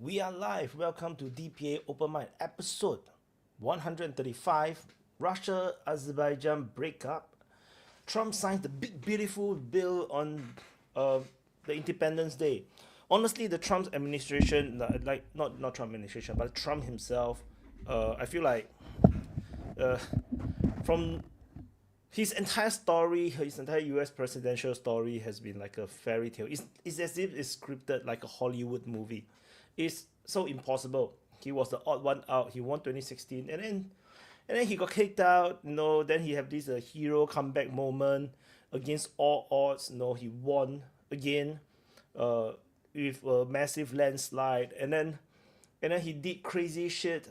We are live. Welcome to DPA Open Mic episode 135. Russia-Azerbaijan breakup. Trump signs the big beautiful bill on the Independence Day. Honestly, the Trump administration, like not Trump administration, but Trump himself, I feel like from his entire story, his entire U.S. presidential story has been like a fairy tale. It's as if it's scripted like a Hollywood movie. It's so impossible. He was the odd one out. He won 2016, and then he got kicked out. Then he have this hero comeback moment against all odds. He won again, with a massive landslide, and then he did crazy shit.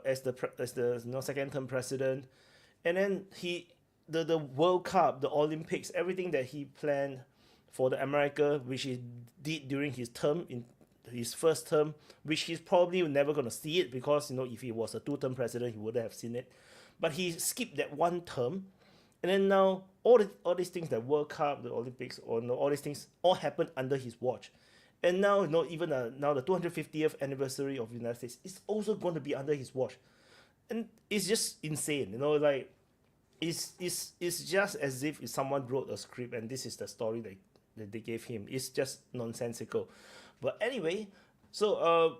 As the second term president, and then the World Cup, the Olympics, everything that he planned for the America, which he did during his term in his first term, which he's probably never gonna see it because if he was a two-term president, he wouldn't have seen it. But he skipped that one term, and then now all these things, the World Cup, the Olympics, or all these things all happened under his watch. And now even now the 250th anniversary of the United States is also going to be under his watch, and it's just insane. Like it's just as if someone wrote a script and this is the story that they gave him. It's just nonsensical. But anyway, so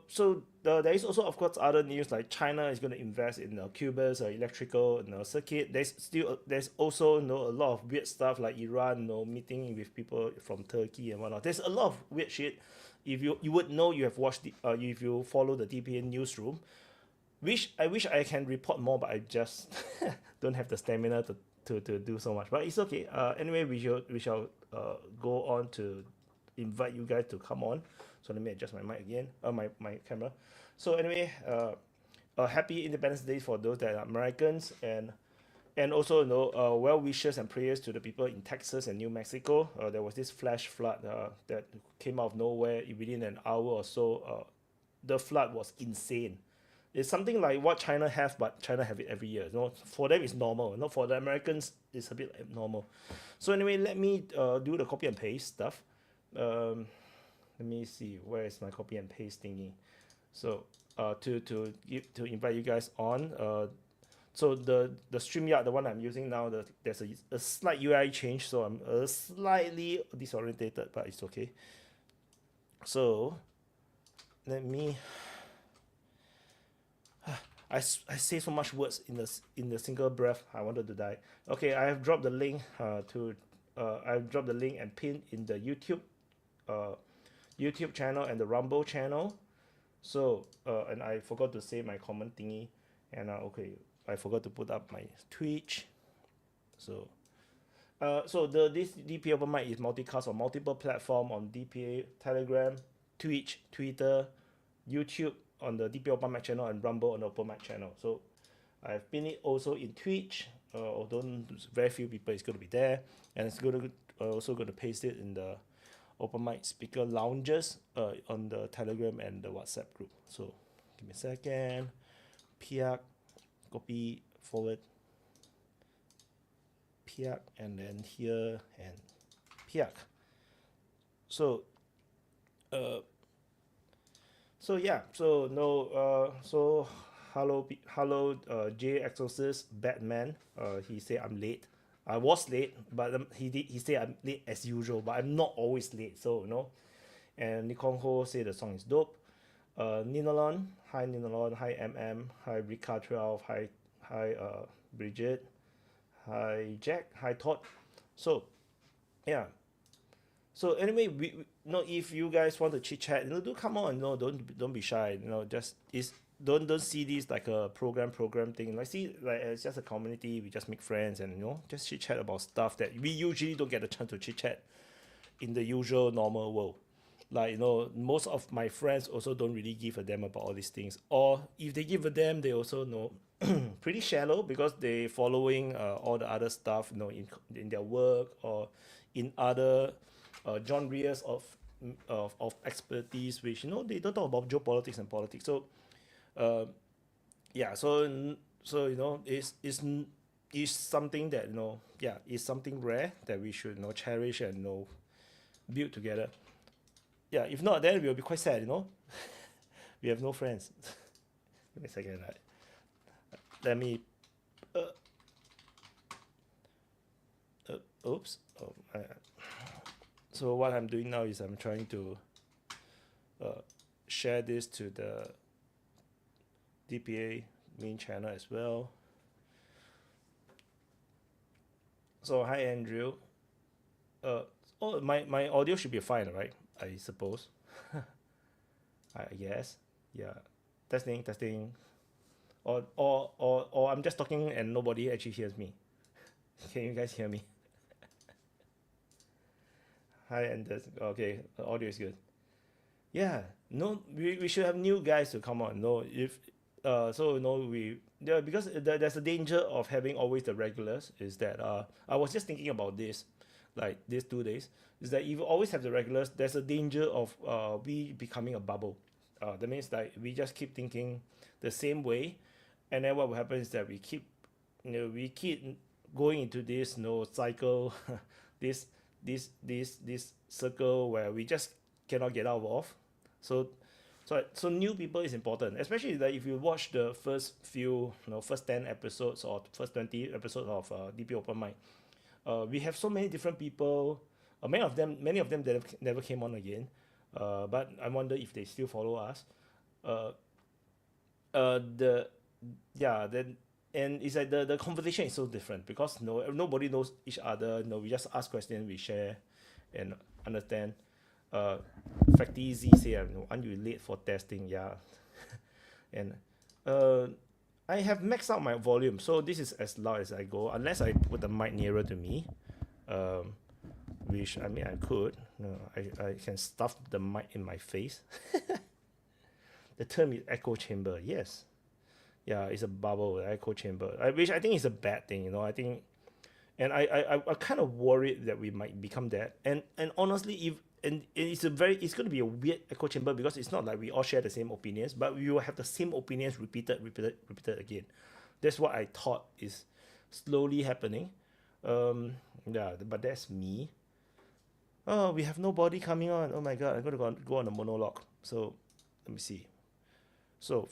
there is also, of course, other news like China is going to invest in Cuba's electrical circuit. There's also a lot of weird stuff like Iran meeting with people from Turkey and whatnot. There's a lot of weird shit. If you would know, you have watched if you follow the DPA newsroom, which I wish I can report more, but I just don't have the stamina to do so much. But it's okay. Anyway, we shall go on to invite you guys to come on. So let me adjust my mic again, my camera. So anyway, happy Independence Day for those that are Americans, and also well wishes and prayers to the people in Texas and New Mexico. There was this flash flood that came out of nowhere within an hour or so. The flood was insane. It's something like what China have, but China have it every year. For them it's normal. For the Americans it's a bit abnormal. So anyway, let me do the copy and paste stuff. Let me see, where is my copy and paste thingy. So to invite you guys on. So the StreamYard, the one I'm using now, there's a slight UI change, so I'm slightly disorientated, but it's okay. So let me. I say so much words in the single breath. I wanted to die. Okay, I have dropped the link I've dropped the link and pinned in the YouTube channel and the Rumble channel. So and I forgot to say my comment thingy, and okay, I forgot to put up my Twitch. So this DPA Open Mic is multicast on multiple platform on DPA, Telegram, Twitch, Twitter, YouTube on the DPA Open Mic channel, and Rumble on the Open Mic channel. So I've pinned it also in Twitch, although very few people is going to be there, and it's also going to paste it in the Open Mic speaker lounges on the Telegram and the WhatsApp group. So give me a second. Piak, copy, forward. Piak, and then here and Piak. So yeah. So hello, J Exorcist Batman. He said I'm late. I was late, but he said I'm late as usual, but I'm not always late. So and Nikon Ho said the song is dope. Ninalon, hi Ninalon, hi hi Rika 12, hi Bridget, hi Jack, hi Todd. So yeah. So anyway, we if you guys want to chit chat, do come on. Don't be shy. Don't see this like a program thing. See it's just a community. We just make friends and just chit chat about stuff that we usually don't get a chance to chit chat in the usual normal world. Most of my friends also don't really give a damn about all these things, or if they give a damn, they also know pretty shallow because they following all the other stuff in their work or in other genres of expertise, which they don't talk about geopolitics and politics. So yeah, so it's something that it's something rare that we should cherish and build together. Yeah, if not, then we'll be quite sad. We have no friends. Give me a second. Let me. Uh, oops. Oh, so what I'm doing now is I'm trying to share this to the DPA main channel as well. So hi Andrew. Oh, my audio should be fine, right? I suppose. I guess. Yeah. Testing. Or I'm just talking and nobody actually hears me. Can you guys hear me? Hi Anders. Okay, the audio is good. Yeah. No, we should have new guys to come on. No, if so no we yeah, because there's a danger of having always the regulars is that I was just thinking about this like these 2 days is that if you always have the regulars there's a danger of we becoming a bubble. That means like we just keep thinking the same way, and then what will happen is that we keep going into this cycle, this this circle where we just cannot get out of. So new people is important, especially that if you watch the first few, first 10 episodes or first 20 episodes of DPA Open Mic. We have so many different people. Many of them that never came on again. But I wonder if they still follow us. Uh, the yeah then and it's like the conversation is so different because nobody knows each other. We just ask questions, we share, and understand. Facty Z say, aren't you late for testing? Yeah. And I have maxed out my volume, so this is as loud as I go, unless I put the mic nearer to me. Which I mean I could. No, I can stuff the mic in my face. The term is echo chamber. Yes. Yeah, it's a bubble, echo chamber. Which I think is a bad thing, I think, and I kind of worried that we might become that. And honestly, if and it's going to be a weird echo chamber because it's not like we all share the same opinions, but we will have the same opinions repeated again. That's what I thought is slowly happening. Yeah, but that's me. Oh, we have nobody coming on. Oh my god, I'm gonna go on a monologue. So let me see. So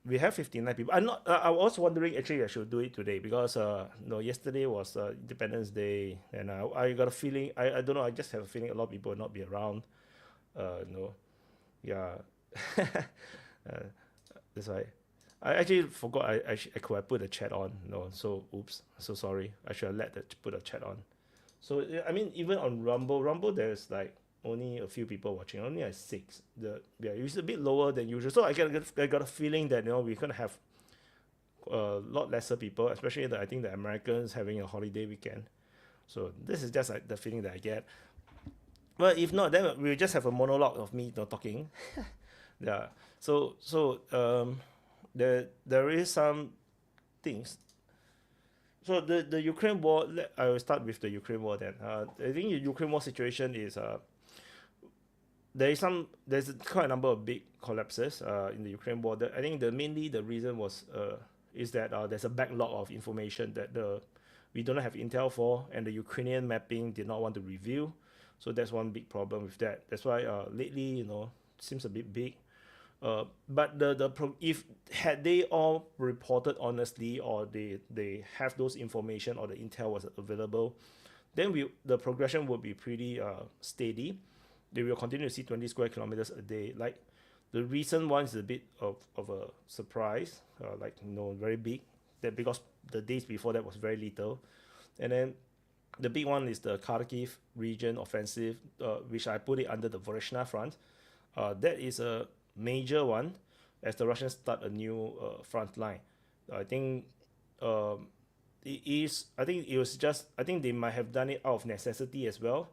we have 59 people. I was wondering actually I should do it today because yesterday was Independence Day, and I got a feeling I don't know, I just have a feeling a lot of people will not be around. Yeah. That's why I actually forgot I could have put a chat on. So oops, so sorry. I should have put a chat on. So I mean, even on Rumble there's like only a few people watching, only like 6. It's a bit lower than usual. So I got a feeling that we're gonna have a lot lesser people, especially I think the Americans having a holiday weekend. So this is just like the feeling that I get. But if not, then we'll just have a monologue of me talking. Yeah. So there is some things. So the Ukraine war, I will start with the Ukraine war then. I think the Ukraine war situation is there's quite a number of big collapses in the Ukraine war. I think mainly the reason was is that there's a backlog of information that we don't have intel for, and the Ukrainian mapping did not want to reveal. So that's one big problem with that. That's why lately seems a bit big. But if had they all reported honestly, or they have those information, or the intel was available, then the progression would be pretty steady. They will continue to see 20 square kilometers a day. Like the recent one is a bit of a surprise, very big. That because the days before that was very little, and then the big one is the Kharkiv region offensive, which I put it under the Voronezh front. That is a major one as the Russians start a new front line. I think I think they might have done it out of necessity as well,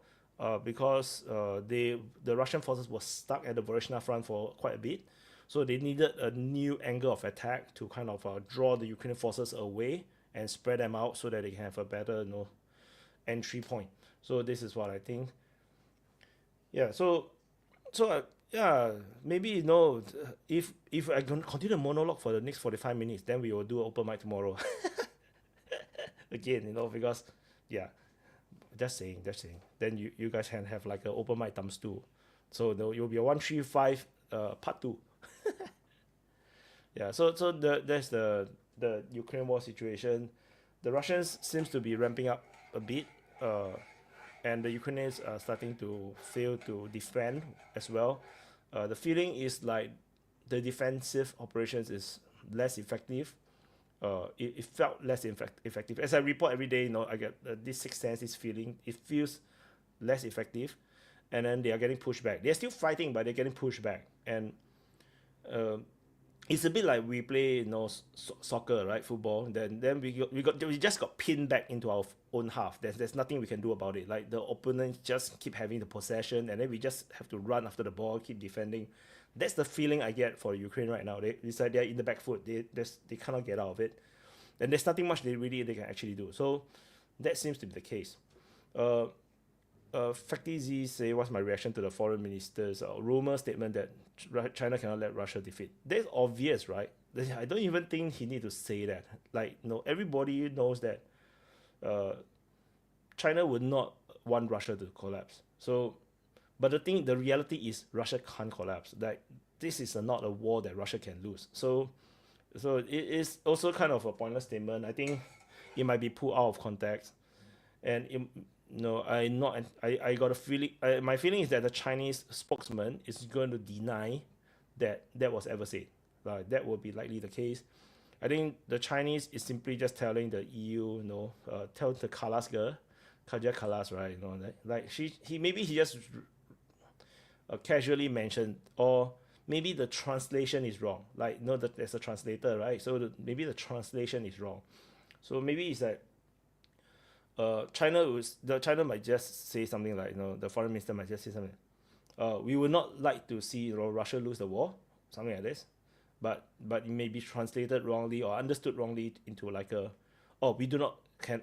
because the Russian forces were stuck at the Voronezh front for quite a bit, so they needed a new angle of attack to kind of draw the Ukrainian forces away and spread them out so that they can have a better entry point. So this is what I think. Yeah. Yeah, maybe if I can continue the monologue for the next 45 minutes, then we will do an open mic tomorrow. Again, because yeah, just saying. Then you guys can have like an open mic times 2. So you'll be a 135 part 2. Yeah, there's the Ukraine war situation. The Russians seems to be ramping up a bit, and the Ukrainians are starting to fail to defend as well. The feeling is like the defensive operations is less effective. It felt less effective. As I report every day, I get this sixth sense, this feeling. It feels less effective, and then they are getting pushed back. They're still fighting, but they're getting pushed back, and uh, it's a bit like we play, soccer, right? Football. Then we just got pinned back into our own half. There's nothing we can do about it. Like the opponents just keep having the possession, and then we just have to run after the ball, keep defending. That's the feeling I get for Ukraine right now. It's like they're in the back foot. They cannot get out of it, and there's nothing much they can actually do. So that seems to be the case. Uh, Facty Z say, what's my reaction to the foreign minister's rumor statement that China cannot let Russia defeat? That's obvious, right? I don't even think he need to say that. Like, no, everybody knows that uh, China would not want Russia to collapse. So, but the reality is Russia can't collapse. Like, this is not a war that Russia can lose. So it is also kind of a pointless statement. I think it might be pulled out of context, and no, I got a feeling. My feeling is that the Chinese spokesman is going to deny that that was ever said. That would be likely the case. I think the Chinese is simply just telling the EU, tell the Kalas girl, Kaja Kalas, right? Like he just casually mentioned, or maybe the translation is wrong. Like, that there's a translator, right? So maybe the translation is wrong. So maybe it's like China might just say something like, the foreign minister might just say something. We would not like to see, Russia lose the war, something like this, but it may be translated wrongly or understood wrongly into like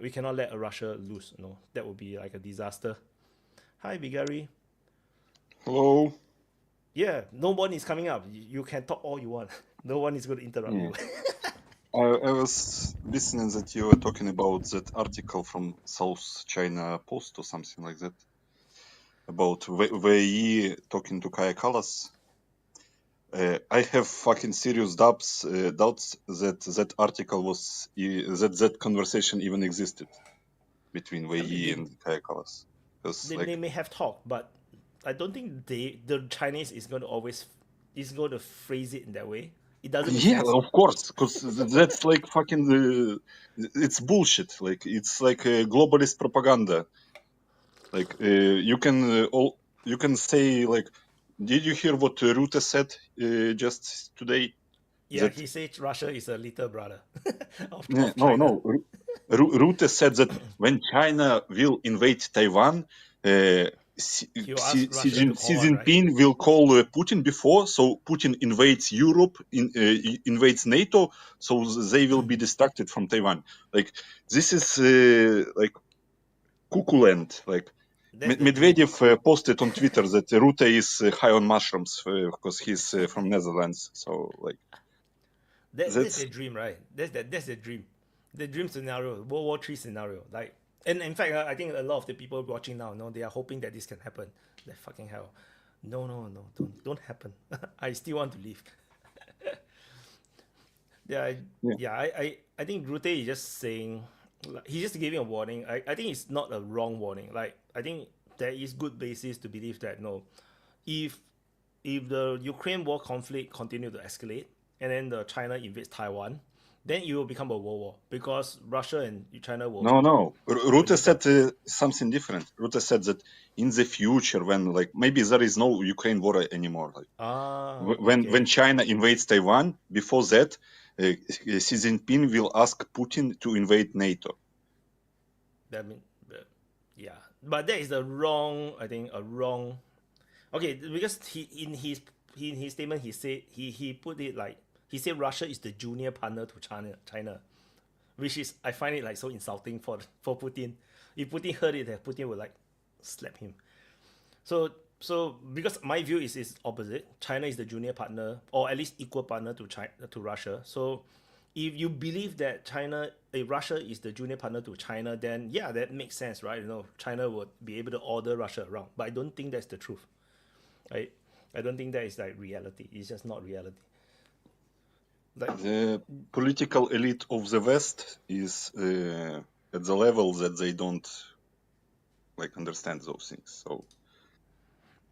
we cannot let Russia lose. That would be like a disaster. Hi, Bigari. Hello. Yeah, no one is coming up. You can talk all you want. No one is going to interrupt Yeah. you. I was listening that you were talking about that article from South China Post or something like that about VE talking to Kaya Kallas. I have fucking serious doubts that that article was that conversation even existed between I mean, VE and Kaya Kallas. Because they may have talked, but I don't think the Chinese is going to phrase it in that way. It doesn't make yeah, sense. of course, because that's like fucking it's bullshit. Like it's like globalist propaganda. Like you can say like, did you hear what Rutte said just today? Yeah, That he said Russia is a little brother of, no, of China. no. Rutte said that when China will invade Taiwan, He'll ask Xi Russia to Xi call on, right? Jinping will call Putin before, so Putin invades Europe, invades NATO, so they will be distracted from Taiwan. Like this is like cuckoo land. Like That's the dream. Medvedev posted on Twitter that Rutte is high on mushrooms because he's from Netherlands. So like That's that's the dream, right? That's the dream. The dream scenario, World War III scenario. Like, and in fact, I think a lot of the people watching now, they are hoping that this can happen. Like, fucking hell. No, don't happen. I still want to live. Yeah, yeah. I think Rute is just saying, like, he's just giving a warning. I think it's not a wrong warning. Like, I think there is good basis to believe that, no, if the Ukraine war conflict continue to escalate, and then the China invades Taiwan, then it will become a world war because Russia and China will No. Rutte unify. said something different. Rutte said that in the future, when like maybe there is no Ukraine war anymore, like Ah, when okay. China invades Taiwan, before that, Xi Jinping will ask Putin to invade NATO. That mean, yeah, but that is the wrong. I think a wrong. Okay, because in his statement he said he put it like he said Russia is the junior partner to China, which is I find it like so insulting for Putin. If Putin heard it, then Putin would like slap him. So because my view is opposite. China is the junior partner or at least equal partner to Russia. So if you believe that Russia is the junior partner to China, then yeah, that makes sense, right? China would be able to order Russia around. But I don't think that's the truth. I I don't think that is like reality. It's just not reality. Like, The political elite of the West is at the level that they don't like understand those things. So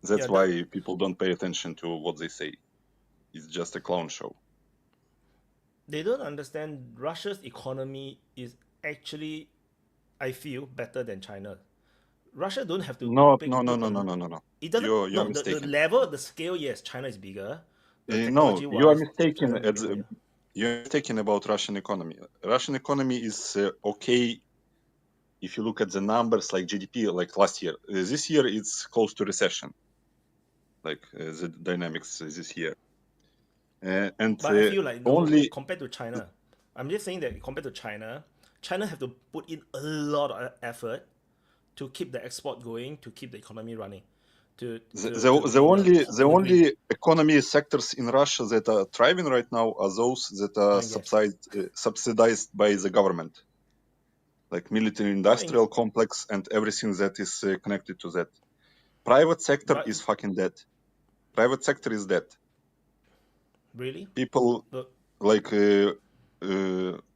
that's yeah, why people don't pay attention to what they say. It's just a clown show. they don't understand Russia's economy is actually, I feel, better than China. Russia don't have to No, put no, no, no, a, no, no, no, no. it doesn't, You're no, the mistaken. level, the scale, yes, China is bigger. The No, technology you are wise, mistaken. China may be higher. You're mistaken about Russian economy. Russian economy is okay if you look at the numbers like GDP, like last year. This year it's close to recession, like the dynamics this year. And But I feel like no, only compared to China, I'm just saying that compared to China, China have to put in a lot of effort to keep the export going, to keep the economy running, to be the in the green. only economy sectors in Russia that are thriving right now are those that are Yes. subsidized by the government, like military Oh, in, industrial complex and everything that is connected to that. Private sector but is fucking dead. Private sector is dead. really, People but like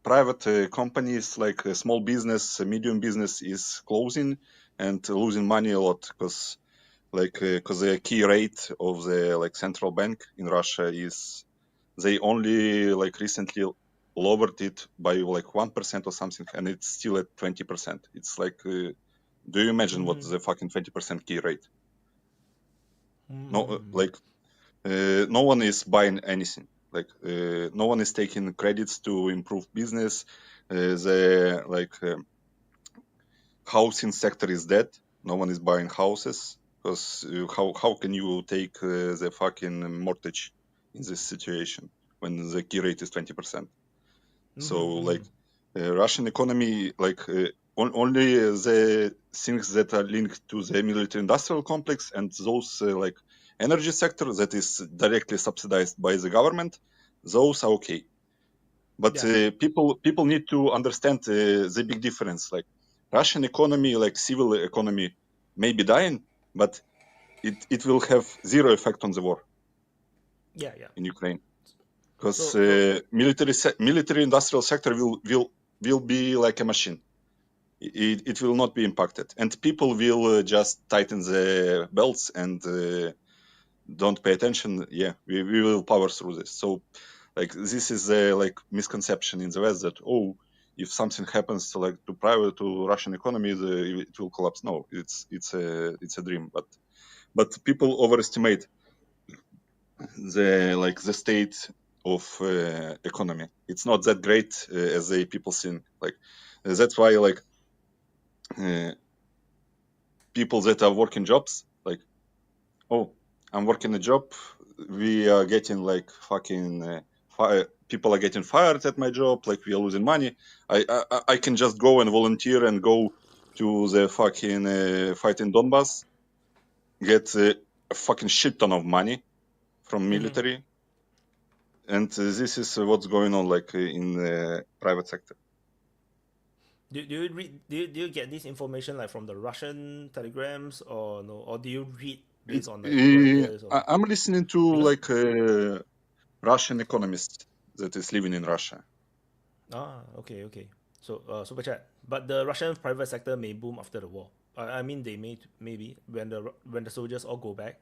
private companies, like small business, medium business is closing and losing money a lot because because the key rate of the like central bank in Russia is they only like recently lowered it by like 1% or something, and it's still at 20%. It's like, do you imagine what's the fucking 20% key rate? No, no one is buying anything. Like no one is taking credits to improve business. The like housing sector is dead. No one is buying houses because how can you take the fucking mortgage in this situation when the key rate is 20%? So like Russian economy, like only the things that are linked to the military industrial complex and those like energy sector that is directly subsidized by the government, those are okay. But yeah, people need to understand the big difference. Like Russian economy, like civil economy, may be dying, but it will have zero effect on the war yeah. in Ukraine because So military industrial sector will be like a machine. It will not be impacted, and people will just tighten the belts and don't pay attention. Yeah, we will power through this. So like this is a like misconception in the West that if something happens to like to Russian economy, it will collapse. No, it's a dream. But people overestimate the state of economy. It's not that great as the people think. Like that's why like people that are working jobs like I'm working a job. We are getting like fucking people are getting fired at my job. Like we are losing money. I can just go and volunteer and go to the fucking fight in Donbass, get a fucking shit ton of money from military, and this is what's going on like in the private sector. do you read do you get this information like from the Russian telegrams or no, or do you read based on like Reuters or I'm listening to because like Russian economist that is living in Russia. okay. So super chat. But the Russian private sector may boom after the war. I mean they may maybe when the soldiers all go back,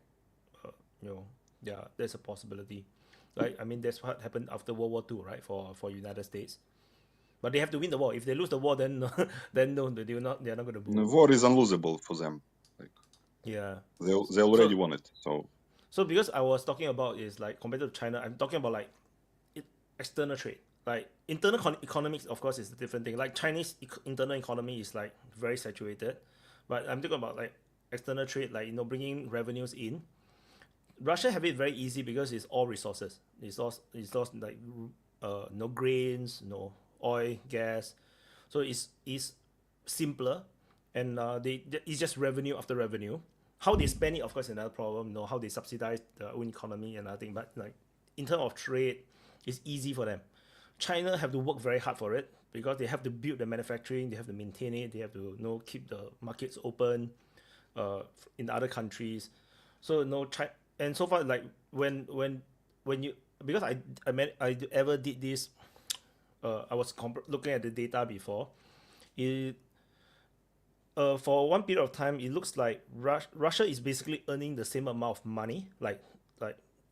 uh, you know, yeah, there's a possibility. Right? I mean that's what happened after World War II, right? For United States. But they have to win the war. If they lose the war, then no, then no, they're not going to boom. The war is unlosable for them. Like Yeah. they already So won it. So so because I was talking about is like compared to China, I'm talking about like it, external trade. Like internal economics, of course, is a different thing. Like Chinese internal economy is like very saturated, but I'm talking about like external trade, like bringing revenues in. Russia have it very easy because it's all resources. It's all like no grains, no oil, gas, so it's simpler, and it's just revenue after revenue. How they spend it, of course, is another problem. How they subsidize their own economy and other thing. But like in terms of trade, it's easy for them. China have to work very hard for it because they have to build the manufacturing, they have to maintain it, they have to keep the markets open in other countries. So and so far like when because I ever did this. I was looking at the data before. It For one period of time, it looks like Russia is basically earning the same amount of money, like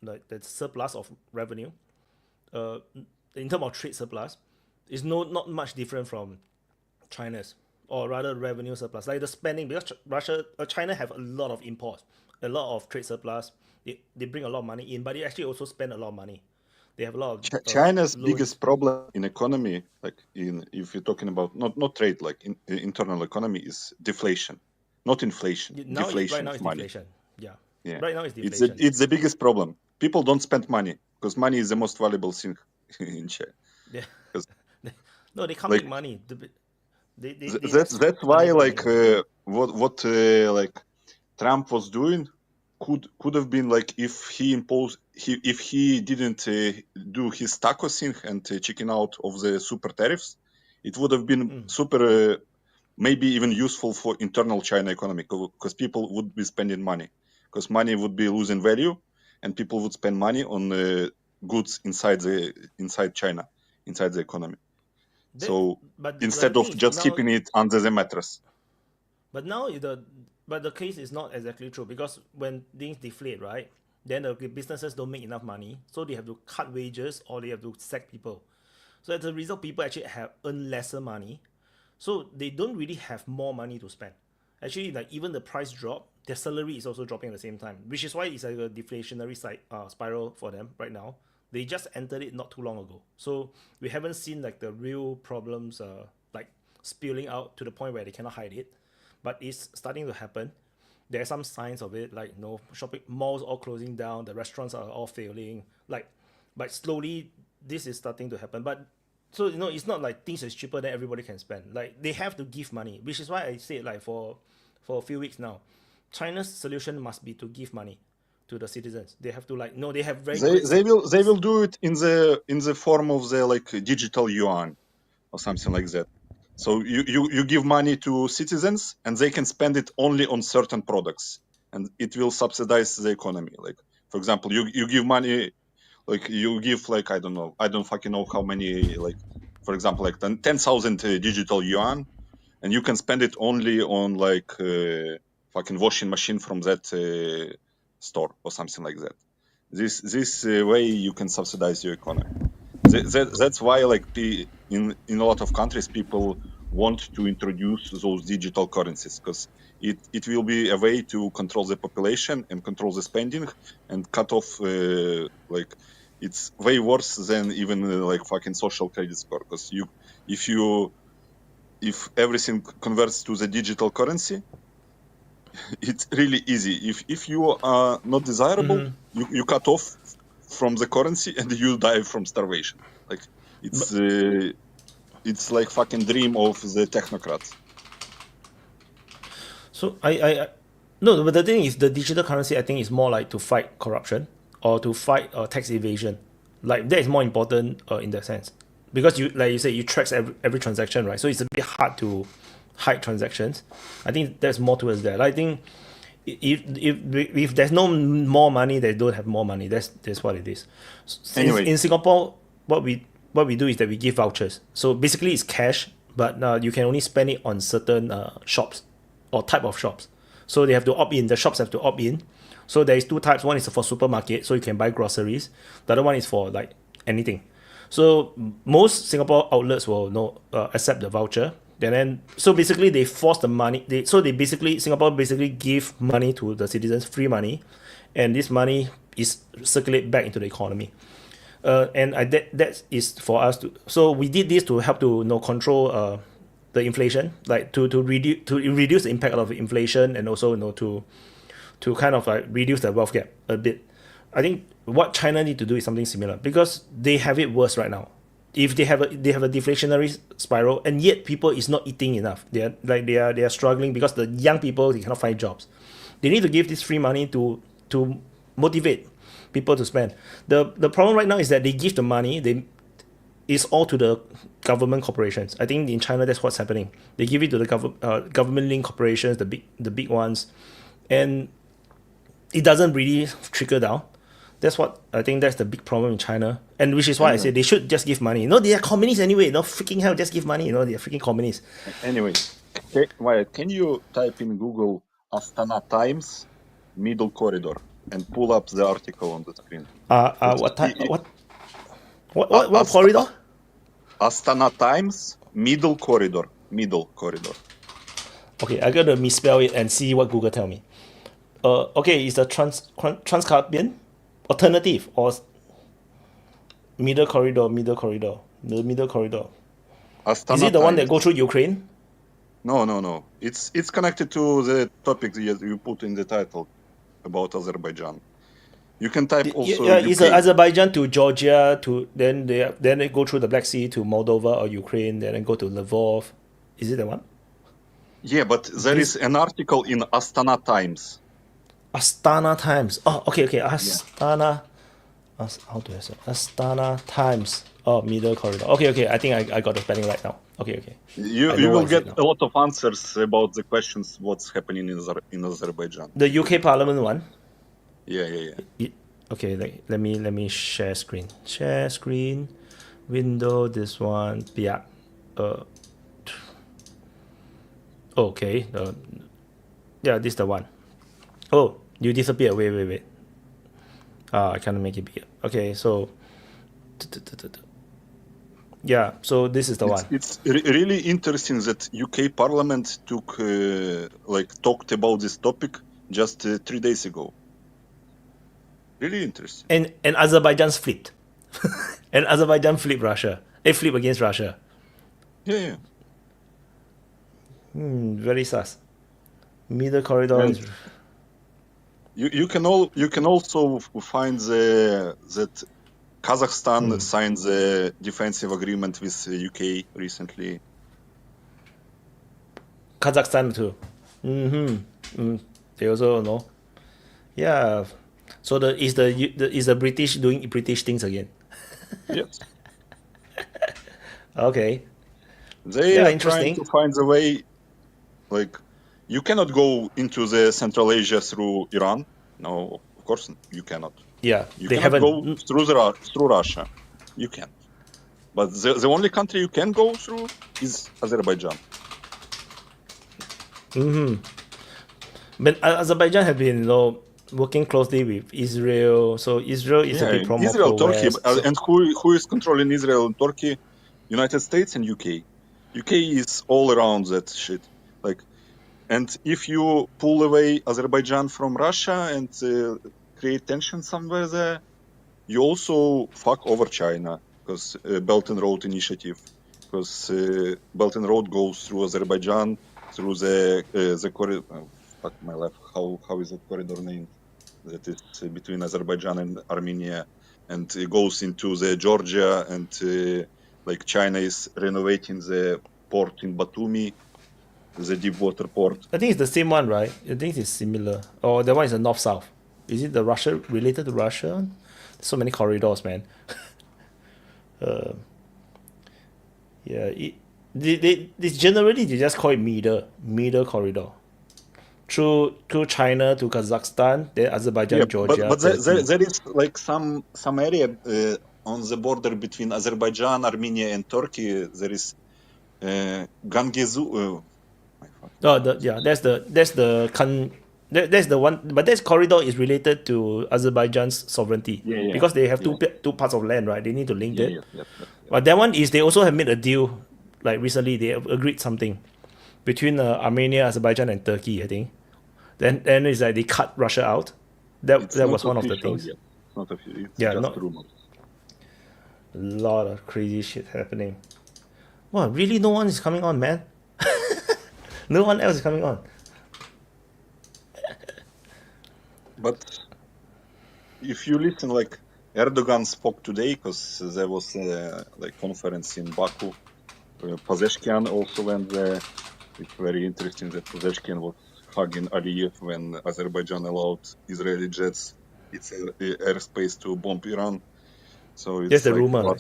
like the surplus of revenue, uh, in terms of trade surplus, is not much different from China's, or rather revenue surplus. Like the spending, because China have a lot of imports, a lot of trade surplus. They bring a lot of money in, but they actually also spend a lot of money. They have a lot of China's loans. biggest problem in economy, like if you're talking about not trade, like internal economy, is deflation, not inflation. Right Deflation now of it's money. deflation. Yeah, Yeah, right now it's it's deflation. the biggest problem. People don't spend money because money is the most valuable thing in China. Yeah. Because No, they can't make like money. They have that's why unable to make like money. what like Trump was doing could have been like if he didn't do his taco thing and checking out of the super tariffs, it would have been super maybe even useful for internal China economy because people would be spending money because money would be losing value and people would spend money on goods inside China, inside the economy. That, So but the instead of thing is just now, keeping it under the mattress. but now the case is not exactly true, because when things deflate, right, then the businesses don't make enough money, so they have to cut wages or they have to sack people. So as a result, people actually have earn lesser money, so they don't really have more money to spend. Actually, like even the price drop, their salary is also dropping at the same time, which is why it's like a deflationary spiral for them right now. They just entered it not too long ago, so we haven't seen like the real problems like spilling out to the point where they cannot hide it, but it's starting to happen. There are some signs of it, like shopping malls all closing down, the restaurants are all failing, like, but slowly this is starting to happen. But so it's not like things is cheaper than everybody can spend. Like they have to give money, which is why I said, like, for a few weeks now, China's solution must be to give money to the citizens. They have to, like, no, they have very They good they will they will do it in the form of the like digital yuan or something like that. So you give money to citizens and they can spend it only on certain products and it will subsidize the economy. Like for example, you give money, like you give like I don't know, I don't fucking know how many, like for example like 10,000 digital yuan, and you can spend it only on like fucking washing machine from that store or something like that. This way you can subsidize your economy. That's why like in a lot of countries people want to introduce those digital currencies because it will be a way to control the population and control the spending and cut off like it's way worse than even like fucking social credit score because if everything converts to the digital currency, it's really easy. If you are not desirable, you cut off from the currency and you die from starvation. Like But, it's like fucking dream of the technocrats. so no, but the thing is, the digital currency, I think, is more like to fight corruption or to fight tax evasion. Like that is more important in that sense, because you, like you said, you track every transaction, right? So it's a bit hard to hide transactions. I think there's more towards that. I think if there's no more money, they don't have more money. That's what it is. Anyway, In Singapore, what we do is that we give vouchers. So basically, it's cash, but you can only spend it on certain shops or type of shops. So they have to opt in. The shops have to opt in. So there is two types. One is for supermarket, so you can buy groceries. The other one is for like anything. So most Singapore outlets will accept the voucher. And then so basically they force the money. They basically, Singapore basically give money to the citizens, free money, and this money is circulate back into the economy. And that is for us to. So we did this to help to control the inflation, like to reduce the impact of inflation, and also to kind of like reduce the wealth gap a bit. I think what China need to do is something similar, because they have it worse right now. If they have a deflationary spiral, and yet people is not eating enough. They are struggling because the young people, they cannot find jobs. They need to give this free money to motivate people to spend. The problem right now is that they give the money, it's all to the government corporations. I think in China that's what's happening. They give it to the government linked corporations, the big ones, and it doesn't really trickle down. That's what I think. That's the big problem in China, and which is why I Anyway, say they should just give money. No, they are communists anyway. No freaking hell, just give money. They are freaking communists. anyway, Wyatt, can you type in Google Astana Times middle corridor and pull up the article on the screen? What type? What corridor? Astana Times middle corridor. Middle corridor. Okay, I gotta misspell it and see what Google tell me. Okay, is the Trans-Caspian alternative or middle corridor? The middle corridor. Astana Is it the one Times. that go through Ukraine? No. It's connected to the topic that you put in the title about Azerbaijan. You can type also. Yeah, UK. it's Azerbaijan to Georgia to then they go through the Black Sea to Moldova or Ukraine, then go to Lvov. Is it the one? Yeah, but there is an article in Astana Times. Astana Times. Oh, okay. Astana. How do I say? Astana Times. Oh, middle corridor. Okay. I think I got the spelling right now. Okay. You will get a lot of answers about the questions what's happening in Azerbaijan. The UK Parliament one. Yeah. Okay, let me share screen. Share screen, window. This one. Yeah. Okay. Yeah, this is the one. Oh, you disappear. Wait. I cannot make it bigger. Okay, so. Yeah, so this is the one. It's really interesting that UK Parliament talked about this topic just 3 days ago. Really interesting. And Azerbaijan's flipped. And Azerbaijan flipped Russia. They flip against Russia. Yeah. Very sus. Middle corridor is. You can also find that Kazakhstan signed the defensive agreement with the UK recently. Kazakhstan too. They also know. Yeah. So is the British doing British things again? Yes. Okay. They are trying to find a way. Like, you cannot go into the Central Asia through Iran. No, of course you cannot. Yeah, you cannot go through Russia. You can. But the only country you can go through is Azerbaijan. But Azerbaijan have been working closely with Israel, so Israel is a big problem. Israel, Turkey, and who is controlling Israel and Turkey? United States and UK. UK is all around that shit. And if you pull away Azerbaijan from Russia and create tension somewhere there, you also fuck over China, because Belt and Road Initiative, because Belt and Road goes through Azerbaijan, through the corridor. Fuck my life. How is that corridor named? That is between Azerbaijan and Armenia, and it goes into the Georgia, and China is renovating the port in Batumi, the deep water port. I think it's the same one, right? I think it's similar. Or that one is the north-south. Is it the Russia related to Russia? So many corridors, man. They generally just call it middle corridor. Through China to Kazakhstan, then Azerbaijan, Georgia. But there is some area on the border between Azerbaijan, Armenia, and Turkey. There is Gangezu. That's the one, but that corridor is related to Azerbaijan's sovereignty because they have two parts of land, right? They need to link it. But that one is they also have made a deal, like recently they have agreed something between Armenia, Azerbaijan, and Turkey, I think. Then it's like they cut Russia out. That was one of the things. Yet. It's not official. It's just rumors. A lot of crazy shit happening. Wow, really? No one is coming on, man. No one else is coming on. But if you listen, Erdogan spoke today because there was a conference in Baku. Pezeshkian also went there. It's very interesting that Pezeshkian was hugging Aliyev when Azerbaijan allowed Israeli jets its airspace to bomb Iran. So it's the rumor.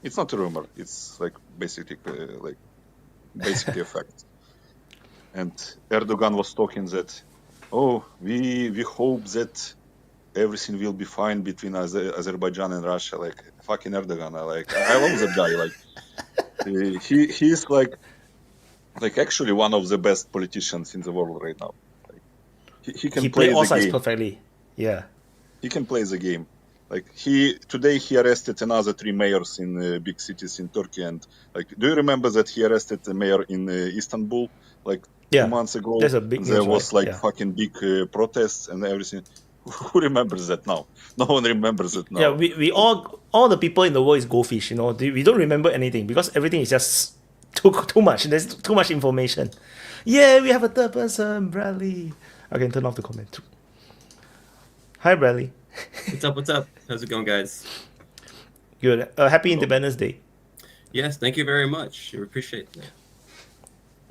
It's not a rumor. It's basically a fact. And Erdogan was talking that, we hope that everything will be fine between Azerbaijan and Russia. Like fucking Erdogan. I love that guy. Like he's like actually one of the best politicians in the world right now. Like he can He play played all the sides game. perfectly. Yeah. He can play the game. Like today he arrested another 3 mayors in big cities in Turkey, and like, do you remember that he arrested the mayor in Istanbul like 2 months ago? That's a big There news, was right? like fucking big protests and everything. Who remembers that now? No one remembers it now. Yeah, we all the people in the world is goldfish, you know. We don't remember anything because everything is just too much. There's too much information. Yeah, we have a third person, Bradley. I can turn off the comment too. Hi, Bradley. What's up? What's up? How's it going, guys? Good. Happy Independence Day. Yes, thank you very much. I appreciate that.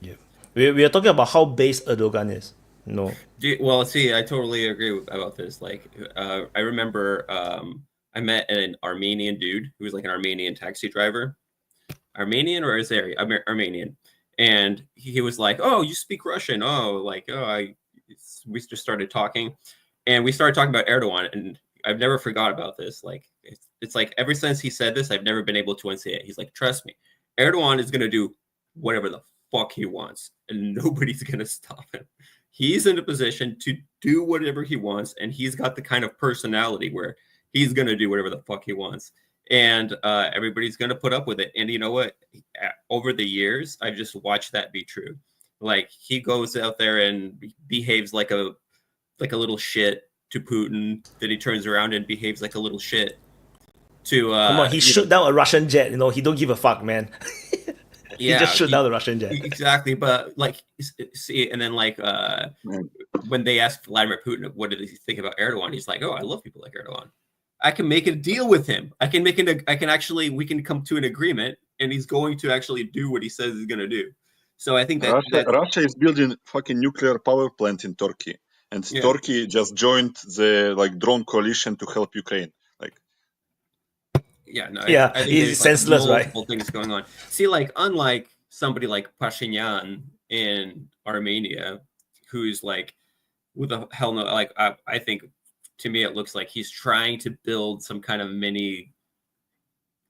Yeah. We are talking about how base Erdogan is. No. Well, see, I totally agree about this. Like, I remember I met an Armenian dude who was like an Armenian taxi driver. Armenian or Azeri? Armenian. And he was like, "Oh, you speak Russian? Oh, like, we just started talking, and we started talking about Erdogan, and I've never forgot about this. Like, it's like ever since he said this, I've never been able to unsay it. He's like, trust me, Erdogan is gonna do whatever the fuck he wants, and nobody's gonna stop him. He's in a position to do whatever he wants, and he's got the kind of personality where he's gonna do whatever the fuck he wants." And everybody's going to put up with it. And you know what? Over the years, I've just watched that be true. Like, he goes out there and behaves like a little shit to Putin. Then he turns around and behaves like a little shit to... Come on, he shoot down a Russian jet. You know, he don't give a fuck, man. He just shoot down the Russian jet. Exactly. But, like, see, and then, like, when they asked Vladimir Putin, what did he think about Erdogan? He's like, oh, I love people like Erdogan. I can make a deal with him. We can come to an agreement, and he's going to actually do what he says he's going to do. So I think that Russia is building fucking nuclear power plant in Turkey, and Turkey just joined the like drone coalition to help Ukraine. Like, I think it's senseless, right? Multiple things going on. See, like, unlike somebody like Pashinyan in Armenia, who's like, who the hell no? Like, I think. To me, it looks like he's trying to build some kind of mini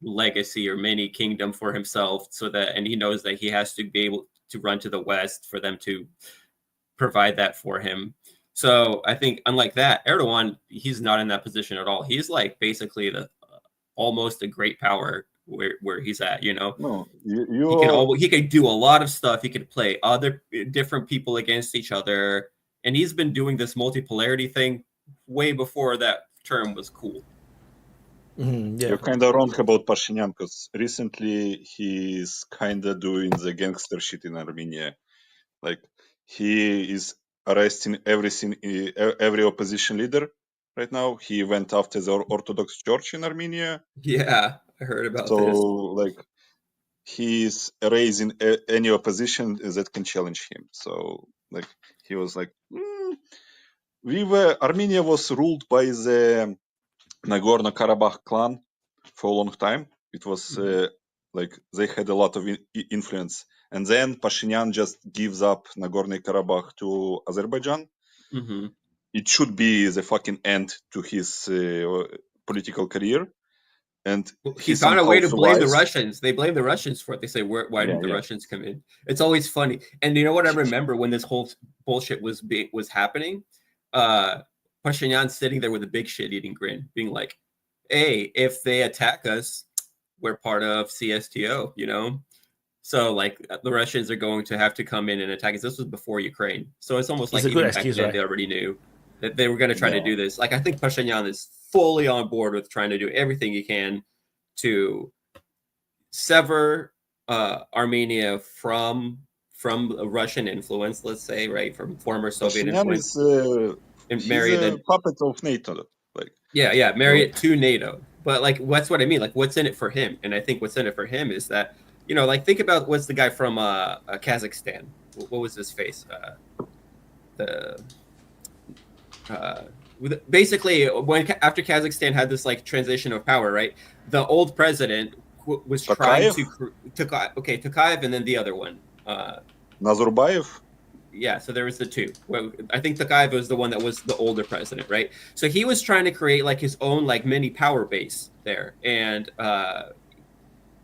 legacy or mini kingdom for himself, and he knows that he has to be able to run to the West for them to provide that for him. So I think, unlike that, Erdogan, he's not in that position at all. He's like basically almost a great power where he's at. You know, no, he can do a lot of stuff. He could play other different people against each other, and he's been doing this multipolarity thing way before that term was cool. You're kind of wrong about Pashinyan, because recently he's kind of doing the gangster shit in Armenia. Like, he is arresting every opposition leader right now. He went after the Orthodox Church in Armenia. Yeah, I heard about this. So, like, he's raising any opposition that can challenge him. So, like, he was like, Armenia was ruled by the Nagorno-Karabakh clan for a long time. It was like they had a lot of influence. And then Pashinyan just gives up Nagorno-Karabakh to Azerbaijan. Mm-hmm. It should be the fucking end to his political career. And he found a way to blame the Russians. They blame the Russians for it. They say, why didn't the Russians come in? It's always funny. And you know what I remember when this whole bullshit was happening? Pashinyan sitting there with a big shit-eating grin, being like, hey, if they attack us, we're part of CSTO, you know? So, like, the Russians are going to have to come in and attack us. This was before Ukraine. So it's almost like even back then they already knew that they were going to try to do this. Like, I think Pashinyan is fully on board with trying to do everything he can to sever Armenia from Russian influence, let's say, right? From former Soviet influence. And marry a puppet of NATO. Like, marry it to NATO. But, like, that's what I mean. Like, what's in it for him? And I think what's in it for him is that, you know, like, think about what's the guy from Kazakhstan. What was his face? Basically, after Kazakhstan had this, like, transition of power, right? The old president was trying to Tokayev, and then the other one. Nazarbayev? yeah, so there was the two. Well, I think Tokayev was the one that was the older president, right? So he was trying to create like his own like mini power base there, and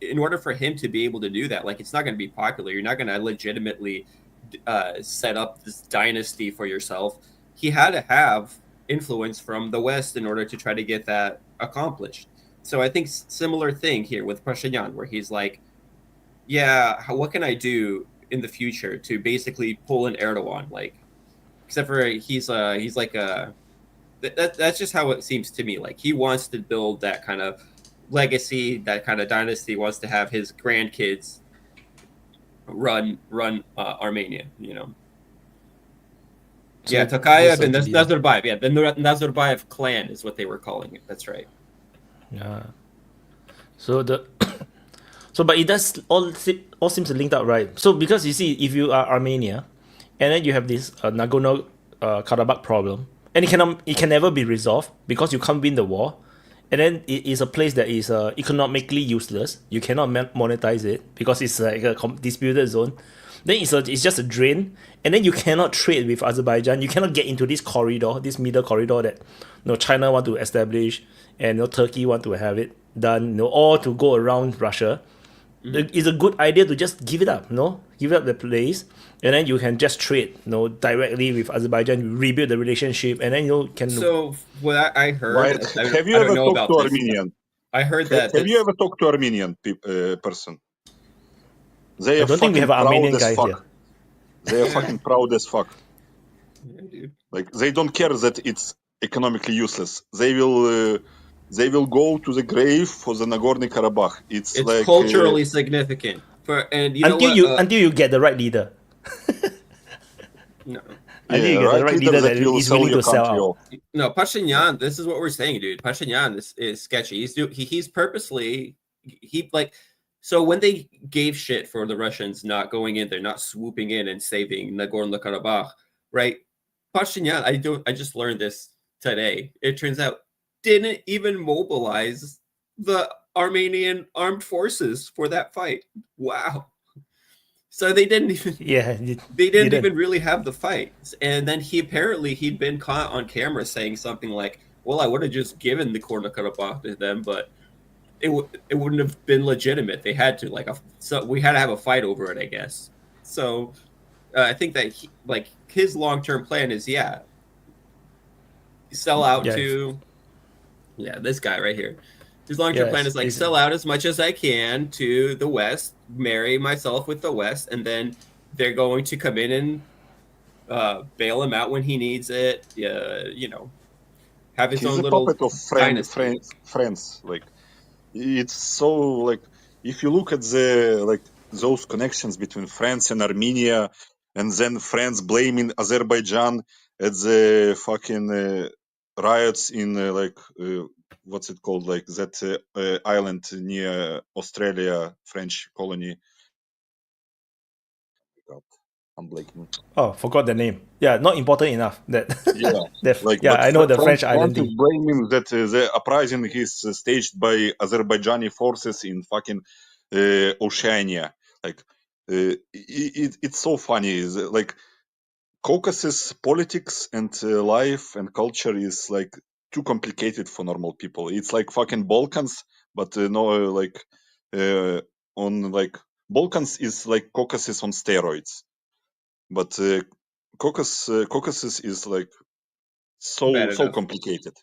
in order for him to be able to do that, like it's not going to be popular. You're not going to legitimately set up this dynasty for yourself. He had to have influence from the West in order to try to get that accomplished. So I think similar thing here with Pashinyan, where he's like, yeah, what can I do in the future to basically pull an Erdogan? Like, except for he's like a that's just how it seems to me. Like he wants to build that kind of legacy, that kind of dynasty. Wants to have his grandkids run Armenia. You know. So Yeah, Tokayev and this Nazarbayev. Yeah, the Nazarbayev clan is what they were calling it. That's right. Yeah. So but it does all seems linked up, right? So because you see, if you are Armenia, and then you have this Nagorno Karabakh problem, and it can never be resolved because you can't win the war, and then it is a place that is economically useless. You cannot monetize it because it's like a disputed zone. Then it's just a drain, and then you cannot trade with Azerbaijan. You cannot get into this corridor, this middle corridor that China want to establish, and Turkey want to have it done, all to go around Russia. It's a good idea to just give it up, give up the place, and then you can just trade, directly with Azerbaijan, rebuild the relationship, and then can. So what I heard, Wyatt, have you ever talked to Armenian? I heard that. Have you ever talked to Armenian person? They are I don't think we have an Armenian guy here. They are fucking proud as fuck. Yeah, dude. Like they don't care that it's economically useless. They will go to the grave for the Nagorno Karabakh. It's like culturally significant. Until you get the right leader. No. Until you get the right leader that is willing to sell out. No, Pashinyan, this is what we're saying, dude. Pashinyan is sketchy. He's purposely so when they gave shit for the Russians not going in there, not swooping in and saving Nagorno Karabakh, right? Pashinyan, I just learned this today. It turns out didn't even mobilize the Armenian armed forces for that fight. Wow. So they didn't even they didn't even really have the fight. And then he'd been caught on camera saying something like, well, I would have just given the Nagorno-Karabakh to them, but it wouldn't have been legitimate. They had to so we had to have a fight over it, I guess. So I think that his long-term plan is sell out to this guy right here. His long-term plan is sell out as much as I can to the West, marry myself with the West, and then they're going to come in and bail him out when he needs it. Have his own little puppet of friends. Like it's so if you look at the those connections between France and Armenia, and then France blaming Azerbaijan at the fucking riots in what's it called, that island near Australia, French colony. God, I'm blanking. Oh, forgot the name. Yeah, not important enough. But I know the French island. France is blaming that the uprising is staged by Azerbaijani forces in fucking Oceania. It's so funny. Caucasus politics and life and culture is too complicated for normal people. It's like fucking Balkans, but Balkans is like Caucasus on steroids. But Caucasus is so complicated.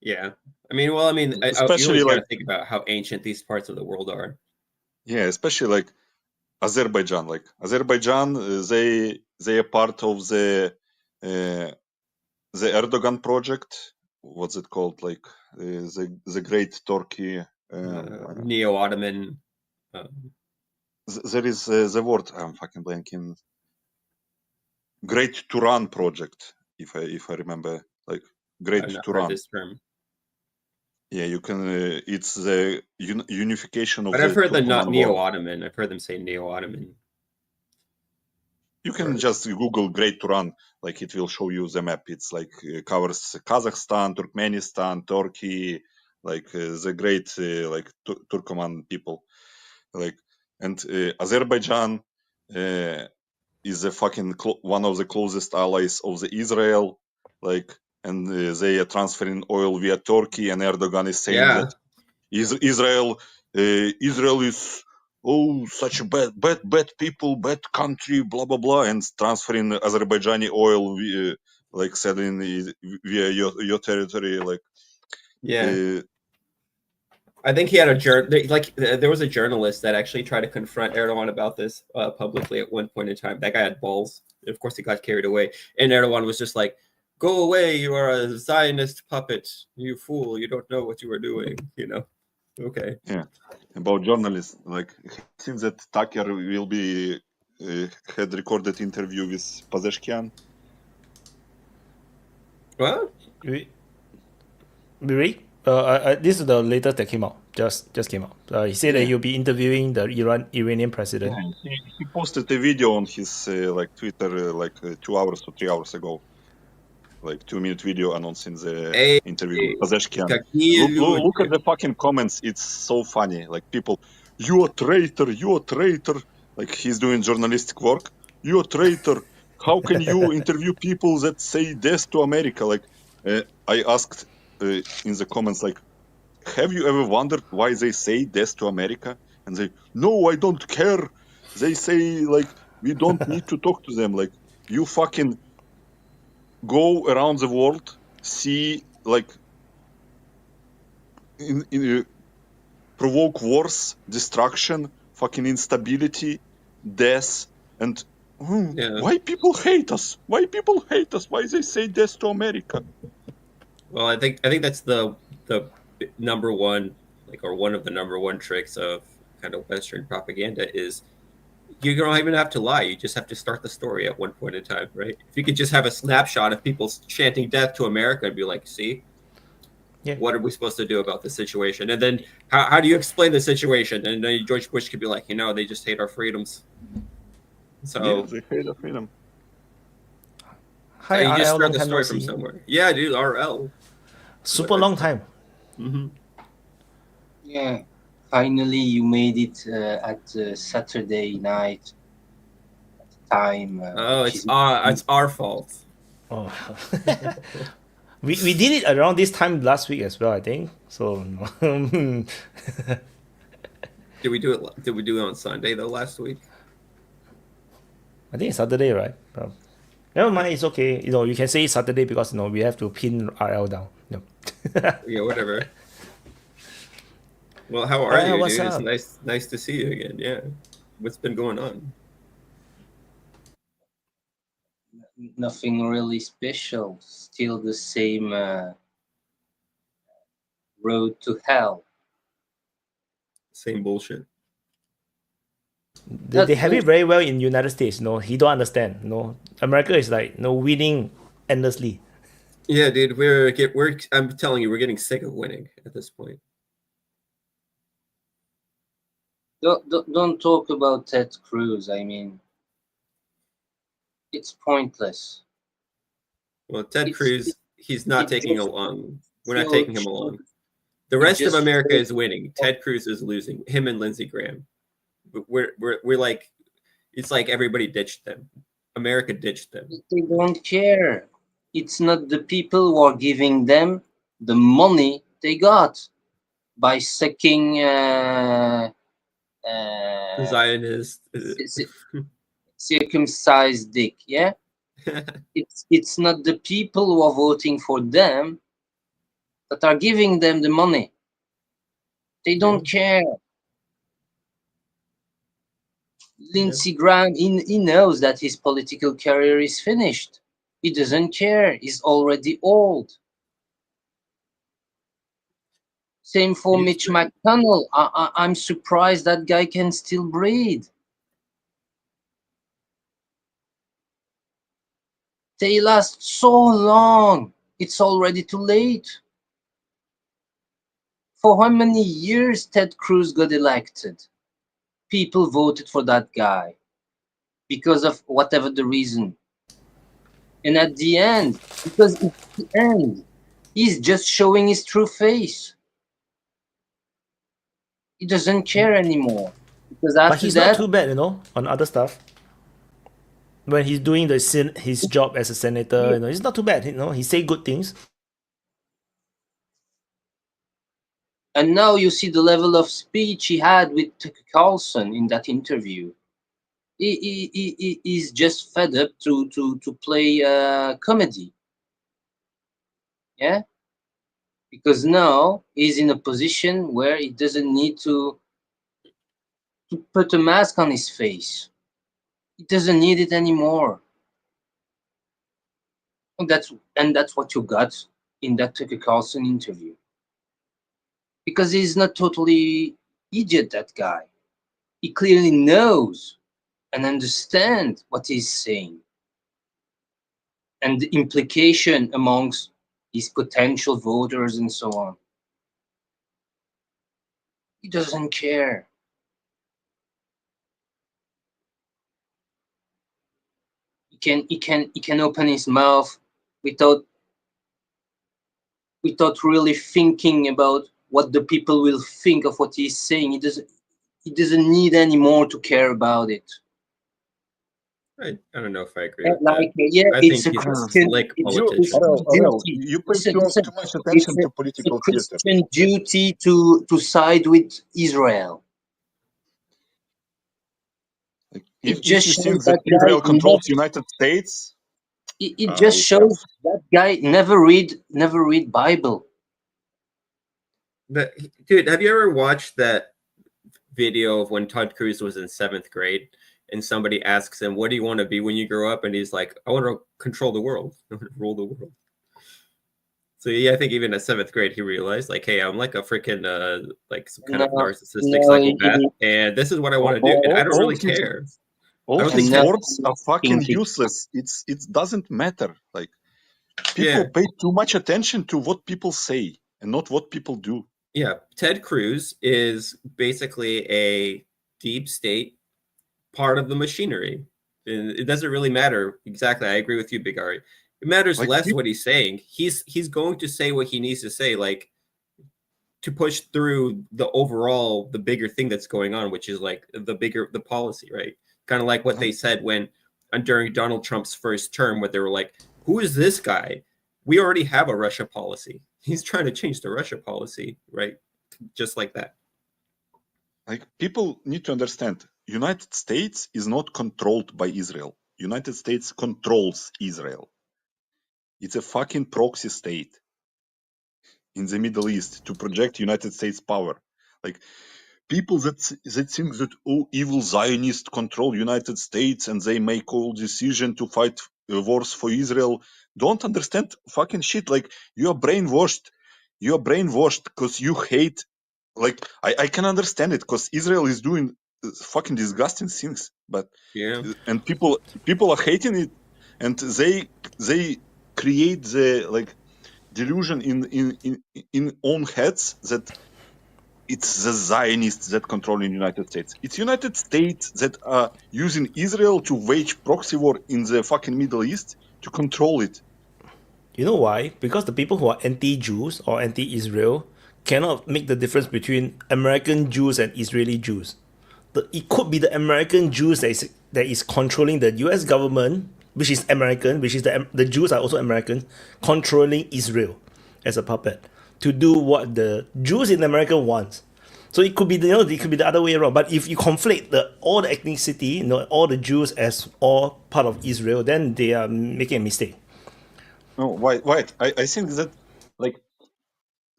Yeah, especially you gotta think about how ancient these parts of the world are. Yeah, especially Azerbaijan. Azerbaijan, they are part of the Erdogan project. What's it called? The Great Turkey. Neo-Ottoman. There is the word I'm fucking blanking. Great Turan project, if I remember, Great Turan. This term. Yeah, you can. It's the unification of. But I've heard them not Neo-Ottoman. I've heard them say Neo-Ottoman. You can just Google Great Turan, it will show you the map. It's covers Kazakhstan, Turkmenistan, Turkey, the great Turkoman people, and Azerbaijan, is a fucking one of the closest allies of the Israel, like, and they are transferring oil via Turkey, and Erdogan is saying Yeah. that Israel is such a bad people, bad country, blah blah blah, and transferring Azerbaijani oil like selling via your territory, like. Yeah. I think he had there was a journalist that actually tried to confront Erdogan about this publicly at one point in time. That guy had balls. Of course, he got carried away, and Erdogan was just like, "Go away! You are a Zionist puppet. You fool! You don't know what you are doing." You know? Okay. Yeah. About journalists, like, since that Tucker will be had recorded interview with Pazeshkian. What? Really? This is the latest that came out. Just came out. He said that he'll be interviewing the Iranian president. Yeah, he posted a video on his like Twitter 2 hours or 3 hours ago, like 2-minute video announcing the interview with Pazeshkian. Look at the fucking comments. It's so funny. Like, people, you a traitor, you a traitor. Like, he's doing journalistic work. You a traitor. How can you interview people that say death to America? Like, I asked in the comments, like, have you ever wondered why they say death to America? And they, no, I don't care. They say, like, we don't need to talk to them. Like, you fucking go around the world, see, like, provoke wars, destruction, fucking instability, death, and why people hate us? Why people hate us? Why they say death to America? Well, I think that's the number one, like, or one of the number one tricks of kind of Western propaganda is you don't even have to lie. You just have to start the story at one point in time, right? If you could just have a snapshot of people chanting death to America and be like, see, what are we supposed to do about the situation? And then how do you explain the situation? And then George Bush could be like, they just hate our freedoms. So they hate our freedom. Hi, you just RL, start the story from somewhere. Yeah, dude, RL. Super long time. Mm-hmm. Yeah, finally you made it at Saturday night time. It's our fault. Oh. we did it around this time last week as well, I think. So Did we do it on Sunday though last week? I think it's Saturday, right? Never mind, it's okay. You can say it's Saturday because we have to pin RL down. Yeah, whatever. Well, how are you, what's dude? up? It's nice to see you again. Yeah, what's been going on? Nothing really special. Still the same road to hell. Same bullshit. They have it very well in United States. He don't understand. America is like winning endlessly. Yeah, dude, I'm telling you, we're getting sick of winning at this point. Don't talk about Ted Cruz. I mean, it's pointless. Well, Ted Cruz, he's not taking along. We're not taking him along. The rest of America is winning. Ted Cruz is losing. Him and Lindsey Graham. We're like, it's like everybody ditched them. America ditched them. They don't care. It's not the people who are giving them the money they got by sucking Zionist circumcised dick. Yeah, it's not the people who are voting for them that are giving them the money. They don't care. Lindsey Graham, he knows that his political career is finished. He doesn't care. He's already old. Same for Mitch McConnell. I'm surprised that guy can still breathe. They last so long. It's already too late. For how many years Ted Cruz got elected? People voted for that guy because of whatever the reason. And at the end, because at the end, he's just showing his true face. He doesn't care anymore. Because after but he's not too bad, on other stuff. when he's doing his job as a senator, it's not too bad. He say good things. And now you see the level of speech he had with Tucker Carlson in that interview. He's just fed up to play comedy. Yeah? Because now he's in a position where he doesn't need to put a mask on his face. He doesn't need it anymore. And that's what you got in that Tucker Carlson interview. Because he's not totally idiot, that guy. He clearly knows and understands what he's saying and the implication amongst his potential voters and so on. He doesn't care. He can open his mouth without really thinking about what the people will think of what he's saying. He doesn't need any more to care about it. I don't know if I agree with that. Yeah, I it's think a he's Christian. a slick politician. You pay too much attention to political theater. It's a Christian duty to side with Israel. If you think that Israel controls the United States, it just shows that guy never read Bible. Dude, have you ever watched that video of when Ted Cruz was in 7th grade and somebody asks him, what do you want to be when you grow up? And he's like, I want to control the world. I want to rule the world. So yeah, I think even at 7th grade, he realized like, hey, I'm like a freaking like some kind of narcissistic psychopath, and this is what I want to do, and I don't really care. All these words are fucking useless. It doesn't matter. Like people pay too much attention to what people say and not what people do. Yeah, Ted Cruz is basically a deep state part of the machinery. And it doesn't really matter exactly. I agree with you, Big Ari. It matters like less what he's saying. He's going to say what he needs to say, like to push through the bigger thing that's going on, which is like the policy, right? Kind of like what they said during Donald Trump's first term, where they were like, who is this guy? We already have a Russia policy. He's trying to change the Russia policy, right? Just like that. Like people need to understand, United States is not controlled by Israel. United States controls Israel. It's a fucking proxy state in the Middle East to project United States power. Like people that think that evil Zionists control United States and they make all decision to fight wars for Israel don't understand fucking shit. Like you are brainwashed. You are brainwashed because you hate. Like I can understand it because Israel is doing fucking disgusting things, but and people are hating it, and they create the like delusion in own heads that it's the Zionists that control the United States. It's United States that are using Israel to wage proxy war in the fucking Middle East to control it. You know why? Because the people who are anti-Jews or anti-Israel cannot make the difference between American Jews and Israeli Jews. It could be the American Jews that is controlling the US government, which is American, which is the Jews are also American, controlling Israel as a puppet to do what the Jews in America want. So it could be the other way around. But if you conflate all the ethnicity, all the Jews as all part of Israel, then they are making a mistake. No, Wyatt. I think that like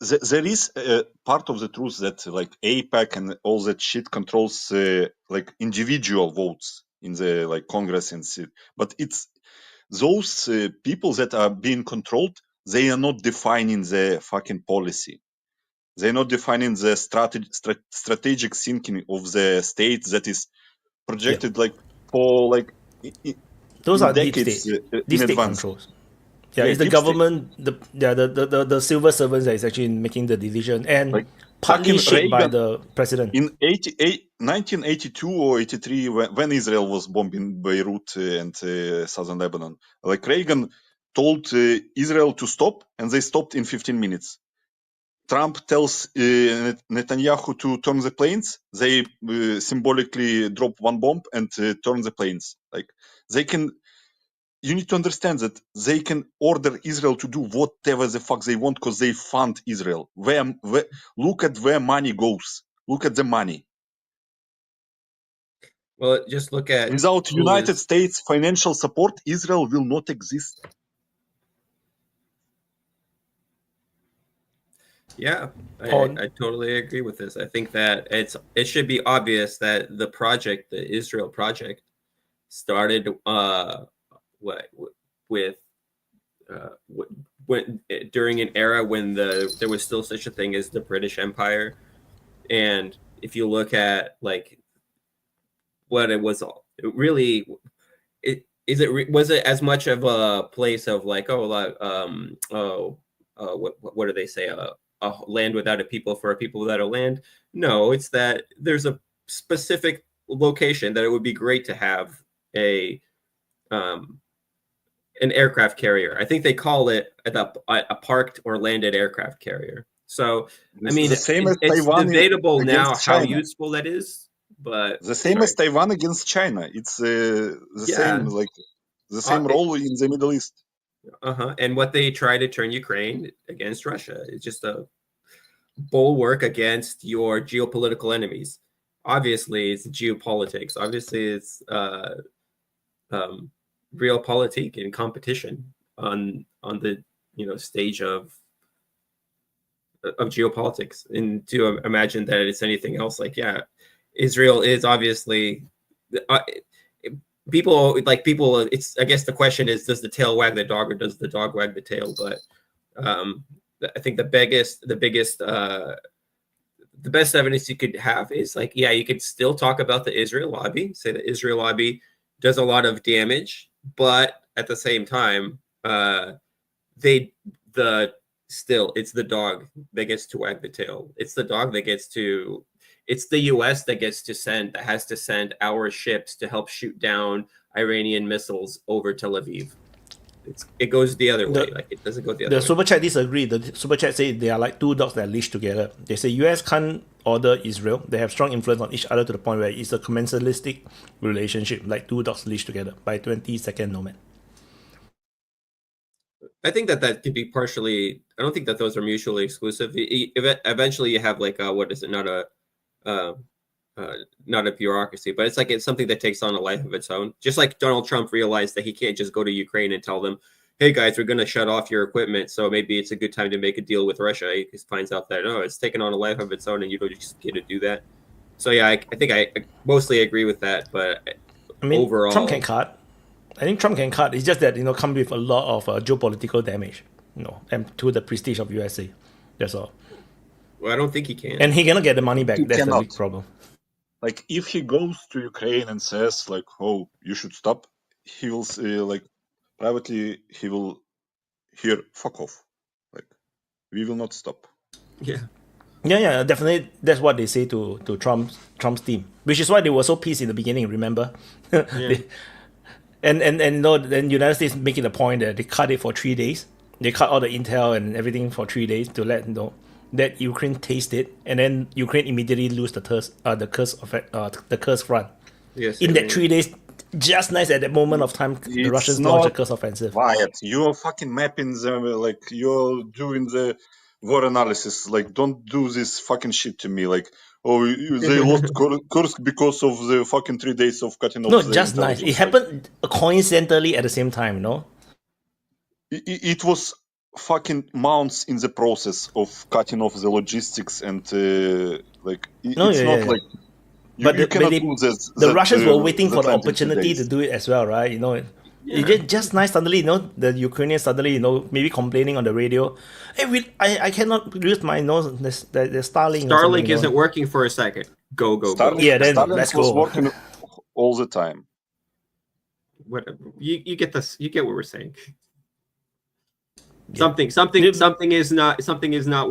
there is a part of the truth that like AIPAC and all that shit controls like individual votes in the like Congress and Senate, but it's those people that are being controlled. They are not defining the fucking policy. They're not defining the strategic thinking of the state that is projected like for like those are decades deep state controls. Yeah, it's the government, the civil servants that is actually making the decision and like partly shaped by the president. In 1982 or 83, when Israel was bombing Beirut and southern Lebanon, like Reagan told Israel to stop, and they stopped in 15 minutes. Trump tells Netanyahu to turn the planes, they symbolically drop one bomb and turn the planes. Like they can. You need to understand that they can order Israel to do whatever the fuck they want because they fund Israel. Look at where money goes. Look at the money. Well, just look at Without United States financial support, Israel will not exist. Yeah, I totally agree with this. I think that it should be obvious that the project, the Israel project, started when during an era when there was still such a thing as the British Empire, and if you look at like what it was, it really was it as much of a place of like what do they say, a land without a people for a people without a land? No, it's that there's a specific location that it would be great to have an aircraft carrier. I think they call it a parked or landed aircraft carrier. So I mean, it's debatable now how useful that is, but the same as Taiwan against China. It's the same, like the same role in the Middle East. And what they try to turn Ukraine against Russia. It's just a bulwark against your geopolitical enemies. Obviously, it's geopolitics. Obviously, it's realpolitik and competition on the stage of geopolitics. And to imagine that it's anything else, like Israel is obviously people. It's, I guess the question is, does the tail wag the dog or does the dog wag the tail? But I think the best evidence you could have is like, you could still talk about the Israel lobby, say the Israel lobby does a lot of damage, but at the same time, it's the dog that gets to wag the tail. It's the dog that it's the US that has to send our ships to help shoot down Iranian missiles over Tel Aviv. It goes the other way. Like, it doesn't go the other way. The super chat disagree. The super chat say they are like two dogs that are leashed together. They say US can't order Israel. They have strong influence on each other to the point where it's a commensalistic relationship, like two dogs leashed together by 22nd Nomad. I think that could be partially. I don't think that those are mutually exclusive. Eventually, you have like not a bureaucracy, but it's something that takes on a life of its own. Just like Donald Trump realized that he can't just go to Ukraine and tell them, hey guys, we're going to shut off your equipment, so maybe it's a good time to make a deal with Russia. He finds out that it's taken on a life of its own and you don't just get to do that. So I think I mostly agree with that, but I mean, overall, Trump can cut. I think Trump can cut. It's just that comes with a lot of geopolitical damage, and to the prestige of USA. That's all. Well, I don't think he can. And he cannot get the money back. That's the big problem. Like, if he goes to Ukraine and says, like, oh, you should stop, he will say, like, privately, he will hear, fuck off. Like, we will not stop. Yeah. Yeah, definitely. That's what they say to Trump's team, which is why they were so pissed in the beginning, remember? Yeah. Then United States making the point that they cut it for 3 days. They cut all the intel and everything for 3 days to let that Ukraine taste it, and then Ukraine immediately lose the Kursk front. Yes. In that 3 days, just nice at that moment of time, the Russians launched a Kursk offensive. Wyatt, you're fucking mapping them, like, you're doing the war analysis. Like, don't do this fucking shit to me. Like, they lost Kursk because of the fucking 3 days of cutting off. No, just nice. It happened coincidentally at the same time, It was fucking months in the process of cutting off the logistics and like you cannot do this. The Russians were waiting for the opportunity to do it as well, right? It just nice suddenly, the Ukrainians suddenly, maybe complaining on the radio, hey, I cannot use my nose, the Starlink. Starlink isn't working for a second. Go. Yeah, then Starlink let's was go. working all the time. Whatever. You get this. You get what we're saying. Something is not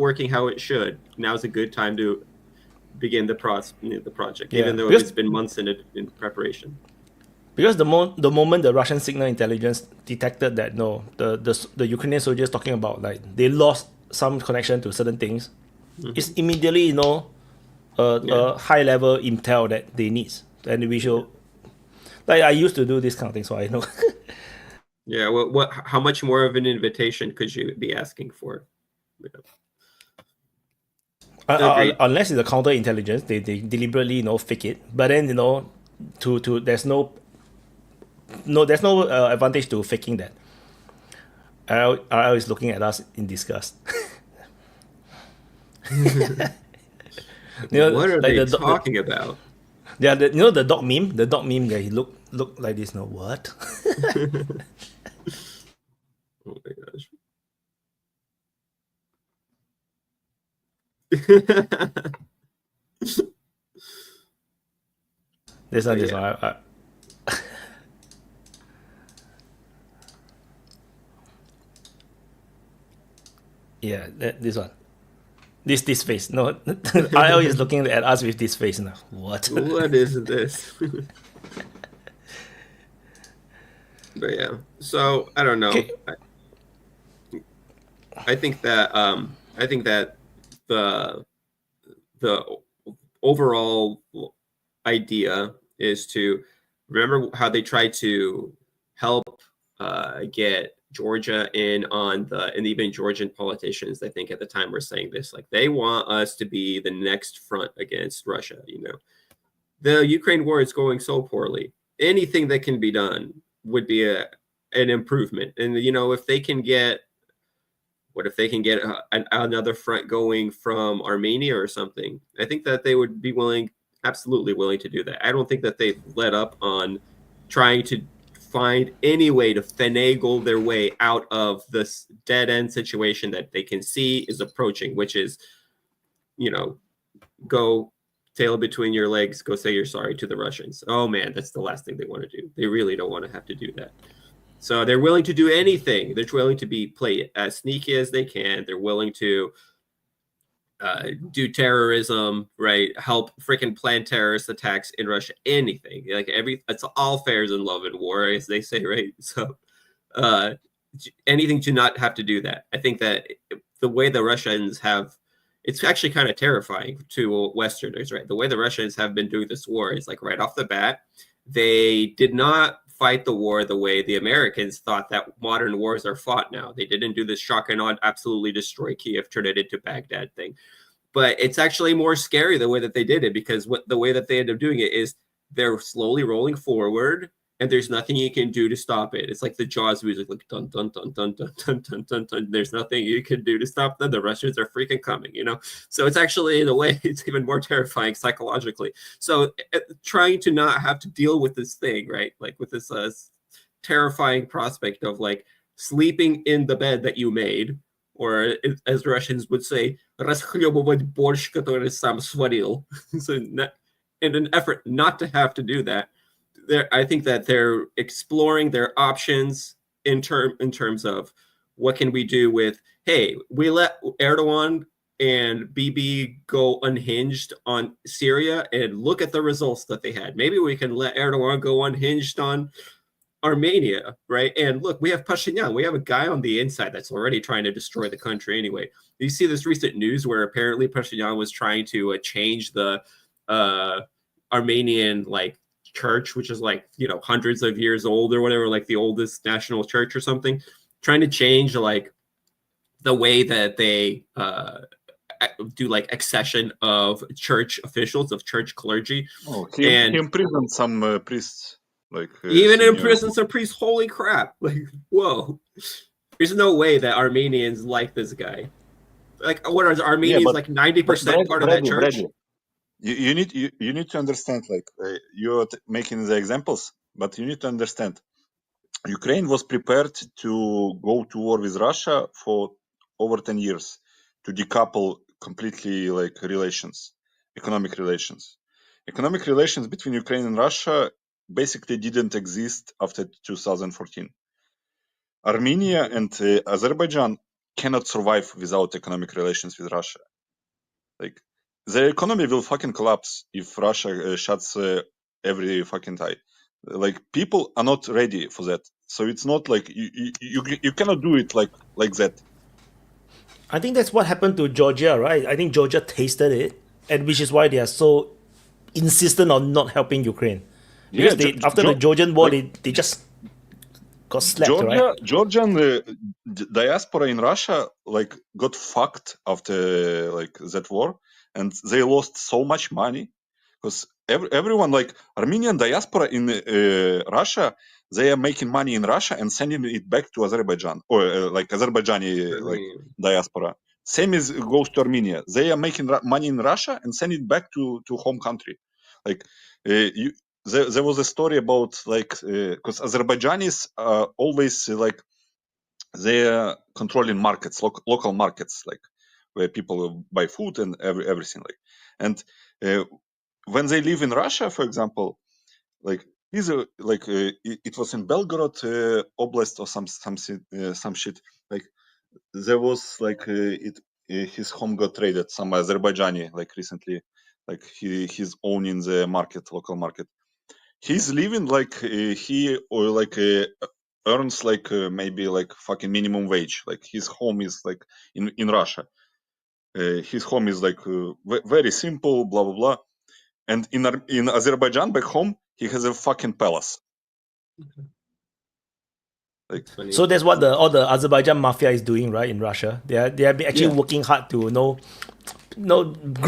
working how it should. Now's a good time to begin the project, even though it's been months in preparation. Because the moment the Russian signal intelligence detected that the Ukrainian soldiers talking about, like, they lost some connection to certain things, it's immediately a high level intel that they need, and we should. Like I used to do this kind of thing, so I know. Yeah. What? How much more of an invitation could you be asking for? Agreed. Unless it's a counterintelligence, they deliberately fake it. But then to there's no advantage to faking that. RL is looking at us in disgust. What are they talking about? Yeah, the dog meme. The dog meme. Yeah, he look like this. No, what? Oh my gosh. This one. Yeah, this one. This face. No, IO is looking at us with this face now. What? What is this? But yeah, so I don't know. Okay. I think that the overall idea is to remember how they tried to help get Georgia in on and even Georgian politicians, I think at the time were saying this, like they want us to be the next front against Russia. The Ukraine war is going so poorly. Anything that can be done would be an improvement. And if they can get another front going from Armenia or something, I think that they would be absolutely willing to do that. I don't think that they've let up on trying to find any way to finagle their way out of this dead end situation that they can see is approaching, which is, go tail between your legs, go say you're sorry to the Russians. Oh man, that's the last thing they want to do. They really don't want to have to do that. So they're willing to do anything. They're willing to play as sneaky as they can. They're willing to do terrorism, right? Help freaking plan terrorist attacks in Russia. Anything, it's all fair in love and war, as they say, right? So anything to not have to do that. I think that the way the Russians have, it's actually kind of terrifying to Westerners, right? The way the Russians have been doing this war is like right off the bat, they did not fight the war the way the Americans thought that modern wars are fought now. They didn't do this shock and awe, absolutely destroy Kiev, turn it into Baghdad thing. But it's actually more scary the way that they did it, because the way that they end up doing it is they're slowly rolling forward and there's nothing you can do to stop it. It's like the Jaws music, like dun dun dun dun dun dun dun dun dun. There's nothing you can do to stop them. The Russians are freaking coming, So it's actually, in a way, it's even more terrifying psychologically. So trying to not have to deal with this thing, right? Like with this terrifying prospect of like sleeping in the bed that you made, or as Russians would say, расхлебывать борщ, который сам сварил. So in an effort not to have to do that, I think that they're exploring their options in terms of what can we do with, hey, we let Erdogan and Bibi go unhinged on Syria and look at the results that they had. Maybe we can let Erdogan go unhinged on Armenia, right? And look, we have Pashinyan. We have a guy on the inside that's already trying to destroy the country anyway. You see this recent news where apparently Pashinyan was trying to change the Armenian church, which is hundreds of years old or whatever, like the oldest national church or something, trying to change the way that they do accession of church officials, of church clergy. Oh, he imprisoned some priests. Even in prison, some priests. Holy crap! Whoa! There's no way that Armenians like this guy. What are Armenians 90% part of that church? Brady. You need to understand. You're making the examples, but you need to understand. Ukraine was prepared to go to war with Russia for over 10 years to decouple completely relations, economic relations. Economic relations between Ukraine and Russia basically didn't exist after 2014. Armenia and Azerbaijan cannot survive without economic relations with Russia. Their economy will fucking collapse if Russia shuts every fucking tie. People are not ready for that. So it's not you cannot do it like that. I think that's what happened to Georgia, right? I think Georgia tasted it, and which is why they are so insistent on not helping Ukraine. Because Yeah, after the Georgian war, like they just got slapped, right? Georgian diaspora in Russia like got fucked after like that war, and they lost so much money because everyone like Armenian diaspora in Russia, they are making money in Russia and sending it back to Azerbaijan or like Azerbaijani like diaspora. Same as goes to Armenia. They are making money in Russia and send it back to home country. Like you, there was a story about like because Azerbaijanis always like they're controlling markets, local markets, like where people buy food and everything like. And when they live in Russia, for example, like he's like it was in Belgorod Oblast or some shit. Like there was like his home got raided. Some Azerbaijani like recently, like he's owning the market, local market. He's living like he or like earns like maybe like fucking minimum wage. Like his home is like in Russia. His home is like very simple, blah blah blah. And in Azerbaijan back home, he has a fucking palace. Like so that's what all the Azerbaijan mafia is doing, right? In Russia, they are actually working hard to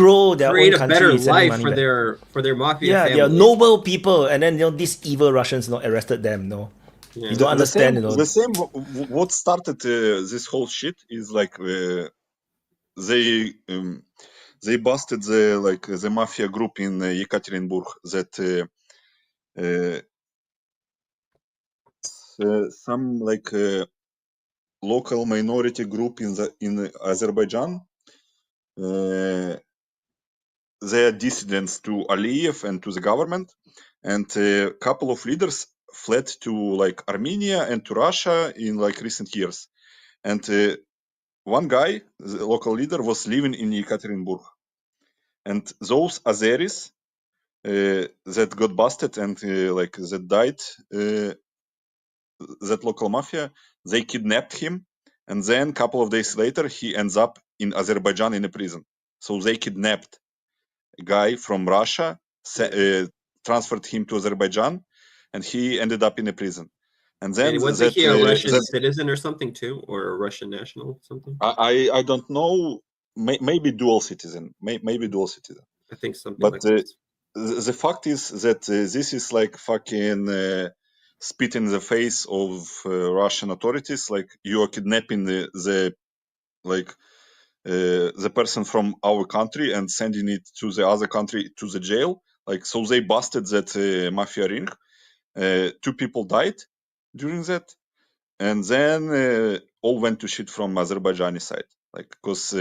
grow their create own a country, better sending life money for back. their mafia Yeah, they are families. noble people, and then these evil Russians arrested them. Yeah. You don't understand. The same what started this whole shit is like they busted the mafia group in Yekaterinburg that some like local minority group in Azerbaijan. They are dissidents to Aliyev and to the government, and a couple of leaders fled to like Armenia and to Russia in like recent years. And one guy, the local leader, was living in Yekaterinburg. And those Azeris that got busted and like that died, that local mafia, they kidnapped him, and then a couple of days later he ends up in Azerbaijan in a prison. So they kidnapped a guy from Russia, transferred him to Azerbaijan, and he ended up in a prison. And then wasn't he a Russian citizen or something too, or a Russian national something? I don't know. Maybe dual citizen. Maybe dual citizen. I think something. But like this. The fact is that this is like fucking spit in the face of Russian authorities. Like you are kidnapping the person from our country and sending it to the other country to the jail. Like so, they busted that mafia ring. 2 people died during that, and then all went to shit from Azerbaijani side. Like because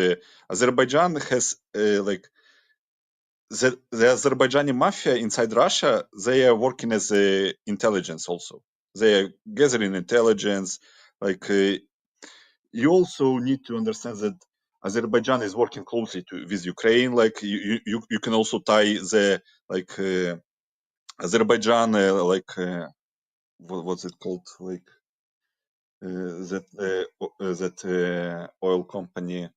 Azerbaijan has like the Azerbaijani mafia inside Russia, they are working as intelligence also. They are gathering intelligence. Like you also need to understand that Azerbaijan is working closely with Ukraine. Like you can also tie the like Azerbaijan what's it called like that oil company.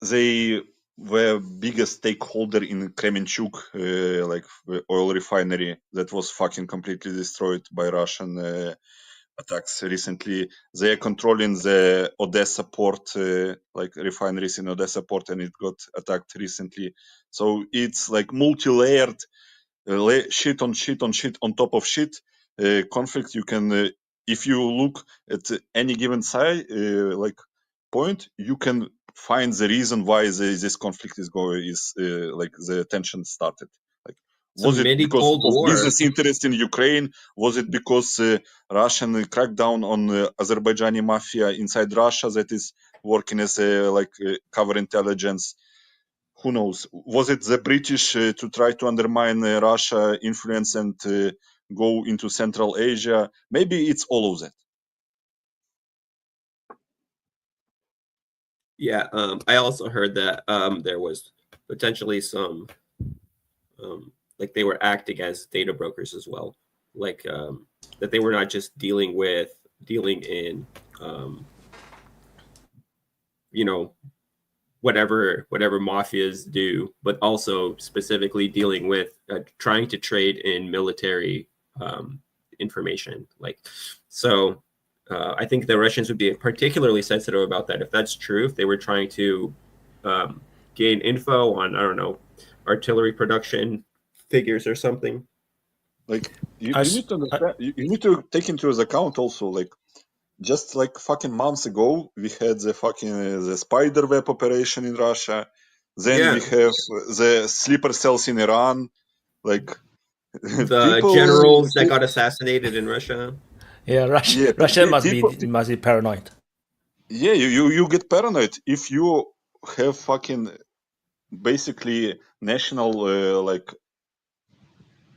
They were biggest stakeholder in Kremenchuk, like oil refinery that was fucking completely destroyed by Russian attacks recently. They are controlling the Odessa port, like refineries in Odessa port, and it got attacked recently. So it's like multi-layered shit on shit on shit on top of shit conflict. You can, if you look at any given side, like point, you can find the reason why this conflict is like the tension started. Like, was it because Cold of War. business interest in Ukraine? Was it because Russian crackdown on Azerbaijani mafia inside Russia that is working as a cover intelligence? Who knows? Was it the British to try to undermine Russia influence and go into Central Asia? Maybe it's all of that. Yeah, I also heard that there was potentially some, like they were acting as data brokers as well, like that they were not just dealing in you know, whatever mafias do, but also specifically dealing with trying to trade in military information. Like, so I think the Russians would be particularly sensitive about that if that's true. If they were trying to gain info on, I don't know, artillery production figures or something. Like you need to understand, you need to take into account also, like, just like fucking months ago, we had the fucking the spider web operation in Russia. Then we have the sleeper cells in Iran. Like the people, generals that got assassinated in Russia. Yeah, Russia must be paranoid. Yeah, you get paranoid if you have fucking basically national like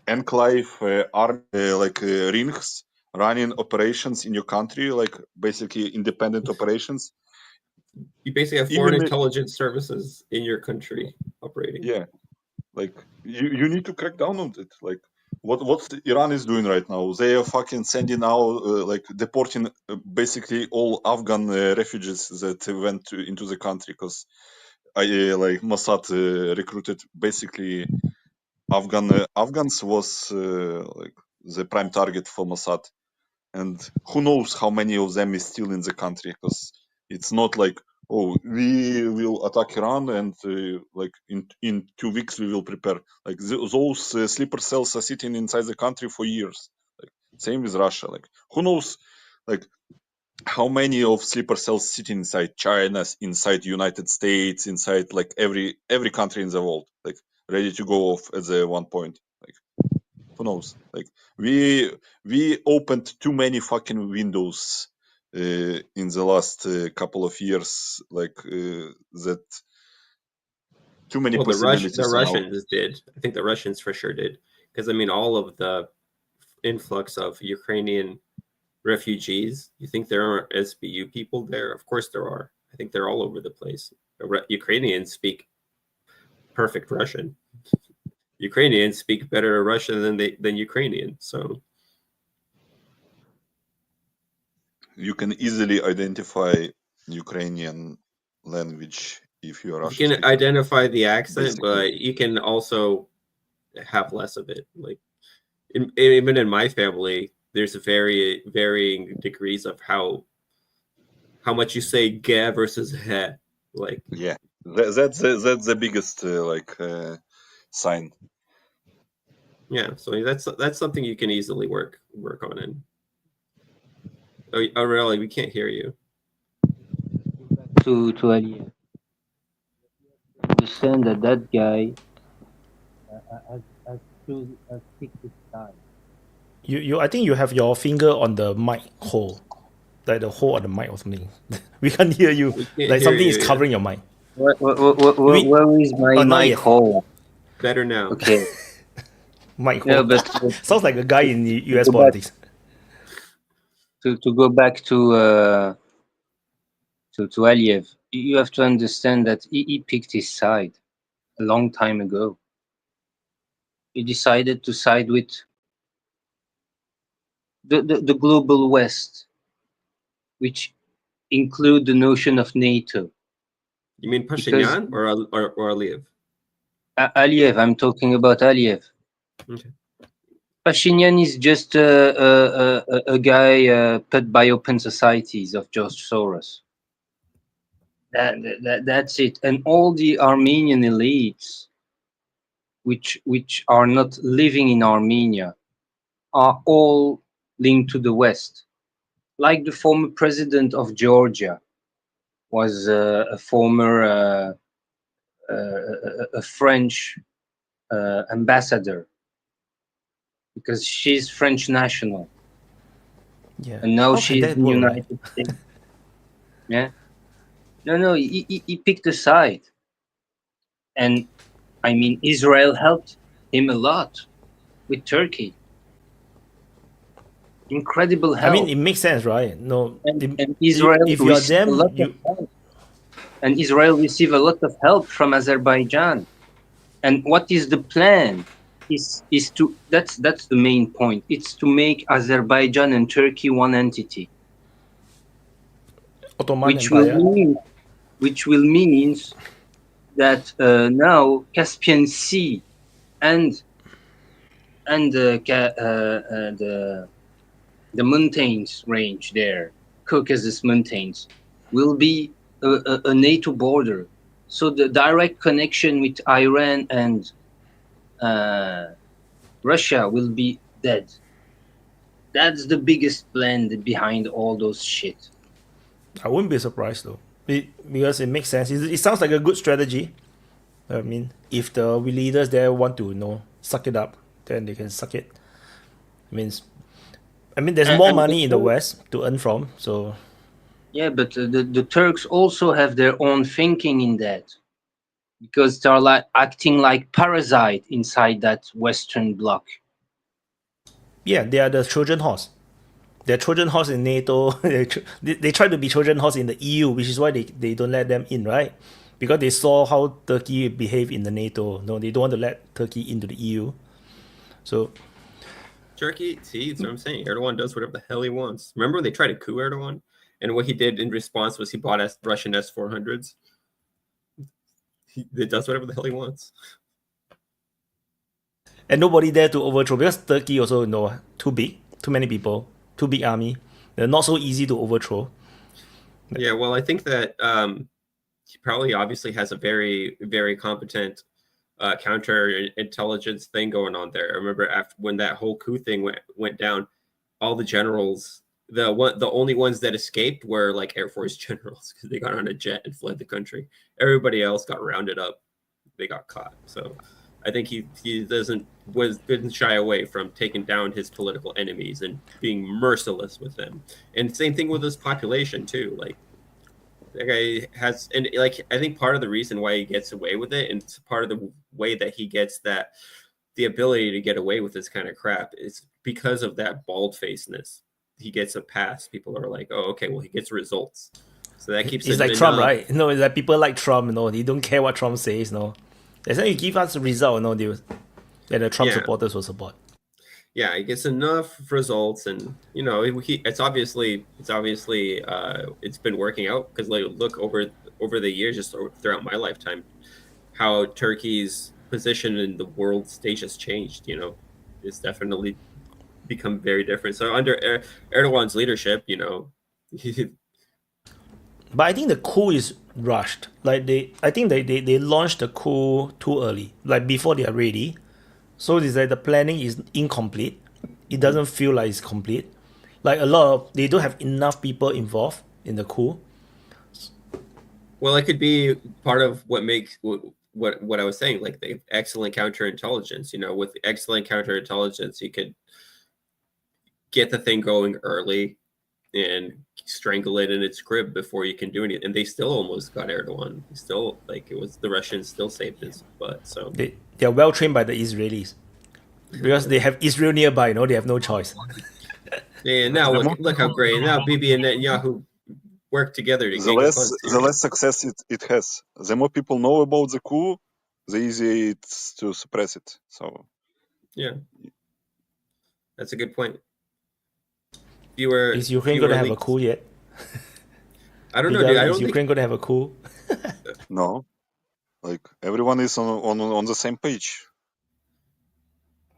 enclave army like rings running operations in your country, like basically independent operations. You basically have foreign intelligence services in your country operating. Yeah, like you need to crack down on it. Like what Iran is doing right now, they are fucking sending out like deporting basically all Afghan refugees that went into the country, because like Mossad recruited basically Afghans was like the prime target for Mossad, and who knows how many of them is still in the country, because it's not like, oh, we will attack Iran and like in 2 weeks we will prepare. Like those sleeper cells are sitting inside the country for years. Like same with Russia. Like who knows, like how many of sleeper cells sitting inside China, inside United States, inside like every country in the world, like ready to go off at the one point. Like who knows? Like we opened too many fucking windows in the last couple of years, like that too many possibilities. The Russians did. I think the Russians for sure did, because I mean, all of the influx of Ukrainian refugees. You think there are SBU people there? Of course there are. I think they're all over the place. Ukrainians speak perfect Russian. Ukrainians speak better Russian than Ukrainian. So you can easily identify Ukrainian language if you're Russian. You can identify the accent, basically. But you can also have less of it. Like even in my family, there's varying degrees of how much you say "ge" versus "he." Like yeah, that's the biggest sign. Yeah, so that's something you can easily work on. And oh, really, we can't hear you. To Aliyah, understand that guy has picked his side. I think you have your finger on the mic hole, like the hole on the mic or something. We can't hear you. Like something is covering your mic. Where is my mic hole? Better now. Okay. Mic hole. But sounds like a guy in the US politics. To go back to Aliyev, you have to understand that he picked his side a long time ago. He decided to side with the global West, which include the notion of NATO. You mean Pashinyan or Aliyev? Aliyev, I'm talking about Aliyev. Okay. Pashinyan is just a guy put by Open Societies of George Soros. That's it. And all the Armenian elites, which are not living in Armenia, are all linked to the West. Like the former president of Georgia was a former a French ambassador, because she's French national. Yeah. And now she's in the United States. Yeah. No, he picked a side. And I mean, Israel helped him a lot with Turkey. Incredible help. I mean, it makes sense, right? No, and Israel if you are them, and Israel received a lot of help from Azerbaijan. And what is the plan? Is to that's the main point. It's to make Azerbaijan and Turkey one entity. Ottoman which Empire. will mean which will mean that now Caspian Sea and the mountains range there, Caucasus Mountains, will be a NATO border. So the direct connection with Iran and Russia will be dead. That's the biggest plan behind all those shit. I wouldn't be surprised though, because it makes sense. It sounds like a good strategy. I mean, if the leaders there want to, suck it up, then they can suck it. I mean, there's more money in the West to earn from. So yeah, but the Turks also have their own thinking in that, because they're like acting like parasite inside that Western bloc. yeah, they are the Trojan horse. They're Trojan horse in NATO. they try to be Trojan horse in the EU, which is why they don't let them in, right? Because they saw how Turkey behaved in the NATO. No, they don't want to let Turkey into the EU. So Turkey, see, that's what I'm saying. Erdogan does whatever the hell he wants. Remember when they tried to coup Erdogan? And what he did in response was he bought Russian S-400s. He does whatever the hell he wants. And nobody there to overthrow, because Turkey also, too big, too many people, too big army. They're not so easy to overthrow. Yeah, well, I think that he probably obviously has a very, very competent counterintelligence thing going on there. I remember after when that whole coup thing went down, all the generals, the only ones that escaped were like Air Force generals because they got on a jet and fled the country. Everybody else got rounded up. They got caught. So I think he didn't shy away from taking down his political enemies and being merciless with them. And same thing with his population too. Like that guy has, and like I think part of the reason why he gets away with it, and it's part of the way that he gets the ability to get away with this kind of crap, is because of that bald-facedness. He gets a pass. People are like, oh, okay, well, he gets results. So that keeps it's like Trump, right? It's like people like Trump, they don't care what Trump says, As long as you give us a result, then the Trump supporters will support. Yeah, he gets enough results, and it's obviously it's been working out because like look over the years, just throughout my lifetime, how Turkey's position in the world stage has changed. It's definitely become very different. So under Erdogan's leadership, But I think the coup is rushed. Like I think they launched the coup too early, like before they are ready. So it's like the planning is incomplete. It doesn't feel like it's complete. Like they don't have enough people involved in the coup. Well, it could be part of what makes what I was saying, like the excellent counterintelligence. With excellent counterintelligence, you could get the thing going early and strangle it in its crib before you can do anything. And they still almost got Erdogan. Still, like it was the Russians still saved his butt. So they're well trained by the Israelis because they have Israel nearby. They have no choice. Yeah, now look how great. Now Bibi and Netanyahu work together to the less success it has. The more people know about the coup, the easier it's to suppress it. So yeah, that's a good point. Is Ukraine going to have a coup yet? I don't know, dude. Is Ukraine going to have a coup? No, like everyone is on the same page.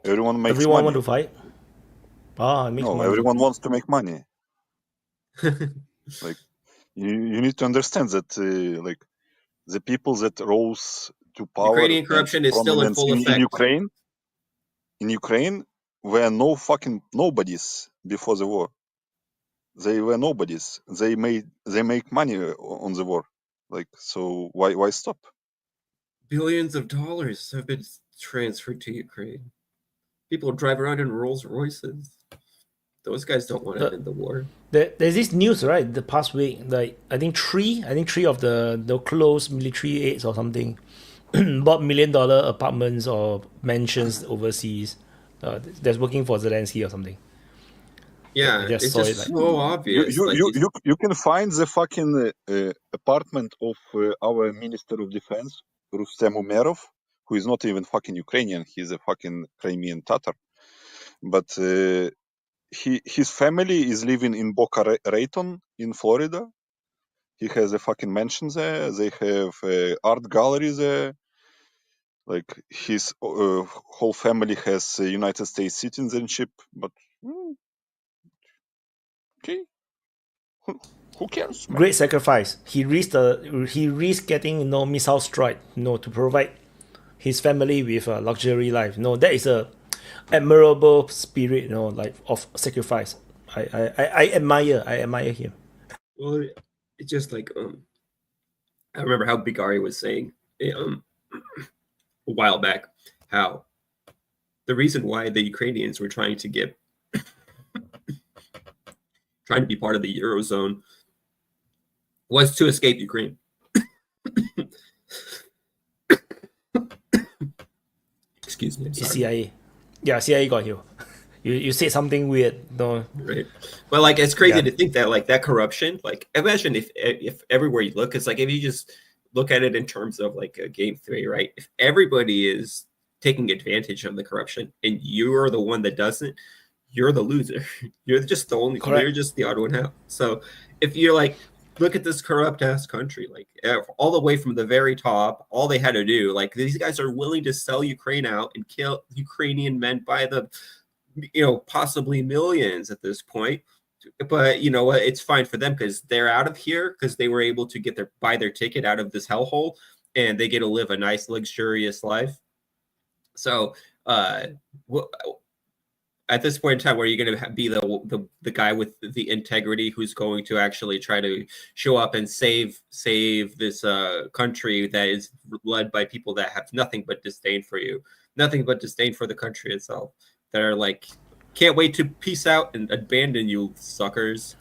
Everyone makes Everyone money. Want to fight? It makes money. Everyone wants to make money. Like you need to understand that like the people that rose to power, Ukrainian corruption is still in full effect. In Ukraine were no fucking nobodies before the war. They were nobodies. They make money on the war. Like, so why stop? Billions of dollars have been transferred to Ukraine. People drive around in Rolls Royces. Those guys don't want to end the war. There's this news, right? The past week, like I think three of the close military aides or something bought $1 million apartments or mansions overseas. That's working for Zelensky or something. Yeah, it's just so obvious. You can find the fucking apartment of our Minister of Defense, Rustem Umerov, who is not even fucking Ukrainian. He's a fucking Crimean Tatar. But his family is living in Boca Raton in Florida. He has a fucking mansion there. They have art gallery there. Like his whole family has United States citizenship. But okay, who cares, man? Great sacrifice. He risked getting missile strike, to provide his family with a luxury life. That is a admirable spirit, like of sacrifice. I admire him. Well, it's just like I remember how Bigari was saying a while back how the reason why the Ukrainians were trying to be part of the Eurozone was to escape Ukraine. Excuse me. CIA. Yeah, CIA got you. You said something weird. No. Right. But like it's crazy to think that like that corruption, like imagine if everywhere you look, it's like if you just look at it in terms of like a game theory, right? If everybody is taking advantage of the corruption and you're the one that doesn't, you're the loser. You're just the only You're just the odd one out. So if you're like, look at this corrupt ass country, like all the way from the very top, all they had to do, like these guys are willing to sell Ukraine out and kill Ukrainian men by the possibly millions at this point. But you know what? It's fine for them because they're out of here because they were able to buy their ticket out of this hellhole and they get to live a nice, luxurious life. So at this point in time, where you're going to be the guy with the integrity who's going to actually try to show up and save this country that is led by people that have nothing but disdain for you, nothing but disdain for the country itself, that are like, can't wait to peace out and abandon you suckers.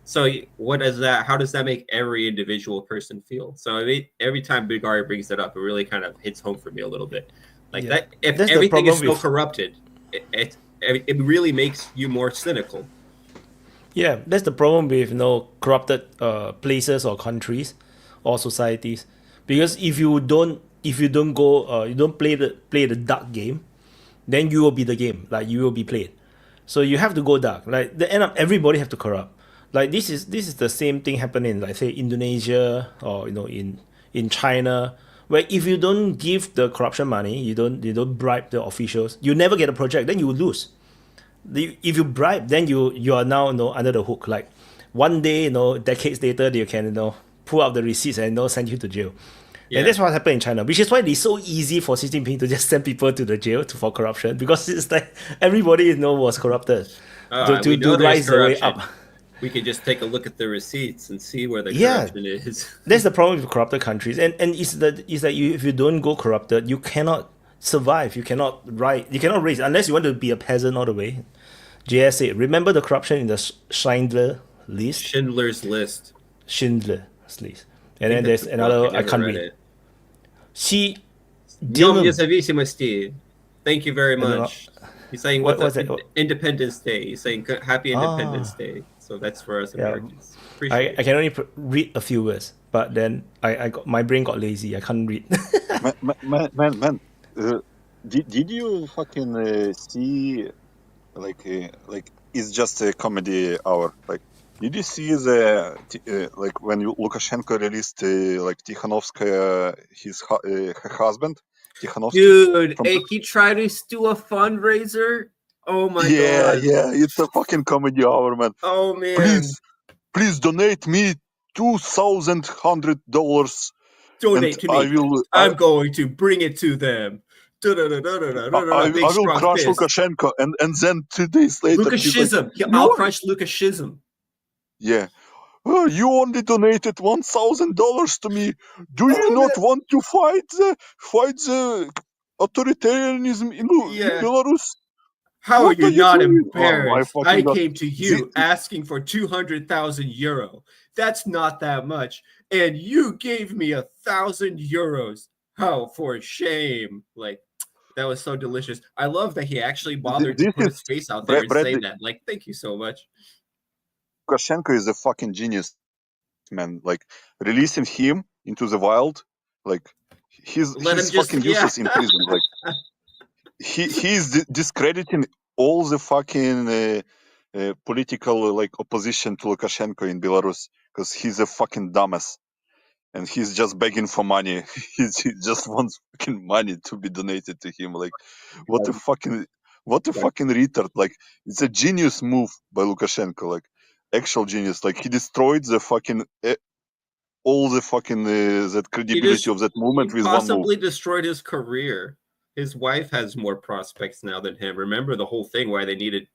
So how does that make every individual person feel? So I mean, every time Bigari brings that up, it really kind of hits home for me a little bit. Like that, if everything is so corrupted, it really makes you more cynical. Yeah, that's the problem with corrupted places or countries or societies. Because if you don't go you don't play the dark game, then you will be the game. Like you will be played. So you have to go dark. Like the end up everybody have to corrupt. Like this is the same thing happening like say Indonesia or in China, where if you don't give the corruption money, you don't bribe the officials, you never get a project, then you will lose. If you bribe, then you are now under the hook. Like one day, decades later, they can pull out the receipts and send you to jail. Yeah. And that's what happened in China, which is why it's so easy for Xi Jinping to just send people to the jail for corruption, because it's like everybody was corrupted to rise the way up. We could just take a look at the receipts and see where the corruption is. That's the problem with corrupted countries, and it's that if you don't go corrupted, you cannot survive. You cannot raise unless you want to be a peasant all the way. JS said, remember the corruption in the Schindler's List. Schindler's List. And then there's another. I can't read. Днем независимости. Thank you very much. He's saying Independence Day. He's saying Happy Independence Day. So that's for us Americans. I can only read a few words, but then my brain got lazy. I can't read. man, did you fucking see like it's just a comedy hour? Like, did you see the like when Lukashenko released like Tikhanovskaya, her husband? Dude, he tried to do a fundraiser. Oh my god! Yeah, it's a fucking comedy hour, man. Oh man! Please donate me $2,100. Donate to me. I'm going to bring it to them. I will crush Lukashenko, and then 2 days later, Lukashism. I'll crush Lukashism. Yeah. Oh, you only donated $1,000 to me. Do you not want to fight the authoritarianism in Belarus? How are you not embarrassed? I came to you asking for 200,000 euro. That's not that much, and you gave me 1,000 euros. How for shame! Like that was so delicious. I love that he actually bothered to put his face out there and say that. Like, thank you so much. Lukashenko is a fucking genius, man. Like releasing him into the wild, like he's fucking useless in prison. Like he's discrediting all the fucking political like opposition to Lukashenko in Belarus. because he's a fucking dumbass. And he's just begging for money. He just wants fucking money to be donated to him. Like, what a fucking retard. Like, it's a genius move by Lukashenko. Like, actual genius. Like, he destroyed the fucking all the fucking that credibility of that movement with one move. Possibly destroyed his career. His wife has more prospects now than him. Remember the whole thing why they needed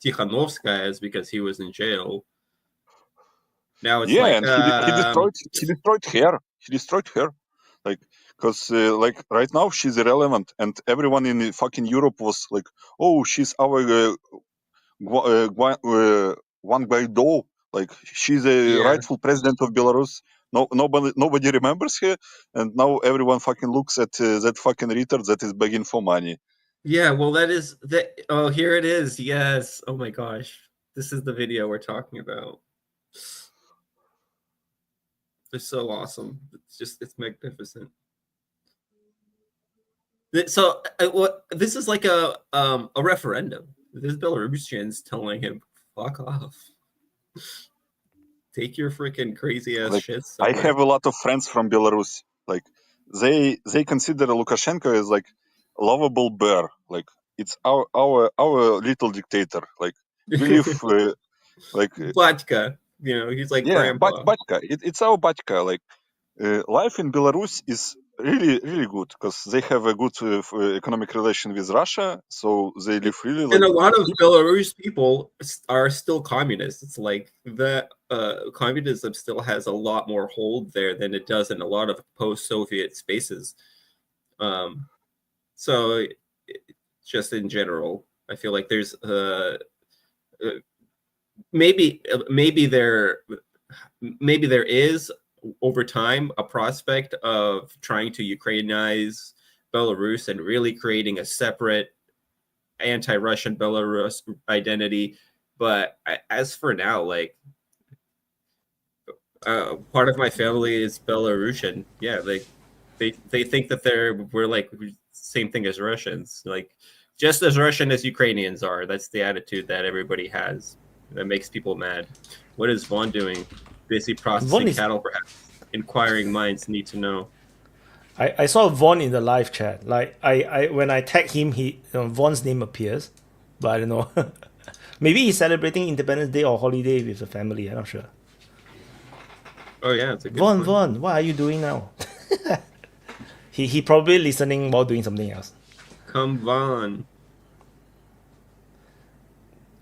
Tikhanovskaya is because he was in jail. Now it's like, and he destroyed her. He destroyed her, like, because like right now she's irrelevant, and everyone in fucking Europe was like, "Oh, she's our Wang Guaido. Like, she's a rightful president of Belarus. Nobody remembers her, and now everyone fucking looks at that fucking retard that is begging for money." Yeah, well, that is that. Oh, here it is. Yes. Oh my gosh, this is the video we're talking about. It's so awesome. It's magnificent. So this is like a referendum. This Belarusians telling him, "Fuck off, take your freaking crazy ass shit." I have a lot of friends from Belarus. Like, they consider Lukashenko as like a lovable bear. Like, it's our little dictator. Like, we live like Batka. He's like grandpa. Batka. It's our Batka. Like, life in Belarus is really, really good because they have a good economic relation with Russia, so they live really. And a lot of Belarus people are still communists. It's like the communism still has a lot more hold there than it does in a lot of post-Soviet spaces. So just in general, I feel like there's maybe there is over time a prospect of trying to Ukrainianize Belarus and really creating a separate anti-Russian Belarus identity. But as for now, like, part of my family is Belarusian. Yeah, like they think that we're like same thing as Russians, like just as Russian as Ukrainians are. That's the attitude that everybody has. That makes people mad. What is Vaun doing? Busy processing cattle, perhaps. Inquiring minds need to know. I saw Vaun in the live chat. Like, I when I tag him, Vaun's name appears, but I don't know. Maybe he's celebrating Independence Day or holiday with the family. I'm not sure. Oh yeah, it's a good Vaun, what are you doing now? he probably listening while doing something else. Come Vaun.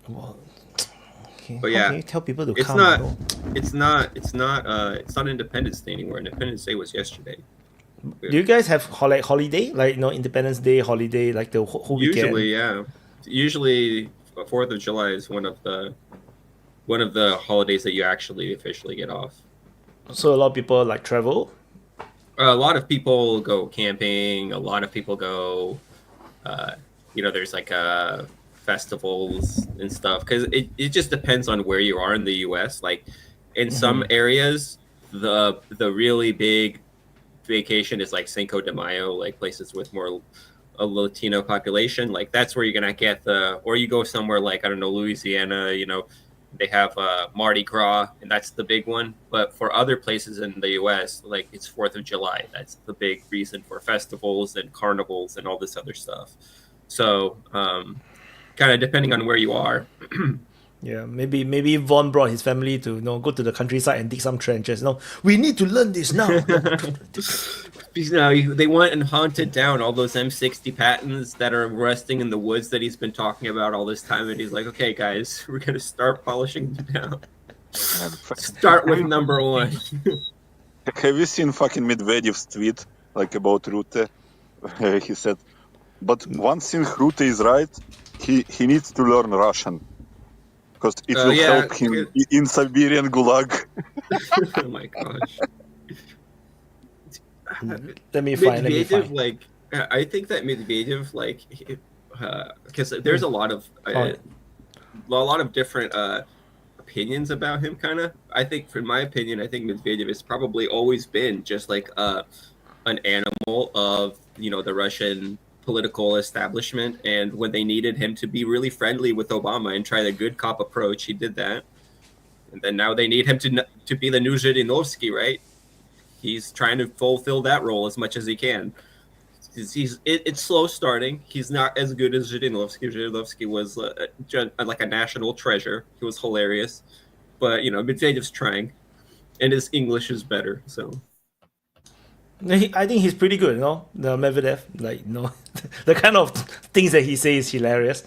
Well, okay. But yeah, can you tell people to it's come? It's not Independence Day anymore. Independence Day was yesterday. Do you guys have holiday, like Independence Day holiday, like the whole weekend? Usually, yeah. Usually, 4th of July is one of the holidays that you actually officially get off. So a lot of people like travel. A lot of people go camping. A lot of people go. There's like festivals and stuff because it just depends on where you are in the U.S. Like in some areas, the really big vacation is like Cinco de Mayo, like places with more a Latino population. Like that's where you're gonna get or you go somewhere like, I don't know, Louisiana, they have Mardi Gras, and that's the big one. But for other places in the US, like it's 4th of July, that's the big reason for festivals and carnivals and all this other stuff. So kind of depending on where you are. Yeah, maybe Vaun brought his family to go to the countryside and dig some trenches. No, we need to learn this now. They went and hunted down all those M60 patents that are resting in the woods that he's been talking about all this time, and he's like, "Okay, guys, we're gonna start polishing them down. Start with number 1." Have you seen fucking Medvedev's tweet like about Rutte? He said, "But one thing Rutte is right. He needs to learn Russian." Because it will help him in Siberian gulag. Oh my gosh. Let me find. Like, I think that Medvedev, like, because there's a lot of different opinions about him. Kind of, I think, from my opinion, I think Medvedev has probably always been just like an animal of the Russian political establishment, and when they needed him to be really friendly with Obama and try the good cop approach, he did that. And then now they need him to be the new Zhirinovsky, right? He's trying to fulfill that role as much as he can. It's slow starting. He's not as good as Zhirinovsky. Zhirinovsky was like a national treasure. He was hilarious. But, Medvedev's trying. And his English is better, so... I think he's pretty good, the Medvedev, the kind of things that he says is hilarious.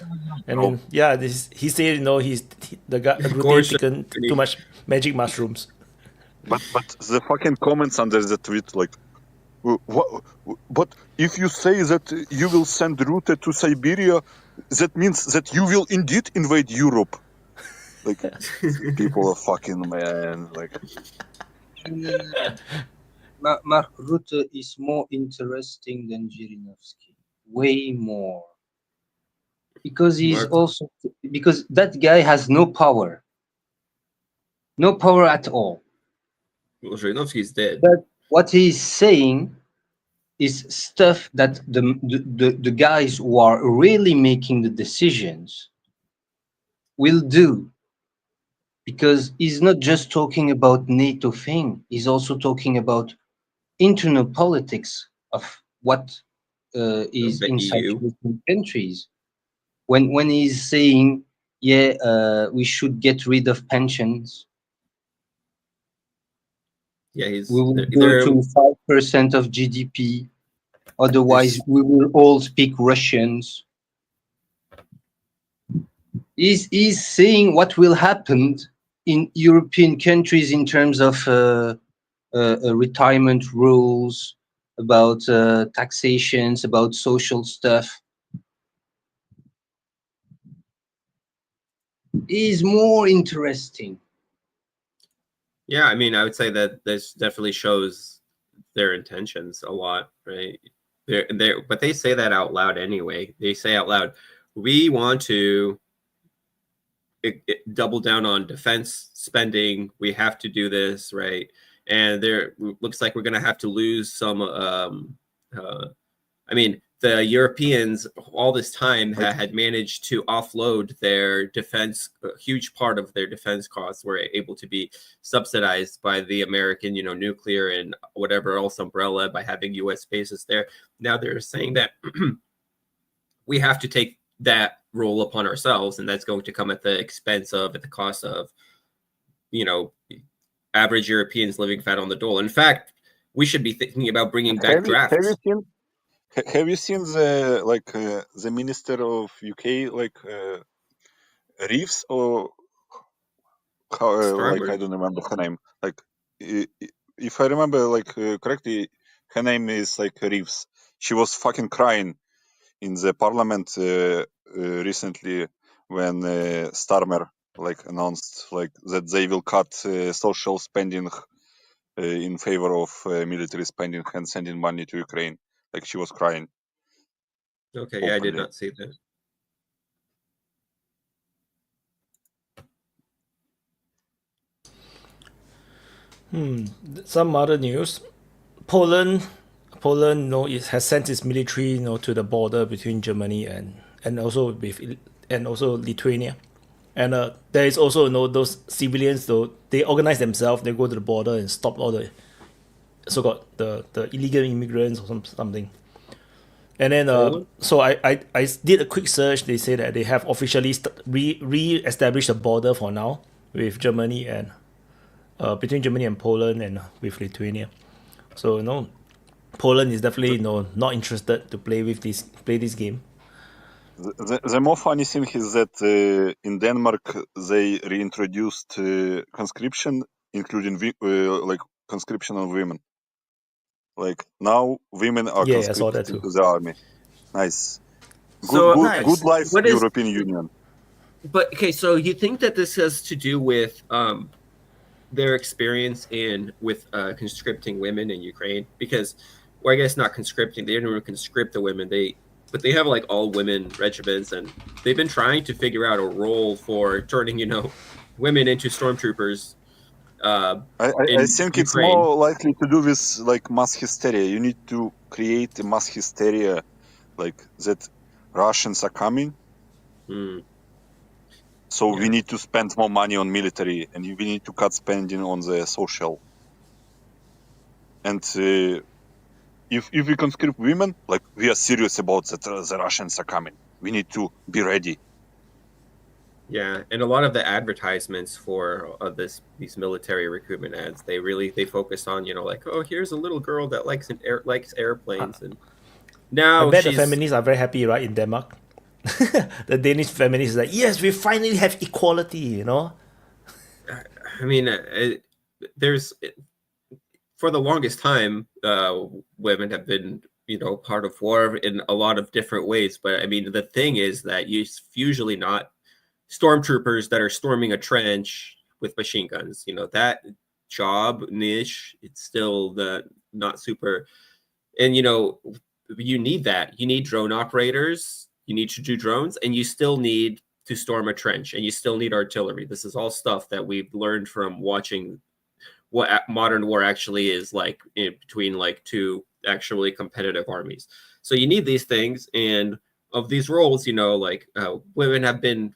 I mean, he said, the guy taken too much magic mushrooms. But the fucking comments under the tweet, like, what? But if you say that you will send Rutte to Siberia, that means that you will indeed invade Europe. Like, people are fucking, man, like... Mark Rutte is more interesting than Zhirinovsky, way more, because because that guy has no power at all. Well, Zhirinovsky's dead. But what he's saying is stuff that the guys who are really making the decisions will do, because he's not just talking about NATO thing, he's also talking about internal politics of what is inside European countries. When he's saying, we should get rid of pensions. Yeah, we will go to 5% of GDP. Otherwise, we will all speak Russians. He's saying what will happen in European countries in terms of retirement rules, about taxations, about social stuff. Is more interesting. Yeah, I mean, I would say that this definitely shows their intentions a lot, right? But they say that out loud anyway. They say out loud, we want to double down on defense spending. We have to do this, right? And there looks like we're going to have to lose some. I mean, the Europeans all this time had managed to offload their defense. A huge part of their defense costs were able to be subsidized by the American, nuclear and whatever else umbrella, by having U.S. bases there. Now they're saying that we have to take that role upon ourselves, and that's going to come at the expense of, at the cost of, average Europeans living fat on the dole. In fact, we should be thinking about bringing back drafts. Have you seen the minister of UK, Reeves, or how, I don't remember her name. If I remember correctly, her name is Reeves. She was fucking crying in the parliament recently when Starmer announced that they will cut social spending in favor of military spending and sending money to Ukraine. She was crying. Okay, yeah, I did not see that. Some other news. Poland, it has sent its military, to the border between Germany and also Lithuania. And there is also, those civilians, though, they organize themselves, they go to the border and stop all the so-called the illegal immigrants or something. And then, so I did a quick search. They say that they have officially re-established a border for now with Germany and between Germany and Poland and with Lithuania. So Poland is definitely not interested to play this game. The more funny thing is that in Denmark they reintroduced conscription, including conscription of women. Now women are conscripted into the army. Nice. Good life, European Union. But okay, so you think that this has to do with their experience with conscripting women in Ukraine? Because, well, I guess not conscripting. They didn't even conscript the women. But they have all women regiments, and they've been trying to figure out a role for turning, women into stormtroopers. I think it's more likely to do with mass hysteria. You need to create a mass hysteria, that Russians are coming. So Yeah. we need to spend more money on military, and we need to cut spending on the social. And if we conscript women, like we are serious about that the Russians are coming. We need to be ready. Yeah, and a lot of the advertisements for these military recruitment ads, they focus on, you know, like, oh, here's a little girl that likes airplanes, and I now bet the she's feminists are very happy, right, in Denmark. The Danish feminists are like, yes, we finally have equality, you know. I mean, there's for the longest time, women have been, you know, part of war in a lot of different ways. But I mean, the thing is that it's usually not stormtroopers that are storming a trench with machine guns. You know, that job niche, it's still not super. And you know, you need that. You need drone operators. You need to do drones, and you still need to storm a trench, and you still need artillery. This is all stuff that we've learned from watching what modern war actually is like in between like two actually competitive armies. So you need these things, and of these roles, you know, like women have been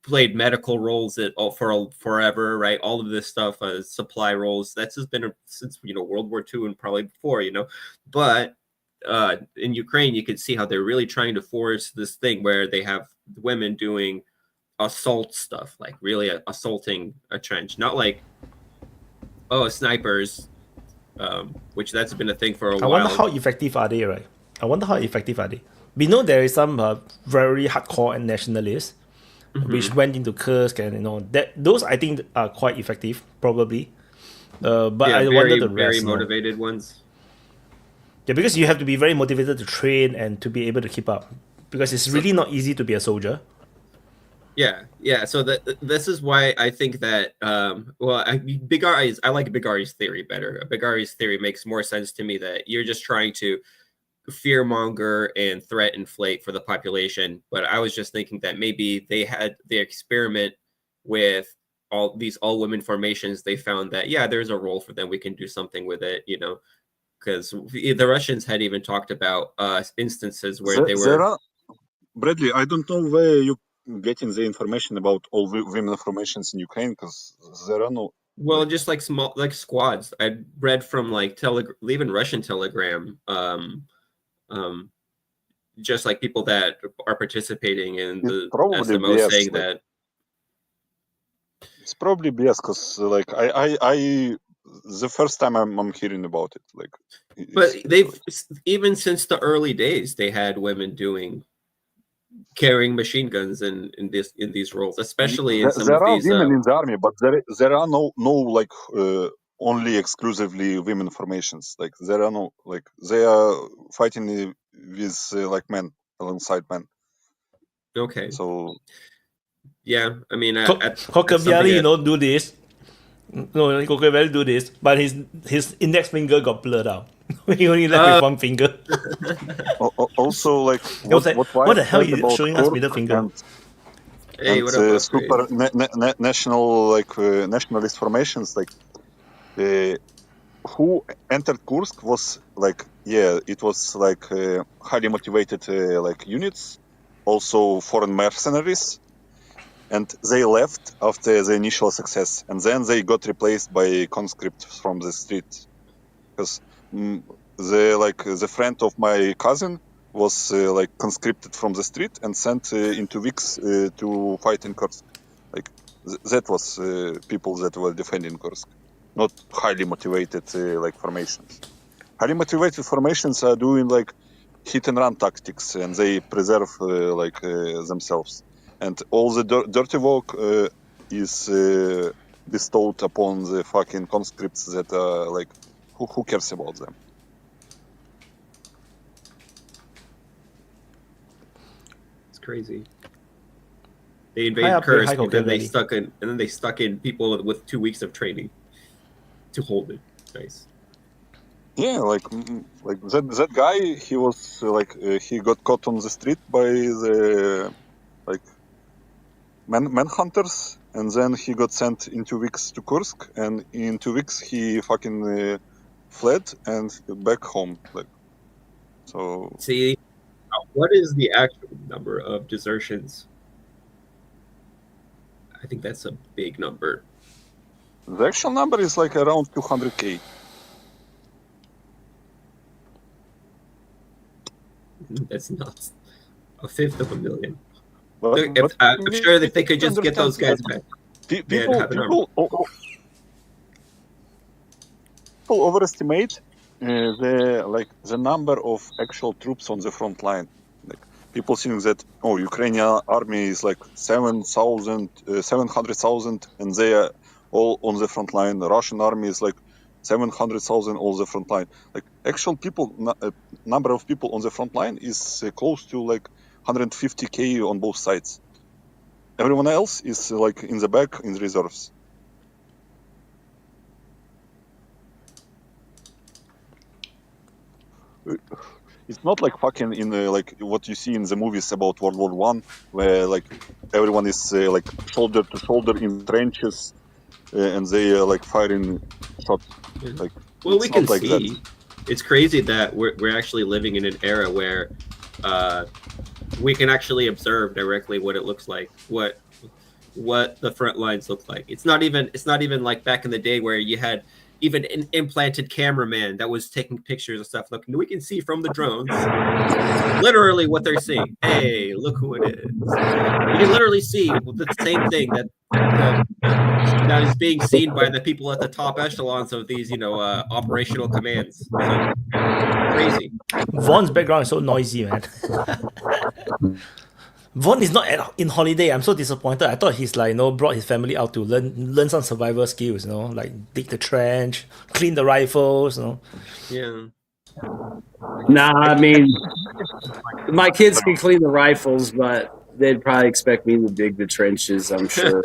played medical roles for forever, right? All of this stuff, supply roles. That's just been since, you know, World War II and probably before, you know. But in Ukraine, you can see how they're really trying to force this thing where they have women doing assault stuff, like really assaulting a trench, not like snipers, which that's been a thing for a I wonder while. how effective are they, right? I wonder how effective are they. We know there is some very hardcore and nationalists which went into Kursk, and you know that those I think are quite effective, probably. But Yeah, I wonder the very rest. You know. motivated ones. Yeah, because you have to be very motivated to train and to be able to keep up. Because it's really not easy to be a soldier. Yeah. So this is why I think that Big Ari's, I like Big Ari's theory better. Big Ari's theory makes more sense to me, that you're just trying to fearmonger and threat inflate for the population. But I was just thinking that maybe they had the experiment with all these all women formations. They found that, yeah, there's a role for them. We can do something with it, you know, because the Russians had even talked about instances where they were. Bradley, I don't know where you getting the information about all women formations in Ukraine, because there are no. Well, just like small, like squads. I read from like even Russian Telegram, just like people that are participating in the SMO saying that. It's probably BS, because like I the first time I'm hearing about it, like. But they've even since the early days, they had women carrying machine guns in these roles, especially in some there of are these. Women in the army, but there are no like only exclusively women formations. Like there are no, like they are fighting with like men, alongside men. Okay. So yeah, I mean, Kokaviali, you know, do this. No, Kokaviali do this, but his index finger got blurred out. He only left with one finger. Also, like what the hell are you showing us middle finger? Hey, what up, super national, like nationalist formations, like who entered Kursk was like, yeah, it was like highly motivated like units, also foreign mercenaries, and they left after the initial success, and then they got replaced by conscripts from the street, because the friend of my cousin was like conscripted from the street and sent in 2 weeks to fight in Kursk. Like that was people that were defending Kursk, not highly motivated like formations. Highly motivated formations are doing like hit and run tactics, and they preserve like themselves, and all the dirty work is bestowed upon the fucking conscripts that are like, who cares about them? It's crazy. They invaded Kursk, and then they stuck in people with 2 weeks of training to hold it. Nice. Yeah, like that guy, he was like he got caught on the street by the like manhunters, and then he got sent in 2 weeks to Kursk, and in 2 weeks he fucking fled and back home. Like, so see, what is the actual number of desertions I think that's a big number. The actual number is like around 200K. That's nuts. A fifth of a million. But, Look, I'm sure if they could just get those guys back. People overestimate the number of actual troops on the front line. Like people think that Ukrainian army is like 700,000 and they are all on the front line. The Russian army is like 700,000 on the front line. Like actual people number of people on the front line is close to like 150K on both sides. Everyone else is like in the back in the reserves. It's not like fucking in like what you see in the movies about World War One, where like everyone is like shoulder to shoulder in trenches, and they are like firing shots. Like, well, we can like see. That. It's crazy that we're actually living in an era where we can actually observe directly what it looks like, what the front lines look like. It's not even like back in the day where you had even an implanted cameraman that was taking pictures of stuff. Look, we can see from the drones literally what they're seeing. Hey, look who it is. You can literally see the same thing that is being seen by the people at the top echelons of these, operational commands. So, crazy. Vaughn's background is so noisy, man. Vaun is not in holiday. I'm so disappointed. I thought he's like, brought his family out to learn some survival skills, like dig the trench, clean the rifles, Yeah. Nah, I mean, my kids can clean the rifles, but they'd probably expect me to dig the trenches, I'm sure.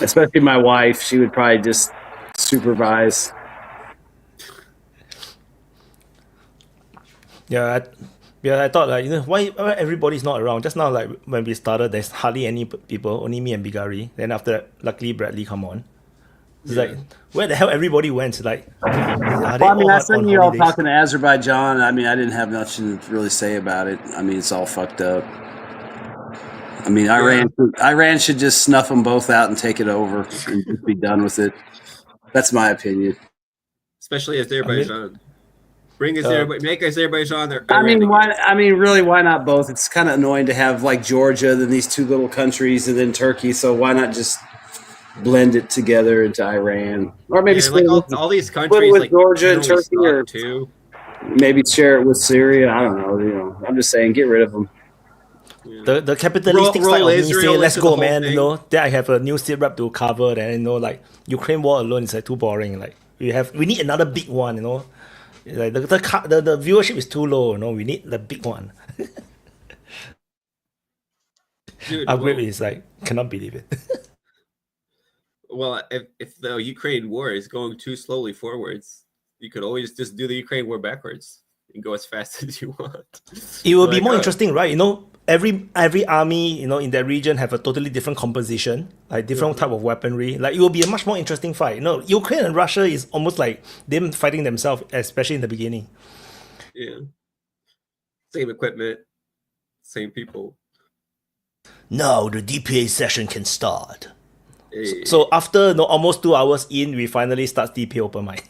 Especially my wife. She would probably just supervise. Yeah, I thought like, why everybody's not around? Just now, like when we started, there's hardly any people, only me and Bigari. Then after that, luckily Bradley come on. It's like, where the hell everybody went? Like, I seen you all talking to Azerbaijan. I mean, I didn't have nothing to really say about it. I mean, it's all fucked up. I mean, Iran should just snuff them both out and take it over and just be done with it. That's my opinion. Especially Azerbaijan. Make Azerbaijan their. Really, why not both? It's kind of annoying to have like Georgia, then these two little countries, and then Turkey. So why not just blend it together into Iran, or maybe like all these countries with like Georgia and Turkey, or too. Maybe share it with Syria. I don't know. I'm just saying, get rid of them. The capitalistic side of me say, let's go, man. Then I have a new syrup to cover. Then like Ukraine war alone is like too boring. Like we need another big one. Like the viewership is too low. We need the big one. Upgrade is like cannot believe it. Well, if the Ukraine war is going too slowly forwards, you could always just do the Ukraine war backwards and go as fast as you want. It will be more interesting, right? Every army, in that region have a totally different composition, like different type of weaponry. Like it will be a much more interesting fight. Ukraine and Russia is almost like them fighting themselves, especially in the beginning. Yeah. Same equipment, same people. Now the DPA session can start. Hey. So after almost 2 hours in, we finally start DPA Open Mic.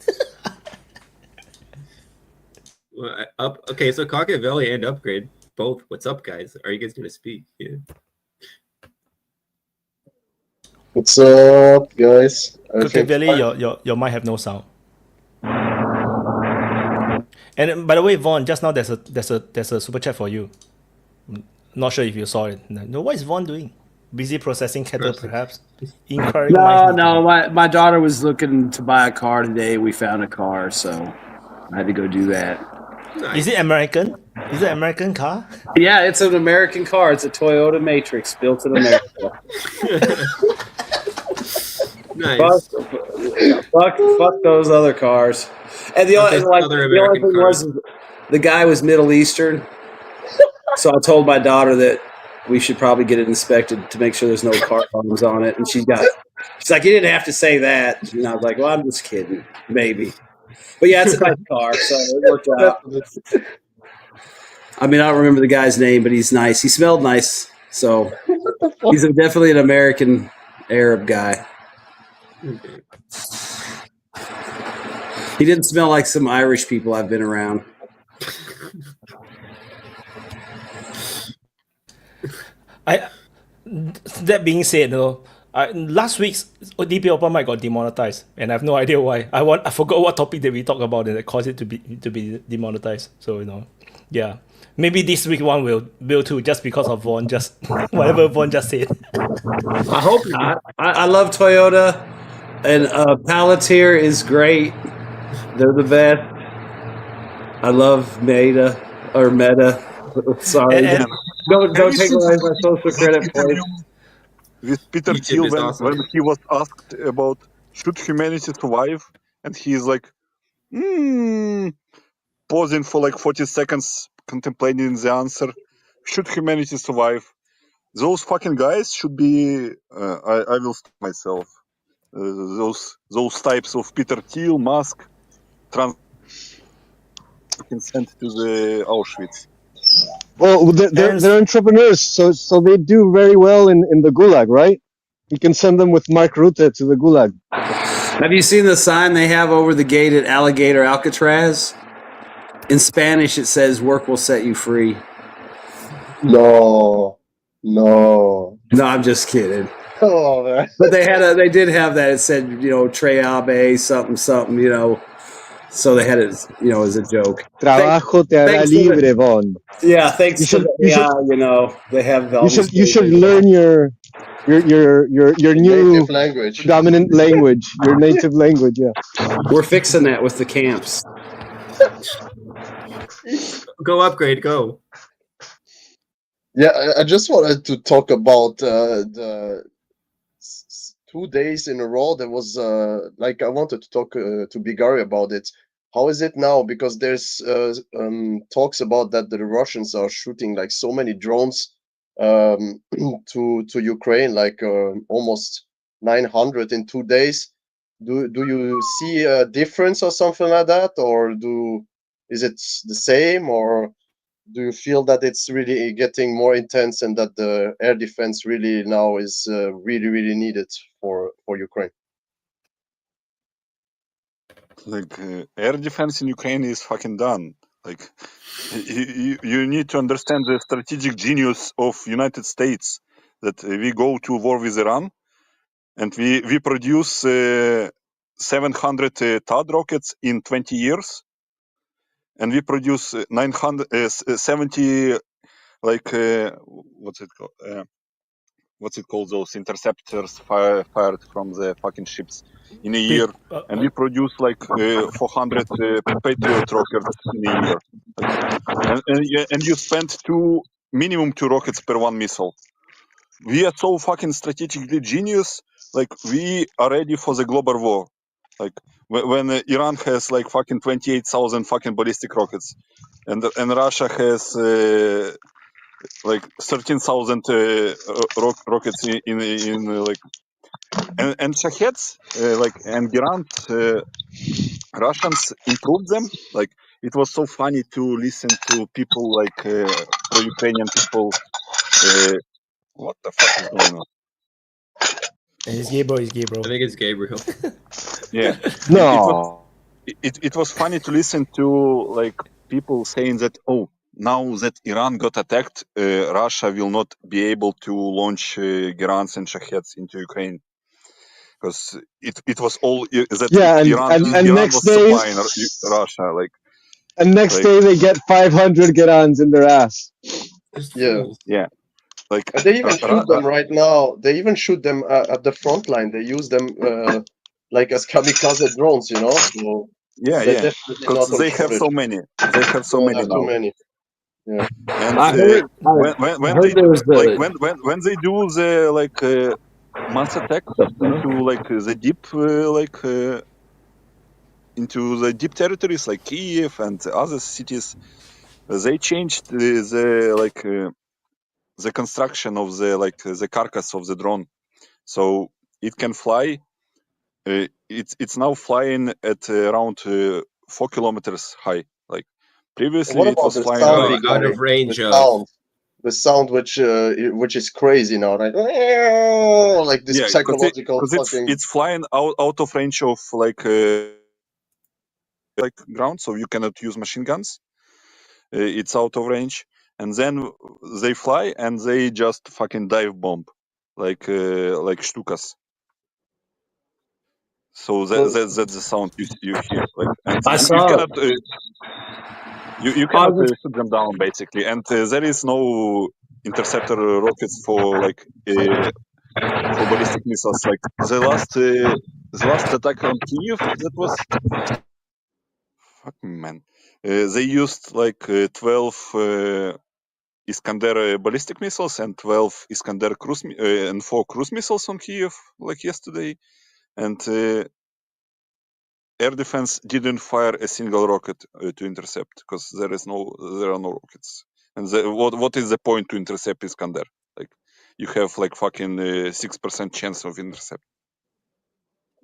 Okay, so Caucasus-Russia and Upgrade both. What's up, guys? Are you guys gonna speak? Yeah. What's up, guys? Caucasus-Russia, your mic have no sound. And by the way, Vaun, just now there's a super chat for you. Not sure if you saw it. No, what is Vaun doing? Busy processing cattle, perhaps? No. My daughter was looking to buy a car today. We found a car, so I had to go do that. Nice. Is it American? Is it an American car? Yeah, it's an American car. It's a Toyota Matrix built in America. Nice. Fuck those other cars. And the only thing was the guy was Middle Eastern. So I told my daughter that we should probably get it inspected to make sure there's no car bombs on it. And she's like, you didn't have to say that. And I was like, well, I'm just kidding. Maybe. But yeah, it's a nice car, so it worked out. I mean, I don't remember the guy's name, but he's nice. He smelled nice. So He's definitely an American Arab guy. Okay. He didn't smell like some Irish people I've been around. That being said, last week's DPA Open Mic got demonetized, and I have no idea why. I forgot what topic that we talked about and that caused it to be demonetized. So yeah, maybe this week one will too, just because of Vaun, just whatever Vaun just said. I hope not. I love Toyota, and Palantir is great. They're the best. I love Meta. Sorry, And- don't take away my social credit points. With Peter YouTube Thiel is when awesome. he was asked about should humanity survive, and he is like, pausing for like 40 seconds, contemplating the answer. Should humanity survive? Those fucking guys should be. I will stop myself. Those types of Peter Thiel, Musk, sent to the Auschwitz. Well, they're entrepreneurs, so they do very well in the Gulag, right? You can send them with Mark Rutte to the Gulag. Have you seen the sign they have over the gate at Alligator Alcatraz? In Spanish, it says "Work will set you free." No. No, I'm just kidding. Oh man. But they did have that. It said, Treabe, something, So they had it, as a joke. Trabajo te hará libre, Vaun. Yeah, thanks to the they have all You should learn your new native language. dominant language, your native language. Yeah. We're fixing that with the camps. Go upgrade, go. Yeah, I just wanted to talk about the 2 days in a row. There was I wanted to talk to Bigari about it. How is it now? Because there's talks about that the Russians are shooting like so many drones to Ukraine, like almost 900 in 2 days. Do you see a difference or something like that, or is it the same, or do you feel that it's really getting more intense and that the air defense really now is really needed for Ukraine? Like air defense in Ukraine is fucking done. Like you need to understand the strategic genius of United States, that we go to war with Iran, and we produce 700 THAAD rockets in 20 years, and we produce 970 what's it called, those interceptors fired from the fucking ships in a year, and we produce like 400 Patriot rockets in a year, and you spend minimum 2 rockets per 1 missile. We are so fucking strategically genius. Like we are ready for the global war. Like when Iran has like fucking 28,000 fucking ballistic rockets, and Russia has like 13,000 rockets in like and Shaheds and Gerant, Russians improved them. Like it was so funny to listen to people like pro-Ukrainian people. What the fuck is going on? He's gay, bro. I think it's Gabriel. Yeah. No. It was funny to listen to like people saying that, now that Iran got attacked, Russia will not be able to launch Gerants and Shaheds into Ukraine, because it was all that Iran next was day, supplying Russia. And next day they get 500 Gerans in their ass. Yeah. Like and they even shoot them right now. They even shoot them at the front line. They use them like as kamikaze drones, So yeah, because they have so many. They have so many now. Too many. Yeah. And when they do the mass attack into the deep territories like Kiev and other cities, they changed the construction of the carcass of the drone, so it can fly. It's now flying at around 4 kilometers high. Like previously, what it about was the flying sound out of range the of sound which is crazy now, like this psychological fucking. It's flying out of range of like ground, so you cannot use machine guns. It's out of range, and then they fly and they just fucking dive bomb, like shtukas. So that's the sound you hear. Like, and I you saw cannot you cannot shoot them down basically, and there is no interceptor rockets for like for ballistic missiles. Like the last attack on Kyiv, that was fucking man. They used like 12 Iskander ballistic missiles and 12 Iskander cruise and 4 cruise missiles on Kyiv like yesterday, and air defense didn't fire a single rocket to intercept because there are no rockets. And what is the point to intercept Iskander? Like you have like fucking 6% chance of intercept.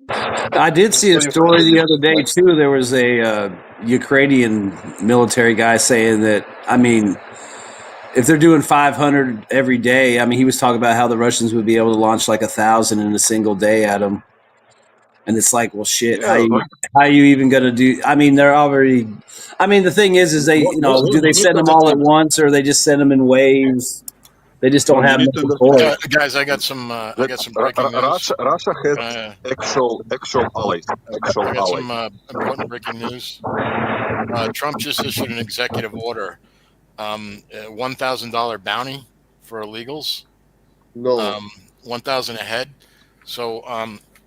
I did see a story the other day too. There was a Ukrainian military guy saying that, I mean, if they're doing 500 every day, I mean, he was talking about how the Russians would be able to launch like 1,000 in a single day at them. And it's like, well, shit, Yeah, how are you even going to do? I mean, they're already. I mean, the thing is they, do they send them all at once, or they just send them in waves? They just don't have enough support. Guys, I got some breaking news. Russia has actual allies. I got some important breaking news. Trump just issued an executive order, $1,000 bounty for illegals. No. 1,000 a head. So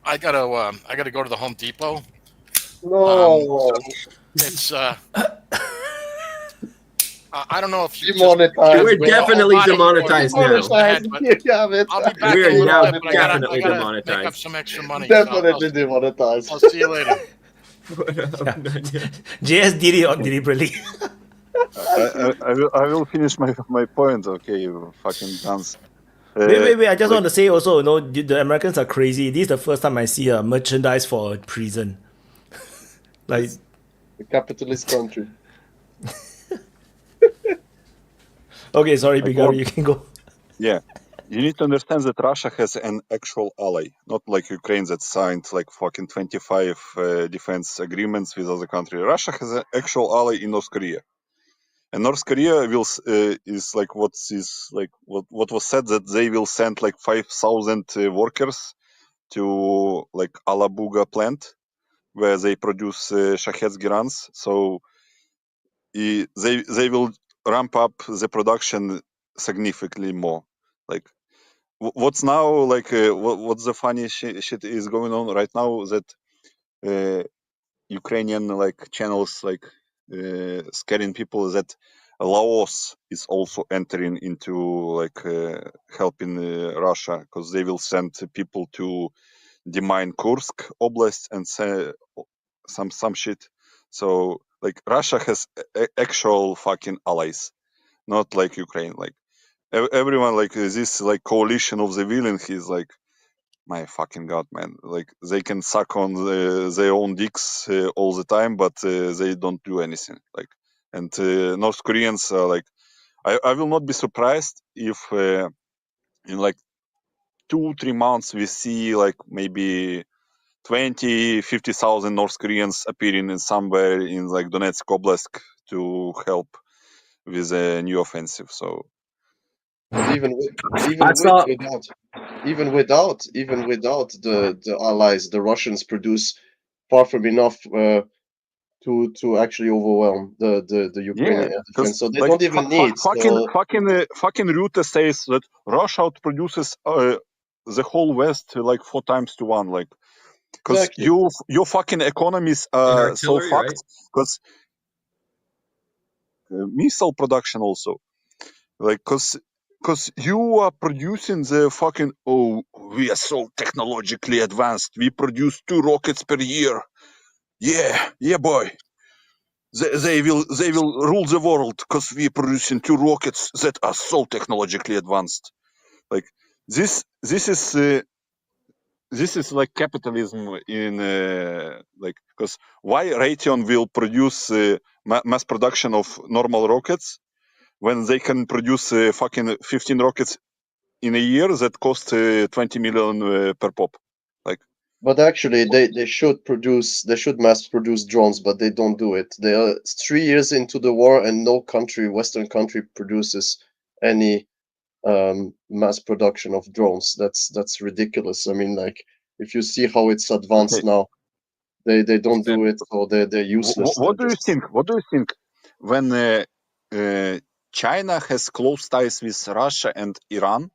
I gotta go to the Home Depot. No. So it's I don't know if you demonetized. We're definitely demonetized now. I'll be back. We are now bit, definitely I gotta demonetized. Make up some extra money. Definitely demonetized. I'll see you later. JS did it deliberately. I will finish my point. Okay, you fucking dance. Wait! I just want to say also, the Americans are crazy. This is the first time I see a merchandise for a prison. Like a capitalist country. Okay, sorry, Bigari, you can go. Yeah, you need to understand that Russia has an actual ally, not like Ukraine that signed like fucking 25 defense agreements with other countries. Russia has an actual ally in North Korea, and North Korea is like what was said, that they will send like 5,000 workers to like Alabuga plant where they produce Shaheds Girans. So they will ramp up the production significantly more. Like what's now like what's the funny shit is going on right now, that Ukrainian like channels like scaring people that Laos is also entering into like helping Russia, because they will send people to demine Kursk Oblast and say some shit. So like Russia has actual fucking allies, not like Ukraine. Like everyone, like this like coalition of the villain, he's like, my fucking god, man. Like they can suck on their own dicks all the time, but they don't do anything. Like, and North Koreans are like, I will not be surprised if in like 2-3 months we see like maybe 20,000-50,000 North Koreans appearing in somewhere in like Donetsk Oblast to help with a new offensive. So even without the allies, the Russians produce far from enough to actually overwhelm the Ukrainian defense. So they don't even need. Fucking Rutte says that Russia outproduces the whole West like 4 times to 1. Like, because your fucking economies are so fucked. Because missile production also, like, because you are producing the fucking, we are so technologically advanced. We produce 2 rockets per year. Yeah, boy. They will rule the world because we are producing 2 rockets that are so technologically advanced. Like this is like capitalism in like, because why Raytheon will produce mass production of normal rockets, when they can produce fucking 15 rockets in a year that cost 20 million per pop. Like, but actually, they should mass produce drones, but they don't do it. They are 3 years into the war, and no Western country, produces any mass production of drones. That's ridiculous. I mean, like, if you see how it's advanced now, they don't do it, or they're useless. What do you think? What do you think when China has close ties with Russia and Iran,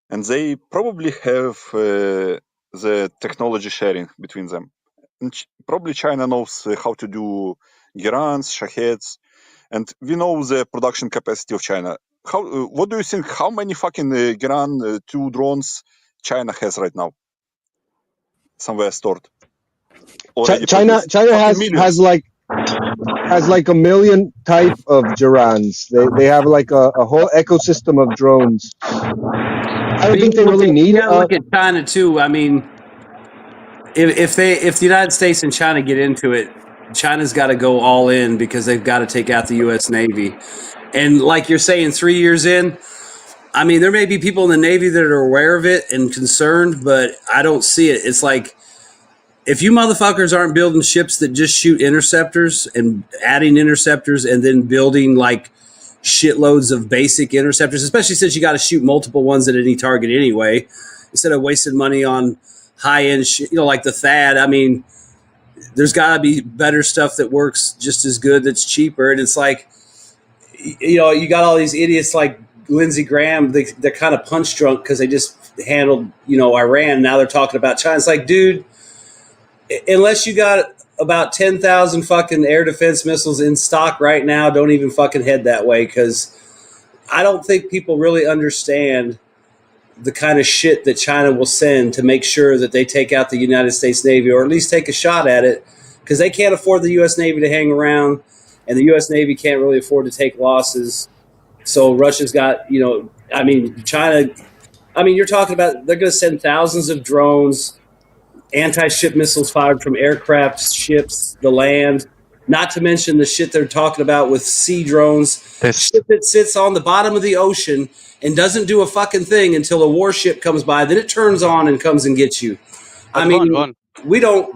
and they probably have the technology sharing between them? And probably China knows how to do Girans, Shaheds, and we know the production capacity of China. What do you think? How many fucking Giran 2 drones China has right now? Somewhere stored. China has like a million type of Girans. They have like a whole ecosystem of drones. I don't think they really need. You gotta look at China too. I mean, if the United States and China get into it, China's got to go all in because they've got to take out the U.S. Navy. And like you're saying, 3 years in, I mean, there may be people in the Navy that are aware of it and concerned, but I don't see it. It's like, if you motherfuckers aren't building ships that just shoot interceptors and adding interceptors and then building like shitloads of basic interceptors, especially since you got to shoot multiple ones at any target anyway, instead of wasting money on high-end shit, like the THAAD. I mean, there's got to be better stuff that works just as good that's cheaper. And it's like, you got all these idiots like Lindsey Graham, they're kind of punch drunk because they just handled, Iran. Now they're talking about China. It's like, dude, unless you got about 10,000 fucking air defense missiles in stock right now, don't even fucking head that way, because I don't think people really understand the kind of shit that China will send to make sure that they take out the United States Navy, or at least take a shot at it, because they can't afford the U.S. Navy to hang around, and the U.S. Navy can't really afford to take losses. So Russia's got, China, you're talking about they're going to send thousands of drones, anti-ship missiles fired from aircraft, ships, the land, not to mention the shit they're talking about with sea drones, shit that sits on the bottom of the ocean and doesn't do a fucking thing until a warship comes by. Then it turns on and comes and gets you. We don't.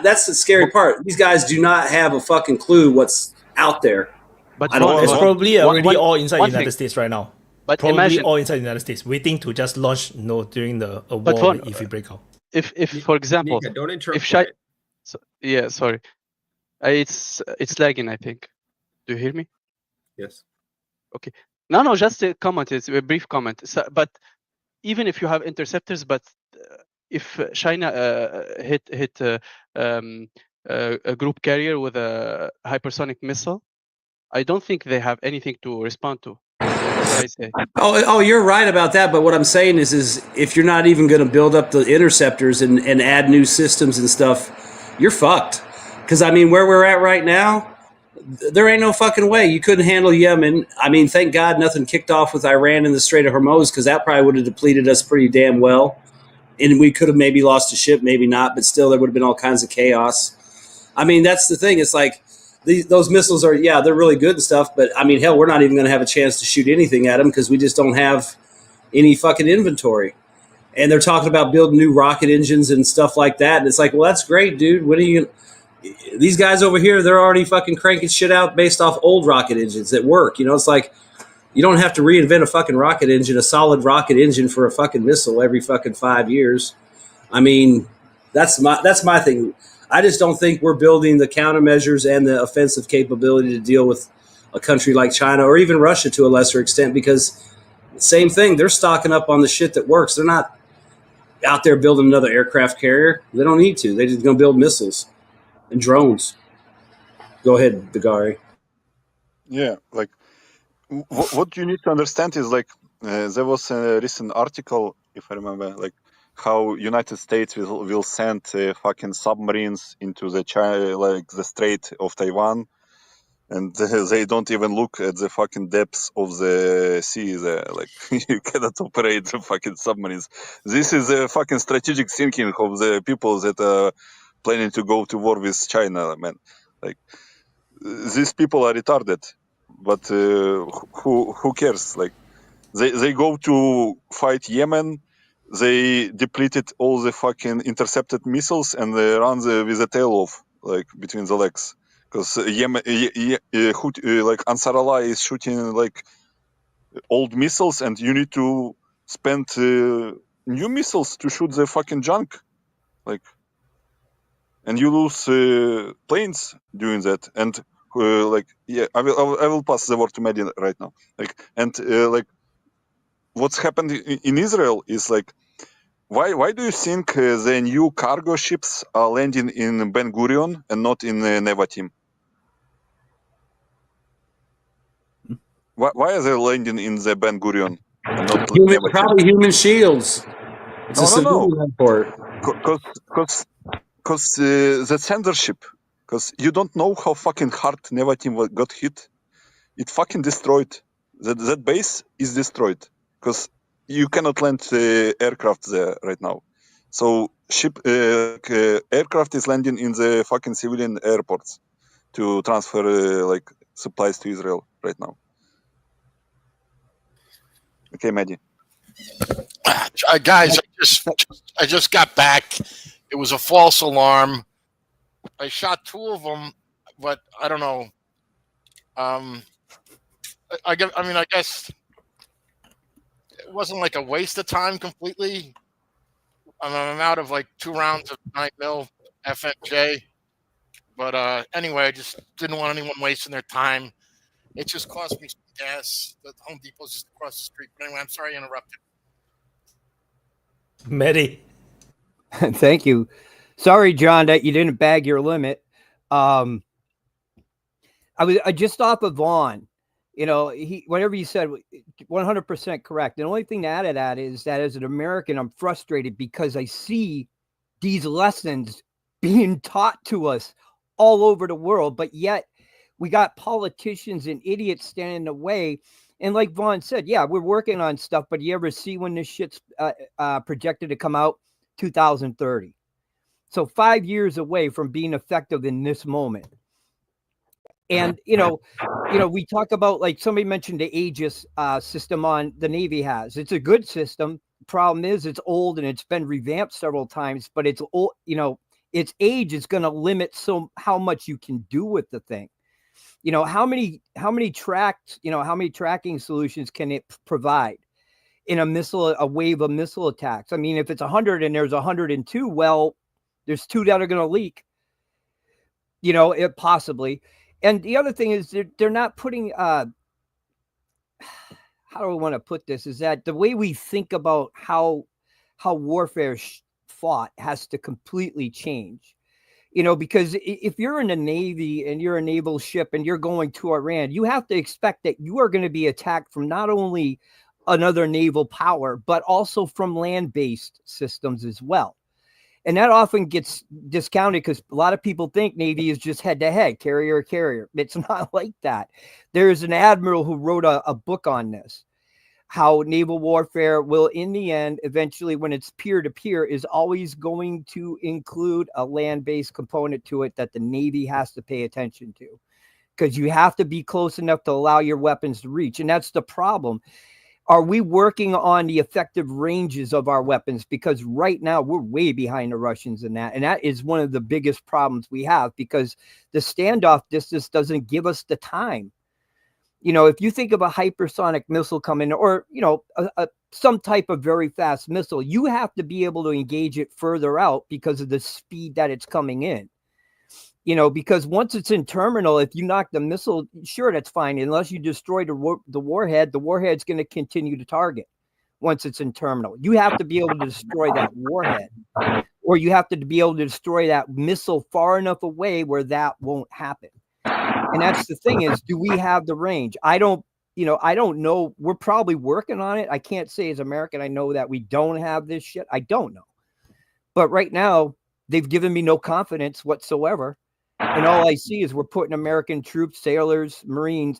That's the scary part. These guys do not have a fucking clue what's out there. But it's probably already all inside the United States right now. But probably all inside the United States, waiting to just launch during a war if we break out. If for example, Nika, don't interrupt. Sorry, it's lagging, I think. Do you hear me? Yes. Okay. No, just a comment. It's a brief comment. So, but even if you have interceptors, but if China hit a group carrier with a hypersonic missile, I don't think they have anything to respond to. That's what I say. Oh, you're right about that. But what I'm saying is if you're not even going to build up the interceptors and add new systems and stuff, you're fucked. Because, where we're at right now, there ain't no fucking way. You couldn't handle Yemen. Thank God nothing kicked off with Iran in the Strait of Hormuz, because that probably would have depleted us pretty damn well. And we could have maybe lost a ship, maybe not, but still there would have been all kinds of chaos. That's the thing. It's like those missiles are, they're really good and stuff, but hell, we're not even going to have a chance to shoot anything at them because we just don't have any fucking inventory. And they're talking about building new rocket engines and stuff like that. And it's like, well, that's great, dude. What are you these guys over here, they're already fucking cranking shit out based off old rocket engines that work. It's like, you don't have to reinvent a fucking rocket engine, a solid rocket engine for a fucking missile every fucking 5 years. That's my thing. I just don't think we're building the countermeasures and the offensive capability to deal with a country like China, or even Russia to a lesser extent, because same thing, they're stocking up on the shit that works. They're not out there building another aircraft carrier. They don't need to. They're just going to build missiles and drones. Go ahead, Dagari. Yeah, like what you need to understand is there was a recent article, if I remember, like how United States will send fucking submarines into the the Strait of Taiwan, and they don't even look at the fucking depths of the sea there. Like, you cannot operate the fucking submarines. This is a fucking strategic thinking of the people that are planning to go to war with China, man. Like, these people are retarded. but who cares? Like they go to fight Yemen. They depleted all the fucking intercepted missiles and they run with the tail off, like between the legs, because Yemen, like Ansar Allah is shooting like old missiles, and you need to spend new missiles to shoot the fucking junk, like, and you lose planes doing that, and like, yeah, I will pass the word to Mehdi right now, like, and like, what's happened in Israel is like, why do you think the new cargo ships are landing in Ben Gurion and not in Nevatim? Why are they landing in the Ben Gurion and not Nevatim? Probably human shields. It's a civilian airport. Because the censorship, because you don't know how fucking hard Nevatim got hit. It fucking destroyed. That base is destroyed because you cannot land aircraft there right now. So aircraft is landing in the fucking civilian airports to transfer like supplies to Israel right now. Okay, Mehdi. Guys, I just got back. It was a false alarm. I shot 2 of them, but I don't know. I guess it wasn't like a waste of time completely. I'm out of like 2 rounds of 9mm FMJ. But anyway, I just didn't want anyone wasting their time. It just cost me some gas. The Home Depot's just across the street. But anyway, I'm sorry I interrupted. Mehdi. Thank you. Sorry, John, that you didn't bag your limit. I was just off of Vaun. You know, whatever you said, 100% correct. The only thing to add to that is that as an American, I'm frustrated because I see these lessons being taught to us all over the world, but yet we got politicians and idiots standing in the way. And like Vaun said, yeah, we're working on stuff, but you ever see when this shit's projected to come out? 2030. So 5 years away from being effective in this moment. And, you know, we talk about, like somebody mentioned the Aegis system on the Navy has. It's a good system. Problem is it's old and it's been revamped several times, but it's old, you know, its age is going to limit how much you can do with the thing. You know, how many tracking solutions can it provide in a wave of missile attacks? I mean, if it's 100 and there's 102, well, there's 2 that are going to leak, you know, possibly. And the other thing is they're not putting, how do I want to put this, is that the way we think about how warfare fought has to completely change. You know, because if you're in the Navy and you're a naval ship and you're going to Iran, you have to expect that you are going to be attacked from not only another naval power, but also from land-based systems as well. And that often gets discounted because a lot of people think Navy is just head-to-head, carrier. It's not like that. There's an admiral who wrote a book on this, how naval warfare will, in the end, eventually, when it's peer-to-peer, is always going to include a land-based component to it that the Navy has to pay attention to, because you have to be close enough to allow your weapons to reach. And that's the problem. Are we working on the effective ranges of our weapons? Because right now we're way behind the Russians in that. And that is one of the biggest problems we have, because the standoff distance doesn't give us the time. You know, if you think of a hypersonic missile coming, or, you know, some type of very fast missile, you have to be able to engage it further out because of the speed that it's coming in. You know, because once it's in terminal, if you knock the missile, sure, that's fine. Unless you destroy the warhead, the warhead's going to continue to target once it's in terminal. You have to be able to destroy that warhead, or you have to be able to destroy that missile far enough away where that won't happen. And that's the thing, is, do we have the range? I don't know. We're probably working on it. I can't say as American, I know that we don't have this shit. I don't know. But right now, they've given me no confidence whatsoever. And all I see is we're putting American troops, sailors, Marines,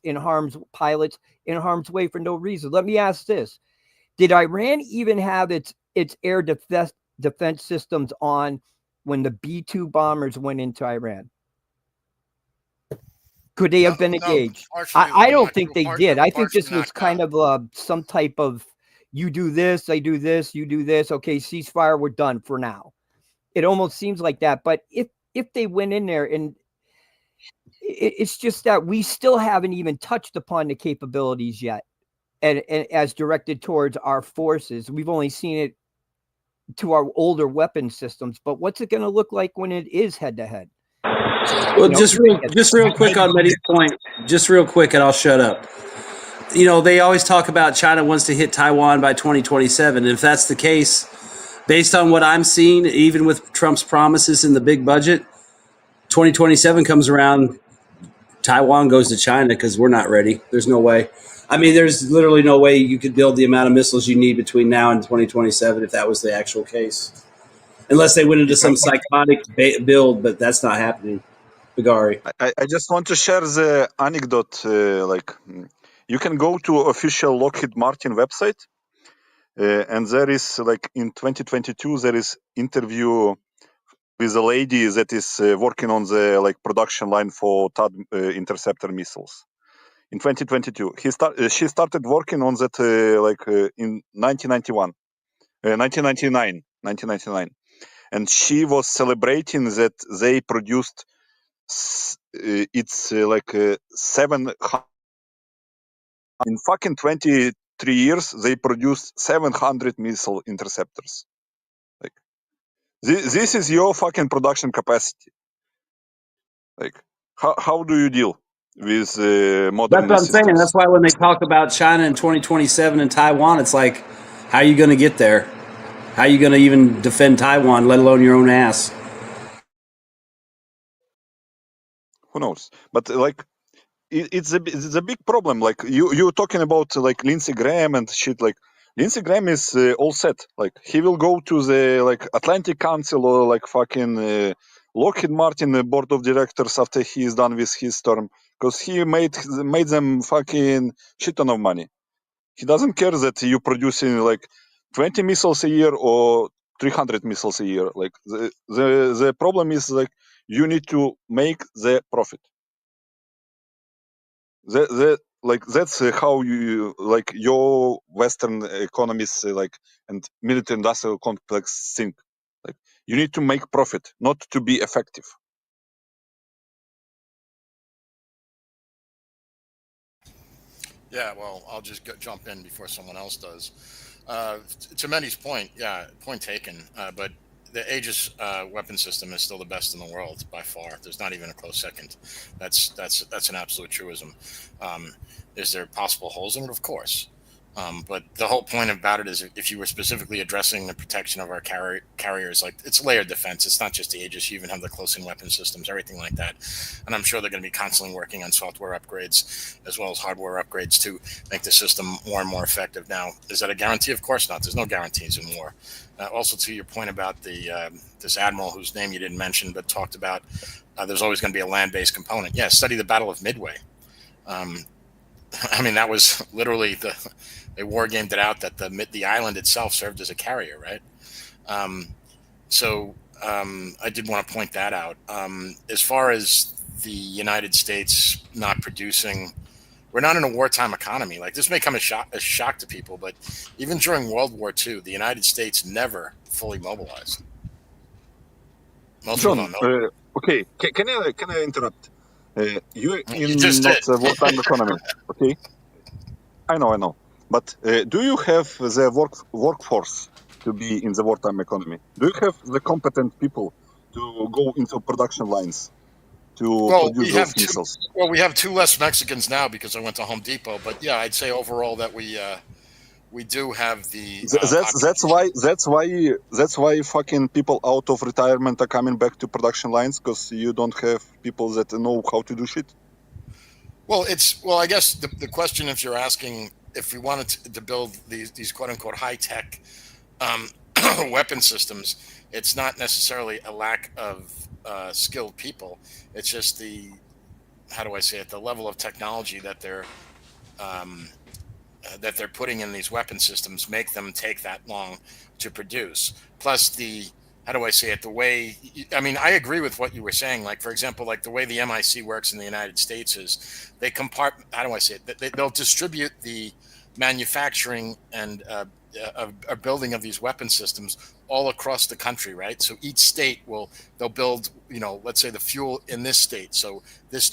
pilots in harm's way for no reason. Let me ask this. Did Iran even have its air defense systems on when the B-2 bombers went into Iran? Could they have been engaged? I don't think they did. I think this was kind of some type of, you do this, I do this, you do this. Okay, ceasefire, we're done for now. It almost seems like that. But if they went in there, and it's just that we still haven't even touched upon the capabilities yet, and as directed towards our forces. We've only seen it to our older weapon systems. But what's it going to look like when it is head to head? Well, just real quick on Mehdi's point, just real quick, and I'll shut up. You know, they always talk about China wants to hit Taiwan by 2027. And if that's the case, based on what I'm seeing, even with Trump's promises in the big budget, 2027 comes around, Taiwan goes to China because we're not ready. There's no way. I mean, there's literally no way you could build the amount of missiles you need between now and 2027 if that was the actual case. Unless they went into some psychotic build, but that's not happening. Bagari. I just want to share the anecdote. You can go to official Lockheed Martin website, and there is in 2022 there is interview with a lady that is working on the production line for THAAD interceptor missiles. In 2022, she started working on that in 1999, and she was celebrating that they produced. It's 700 in fucking 23 years they produced 700 missile interceptors. This is your fucking production capacity. How do you deal with modern? That's what I'm saying. That's why when they talk about China in 2027 and Taiwan, it's like, how are you going to get there? How are you going to even defend Taiwan, let alone your own ass? Who knows? But it's a big problem. You're talking about Lindsey Graham and shit. Lindsey Graham is all set. He will go to the Atlantic Council or fucking Lockheed Martin board of directors after he is done with his term, because he made them fucking shit ton of money. He doesn't care that you're producing 20 missiles a year or 300 missiles a year. The problem is you need to make the profit. That's how you your Western economies and military industrial complex think. You need to make profit, not to be effective. Yeah, well, I'll just jump in before someone else does. To Mehdi's point, yeah, point taken. But the Aegis weapon system is still the best in the world by far. There's not even a close second. That's an absolute truism. Is there possible holes in it? Of course. But the whole point about it is if you were specifically addressing the protection of our carriers, it's layered defense. It's not just the Aegis. You even have the close-in weapon systems, everything like that. And I'm sure they're going to be constantly working on software upgrades as well as hardware upgrades to make the system more and more effective. Now, is that a guarantee? Of course not. There's no guarantees in war. Also, to your point about this admiral whose name you didn't mention but talked about, there's always going to be a land-based component. Yeah, study the Battle of Midway. I mean, that was literally they war gamed it out that the island itself served as a carrier, right? So I did want to point that out. As far as the United States not producing, we're not in a wartime economy. This may come as shock to people, but even during World War II, the United States never fully mobilized. Most John, people don't know. Okay, can I interrupt? You're in not a wartime economy, okay? I know. But do you have the workforce to be in the wartime economy? Do you have the competent people to go into production lines to produce those missiles? Well, we have 2 less Mexicans now because I went to Home Depot. But yeah, I'd say overall that we do have the. That's why fucking people out of retirement are coming back to production lines, because you don't have people that know how to do shit. Well, I guess the question, if you're asking if we wanted to build these quote unquote high tech weapon systems, it's not necessarily a lack of skilled people. It's just the level of technology that they're putting in these weapon systems make them take that long to produce. Plus the how do I say it? The way, I mean, I agree with what you were saying. Like, for example, like the way the MIC works in the United States is they how do I say it? They'll distribute the manufacturing and a building of these weapon systems all across the country, right? So each state they'll build, let's say the fuel in this state. So this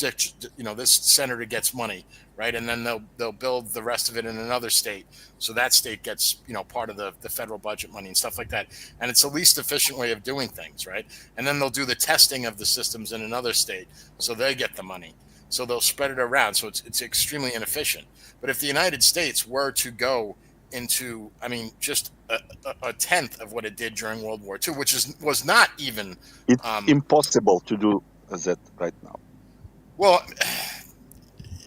senator gets money, right? And then they'll build the rest of it in another state. So that state gets, part of the federal budget money and stuff like that. And it's the least efficient way of doing things, right? And then they'll do the testing of the systems in another state. So they get the money. So they'll spread it around. So it's extremely inefficient. But if the United States were to go into, just a tenth of what it did during World War II, which was not even... It's impossible to do that right now. Well,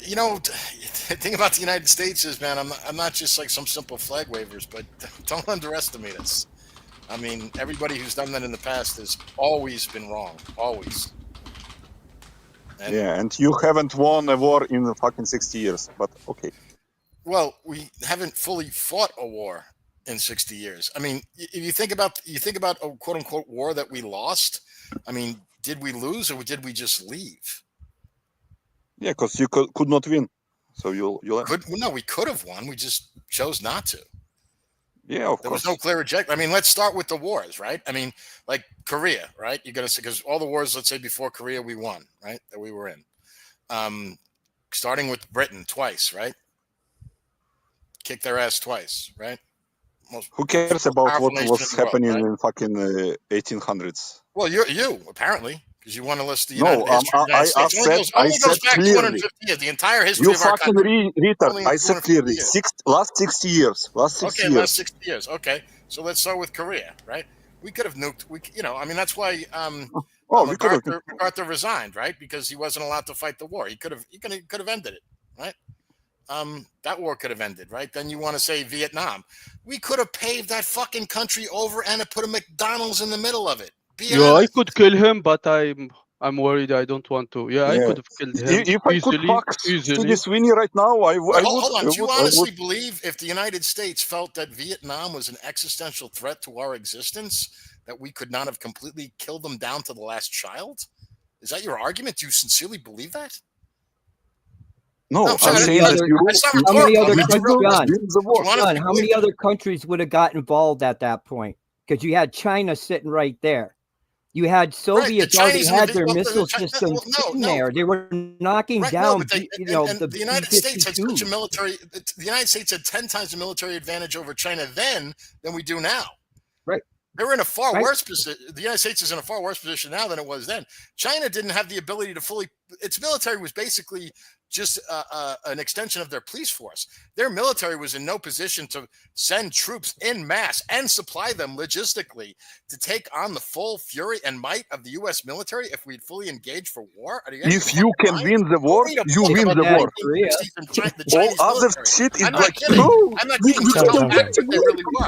the thing about the United States is, man, I'm not just like some simple flag wavers, but don't underestimate us. Everybody who's done that in the past has always been wrong. Always. And you haven't won a war in the fucking 60 years, but okay. Well, we haven't fully fought a war in 60 years. If you think about a quote unquote war that we lost, did we lose or did we just leave? Yeah, because you could not win. So you we could have won. We just chose not to. Yeah, of course. There was no clear objective. Let's start with the wars, right? Like Korea, right? You're gonna say, because all the wars, let's say before Korea, we won, right? That we were in. Starting with Britain twice, right? Kicked their ass twice, right? Who cares about what was happening in fucking 1800s? Well, you apparently, because you want to list the United States. I said clearly. 250 years, the entire history of our country. You fucking retard. I said clearly. Last 60 years. Last 60 years. Okay, so let's start with Korea, right? We could have nuked. That's why MacArthur resigned, right? Because he wasn't allowed to fight the war. He could have ended it, right? That war could have ended, right? Then you want to say Vietnam. We could have paved that fucking country over and put a McDonald's in the middle of it. I could kill him, but I'm worried. I don't want to. I could have killed him if I could fuck Stevie Sweeney right now, I would. Hold on. Do you honestly believe if the United States felt that Vietnam was an existential threat to our existence, that we could not have completely killed them down to the last child? Is that your argument? Do you sincerely believe that? No, I'm saying how many other countries would have got involved at that point? Because you had China sitting right there. You had Soviets already had their missile systems in there. They were knocking down. The United States had such a military. The United States had 10 times the military advantage over China then than we do now. Right. They were in a far worse position. The United States is in a far worse position now than it was then. China didn't have the ability to fully. Its military was basically just an extension of their police force. Their military was in no position to send troops en masse and supply them logistically to take on the full fury and might of the U.S. military if we'd fully engaged for war. If you can win the war, you win the war. All other shit is like, no, I'm not kidding. They really were.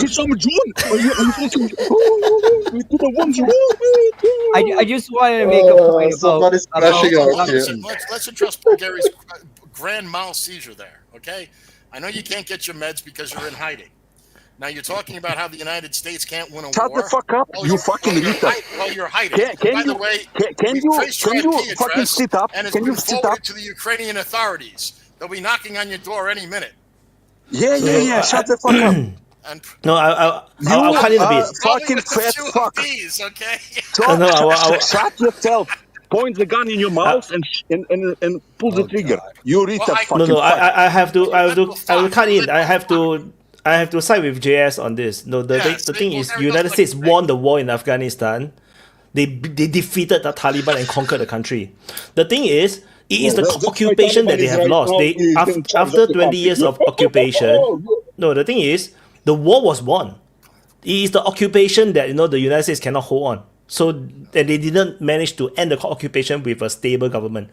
I just wanted to make a point somebody's crashing out here. Let's address Gary's grand mal seizure there, okay? I know you can't get your meds because you're in hiding. Now you're talking about how the United States can't win a war. Shut the fuck up, you fucking retard. Well, you're hiding. By the way, can you fucking sit up? And it's been forwarded to the Ukrainian authorities. They'll be knocking on your door any minute. Yeah. Shut the fuck up. No, I'll cut it a bit. Fucking fat fuck. These, okay? Shut yourself. Point the gun in your mouth and pull the trigger. You retard fucking. No. I will cut in. I have to side with JS on this. No, the thing is, United States won the war in Afghanistan. They defeated the Taliban and conquered the country. The thing is, it is the occupation that they have lost. After 20 years of occupation. No, the thing is, the war was won. It is the occupation that the United States cannot hold on. So that they didn't manage to end the occupation with a stable government.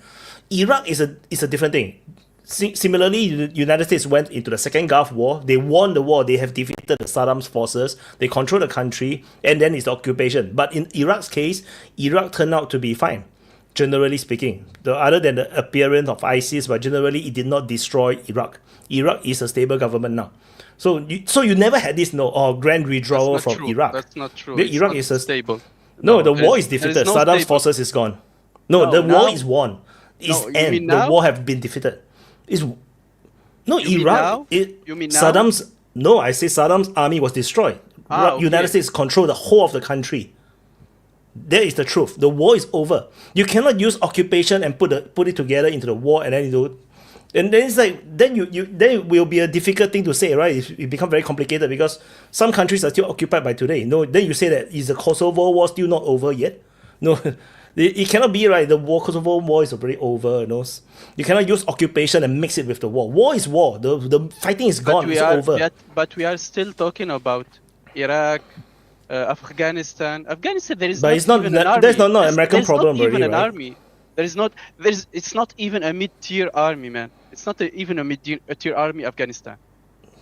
Iraq is a different thing. Similarly, the United States went into the Second Gulf War. They won the war. They have defeated the Saddam's forces. They control the country, and then it's the occupation. But in Iraq's case, Iraq turned out to be fine. generally speaking. Other than the appearance of ISIS, but generally it did not destroy Iraq. Iraq is a stable government now. So you never had this grand withdrawal from true. Iraq. That's not true. Iraq it's is stable. No, the war is defeated. No Saddam's stable. forces is gone. No, the war is won. It's end. The war have been defeated. Iraq. You mean now? Saddam's. No, I say Saddam's army was destroyed. Okay. United States control the whole of the country. That is the truth. The war is over. You cannot use occupation and put it together into the war and then and then it's like then it will be a difficult thing to say, right? It becomes very complicated because some countries are still occupied by today. No, then you say that is the Kosovo war still not over yet? No, it cannot be, right. The Kosovo war is already over. You cannot use occupation and mix it with the war. War is war. The fighting is gone. It's over. But we are still talking about Iraq, Afghanistan. There is. But it's not. There's not an American problem already. Even an right? army. It's not even a mid-tier army, man. It's not even a mid-tier army, Afghanistan.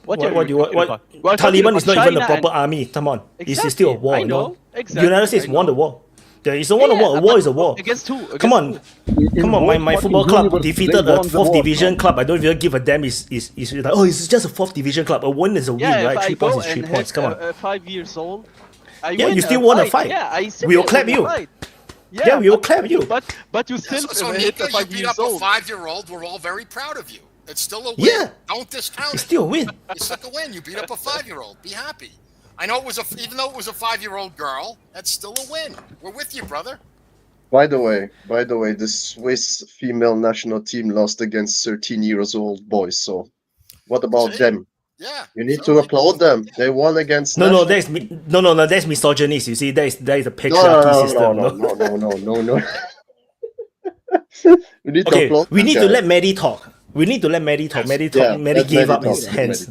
What Taliban is not even a proper army. Come on, exactly. It's still a war. I know. Exactly. United States won the war. Yeah, it's a war. A war is a war. Against who? Come on. My football club defeated a 4th division club. I don't even give a damn. It's like, it's just a 4th division club. A win is a win, right? 3 points is 3 points. Come on. 5 years old. You still won a fight. Yeah, we will clap you. Yeah, we will clap you. But you still hit a 5 you beat years up old. a 5-year-old. We're all very proud of you. It's still a win. Yeah. Don't discount it. It's still a win. It's still a win. You beat up a 5-year-old. Be happy. I know even though it was a 5-year-old girl, that's still a win. We're with you, brother. By the way, the Swiss female national team lost against 13-year-old boys. So, what about them? Yeah, you need to applaud them. They won against. No, that's misogynist. You see, that is a patriarchy system. No. We need to applaud. We need to let Maddie talk. Maddie gave up his hands.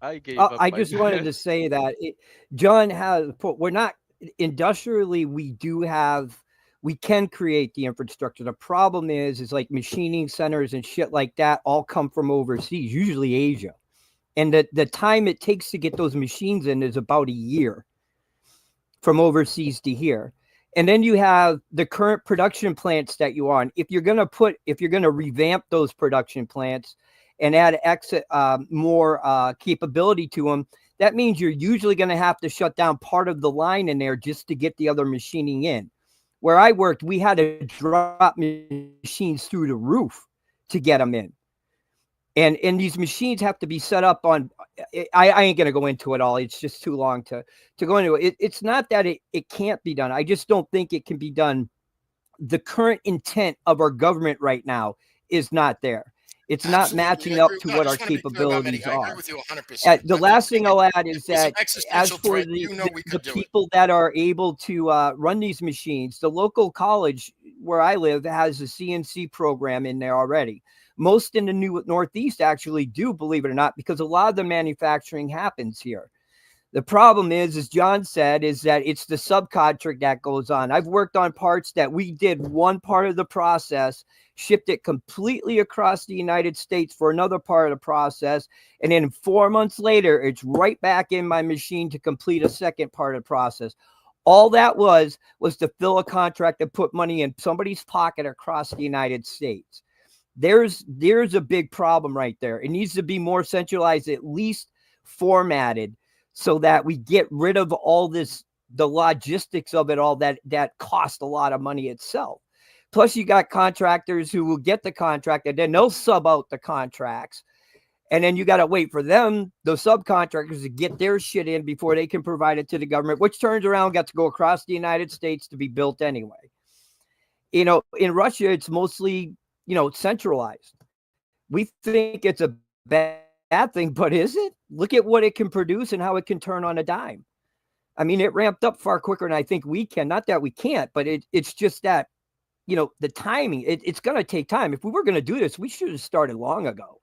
I gave up. I just wanted to say that John has. We're not industrially. We can create the infrastructure. The problem is like machining centers and shit like that all come from overseas, usually Asia. And the time it takes to get those machines in is about a year from overseas to here. And then you have the current production plants that you're on. If you're going to revamp those production plants and add more capability to them, that means you're usually going to have to shut down part of the line in there just to get the other machining in. Where I worked, we had to drop machines through the roof to get them in. And these machines have to be set up on, I ain't going to go into it all. It's just too long to go into it. It's not that it can't be done. I just don't think it can be done. The current intent of our government right now is not there. It's not matching up to what our capabilities are. I agree with you 100%. The last thing I'll add is that as for the people that are able to run these machines, the local college where I live has a CNC program in there already. Most in the Northeast actually do, believe it or not, because a lot of the manufacturing happens here. The problem is, as John said, is that it's the subcontract that goes on. I've worked on parts that we did one part of the process, shipped it completely across the United States for another part of the process, and then 4 months later, it's right back in my machine to complete a second part of the process. All that was to fill a contract and put money in somebody's pocket across the United States. There's a big problem right there. It needs to be more centralized, at least formatted, so that we get rid of all this, the logistics of it all that cost a lot of money itself. Plus, you got contractors who will get the contract and then they'll sub out the contracts. And then you got to wait for them, those subcontractors, to get their shit in before they can provide it to the government, which turns around, got to go across the United States to be built anyway. In Russia, it's mostly, centralized. We think it's a bad thing, but is it? Look at what it can produce and how it can turn on a dime. I mean, it ramped up far quicker than I think we can. Not that we can't, but it's just that, the timing, it's going to take time. If we were going to do this, we should have started long ago.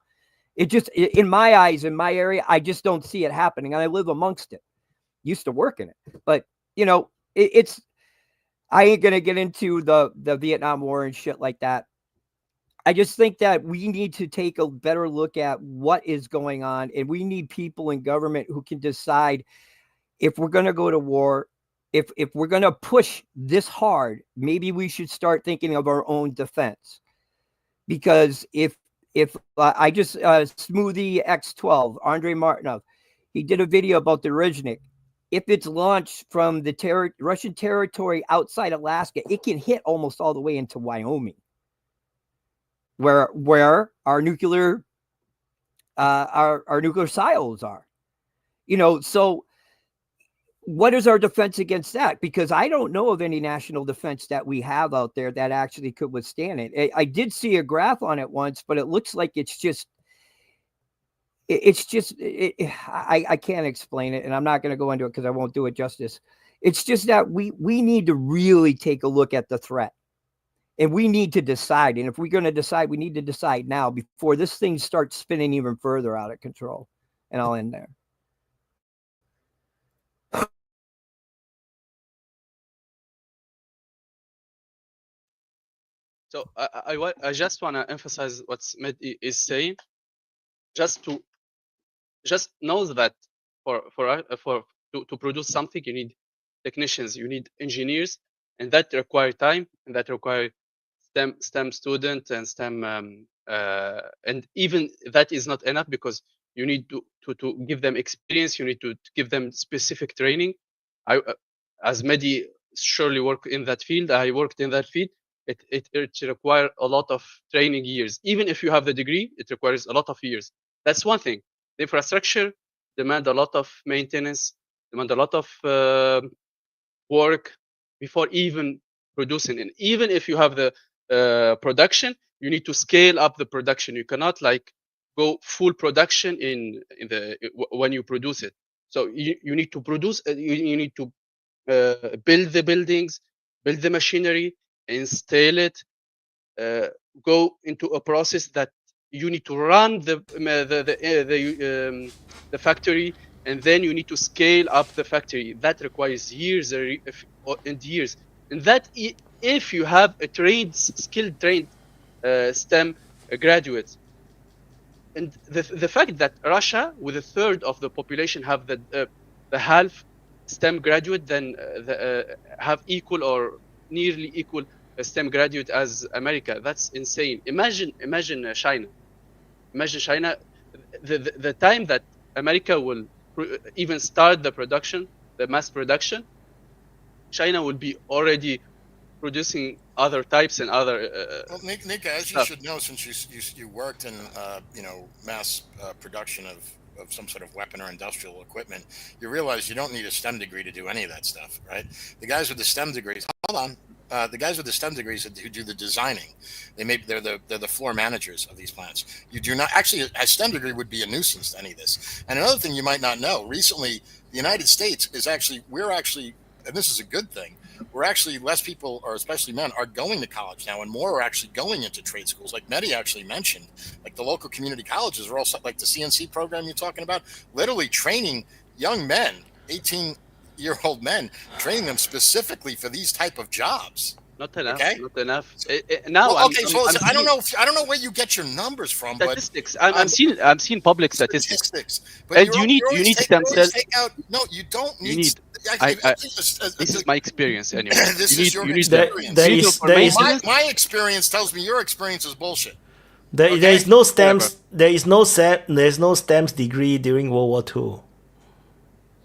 In my eyes, in my area, I just don't see it happening. And I live amongst it, used to work in it, but I ain't going to get into the Vietnam War and shit like that. I just think that we need to take a better look at what is going on, and we need people in government who can decide if we're going to go to war, if we're going to push this hard, maybe we should start thinking of our own defense. Because if I just Smoothie X12, Andrei Martinov, he did a video about the Rizhnik. If it's launched from the Russian territory outside Alaska, it can hit almost all the way into Wyoming, where our nuclear our nuclear silos are. You know, so what is our defense against that? Because I don't know of any national defense that we have out there that actually could withstand it. I did see a graph on it once, but it looks like I can't explain it, and I'm not going to go into it because I won't do it justice. It's just that we need to really take a look at the threat, and we need to decide. And if we're going to decide, we need to decide now before this thing starts spinning even further out of control. And I'll end there. So I just want to emphasize what Mehdi is saying. Just know that to produce something, you need technicians, you need engineers, and that require time, and that require STEM student and STEM, and even that is not enough because you need to give them experience. You need to give them specific training. As Mehdi surely worked in that field, I worked in that field. It requires a lot of training years. Even if you have the degree, it requires a lot of years. That's one thing. The infrastructure demand a lot of maintenance, demand a lot of work before even producing. And even if you have the production, you need to scale up the production. You cannot like go full production when you produce it. So you need to produce. You need to build the buildings, build the machinery, install it, go into a process that you need to run the factory, and then you need to scale up the factory. That requires years and years. And that if you have a skilled trained STEM graduates. And the fact that Russia, with a third of the population, have the half STEM graduate, then have equal or nearly equal STEM graduate as America. That's insane. Imagine China. Imagine China. The time that America will even start the production, the mass production, China will be already producing other types and other. Well, Nika, as you should know, since you worked in mass production of some sort of weapon or industrial equipment, you realize you don't need a STEM degree to do any of that stuff, right? The guys with the STEM degrees, the guys with the STEM degrees who do the designing, they're the floor managers of these plants. You do not actually, a STEM degree would be a nuisance to any of this. And another thing you might not know, recently the United States we're actually, and this is a good thing, we're actually less people, or especially men, are going to college now, and more are actually going into trade schools. Like Mehdi actually mentioned, like the local community colleges are also like the CNC program you're talking about, literally training young men, 18-year-old men, training them specifically for these type of jobs. Not enough. Okay? Not enough. Now, well, okay. I don't know where you get your numbers from. Statistics. I'm seeing public statistics. But And you need stem cells. No, you don't need. This is my experience anyway. This is your experience. My experience tells me your experience is bullshit. There is no STEMs. There's no STEMs degree during World War II.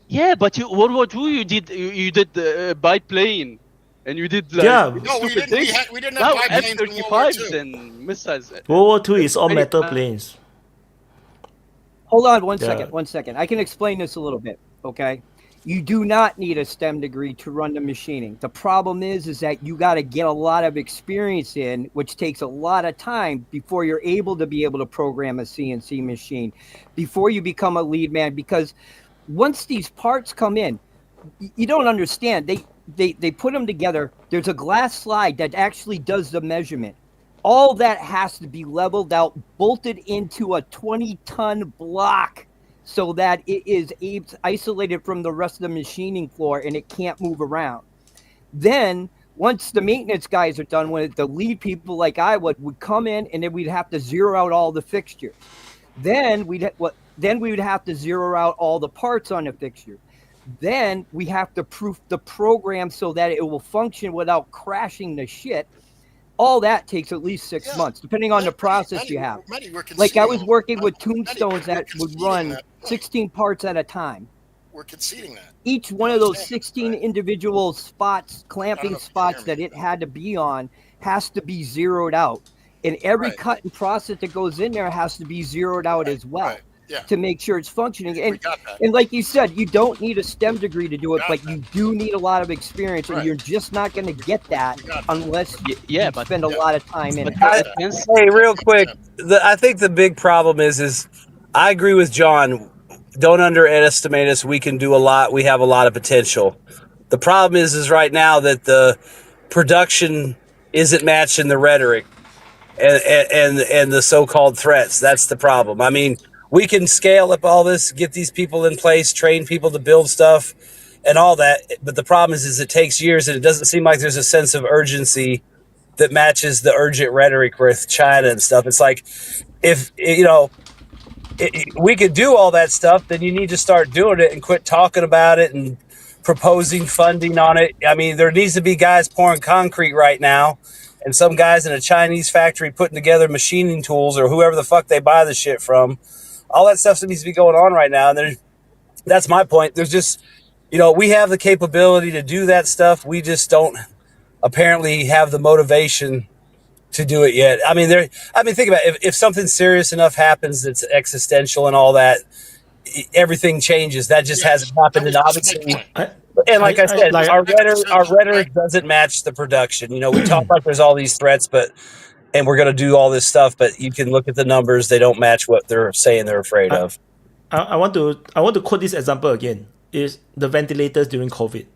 Yeah, but World War II, you did by plane. And you did like no, we didn't have F-35s and missiles. World War II is all metal planes. Hold on one second. I can explain this a little bit, okay? You do not need a STEM degree to run the machining. The problem is that you got to get a lot of experience in, which takes a lot of time before you're able to program a CNC machine, before you become a lead man. Because once these parts come in, you don't understand. They put them together. There's a glass slide that actually does the measurement. All that has to be leveled out, bolted into a 20-ton block so that it is isolated from the rest of the machining floor and it can't move around. Then once the maintenance guys are done with it, the lead people like I would come in, and then we'd have to zero out all the fixtures. Then we would have to zero out all the parts on the fixture. Then we have to proof the program so that it will function without crashing the shit. All that takes at least 6 months, depending on the process you have. Like I was working with tombstones that would run 16 parts at a time. We're conceding that. Each one of those 16 individual spots, clamping spots that it had to be on has to be zeroed out. And every cut and process that goes in there has to be zeroed out as well. Yeah. To make sure it's functioning. And like you said, you don't need a STEM degree to do it, but you do need a lot of experience, and you're just not going to get that unless you spend a lot of time in it. Hey, real quick, I think the big problem is I agree with John. Don't underestimate us. We can do a lot. We have a lot of potential. The problem is right now that the production isn't matching the rhetoric and the so-called threats. That's the problem. I mean, we can scale up all this, get these people in place, train people to build stuff and all that. But the problem is it takes years, and it doesn't seem like there's a sense of urgency that matches the urgent rhetoric with China and stuff. It's like, if, we could do all that stuff, then you need to start doing it and quit talking about it and proposing funding on it. I mean, there needs to be guys pouring concrete right now, and some guys in a Chinese factory putting together machining tools, or whoever the fuck they buy the shit from. All that stuff needs to be going on right now. And that's my point. There's just, we have the capability to do that stuff. We just don't apparently have the motivation to do it yet. I mean, think about it. If something serious enough happens that's existential and all that, everything changes. That just hasn't happened. And obviously, and like I said, our rhetoric doesn't match the production. We talk like there's all these threats, and we're going to do all this stuff, but you can look at the numbers; they don't match what they're saying they're afraid of. I want to quote this example again: is the ventilators during COVID.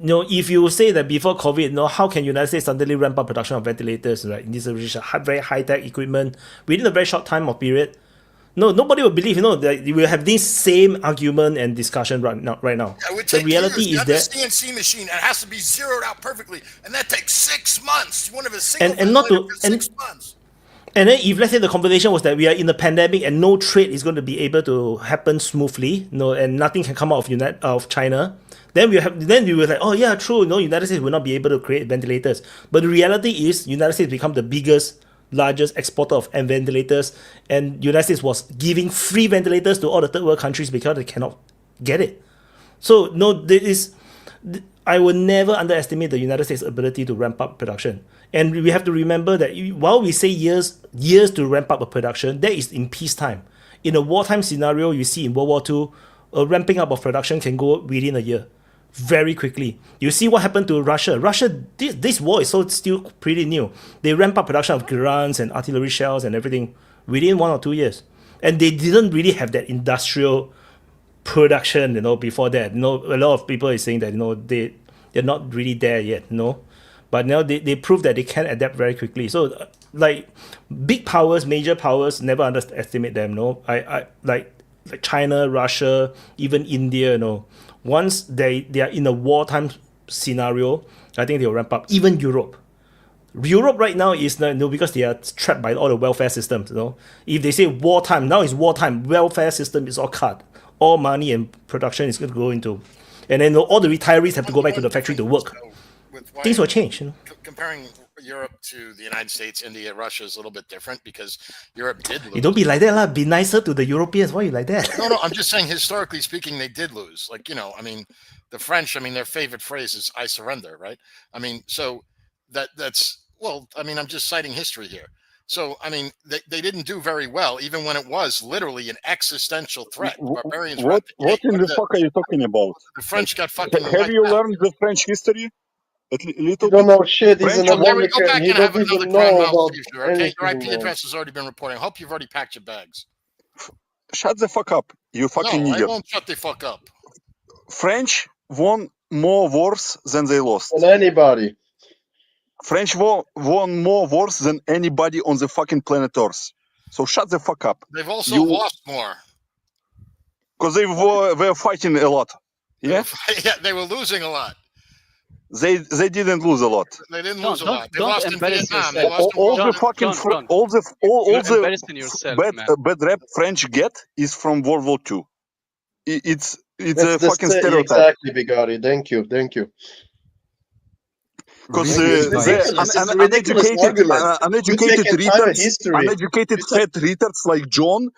If you say that before COVID, how can United States suddenly ramp up production of ventilators? Right, this is very high tech equipment within a very short time of period. No, nobody will believe. That you will have this same argument and discussion right now. The reality is that CNC machine, it has to be zeroed out perfectly, and that takes 6 months. One of his and then if let's say the conversation was that we are in a pandemic and no trade is going to be able to happen smoothly, and nothing can come out of China, then we were like, oh yeah, true. United States will not be able to create ventilators. But the reality is, United States become the largest exporter of ventilators, and United States was giving free ventilators to all the third world countries because they cannot get it. So I will never underestimate the United States' ability to ramp up production. And we have to remember that while we say years to ramp up a production, that is in peacetime. In a wartime scenario, you see in World War II, ramping up of production can go within a year. Very quickly. You see what happened to Russia. This war is still pretty new. They ramp up production of guns and artillery shells and everything within 1 or 2 years. And they didn't really have that industrial production, before that. A lot of people are saying that, they're not really there yet, But now they prove that they can adapt very quickly. So, big powers, major powers, never underestimate them, I like China, Russia, even India, once they are in a wartime scenario, I think they'll ramp up. Even Europe right now is because they are trapped by all the welfare systems. If they say wartime, now it's wartime. Welfare system is all cut. All money and production is going to go into, and then all the retirees have to go back to the factory to work. Things will change. Comparing Europe to the United States, India, Russia is a little bit different because Europe did lose. You don't be like that, lah. Be nicer to the Europeans. Why are you like that? No, I'm just saying, historically speaking, they did lose. The French, their favorite phrase is "I surrender," right? So that's I'm just citing history here. So, they didn't do very well, even when it was literally an existential threat. Barbarians. What in the fuck are you talking about? The French got fucking. Have you learned the French history? You don't know shit. He's an American. Go back He and have don't another even know Grand Mal about future, okay? Your IP anything, address has already been reporting. I hope you've already packed your bags. Shut the fuck up, you fucking No, I idiot. won't shut the fuck up. French won more wars than they lost. than anybody. French won more wars than anybody on the fucking planet Earth. So shut the fuck up. They've also lost more. Because they were fighting a lot. Yeah? Yeah, they were losing a lot. They didn't lose a lot. They didn't lose a lot. They lost in embarrass Vietnam. yourself. They lost All in the fucking all You're the embarrassing yourself, man. bad rap French get is from World War II. it's a fucking stereotype. Exactly, Bigari. Thank you. Because uneducated fat retards like John,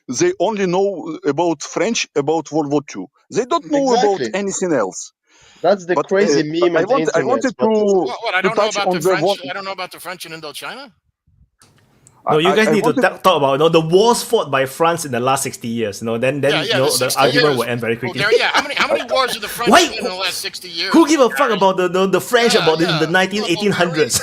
they only know about French, about World War II. They don't know about anything else. That's the crazy meme on the internet. I wanted I don't know touch about on the French. I don't know about the French in Indochina. No, you guys need to talk about the wars fought by France in the last 60 years. Then the argument will end very quickly. How many wars did the French win in the last 60 years? Who give a fuck about the French about in the 1800s?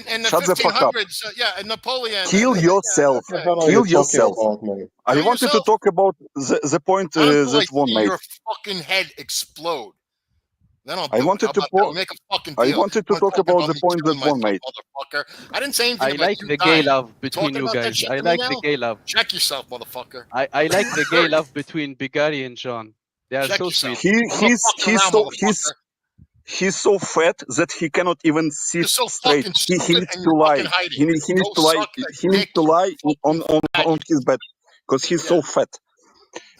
In the Shut the fuck up. 1500s, and Napoleon. Kill yourself. Kill yourself. I wanted to talk about the point that Vaun made. Your fucking head explode. Then I wanted to make a fucking deal. I wanted to talk about the point that Vaun made. Motherfucker. I didn't say anything I about like you the dying. gay love between you guys. I like the gay love. Check yourself, motherfucker. I like the gay love between Bigari and John. They are so sweet. He's so fat that he cannot even sit straight. He needs to lie. He needs to lie on his bed because he's so fat.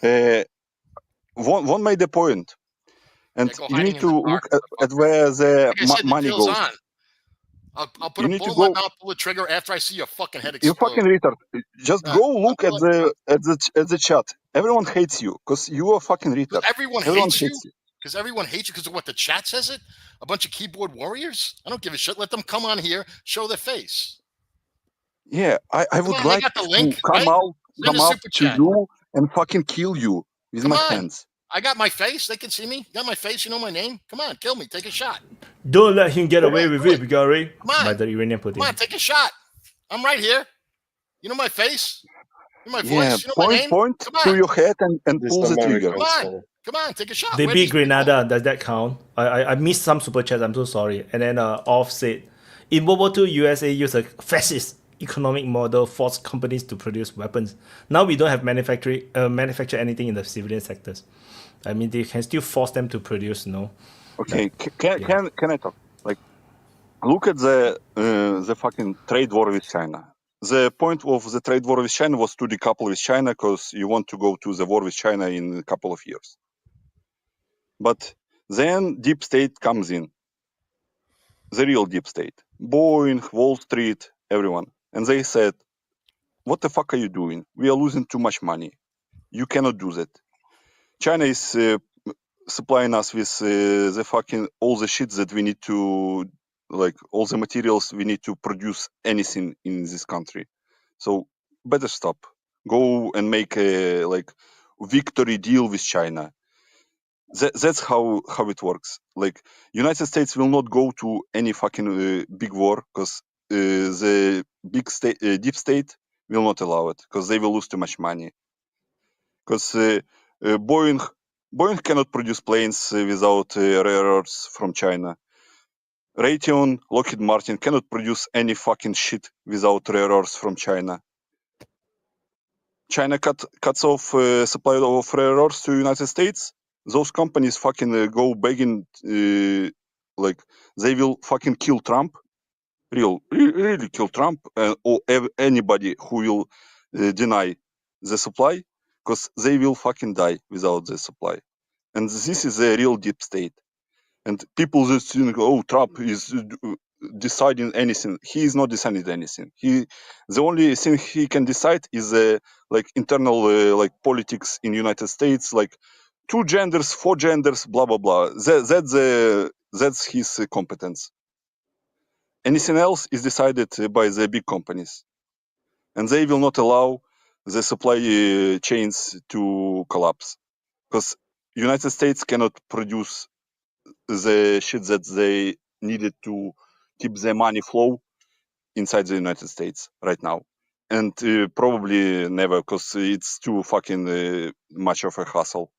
Vaun made a point. And you need to look at where the money goes. I'll put a bullet and I'll pull the trigger after I see your fucking head explode. You fucking retard. Just go look at the chat. Everyone hates you because you are fucking retard. Everyone hates you? Because everyone hates you because of what the chat says it? A bunch of keyboard warriors? I don't give a shit. Let them come on here, show their face. Yeah, I would like to come out to you and fucking kill you with my hands. I got my face. They can see me. Got my face. You know my name. Come on, kill me. Take a shot. Don't let him get away with it, Bigari. Come on. By the Iranian Putin. Come on, take a shot. I'm right here. You know my face. You know my voice. Yeah, you know my name. Point to your head and pull the trigger. Come on, take a shot. They beat Grenada. Does that count? I missed some super chats. I'm so sorry. And then Off said, in World War II, USA used a fascist economic model, forced companies to produce weapons. Now we don't have manufacture anything in the civilian sectors. I mean, they can still force them to produce, Okay, can I talk? Like, look at the fucking trade war with China. The point of the trade war with China was to decouple with China because you want to go to the war with China in a couple of years. But then deep state comes in. The real deep state. Boeing, Wall Street, everyone. And they said, what the fuck are you doing? We are losing too much money. You cannot do that. China is supplying us with the fucking all the shit that we need to, like all the materials we need to produce anything in this country. So better stop. Go and make a like victory deal with China. That's how it works. Like United States will not go to any fucking big war because the big state, deep state will not allow it because they will lose too much money. Because Boeing cannot produce planes without rare earths from China. Raytheon, Lockheed Martin cannot produce any fucking shit without rare earths from China. China cuts off supply of rare earths to United States. Those companies fucking go begging, like they will fucking kill Trump, really kill Trump or anybody who will deny the supply. Because they will fucking die without the supply. And this is a real deep state. And people just think, oh, Trump is deciding anything. He is not deciding anything. The only thing he can decide is like internal like politics in United States, like 2 genders, 4 genders, blah, blah, blah. That's his competence. Anything else is decided by the big companies. And they will not allow the supply chains to collapse because United States cannot produce the shit that they needed to keep the money flow inside the United States right now, and probably never because it's too fucking much of a hassle.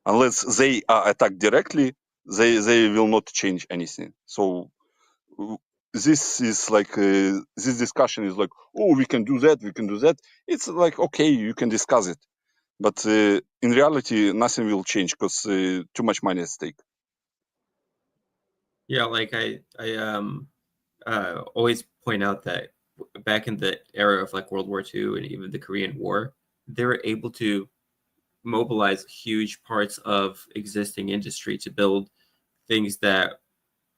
Unless they are attacked directly, they will not change anything. So this is like this discussion is like, oh, we can do that. It's like, okay, you can discuss it, but in reality nothing will change because too much money at stake. Yeah, like I always point out that back in the era of like World War II and even the Korean War, they were able to mobilize huge parts of existing industry to build things that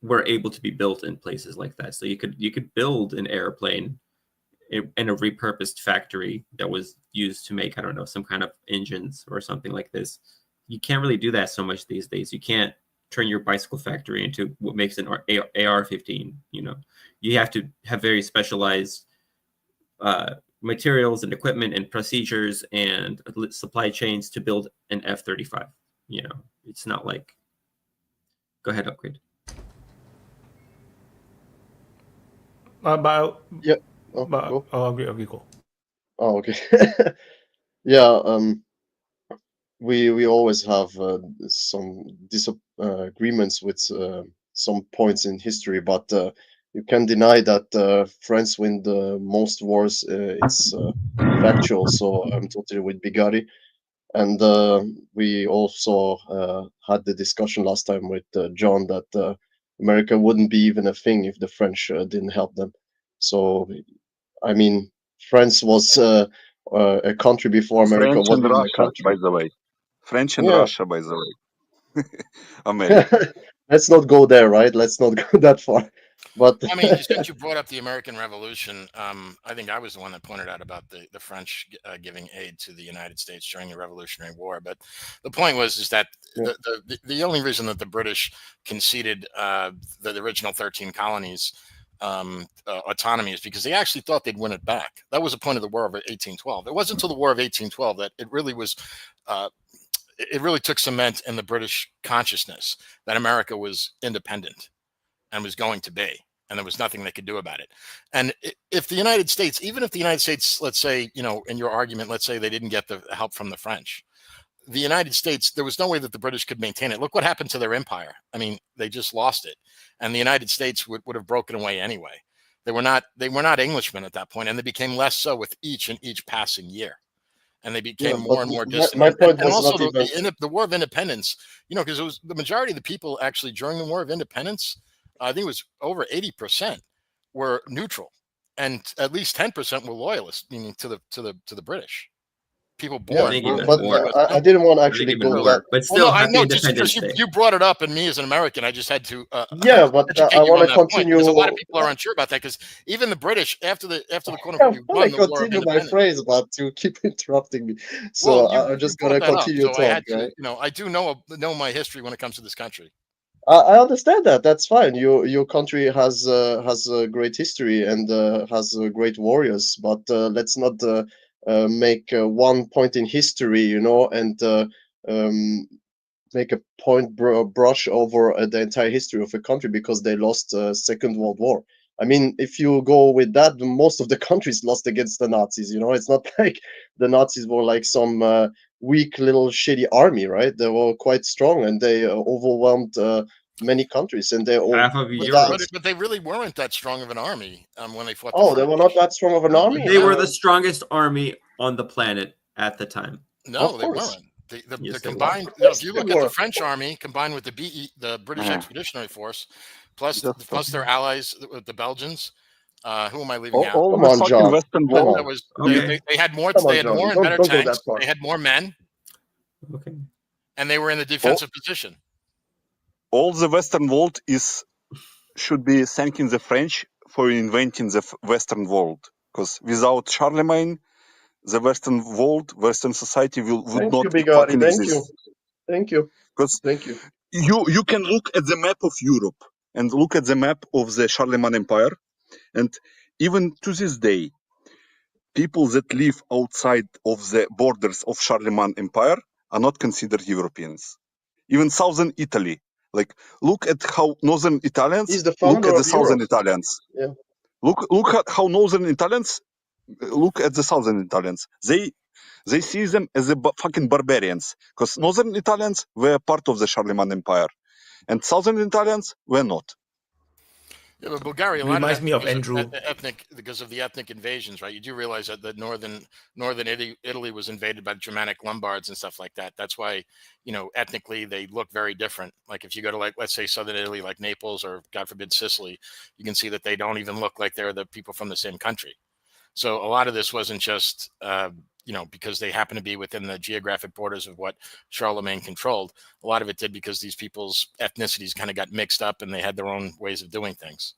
were able to be built in places like that. So you could build an airplane in a repurposed factory that was used to make, I don't know, some kind of engines or something like this. You can't really do that so much these days. You can't turn your bicycle factory into what makes an AR-15. You know, you have to have very specialized materials and equipment and procedures and supply chains to build an F-35. You know, it's not like. Go ahead, Upgrade. Yeah. Okay, cool. Oh, okay. Yeah. We always have some disagreements with some points in history, but you can deny that France win the most wars. It's factual. So I'm totally with Bigari. And we also had the discussion last time with John that America wouldn't be even a thing if the French didn't help them. So, I mean, France was a country before America French was and even a Russia, country. by the way. French and Yeah. Russia, by the way. America. Let's not go there, right? Let's not go that far. But I mean, since you brought up the American Revolution, I think I was the one that pointed out about the French giving aid to the United States during the Revolutionary War. But the point is that the only reason that the British conceded the original 13 colonies autonomy is because they actually thought they'd win it back. That was the point of the War of 1812. It wasn't until the War of 1812 that it really was. It really took cement in the British consciousness that America was independent and was going to be, and there was nothing they could do about it. And if the United States, even if the United States, let's say, you know, in your argument, let's say they didn't get the help from the French, the United States, there was no way that the British could maintain it. Look what happened to their empire. I mean, they just lost it, and the United States would have broken away anyway. They were not Englishmen at that point, and they became less so with each passing year. And they became more and more distant. My point and was also not even... the War of Independence, you know, because it was the majority of the people actually during the War of Independence, I think it was over 80% were neutral, and at least 10% were loyalists, meaning to the British. People born. Yeah, but I didn't want to actually go that. But still, well, no, I know just because you brought it up, and me as an American, I just had to. Yeah, but I want to continue. Because a lot of people are unsure about that. Because even the British, after the quote unquote, I want to continue my phrase, but you keep interrupting me. So I'm just gonna continue talking. So I had to, right? you know, I do know my history when it comes to this country. I understand that. That's fine. Your country has a great history and has great warriors, but let's not make one point in history, you know, and make a point brush over the entire history of a country because they lost Second World War. I mean, if you go with that, most of the countries lost against the Nazis. You know, it's not like the Nazis were like some weak little shitty army, right? They were quite strong and they overwhelmed many countries, and they all. But they really weren't that strong of an army when they fought. Oh, they were not that strong of an army. They were the strongest army on the planet at the time. No, they weren't. The combined. If you look at the French army combined with the British Expeditionary Force, plus their allies, the Belgians. Who am I leaving out? All the fucking Western Wall. They had more. They had more and better tanks. They had more men. Okay. And they were in the defensive position. All the Western world should be thanking the French for inventing the Western world, because without Charlemagne, the Western world, Western society would not fucking exist. Thank you. Because you can look at the map of Europe and look at the map of the Charlemagne Empire, and even to this day, people that live outside of the borders of Charlemagne Empire are not considered Europeans. Even southern Italy. Like, look at how northern Italians look at the southern Italians. Yeah. Look at how northern Italians look at the southern Italians. They see them as the fucking barbarians, because northern Italians were part of the Charlemagne Empire, and southern Italians were not. Yeah, but Bulgaria reminds me of Andrew. Because of the ethnic invasions, right? You do realize that northern Italy was invaded by Germanic Lombards and stuff like that. That's why, you know, ethnically they look very different. Like if you go to, like, let's say southern Italy, like Naples or God forbid Sicily, you can see that they don't even look like they're the people from the same country. So a lot of this wasn't just because they happen to be within the geographic borders of what Charlemagne controlled. A lot of it did because these people's ethnicities kind of got mixed up and they had their own ways of doing things.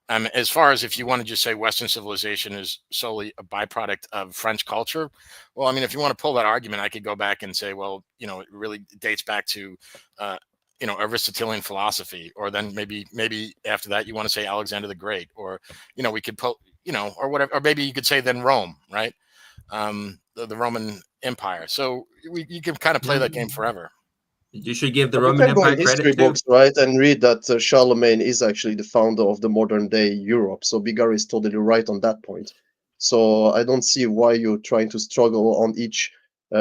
As far as if you want to just say Western civilization is solely a byproduct of French culture, well, I mean, if you want to pull that argument, I could go back and say, well, it really dates back to, Aristotelian philosophy, or then maybe after that you want to say Alexander the Great, or, we could pull, or whatever, or maybe you could say then Rome, right? The Roman Empire. So you can kind of play that game forever. You should give the But Roman you can go Empire in history credit too. books, right, and read that Charlemagne is actually the founder of the modern day Europe. So Bigar is totally right on that point. So I don't see why you're trying to struggle on each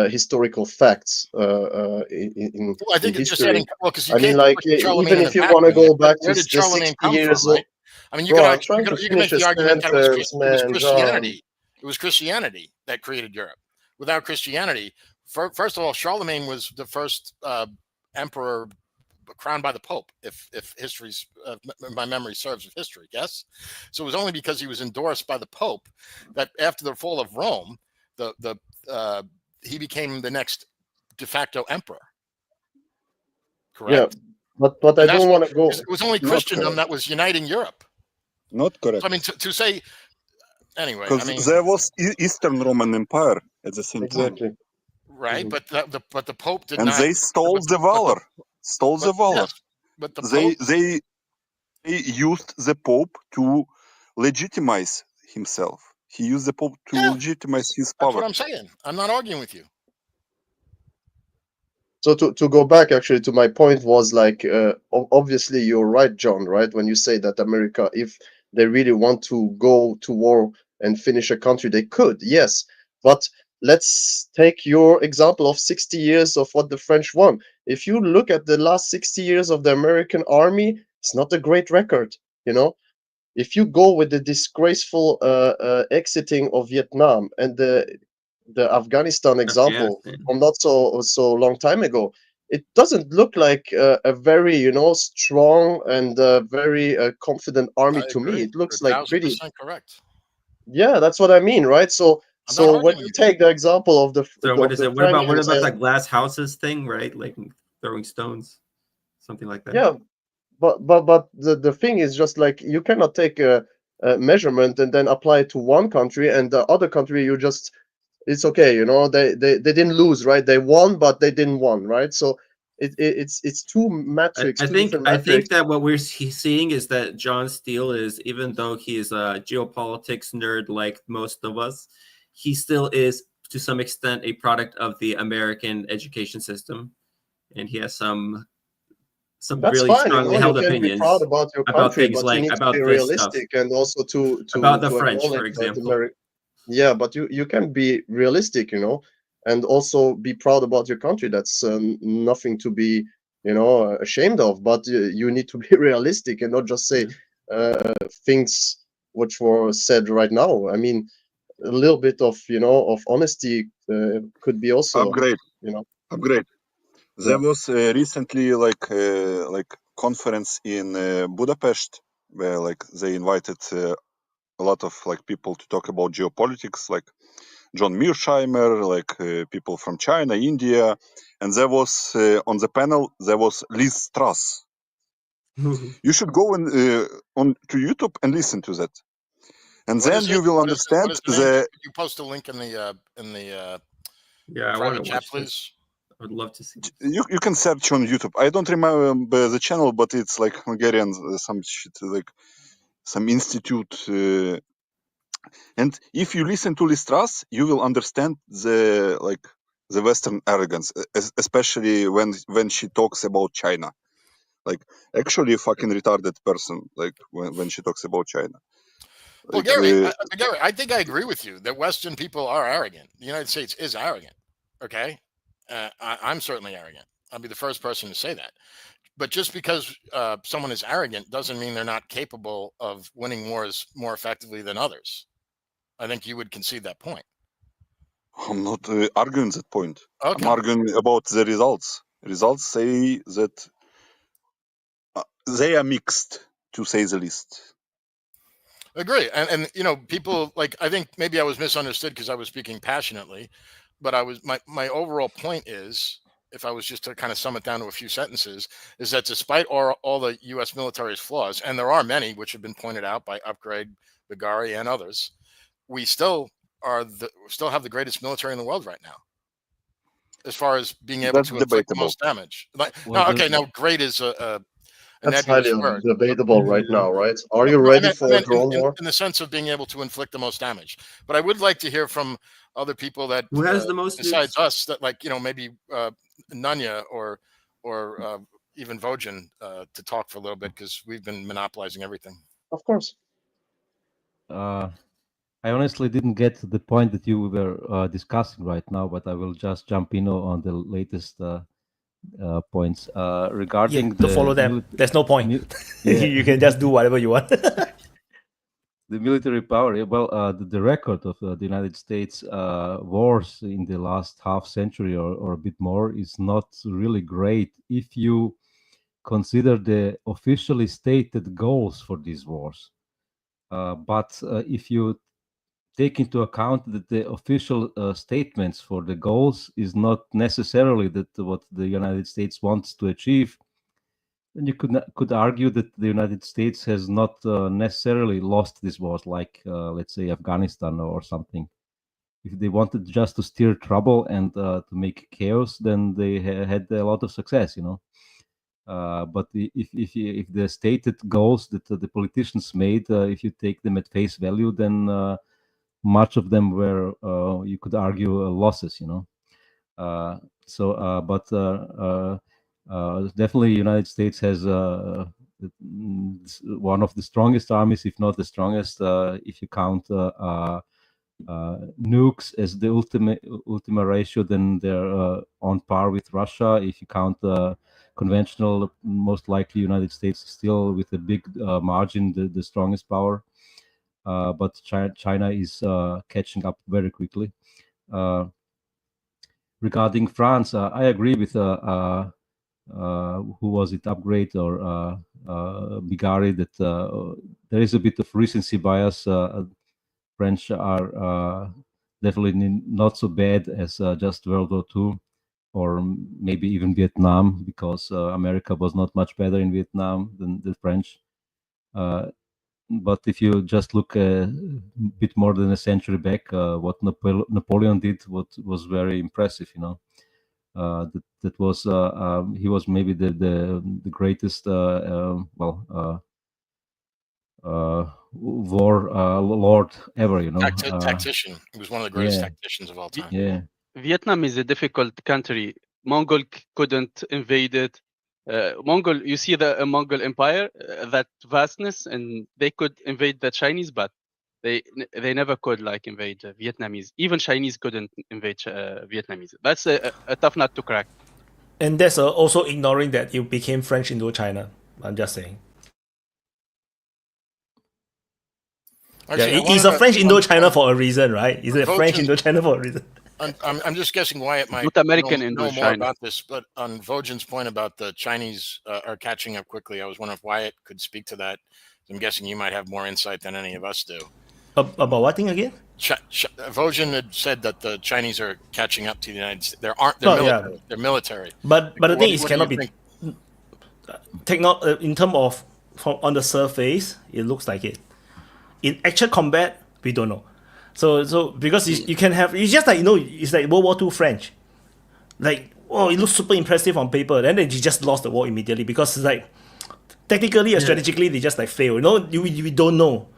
historical facts in Well, I think it's just history. adding. Well, because you I mean, can't like, put Charlemagne even in if the you want to background. go back to Where the did Charlemagne 60 come years from, right? I mean, you Bro, can I'm argue, trying to you can make finish the a argument that it was sentence, man, Christianity. It was Christianity that created Europe. Without Christianity, first of all, Charlemagne was the first emperor crowned by the Pope, if history's my memory serves of history, yes. So it was only because he was endorsed by the Pope that after the fall of Rome, he became the next de facto emperor. Correct. Yeah, but I don't want to go. It was only Christendom that was uniting Europe. Not correct. So, I mean, to say anyway. Because I mean, there was Eastern Roman Empire at the same time. Exactly. Right, but the Pope did And not. they stole the valor. Yes, but the Pope. They used the Pope to legitimize himself. He used the Pope to legitimize his power. That's what I'm saying. I'm not arguing with you. So to go back actually to my point was like obviously you're right, John, right? When you say that America, if they really want to go to war and finish a country, they could, yes. But let's take your example of 60 years of what the French won. If you look at the last 60 years of the American army, it's not a great record, If you go with the disgraceful exiting of Vietnam and the Afghanistan example from not so long time ago, it doesn't look like a very strong and very confident army to me. It looks like pretty. 1,000% correct. Yeah, that's what I mean, right? So when you take the example of the what is it? What about that glass houses thing, right? Like throwing stones, something like that. Yeah, but the thing is just like you cannot take a measurement and then apply it to one country and the other country it's okay, they didn't lose, right? They won, but they didn't won, right? So it's two metrics. I think that what we're seeing is that John Steele is, even though he is a geopolitics nerd like most of us, he still is to some extent a product of the American education system, and he has some That's really fine, strongly held you can opinions be proud about your country, things but like you need about to be this realistic stuff. and also to about the to French, for acknowledge that example. Yeah, but you can be realistic, and also be proud about your country. That's nothing to be, ashamed of. But you need to be realistic and not just say things which were said right now. I mean, a little bit of of honesty could be also upgrade. Upgrade. There was recently like conference in Budapest where like they invited a lot of like people to talk about geopolitics, like John Mearsheimer, like people from China, India, and there was on the panel there was Liz Truss. You should go on to YouTube and listen to that, and then you will understand You post a link in the private chat, please. I would love to see. You can search on YouTube. I don't remember the channel, but it's like Hungarian some shit, like some institute. And if you listen to Liz Truss, you will understand the Western arrogance, especially when she talks about China. Like actually a fucking retarded person, like when she talks about China. Well, Gary, I think I agree with you that Western people are arrogant. The United States is arrogant. Okay. I'm certainly arrogant. I'll be the first person to say that. But just because someone is arrogant doesn't mean they're not capable of winning wars more effectively than others. I think you would concede that point. I'm not arguing that point. Okay. I'm arguing about the results. Results say that they are mixed, to say the least. Agree. And you know, people like, I think maybe I was misunderstood because I was speaking passionately, but my overall point is, if I was just to kind of sum it down to a few sentences, is that despite all the U.S. military's flaws, and there are many which have been pointed out by Upgrade, Bagari, and others, we still have the greatest military in the world right now, as far as being able to inflict the most damage. Like, now great is that's highly debatable right now, right? Are you ready for a drone war? In the sense of being able to inflict the most damage. But I would like to hear from other people that who has the most besides us, that, like, you know, maybe Nanya or even Vojan to talk for a little bit, because we've been monopolizing everything. Of course. I honestly didn't get the point that you were discussing right now, but I will just jump in on the latest points regarding to follow them. There's no point. You can just do whatever you want. The military power. Well, the record of the United States wars in the last half century or a bit more is not really great if you consider the officially stated goals for these wars. But if you take into account that the official statements for the goals is not necessarily that what the United States wants to achieve, then you could argue that the United States has not necessarily lost these wars, like let's say Afghanistan or something. If they wanted just to steer trouble and to make chaos, then they had a lot of success, you know. But if the stated goals that the politicians made, if you take them at face value, then much of them were, you could argue, losses, you know. But definitely, United States has one of the strongest armies, if not the strongest, if you count nukes as the ultima ratio, then they're on par with Russia. If you count conventional, most likely United States still with a big margin, the strongest power. But China is catching up very quickly. Regarding France, I agree with who was it, Upgrade or Bigari, that there is a bit of recency bias. French are definitely not so bad as just World War II, or maybe even Vietnam, because America was not much better in Vietnam than the French. But if you just look a bit more than a century back, what Napoleon did, what was very impressive, you know. That was he was maybe the greatest war lord ever, you know. Tactician. He was one of the greatest tacticians of all time. Yeah. Vietnam is a difficult country. Mongol couldn't invade it. Mongol, you see the Mongol Empire, that vastness, and they could invade the Chinese, but they never could like invade Vietnamese. Even Chinese couldn't invade Vietnamese. That's a tough nut to crack. And that's also ignoring that it became French Indochina. I'm just saying. Actually, it's a French Indochina for a reason, right? Is it French Indochina for a reason? I'm just guessing Wyatt might know more about this, but on Vojan's point about the Chinese are catching up quickly, I was wondering if Wyatt could speak to that. I'm guessing you might have more insight than any of us do. About what thing again? Vojan had said that the Chinese are catching up to the United States. They're military. They're military. But the thing is, cannot be in terms of on the surface, it looks like it. In actual combat, we don't know. So because you can have, it's just like, you know, it's like World War II French. Like, it looks super impressive on paper, and then you just lost the war immediately because it's like tactically or strategically they just like fail. You know, we don't know.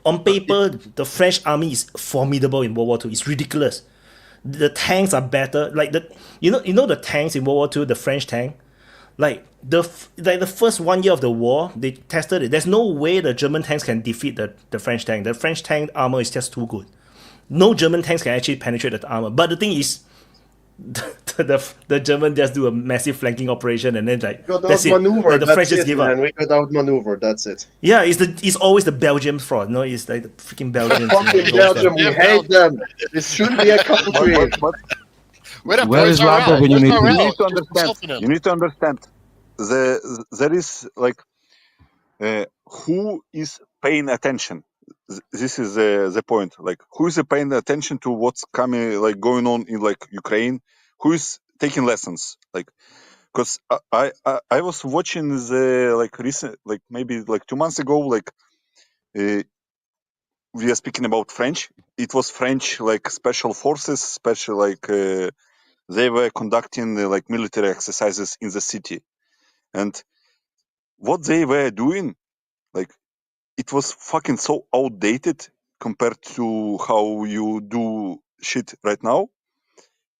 On paper, the French army is formidable in World War II. It's ridiculous. The tanks are better. Like you know the tanks in World War II, the French tank. Like the first 1 year of the war, they tested it. There's no way the German tanks can defeat the French tank. The French tank armor is just too good. No German tanks can actually penetrate the armor. But the thing is, the German just do a massive flanking operation and then that's it. Like, the French just give up. And we got outmaneuvered. That's it. Yeah, it's always the Belgians' fraud. No, it's like the freaking Belgians. Fucking Belgium, we hate them. This should be a country. Where is Rabo when you need to understand? You need to understand. There is like who is paying attention. this is the point. Like, who is paying attention to what's coming, like going on in like Ukraine? Who is taking lessons? Like, because I was watching the like recent, like maybe like 2 months ago, like we are speaking about French. It was French like special forces, special like they were conducting like military exercises in the city, and what they were doing, like, it was fucking so outdated compared to how you do shit right now.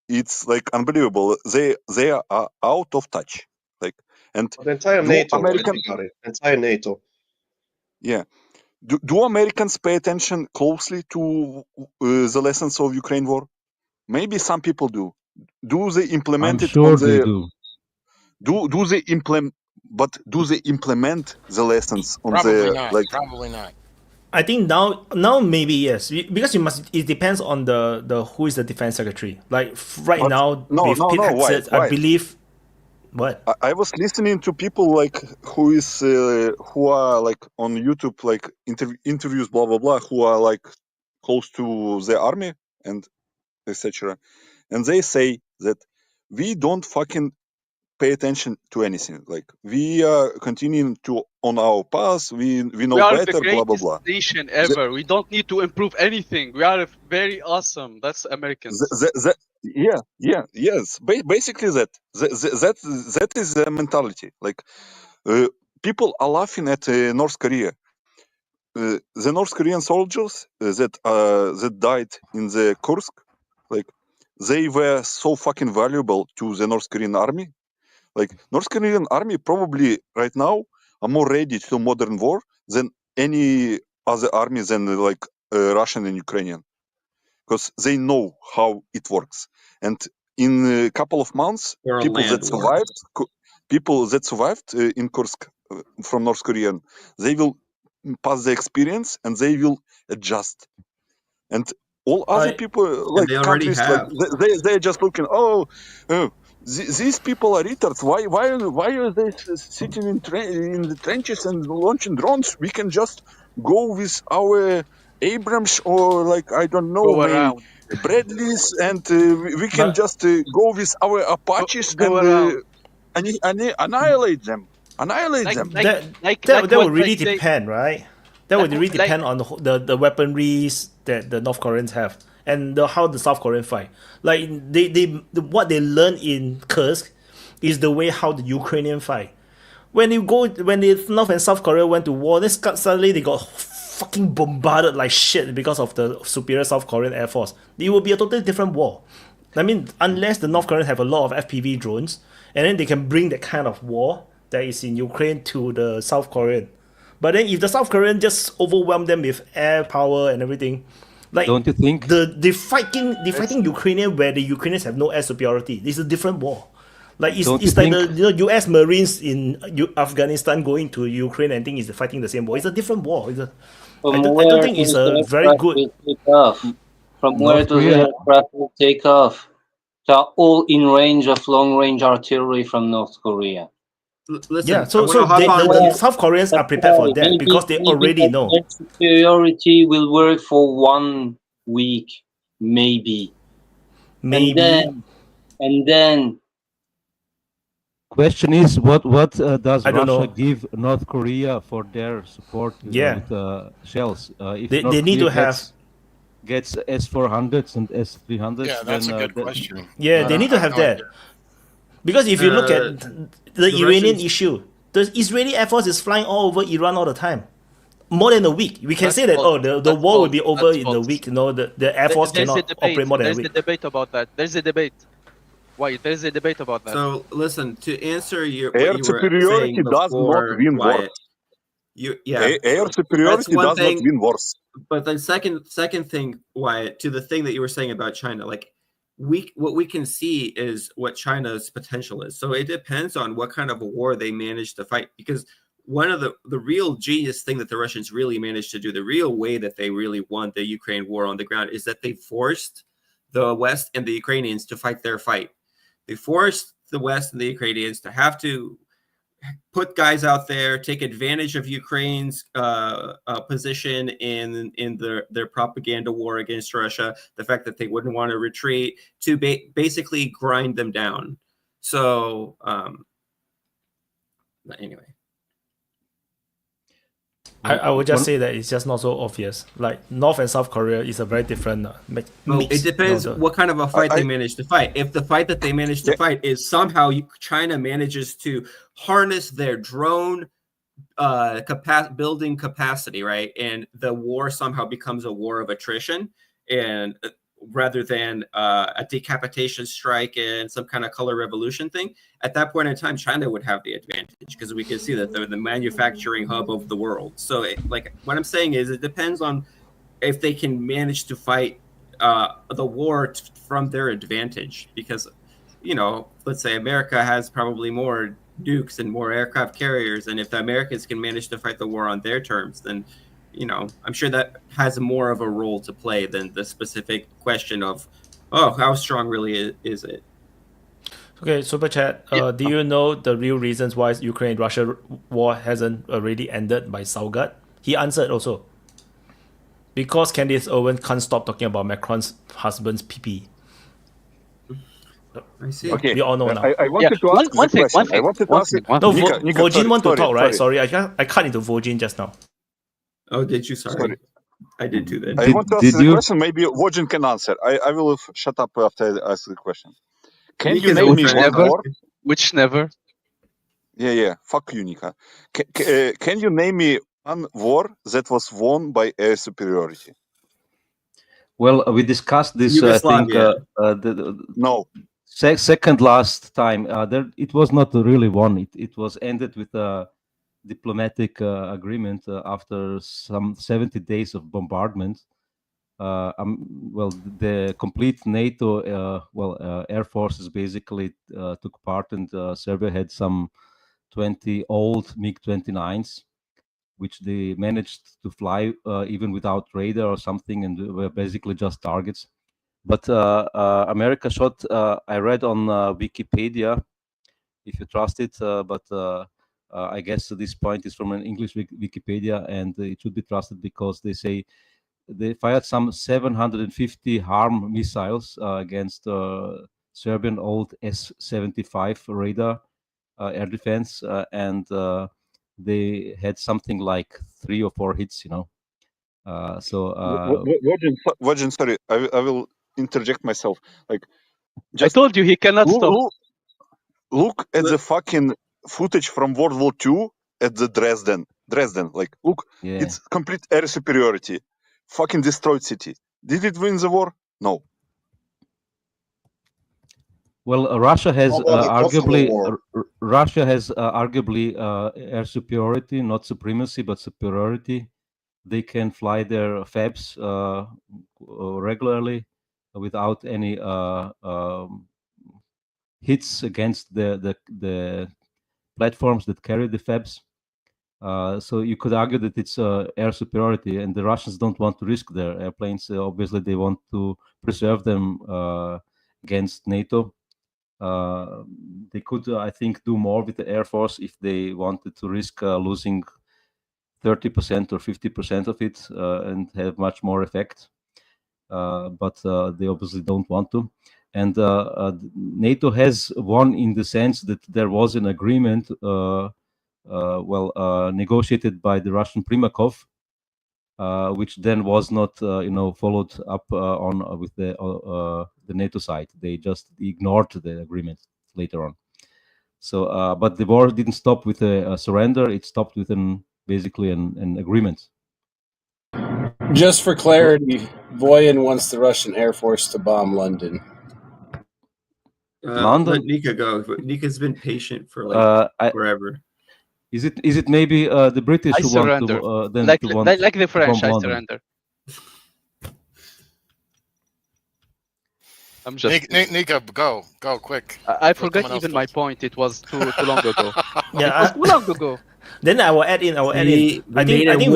It's like unbelievable. They are out of touch. Like, and the entire NATO, entire NATO. Yeah. Do Americans pay attention closely to the lessons of Ukraine war? Maybe some people do. Do they implement I'm it sure on they the? do. Do they implement? But do they implement the lessons on Probably the not. like? Probably not. I think now maybe yes, because you must. It depends on the who is the defense secretary. Like right But now no, with Pete Hegseth, I why? believe. What? I was listening to people like who are like on YouTube, like interviews, blah blah blah, who are like close to the army and etc. And they say that we don't fucking pay attention to anything. Like, we are continuing to on our path. We know We are better. the Blah blah greatest blah. nation ever. We don't need to improve anything. We are very awesome. That's Americans. Yes. Basically, that is the mentality. Like, people are laughing at North Korea. The North Korean soldiers that died in the Kursk, like, they were so fucking valuable to the North Korean army. Like, North Korean army probably right now are more ready to modern war than any other army than like Russian and Ukrainian, because they know how it works. And in a couple of months, people that survived in Kursk from North Korean, they will pass the experience and they will adjust. And all other people, like countries, like they're just looking. These people are retards. Why are they sitting in the trenches and launching drones? We can just go with our Abrams or like I don't know, Go maybe around. Bradleys, and we can just go with our Apaches Go and around. annihilate them. Annihilate them. That would what really I say- depend, right? That would really like- depend on the weaponries that the North Koreans have and how the South Koreans fight. Like what they learn in Kursk is the way how the Ukrainian fight. When the North and South Korea went to war, then suddenly they got fucking bombarded like shit because of the superior South Korean Air Force. It will be a totally different war. I mean, unless the North Koreans have a lot of FPV drones, and then they can bring that kind of war that is in Ukraine to the South Korean. But then if the South Korean just overwhelm them with air power and everything, like, don't you think the fighting Ukrainian where the Ukrainians have no air superiority? It's a different war. Like it's like the U.S. Marines in Afghanistan going to Ukraine and think is fighting the same war. It's a different war. I don't think it's a very good. From where does the aircraft will take off? They are all in range of long-range artillery from North Korea. Listen, yeah, so the South Koreans are prepared for that because they already know. Superiority will work for 1 week, maybe. And then. Question is, what does Russia give North Korea for their support with shells? If they need to have gets S-400s and S-300s. Yeah, that's a good question. Yeah, they need to have that. Because if you look at the Iranian issue, the Israeli Air Force is flying all over Iran all the time. More than a week. We can say that, the war will be over in a week. You know, the Air Force cannot operate more than a week. There's a debate about that. There's a debate. Why? There's a debate about that. So, listen, to answer your air superiority does not win wars. Air superiority does not win wars. But then second thing, Wyatt, to the thing that you were saying about China, like what we can see is what China's potential is. So it depends on what kind of a war they manage to fight, because one of the real genius thing that the Russians really managed to do, the real way that they really won the Ukraine war on the ground, is that they forced the West and the Ukrainians to fight their fight. They forced the West and the Ukrainians to have to put guys out there, take advantage of Ukraine's position in their propaganda war against Russia, the fact that they wouldn't want to retreat, to basically grind them down. So anyway. I would just say that it's just not so obvious. Like North and South Korea is a very different mix. It depends what kind of a fight they manage to fight. If the fight that they manage to fight is somehow China manages to harness their drone building capacity, right, and the war somehow becomes a war of attrition, and rather than a decapitation strike and some kind of color revolution thing, at that point in time, China would have the advantage because we can see that they're the manufacturing hub of the world. So, like, what I'm saying is, it depends on if they can manage to fight the war from their advantage. Because, you know, let's say America has probably more nukes and more aircraft carriers, and if the Americans can manage to fight the war on their terms, then, you know, I'm sure that has more of a role to play than the specific question of, oh, how strong really is it? Okay, Super Chat, do you know the real reasons why Ukraine-Russia war hasn't already ended by Saugat? He answered also. Because Candace Owen can't stop talking about Macron's husband's pee-pee. I see. Okay. We all know now. I wanted to ask one thing. No, Vojin want to talk, right? Sorry, I cut into Vojin just now. Oh, did you? Sorry. I did too then. I want to ask the question. Maybe Vojin can answer. I will shut up after I ask the question. Can you name me one war? Which never? Yeah. Fuck you, Nika. Can you name me one war that was won by air superiority? Well, we discussed this. I think no. Second last time. It was not really won. It was ended with a diplomatic agreement after some 70 days of bombardment. Well, the complete NATO air forces basically took part, and Serbia had some 20 old MiG-29s, which they managed to fly even without radar or something, and were basically just targets. But America shot, I read on Wikipedia, if you trust it, but I guess this point is from an English Wikipedia, and it should be trusted because they say they fired some 750 HARM missiles against Serbian old S-75 radar air defense, and they had something like 3 or 4 hits, you know. Vojin, sorry, I will interject myself. Like, I told you he cannot stop. Look at the fucking footage from World War II at the Dresden. Like, look, it's complete air superiority. Fucking destroyed city. Did it win the war? No. Well, Russia has arguably air superiority, not supremacy, but superiority. They can fly their FABs regularly without any hits against the platforms that carry the FABs. So you could argue that it's air superiority, and the Russians don't want to risk their airplanes. Obviously, they want to preserve them against NATO. They could, I think, do more with the Air Force if they wanted to risk losing 30% or 50% of it and have much more effect. But they obviously don't want to. And NATO has won in the sense that there was an agreement negotiated by the Russian Primakov, which then was not, followed up on with the NATO side. They just ignored the agreement later on. So, but the war didn't stop with a surrender; it stopped with basically an agreement. Just for clarity, Voyan wants the Russian Air Force to bomb London. London. Let Nika go. Nika's been patient for forever. Is it maybe the British who surrender. Want to then like the French? I surrender. I'm just Nika, go quick. I forgot even my point. It was too long ago. Yeah, it was too long ago. Then I will add in. I think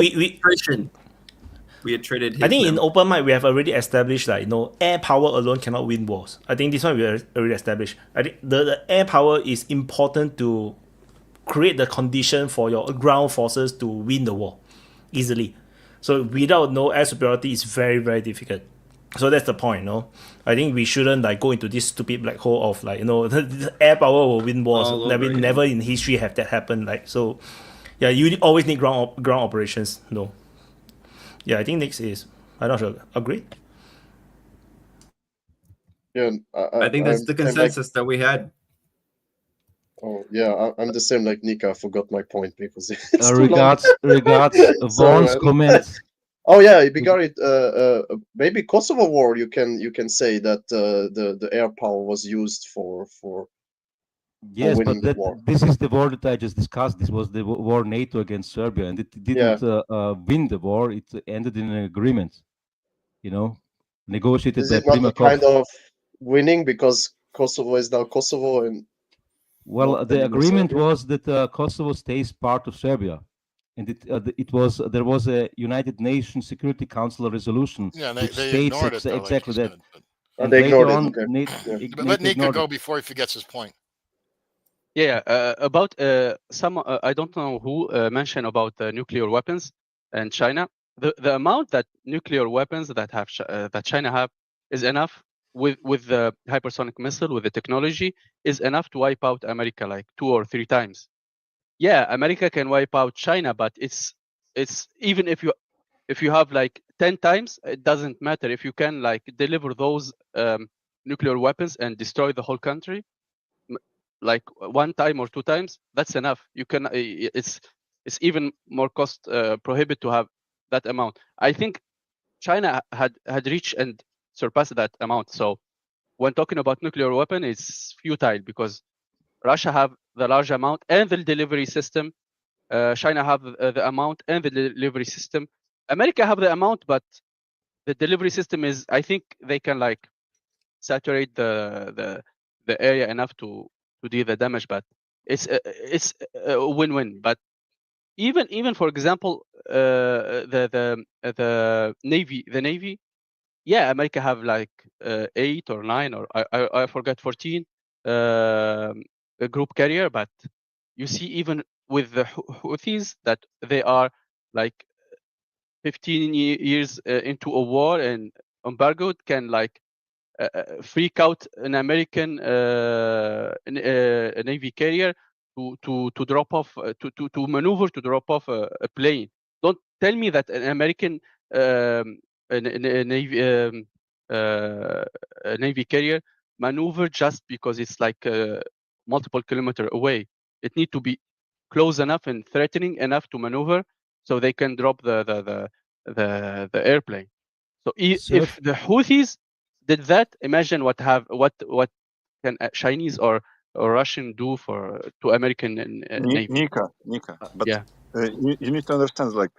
we had traded. I think in Open Mic we have already established that air power alone cannot win wars. I think this one we already established. I think the air power is important to create the condition for your ground forces to win the war easily. So without no air superiority, it's very, very difficult. So that's the point, no? I think we shouldn't like go into this stupid black hole of like, the air power will win wars. Never in history have that happen. Like, so yeah, you always need ground operations. No. Yeah, I think next is, I'm not sure. Agree? Yeah, I think that's the consensus that we had. Oh yeah, I'm the same like Nika. I forgot my point because it's too regards Vaughn's comment. Oh yeah, regarding maybe Kosovo war, you can say that the air power was used for yes, winning but the war. This is the war that I just discussed. This was the war NATO against Serbia, and it didn't win the war. It ended in an agreement, negotiated Is by it not Primakov. a kind of winning because Kosovo is now Kosovo and? Well, the agreement was that Kosovo stays part of Serbia, and there was a United Nations Security Council resolution which states exactly that. And they ignored it. Okay. But let Nika go before he forgets his point. Yeah, about some I don't know who mentioned about nuclear weapons and China. The amount that nuclear weapons that China have is enough with the hypersonic missile, with the technology, is enough to wipe out America like 2 or 3 times. Yeah, America can wipe out China, but it's even if you have like 10 times, it doesn't matter. If you can like deliver those nuclear weapons and destroy the whole country, like 1 time or 2 times, that's enough. You can it's even more cost prohibitive to have that amount. I think China had reached and surpassed that amount. So when talking about nuclear weapon, it's futile because Russia have the large amount and the delivery system. China have the amount and the delivery system. America have the amount, but the delivery system is, I think they can like saturate the area enough to do the damage, but it's a win-win. But even for example, the Navy, yeah, America have like 8 or 9 or I forgot 14 a group carrier, but you see even with the Houthis that they are like 15 years into a war and embargoed can like freak out an American Navy carrier to drop off to maneuver to drop off a plane. Don't tell me that an American Navy carrier maneuver just because it's like multiple kilometer away. It need to be close enough and threatening enough to maneuver so they can drop the airplane. So if the Houthis did that, imagine what can a Chinese or Russian do to American Navy. Nika, but yeah, you need to understand, like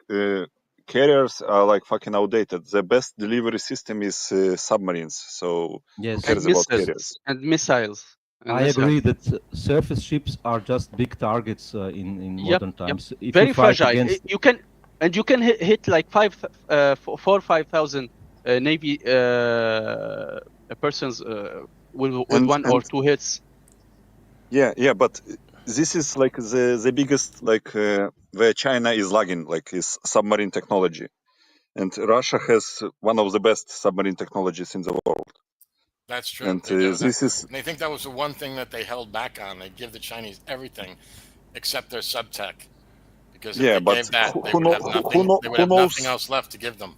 carriers are like fucking outdated. The best delivery system is submarines. So who cares about carriers? And missiles. I agree that surface ships are just big targets in modern times. If very you fight fragile. Against... You can hit like 4,000 or 5,000 Navy persons with one or 2 hits. Yeah, but this is like the biggest like where China is lagging, like is submarine technology, and Russia has one of the best submarine technologies in the world. That's true. And this is. And they think that was the one thing that they held back on. They give the Chinese everything except their subtech, because if they gave that, they would have nothing. They would have nothing else left to give them.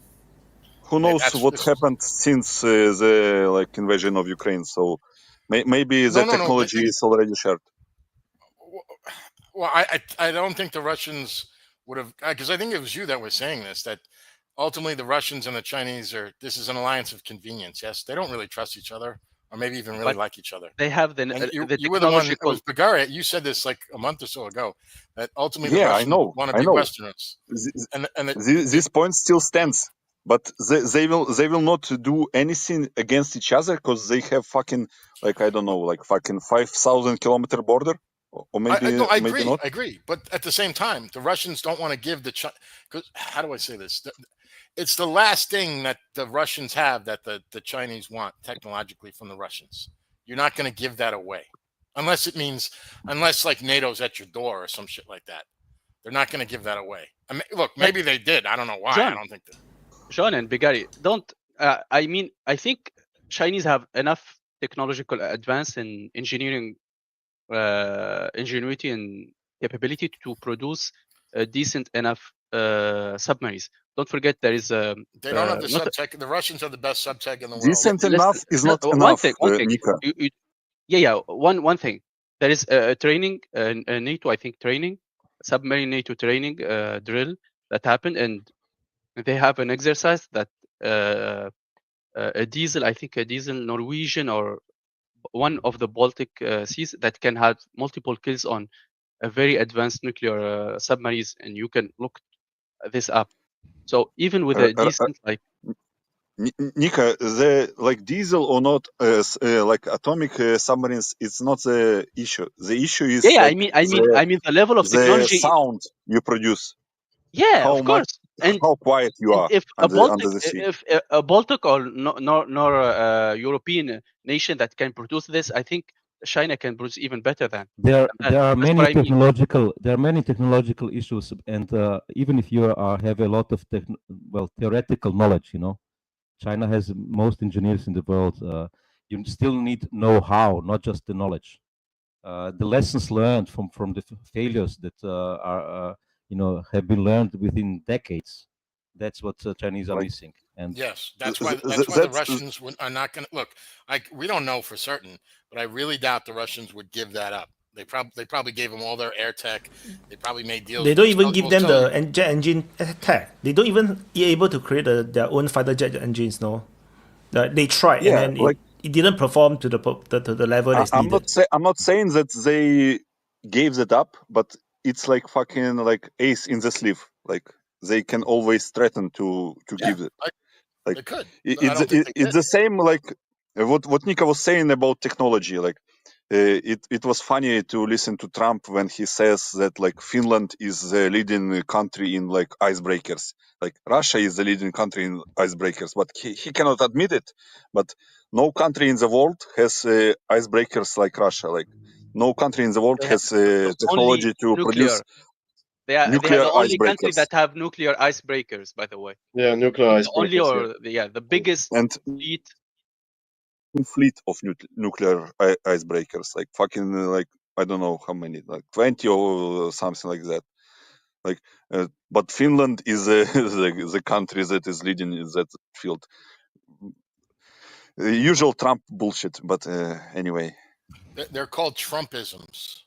Who knows what happened since the like invasion of Ukraine? So maybe the technology is already shared. Well, I don't think the Russians would have, because I think it was you that was saying this, that ultimately the Russians and the Chinese this is an alliance of convenience. Yes, they don't really trust each other, or maybe even really like each other. They have the you were the one. It was Bulgaria. You said this like a month or so ago, that ultimately the Russians want to be Westerners. This point still stands, but they will not do anything against each other because they have fucking like I don't know, like fucking 5,000 kilometer border. Or maybe, I agree. Maybe not. I agree. But at the same time, the Russians don't want to give because how do I say this? It's the last thing that the Russians have that the Chinese want technologically from the Russians. You're not going to give that away unless like NATO's at your door or some shit like that. They're not going to give that away. I mean, look, maybe they did. I don't know why. John, I don't think that. John and Bigari, don't. I mean, I think Chinese have enough technological advance in engineering, ingenuity and capability to produce decent enough submarines. Don't forget there is a. They don't have the subtech. The Russians are the best subtech in the world. Decent enough is not enough. Nika. One thing. There is a training, a NATO, I think, training, submarine NATO training drill that happened, and they have an exercise that a diesel Norwegian or one of the Baltic seas that can have multiple kills on a very advanced nuclear submarines, and you can look this up. So even with a decent like Nika, the like diesel or not, like atomic submarines, it's not the issue. The issue is I mean the level of technology, the sound you produce. Yeah, how of course. And how quiet you are if under the sea. If a Baltic or nor European nation that can produce this, I think China can produce even better than. There are many technological issues, and even if you have a lot of theoretical knowledge, China has most engineers in the world. You still need know-how, not just the knowledge. The lessons learned from the failures that are have been learned within decades. That's what Chinese are missing. And yes, that's why the Russians are not going to look. We don't know for certain, but I really doubt the Russians would give that up. They probably gave them all their air tech. They probably made deals. They don't even give them the jet engine tech. They don't even be able to create their own fighter jet engines. No, they tried, and then it didn't perform to the level that's needed. I'm not saying that they gave that up, but it's like fucking like ace in the sleeve. Like they can always threaten to give it. Like they could. It's the same like what Nika was saying about technology. Like it was funny to listen to Trump when he says that like Finland is the leading country in like icebreakers. Like Russia is the leading country in icebreakers, but he cannot admit it. But no country in the world has icebreakers like Russia. Like no country in the world has technology to produce. They are the only country that have nuclear icebreakers, by the way. Yeah, nuclear icebreakers. The biggest fleet of nuclear icebreakers, like fucking like I don't know how many, like 20 or something like that. Like, but Finland is the country that is leading in that field. Usual Trump bullshit, but anyway. They're called Trumpisms.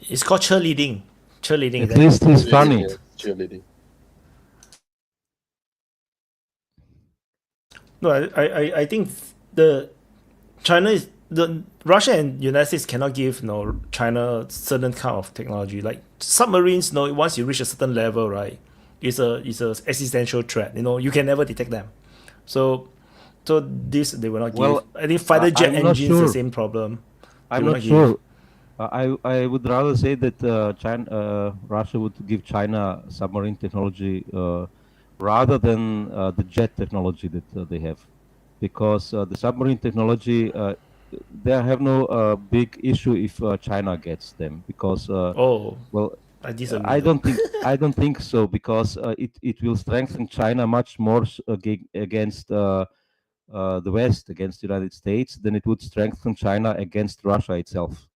It's called cheerleading. Cheerleading. At least he's funny. Cheerleading. No, I think Russia and United States cannot give China certain kind of technology. Like submarines, once you reach a certain level, right, it's a existential threat. You can never detect them. So this they will not give. I think fighter jet engines the same problem. I'm not sure. I would rather say that Russia would give China submarine technology rather than the jet technology that they have, because the submarine technology they have no big issue if China gets them, because I don't think so, because it will strengthen China much more against the West, against the United States, than it would strengthen China against Russia itself.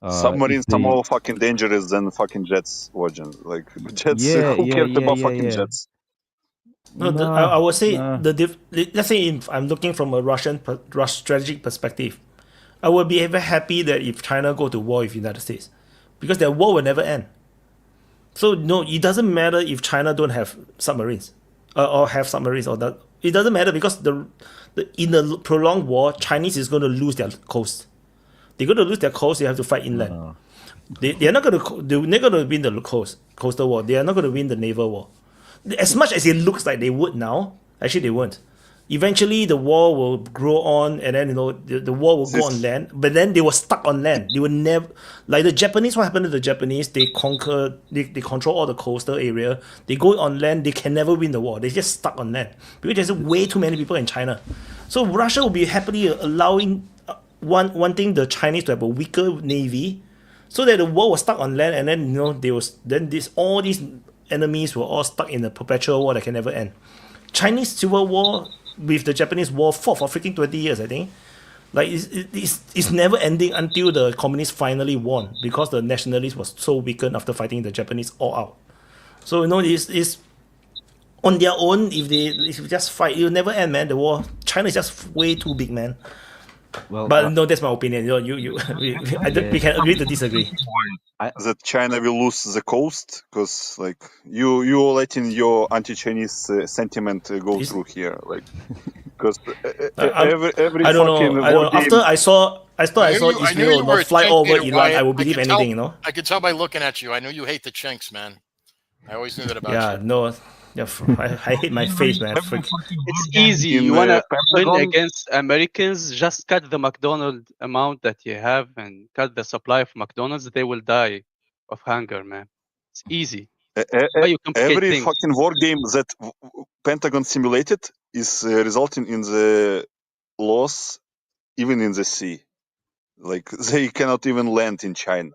Submarines are more fucking dangerous than fucking jets, Virgin. Like jets, who cares about fucking jets? No, I would say let's say if I'm looking from a Russian strategic perspective, I would be very happy that if China go to war with the United States, because their war will never end. So no, it doesn't matter if China don't have submarines or have submarines or that. It doesn't matter, because in the prolonged war, Chinese is going to lose their coast. They're going to lose their coast. They have to fight inland. They're not going to win the coastal war. They are not going to win the naval war. As much as it looks like they would now, actually they won't. Eventually, the war will grow on, and then the war will go on land. But then they were stuck on land. They were never like the Japanese. What happened to the Japanese? They conquer. They control all the coastal area. They go on land. They can never win the war. They just stuck on land because there's way too many people in China. So Russia will be happily allowing wanting the Chinese to have a weaker navy, so that the war was stuck on land, and then all these enemies were all stuck in a perpetual war that can never end. Chinese Civil War with the Japanese War fought for freaking 20 years, I think. Like it's never ending until the communists finally won, because the nationalists was so weakened after fighting the Japanese all out. So it's on their own. If they just fight, it'll never end, man. The war. China is just way too big, man. Well, but no, that's my opinion. We can agree to disagree. That China will lose the coast because, like, you letting your anti-Chinese sentiment go through here, like, because every I don't fucking know. After I saw Israel not fly over Iran, Wyatt. I will believe anything. I could tell by looking at you. I knew you hate the Chinks, man. I always knew that about you. Yeah, no. Yeah, I hate my face, man. It's easy. You want to win against Americans, just cut the McDonald's amount that you have and cut the supply of McDonald's. They will die of hunger, man. It's easy. Why you complicate every things? fucking war game that Pentagon simulated is resulting in the loss, even in the sea. Like, they cannot even land in China.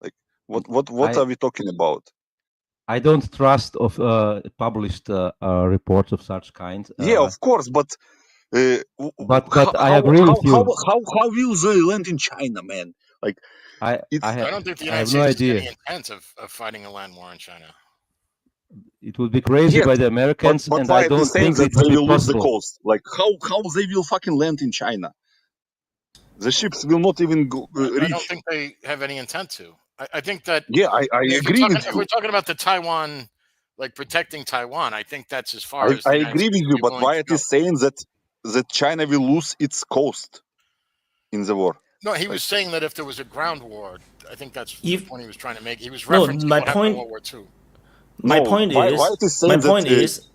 Like, what are we talking about? I don't trust of published reports of such kind. Yeah, of course, but I agree with you. How will they land in China, man? Like, I don't think the United States has any intent of fighting a land war in China. It would be crazy by the Americans, but and I don't think that it will they be will lose the possible. coast. Like, how they will fucking land in China? The ships will not even reach. I don't think they have any intent to. I think that. Yeah, I agree with you. If we're talking about the Taiwan, like protecting Taiwan, I think that's as far as. I agree with you, but Wyatt is saying that China will lose its coast in the war. No, he was saying that if there was a ground war, I think that's the point he was trying to make. He was referencing what happened in World War II. My point is,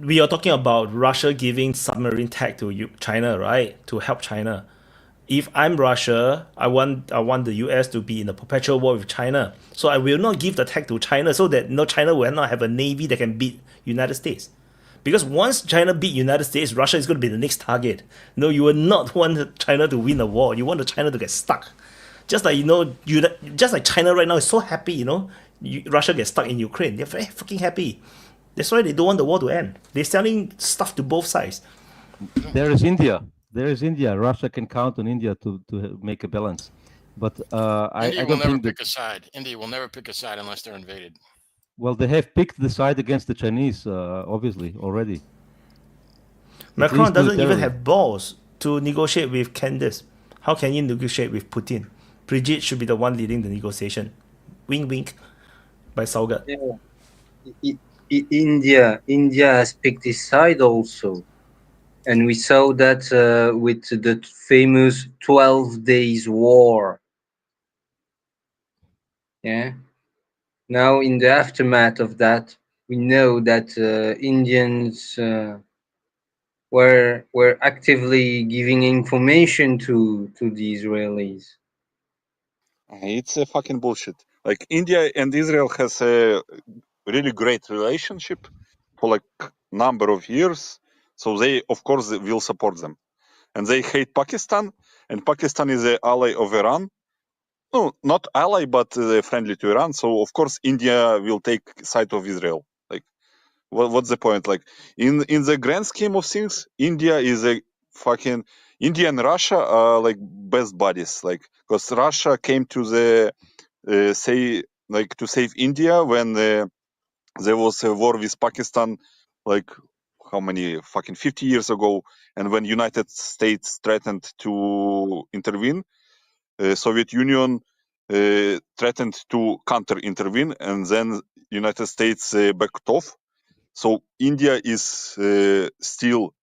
we are talking about Russia giving submarine tech to China, right? To help China. If I'm Russia, I want the US to be in a perpetual war with China. So I will not give the tech to China so that China will not have a navy that can beat United States. Because once China beat United States, Russia is going to be the next target. No, you will not want China to win a war. You want China to get stuck. Just like just like China right now is so happy, Russia gets stuck in Ukraine. They're very fucking happy. That's why they don't want the war to end. They're selling stuff to both sides. There is India. Russia can count on India to make a balance. But India will never pick a side. India will never pick a side unless they're invaded. Well, they have picked the side against the Chinese, obviously, already. Macron doesn't even have balls to negotiate with Candace. How can you negotiate with Putin? Brigitte should be the one leading the negotiation. Wink, wink. By Saugat. Yeah. India has picked his side also. And we saw that with the famous 12 days war. Yeah. Now, in the aftermath of that, we know that Indians were actively giving information to the Israelis. It's a fucking bullshit. Like, India and Israel has a really great relationship for like number of years, so they of course will support them. And they hate Pakistan, and Pakistan is an ally of Iran. No, not ally, but friendly to Iran. So of course India will take side of Israel. Like, what's the point? Like, in the grand scheme of things, India is a fucking India and Russia are like best buddies. Like, because Russia came to the to save India when there was a war with Pakistan, like how many fucking 50 years ago, and when United States threatened to intervene, Soviet Union threatened to counter-intervene, and then United States backed off. So India is still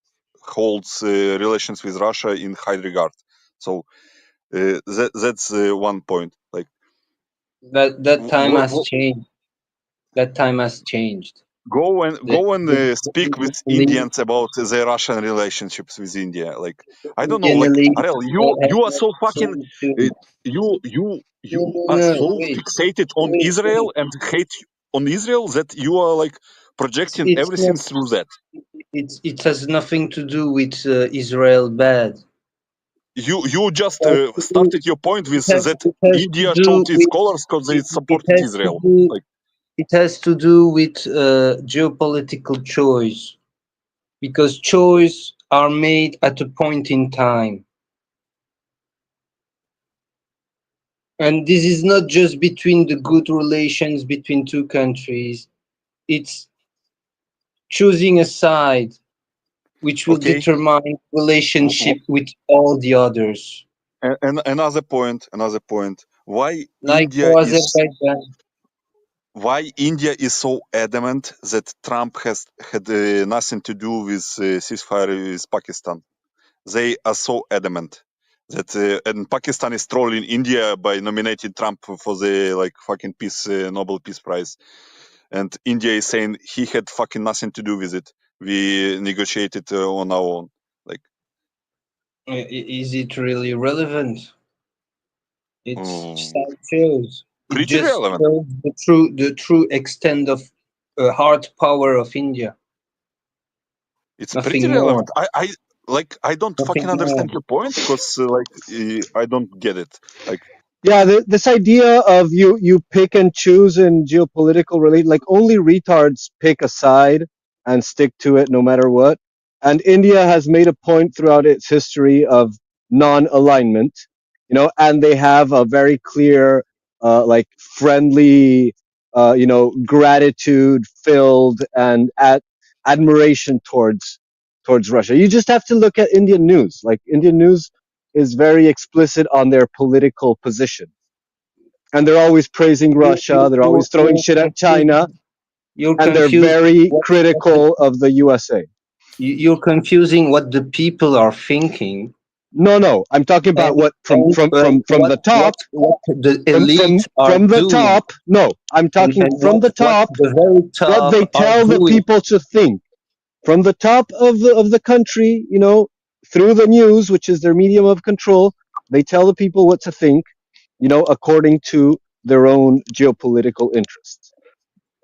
holds relations with Russia in high regard. So that's one point. Like, that time has changed. That time has changed. Go and speak with Indians about the Russian relationships with India. Like, I don't know, like, Ariel, you are so fucking you are so fixated on Israel and hate on Israel that you are like projecting everything through that. It has nothing to do with Israel bad. you just started your point with that India showed its colors because they supported Israel. It has to do with geopolitical choice, because choice are made at a point in time. And this is not just between the good relations between two countries. It's choosing a side which will determine relationship with all the others. And another point. Why like India is so adamant that Trump has had nothing to do with ceasefire with Pakistan? They are so adamant that and Pakistan is trolling India by nominating Trump for the fucking peace Nobel Peace Prize, and India is saying he had fucking nothing to do with it. We negotiated on our own. Is it really relevant? It's shows. It just relevant. Shows the true extent of hard power of India. It's pretty relevant. I don't fucking understand your point because I don't get it. Yeah, this idea of you pick and choose in geopolitical only retards pick a side and stick to it no matter what. And India has made a point throughout its history of non-alignment, and they have a very clear, friendly, gratitude-filled and admiration towards Russia. You just have to look at Indian news. Indian news is very explicit on their political position. And they're always praising Russia. They're always throwing shit at China. And they're very critical of the USA. You're confusing what the people are thinking. No. I'm talking about what from the top. What the elite from the doing. top. No, I'm talking from the top. The very top. What they tell the people to think. From the top of the country, through the news, which is their medium of control, they tell the people what to think, according to their own geopolitical interests.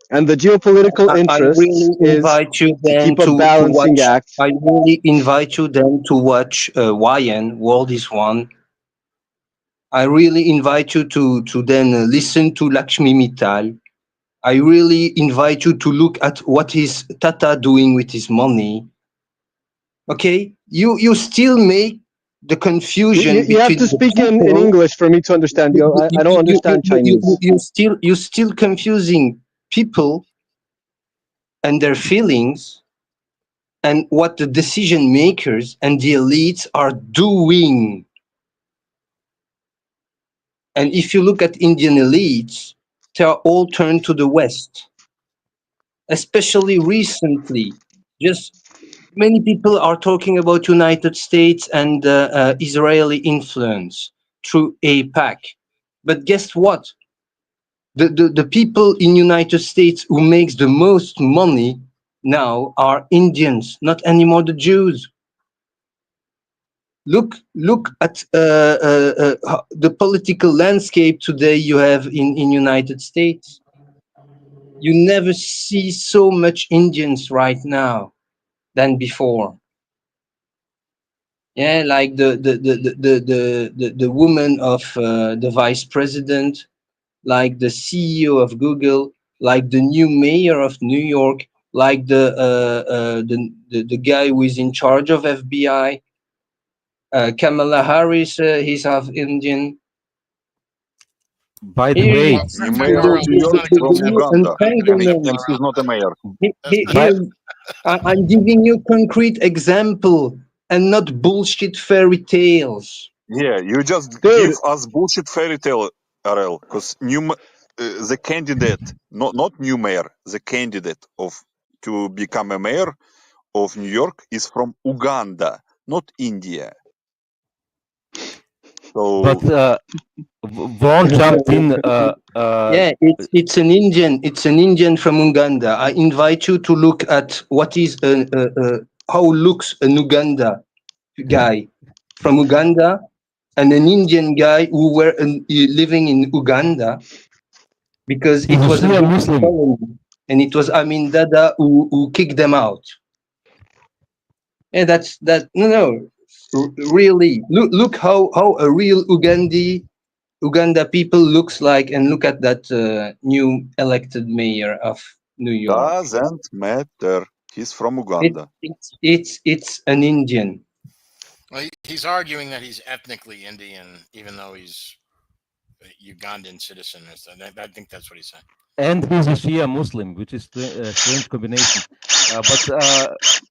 And the geopolitical interest is to keep a balancing act. I really invite you then to watch Wyatt, World is One. I really invite you to then listen to Lakshmi Mittal. I really invite you to look at what is Tata doing with his money. Okay, you still make the confusion. You have to speak in English for me to understand you. I don't understand Chinese. You're still confusing people and their feelings and what the decision makers and the elites are doing. And if you look at Indian elites, they are all turned to the West, especially recently. Just many people are talking about United States and Israeli influence through AIPAC. But guess what? The people in United States who makes the most money now are Indians, not anymore the Jews. Look at the political landscape today you have in United States. You never see so much Indians right now than before. Yeah, like the woman of the vice president, like the CEO of Google, like the new mayor of New York, like the guy who is in charge of FBI. Kamala Harris, he's half Indian. By the way, mayor of New York from Uganda, and he's not a mayor. I'm giving you concrete example and not bullshit fairy tales. Yeah, you just give us bullshit fairy tale, RL, because the candidate, not new mayor, the candidate to become a mayor of New York is from Uganda, not India. So, but Vaun jumped in. Yeah, it's an Indian. It's an Indian from Uganda. I invite you to look at what is how looks an Uganda guy from Uganda and an Indian guy who were living in Uganda, because it was a Muslim colony, and it was Amin Dada who kicked them out. And that's that. No. Really, look how a real Uganda people looks like, and look at that new elected mayor of New York. Doesn't matter. He's from Uganda. It's an Indian. Well, he's arguing that he's ethnically Indian, even though he's a Ugandan citizen. I think that's what he's saying. And he's a Shia Muslim, which is a strange combination.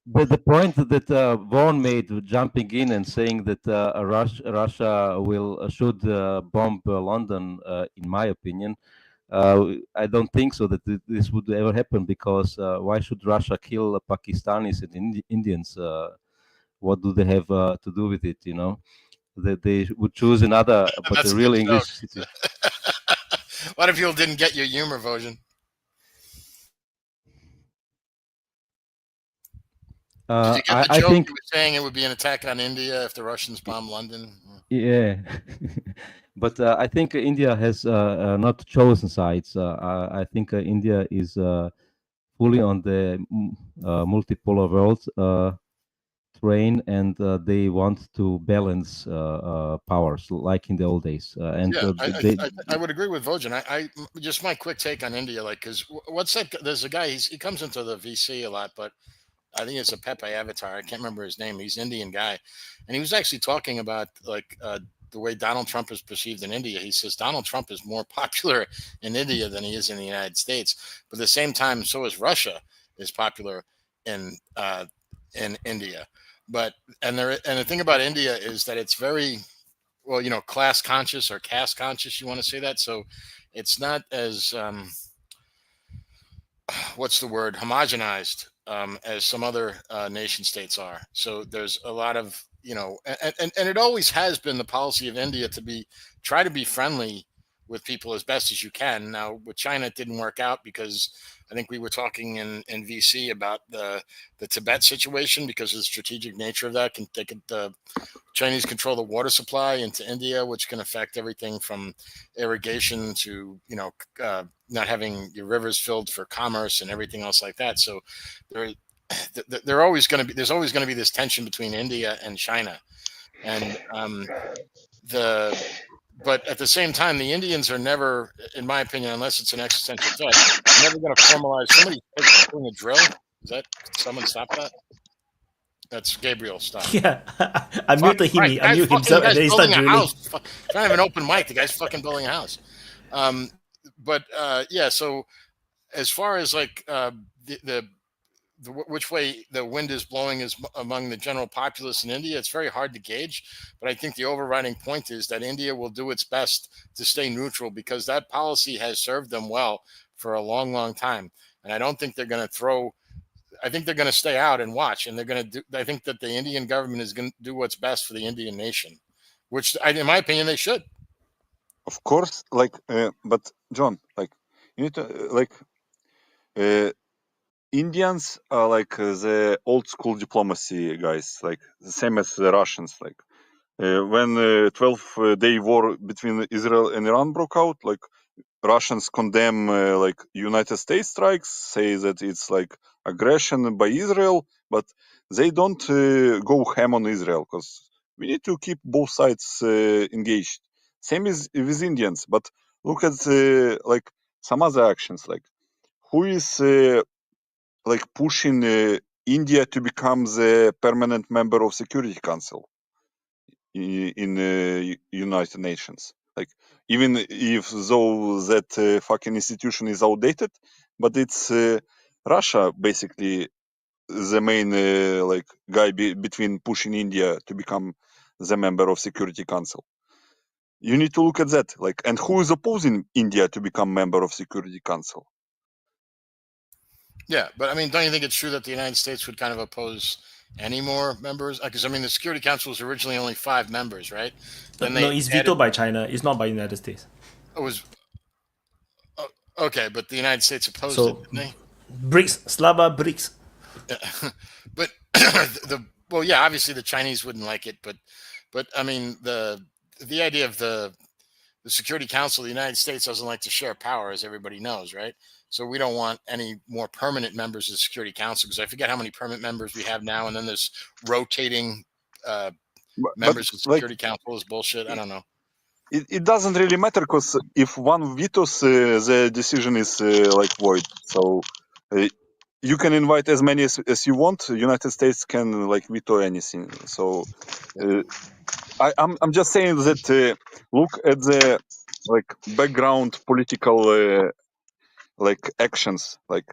But the point that Vaun made, jumping in and saying that Russia should bomb London, in my opinion, I don't think so that this would ever happen, because why should Russia kill Pakistanis and Indians? What do they have to do with it? You know, that they would choose another, but a real English city. A lot of people didn't get your humor, Vojan. Did you get the joke? You were saying it would be an attack on India if the Russians bomb London. Yeah, but I think India has not chosen sides. I think India is fully on the multipolar world train, and they want to balance powers like in the old days. And I would agree with Vojan. I just my quick take on India, like, because what's that? There's a guy. He comes into the VC a lot, but I think it's a Pepe avatar. I can't remember his name. He's an Indian guy, and he was actually talking about like the way Donald Trump is perceived in India. He says Donald Trump is more popular in India than he is in the United States, but at the same time, so is Russia is popular in India. But the thing about India is that it's very, well, class conscious or caste conscious. You want to say that? So it's not as what's the word, homogenized as some other nation states are. So there's a lot of, and it always has been the policy of India to try to be friendly with people as best as you can. Now with China, it didn't work out because I think we were talking in VC about the Tibet situation, because of the strategic nature of that. The Chinese control the water supply into India, which can affect everything from irrigation to, not having your rivers filled for commerce and everything else like that. So there's always going to be this tension between India and China. And but at the same time, the Indians are never, in my opinion, unless it's an existential threat, never going to formalize. Somebody doing a drill. Is that someone stop that? That's Gabriel. Stop. Yeah, I muted him. He unmuted himself, and then he started drilling. Trying to have an open mic. The guy's fucking building a house. Yeah. So as far as like which way the wind is blowing is among the general populace in India, it's very hard to gauge. But I think the overriding point is that India will do its best to stay neutral, because that policy has served them well for a long, long time. And I don't think they're going to I think they're going to stay out and watch. And I think that the Indian government is going to do what's best for the Indian nation, which in my opinion, they should. Of course, but John, you need to, Indians are like the old school diplomacy guys, like the same as the Russians. When 12-day war between Israel and Iran broke out, Russians condemn United States strikes, say that it's like aggression by Israel, but they don't go ham on Israel, because we need to keep both sides engaged. Same is with Indians, but look at some other actions, who is pushing India to become the permanent member of Security Council in United Nations. Even if though that fucking institution is outdated, but it's Russia basically the main guy between pushing India to become the member of Security Council. You need to look at that, and who is opposing India to become member of Security Council? Yeah, but I mean, don't you think it's true that the United States would kind of oppose any more members? Because I mean, the Security Council was originally only 5 members, right? Then it's vetoed by China. It's not by the United States. It was okay, but the United States opposed it, didn't they? BRICS, Slava BRICS. But obviously the Chinese wouldn't like it, but I mean, the idea of the Security Council of the United States doesn't like to share power, as everybody knows, right? So we don't want any more permanent members of the Security Council, because I forget how many permanent members we have now, and then there's rotating members of the Security Council is bullshit. I don't know. It doesn't really matter, because if one vetoes, the decision is like void. So you can invite as many as you want. United States can like veto anything. So I'm just saying that look at the like background political like actions. Like,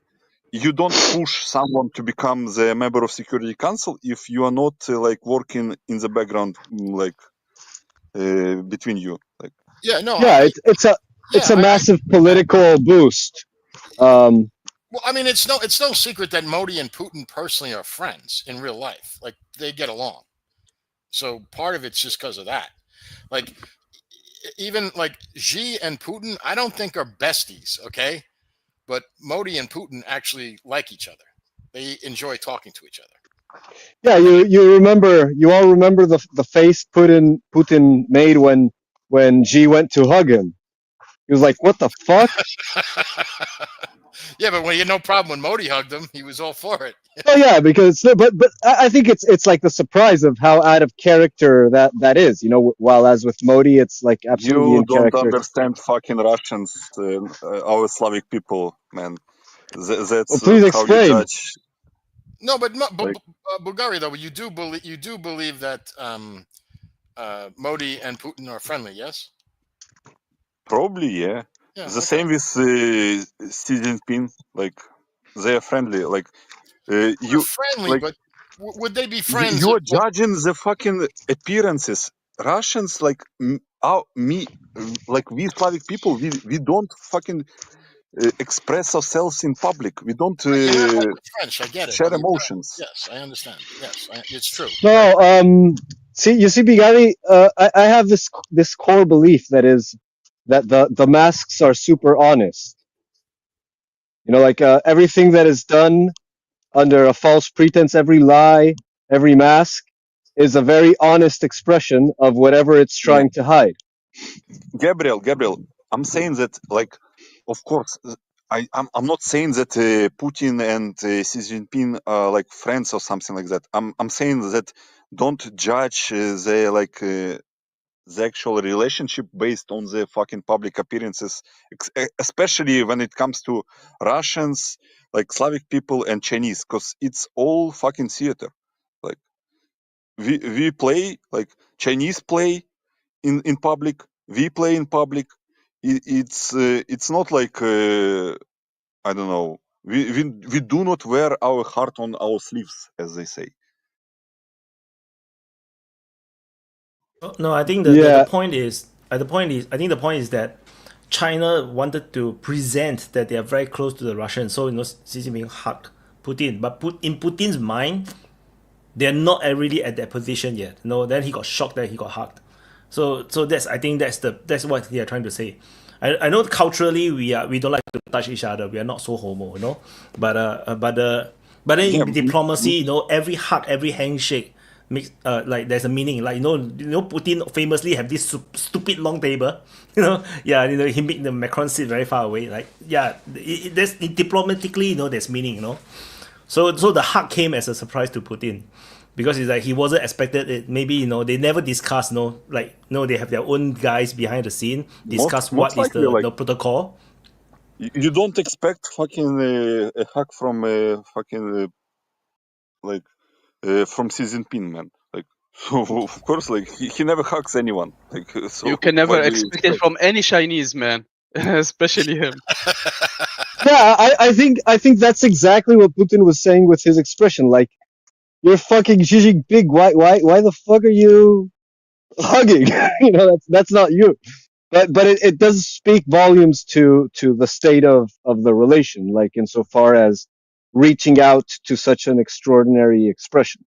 you don't push someone to become the member of Security Council if you are not like working in the background, like between you. Like, it's a massive political boost. Well, I mean, it's no secret that Modi and Putin personally are friends in real life. Like, they get along. So part of it's just because of that. Like, even like Xi and Putin, I don't think are besties, okay? But Modi and Putin actually like each other. They enjoy talking to each other. Yeah, you all remember the face Putin made when Xi went to hug him. He was like, "What the fuck?" Yeah, but when he had no problem when Modi hugged him, he was all for it. Oh yeah, because but I think it's like the surprise of how out of character that is. You know, while as with Modi, it's like absolutely you in don't character. understand fucking Russians, our Slavic people, man. That's please how you explain. judge. No, but Bulgaria, though, you do believe that Modi and Putin are friendly, yes? Probably, yeah. The same with Xi Jinping. Like, they are friendly. Like, you friendly, like, but would they be friends? you are judging the fucking appearances. Russians, like like we Slavic people, we don't fucking express ourselves in public. We don't You're not like with French. I get it. share emotions. Yes, I understand. Yes, it's true. No, you see, Bigari, I have this core belief that is that the masks are super honest. You know, like everything that is done under a false pretense, every lie, every mask is a very honest expression of whatever it's trying to hide. Gabriel, I'm saying that, like, of course, I'm not saying that Putin and Xi Jinping are like friends or something like that. I'm saying that don't judge the actual relationship based on the fucking public appearances, especially when it comes to Russians, like Slavic people and Chinese, because it's all fucking theater. Like, we play, like, Chinese play in public, we play in public. It's not like I don't know, we do not wear our heart on our sleeves, as they say. No, I think the point is I think the point is that China wanted to present that they are very close to the Russians, so Xi Jinping hugged Putin, but in Putin's mind, they're not really at that position yet. Then he got shocked that he got hugged. So that's that's what they are trying to say. I know culturally we don't like to touch each other. We are not so homo, but then in diplomacy, every hug, every handshake makes like there's a meaning. Like Putin famously have this stupid long table. He made the Macron sit very far away. Like there's diplomatically there's meaning. So the hug came as a surprise to Putin. Because it's like he wasn't expected it. Maybe they never discuss. They have their own guys behind the scene discuss what is the protocol. You don't expect fucking a hug from fucking from Xi Jinping, man. Like, so of course, like he never hugs anyone. Like, so you can never expect it from any Chinese man, especially him. Yeah, I think that's exactly what Putin was saying with his expression. Like, you're fucking Xi Jinping. Why the fuck are you hugging? That's not you. But it does speak volumes to the state of the relation, like insofar as reaching out to such an extraordinary expression,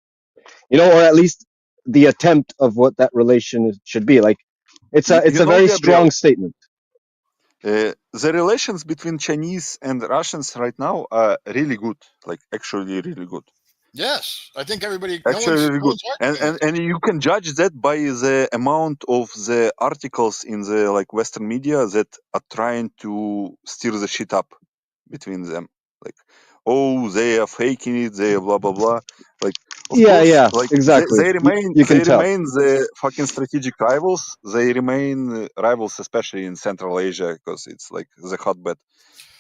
or at least the attempt of what that relation should be. Like, it's a very strong statement. The relations between Chinese and Russians right now are really good. Like, actually, really good. Yes, I think everybody actually really good, and you can judge that by the amount of the articles in the Western media that are trying to stir the shit up between them. Like, oh, they are faking it, they are blah blah blah. Like, Like exactly. they remain You can tell. the fucking strategic rivals. They remain rivals, especially in Central Asia, because it's like the hotbed.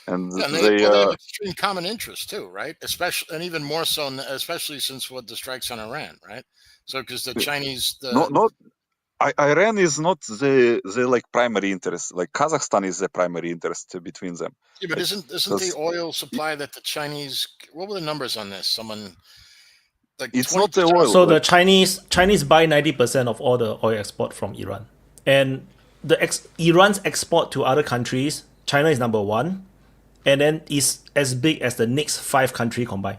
And they have extreme common interests too, right? Especially, and even more so, especially since what the strikes on Iran, right? So because the Chinese, Iran is not the like primary interest. Like Kazakhstan is the primary interest between them. Yeah, but isn't the oil supply that the Chinese? What were the numbers on this? Someone like it's not the oil. So the Chinese buy 90% of all the oil export from Iran, and Iran's export to other countries, China is number 1, and then is as big as the next 5 countries combined.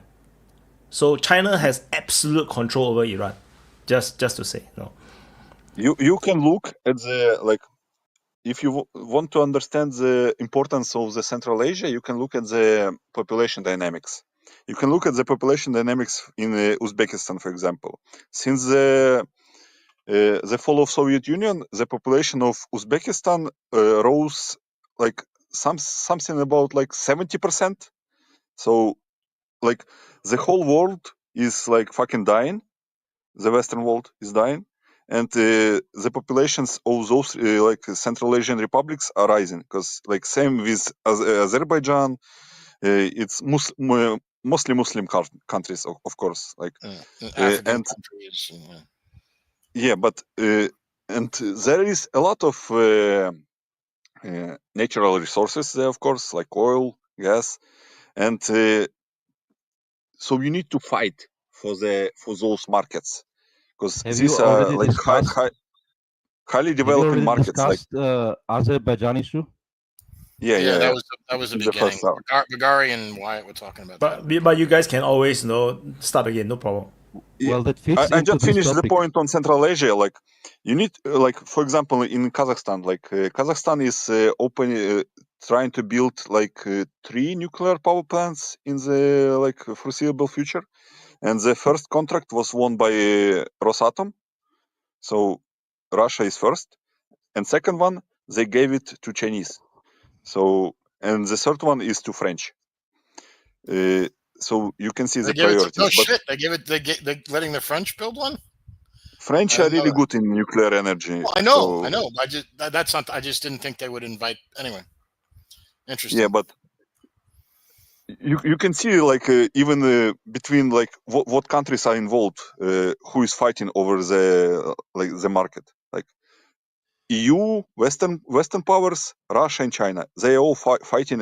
So China has absolute control over Iran. Just to say, no. You can look at the like. If you want to understand the importance of the Central Asia, you can look at the population dynamics. You can look at the population dynamics in Uzbekistan, for example. Since the fall of Soviet Union, the population of Uzbekistan rose like something about like 70%. So like the whole world is like fucking dying. The Western world is dying. And the populations of those like Central Asian republics are rising, because like same with Azerbaijan, it's mostly Muslim countries, of course, like African countries. But and there is a lot of natural resources there, of course, like oil, gas, and so you need to fight for those markets, because these are like highly developing markets. Like Azerbaijan issue. Yeah. That was the beginning. Bagari and Wyatt were talking about that. But you guys can always start again, no problem. Well, that fits I just finished the point on Central Asia. Like you need, like for example, in Kazakhstan, like Kazakhstan is trying to build like 3 nuclear power plants in the like foreseeable future, and the first contract was won by Rosatom. So Russia is first, and second one they gave it to Chinese. So and the third one is to French. So you can see the priorities. They're letting the French build one. French are really good in nuclear energy. Well, I know. I just didn't think they would invite anyway. Interesting. Yeah, but you can see like even between like what countries are involved, who is fighting over the market. Like EU, Western powers, Russia and China. They are all fighting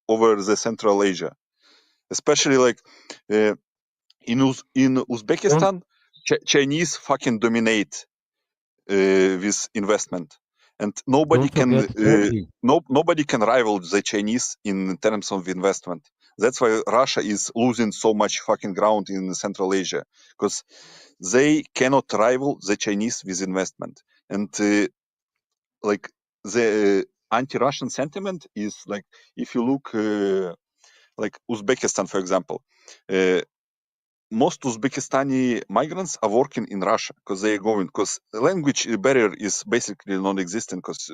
over the Central Asia, especially like in Uzbekistan. Chinese fucking dominate with investment, and nobody can rival the Chinese in terms of investment. That's why Russia is losing so much fucking ground in Central Asia, because they cannot rival the Chinese with investment. And like the anti-Russian sentiment is like, if you look like Uzbekistan, for example, most Uzbekistani migrants are working in Russia because they are going, because the language barrier is basically non-existent, because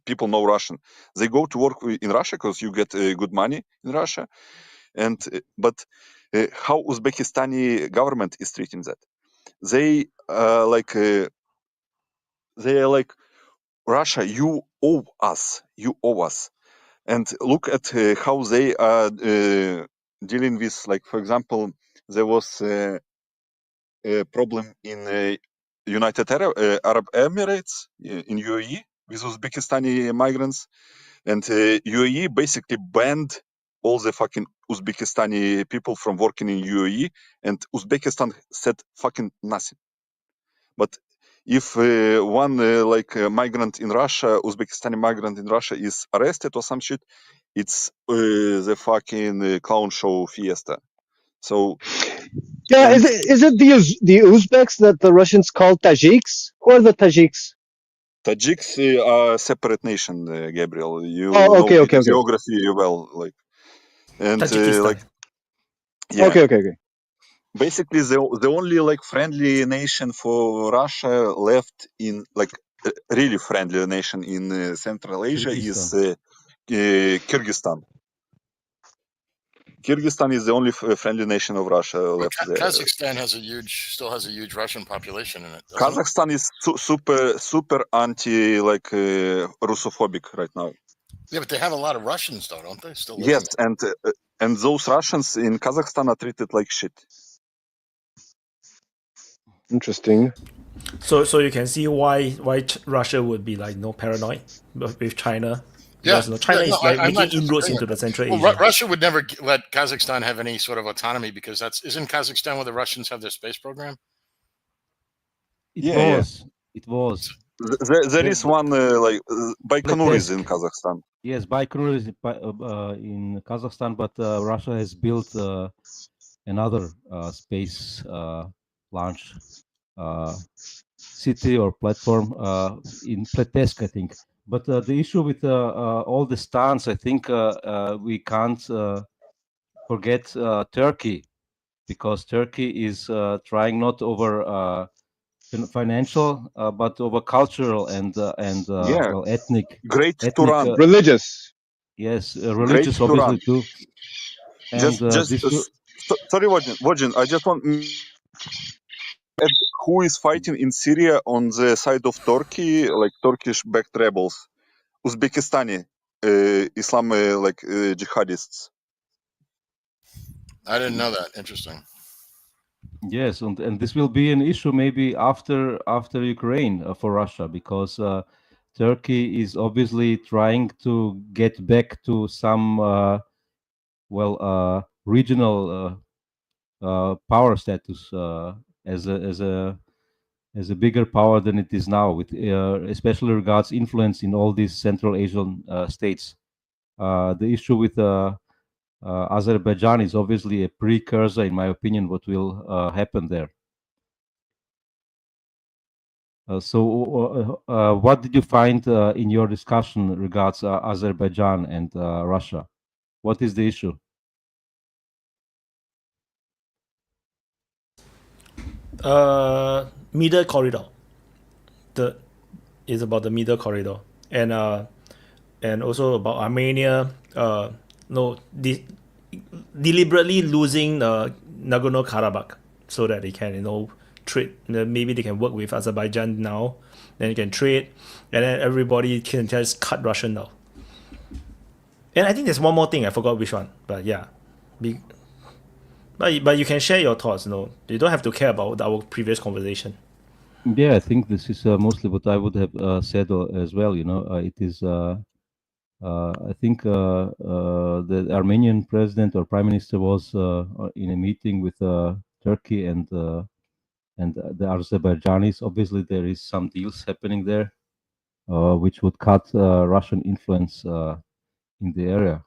people know Russian. They go to work in Russia because you get good money in Russia. And but how Uzbekistani government is treating that? They are like Russia, you owe us. And look at how they are dealing with, like, for example, there was a problem in United Arab Emirates, in UAE, with Uzbekistani migrants. And UAE basically banned all the fucking Uzbekistani people from working in UAE, and Uzbekistan said fucking nothing. But if one migrant in Russia, Uzbekistani migrant in Russia, is arrested or some shit, it's the fucking clown show fiesta. So yeah, is it the Uzbeks that the Russians call Tajiks? Who are the Tajiks? Tajiks are a separate nation, Gabriel. You know geography well, like, and like, yeah. Okay. Basically, the only like friendly nation for Russia left in like really friendly nation in Central Asia is Kyrgyzstan. Kyrgyzstan is the only friendly nation of Russia left there. Kazakhstan still has a huge Russian population in it. Kazakhstan is super anti Russophobic right now. Yeah, but they have a lot of Russians, though, don't they? Still yes, and those Russians in Kazakhstan are treated like shit. Interesting. So you can see why Russia would be like paranoid with China. Because, China is making inroads into the Central Asia. Russia would never let Kazakhstan have any sort of autonomy because isn't Kazakhstan where the Russians have their space program? It was. There is one Baikonur is in Kazakhstan. Yes, Baikonur is in Kazakhstan, but Russia has built another space launch city or platform in Pletesk, I think. But the issue with all the stance, I think we can't forget Turkey, because Turkey is trying not over financial, but over cultural and ethnic. Turan. Religious. Yes, religious obviously too. And sorry, Vojin, I just want who is fighting in Syria on the side of Turkey, like Turkish-backed rebels? Uzbekistani, Islam jihadists. I didn't know that. Interesting. Yes, and this will be an issue maybe after Ukraine for Russia, because Turkey is obviously trying to get back to some regional power status as a bigger power than it is now, with especially regards influence in all these Central Asian states. The issue with Azerbaijan is obviously a precursor, in my opinion, what will happen there. So what did you find in your discussion regards Azerbaijan and Russia? What is the issue? Middle corridor. Is about the middle corridor, and also about Armenia. Deliberately losing Nagorno-Karabakh so that they can trade. Maybe they can work with Azerbaijan now, then they can trade, and then everybody can just cut Russian now. And I think there's one more thing, I forgot which one, but yeah. But you can share your thoughts. You don't have to care about our previous conversation. Yeah, I think this is mostly what I would have said as well. It is. I think the Armenian president or prime minister was in a meeting with Turkey and the Azerbaijanis. Obviously, there is some deals happening there, which would cut Russian influence in the area.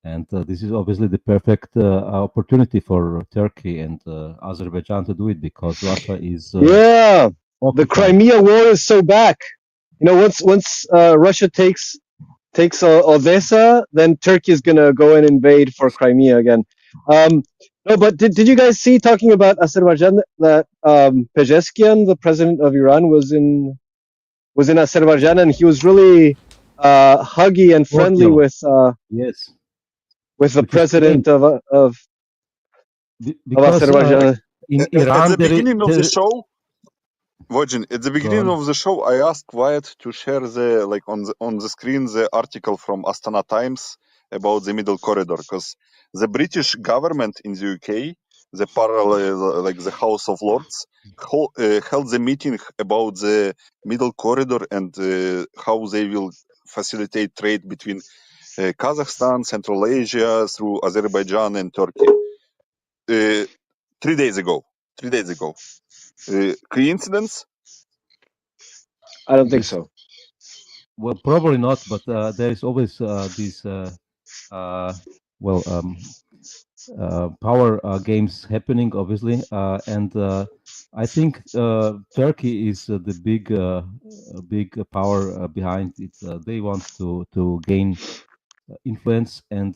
And this is obviously the perfect opportunity for Turkey and Azerbaijan to do it, because Russia is the Crimea war is so back. Once Russia takes Odessa, then Turkey is gonna go and invade for Crimea again. No, but did you guys see, talking about Azerbaijan, that Pezeshkian, the president of Iran, was in Azerbaijan, and he was really huggy and friendly with the president of Azerbaijan. In Iran, at the beginning of the show, Vojin, at the beginning of the show, I asked Wyatt to share on the screen the article from Astana Times about the Middle Corridor, because the British government in the UK, the parallel, the House of Lords, held the meeting about the Middle Corridor and how they will facilitate trade between Kazakhstan, Central Asia, through Azerbaijan and Turkey. 3 days ago. Coincidence? I don't think so. Well, probably not, but there is always these power games happening, obviously, and I think Turkey is the big power behind it. They want to gain influence, and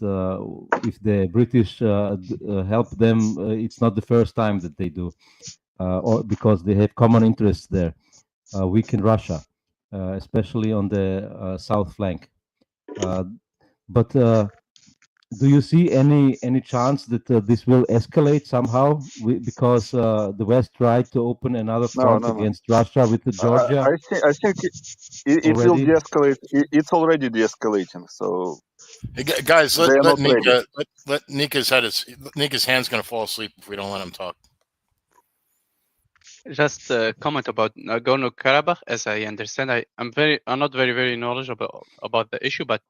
if the British help them, it's not the first time that they do, or because they have common interests there. Weaken Russia, especially on the south flank. But do you see any chance that this will escalate somehow? Because the West tried to open another front No. against Russia with Georgia I think it will already. de-escalate. It's already de-escalating. So Hey, guys, they are let not ready. Nika let Nika's hand's gonna fall asleep if we don't let him talk. Just a comment about Nagorno-Karabakh. As I understand, I'm not very knowledgeable about the issue, but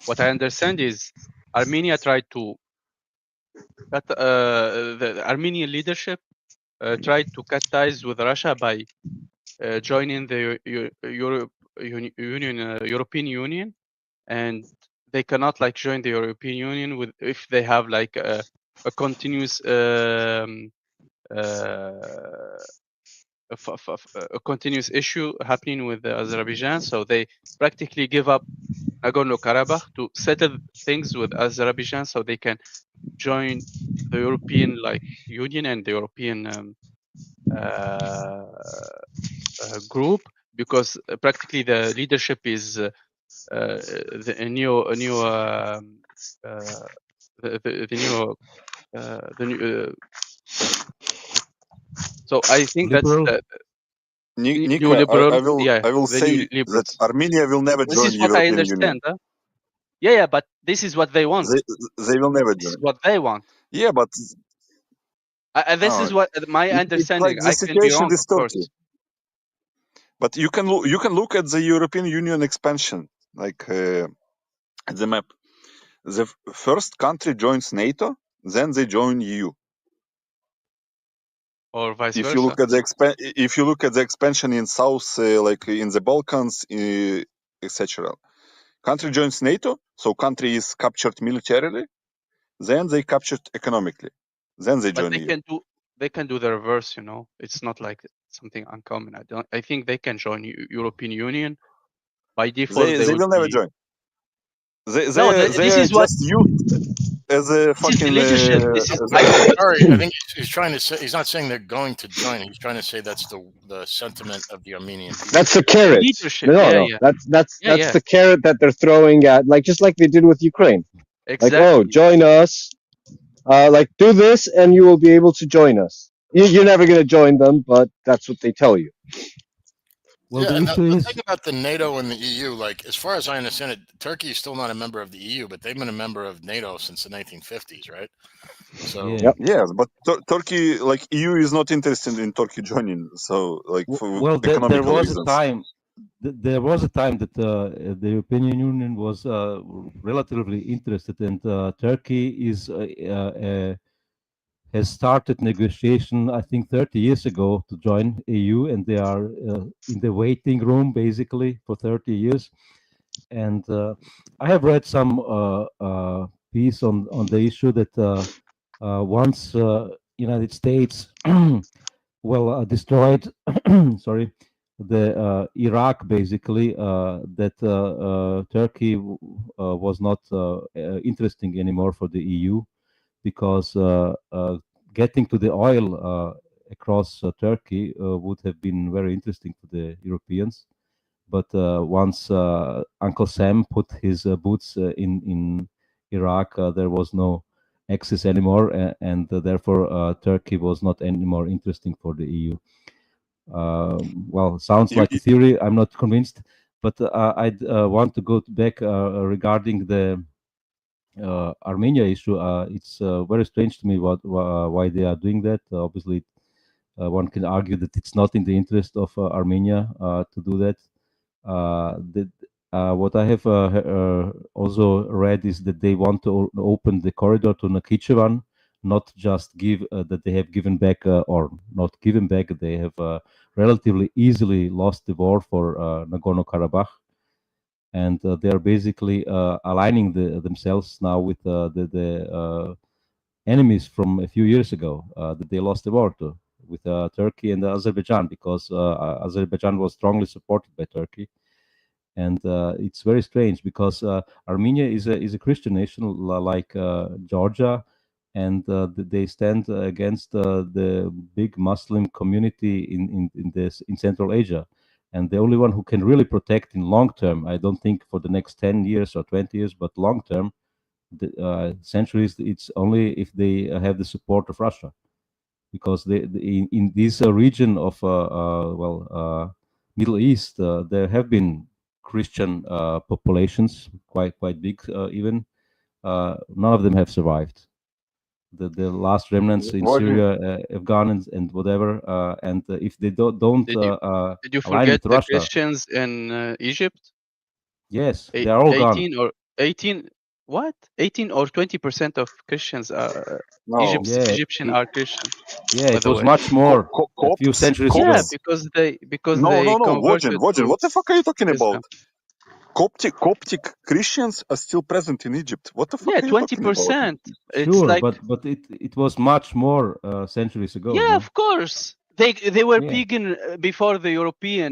what I understand is Armenia tried to cut the Armenian leadership tried to cut ties with Russia by joining the European Union, and they cannot like join the European Union with if they have like a continuous a continuous issue happening with Azerbaijan, so they practically give up Nagorno-Karabakh to settle things with Azerbaijan, so they can join the European like Union and the European group, because practically the leadership is the new so I think liberal. that's the Nika, neoliberal. I will say that Armenia will never this join is the what I European understand. Union. Yeah, but this is what they want. They will never This join. is what they want. Yeah, but this is what my understanding. It's like the I can be situation wrong, with of course. Turkey. But you can look at the European Union expansion, like at the map. The first country joins NATO, then they join EU. Or vice If versa. you look at the expansion in South, like in the Balkans, etc. Country joins NATO, so country is captured militarily, then they captured economically, then they join But EU. they can do the reverse. It's not like something uncommon. I think they can join European Union by default. They will never join. They are is what just used as a fucking. Sorry, I think he's trying to say. He's not saying they're going to join. He's trying to say that's the sentiment of the Armenian people. That's the carrot. Leadership. No. That's the carrot that they're throwing at, like just like they did with Ukraine. Exactly. Like, oh, join us. Like, do this, and you will be able to join us. You're never going to join them, but that's what they tell you. Well, yeah, the issue the is thing about the NATO and the EU. Like, as far as I understand it, Turkey is still not a member of the EU, but they've been a member of NATO since the 1950s, right? So yes, but Turkey, like EU, is not interested in Turkey joining. So, like, for economical there was reasons. a time. There was a time that the European Union was relatively interested, and Turkey has started negotiation, I think, 30 years ago to join EU, and they are in the waiting room basically for 30 years. And I have read some piece on the issue that once United States destroyed sorry, the Iraq, basically, that Turkey was not interesting anymore for the EU, because getting to the oil across Turkey would have been very interesting to the Europeans. But once Uncle Sam put his boots in Iraq, there was no access anymore, and therefore Turkey was not anymore interesting for the EU. Well, sounds like a theory. I'm not convinced, but I'd want to go back regarding the Armenia issue. It's very strange to me why they are doing that. Obviously, one can argue that it's not in the interest of Armenia to do that. What I have also read is that they want to open the corridor to Nakhichevan, not just give that they have given back or not given back. They have relatively easily lost the war for Nagorno-Karabakh, and they are basically aligning themselves now with the enemies from a few years ago that they lost the war to, with Turkey and Azerbaijan, because Azerbaijan was strongly supported by Turkey. And it's very strange because Armenia is a Christian nation like Georgia, and they stand against the big Muslim community in Central Asia. And the only one who can really protect in long term, I don't think for the next 10 years or 20 years, but long term, centuries, it's only if they have the support of Russia, because in this region of Middle East, there have been Christian populations, quite big even. None of them have survived. The last remnants in Syria, Afghan and whatever, and if they don't did you align forget with the Russia, Christians in Egypt? yes, they are all 18 gone. or 18 what 18 or 20% of Christians are No. Egyptian are Christian. Yeah, by it the was way. much more a few Copts. centuries Yeah, ago. because they No. converted Vojin, to what the fuck are you talking Islam. about? Coptic Christians are still present in Egypt. What the fuck Yeah, are you talking about? 20%. It's Sure, like but it was much more centuries ago. yeah, You know? of course. They were Yeah. pagan before the European,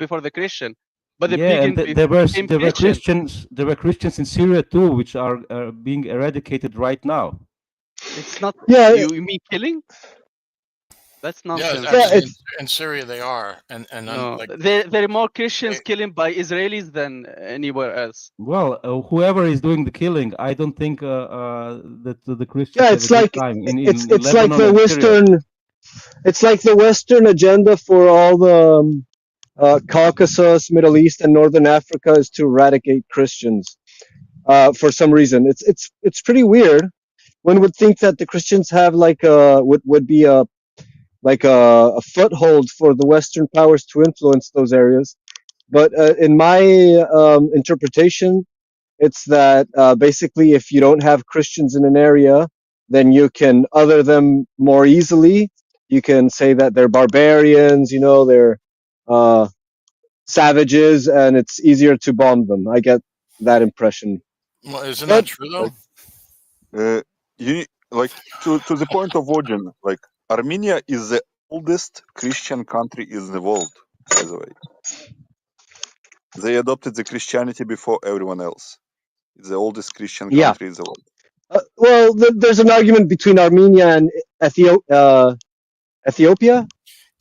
before the Christian. But the Yeah, and pagan there were became Christian. There were Christians in Syria too, which are being eradicated right now. It's not. Yeah. You mean killing? That's nonsense. Yes, actually, it's in Syria they are, and No, like there are more Christians killing by Israelis than anywhere else. Well, whoever is doing the killing, I don't think that the Christians yeah, have it's a good like time in it's like Lebanon the and Syria. Western. It's like the Western agenda for all the Caucasus, Middle East, and Northern Africa is to eradicate Christians. For some reason, it's pretty weird. One would think that the Christians have like would be a foothold for the Western powers to influence those areas. But in my interpretation, it's that basically if you don't have Christians in an area, then you can other them more easily. You can say that they're barbarians, they're savages, and it's easier to bomb them. I get that impression. well, isn't But that true though? You like to the point of Vojin, like Armenia is the oldest Christian country in the world, by the way. They adopted the Christianity before everyone else. It's the oldest Christian yeah, country in the world. well, there's an argument between Armenia and Ethiopia. Yeah,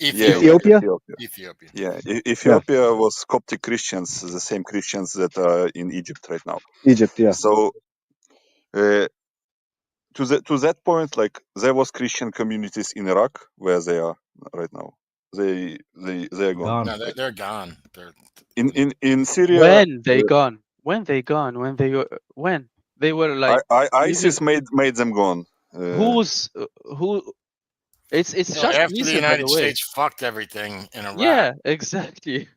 Ethiopia. Ethiopia. Yeah, Ethiopia was Coptic Christians, the same Christians that are in Egypt right now. Egypt, yeah. So, to that point, like there was Christian communities in Iraq where they are right now. They are gone. No, they're gone. They're in Syria. When they gone? When they were like ISIS made them gone. who? It's just after recent, the United by the way. States fucked everything in Iraq. Yeah, exactly.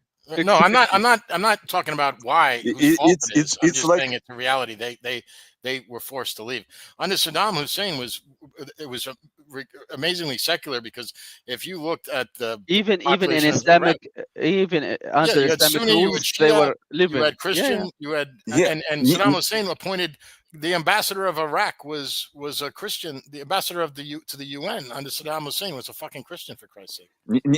No, I'm not talking about why. Whose fault it is. I'm just like, saying it's a reality. They were forced to leave. Under Saddam Hussein it was amazingly secular, because if you looked at the even in population of Islamic, under you had Islamic Sunni, you rules, had Shia, they were living. you had Christian, you had and Saddam Hussein appointed the ambassador of Iraq was a Christian. The ambassador of to the UN under Saddam Hussein was a fucking Christian, for Christ's sake.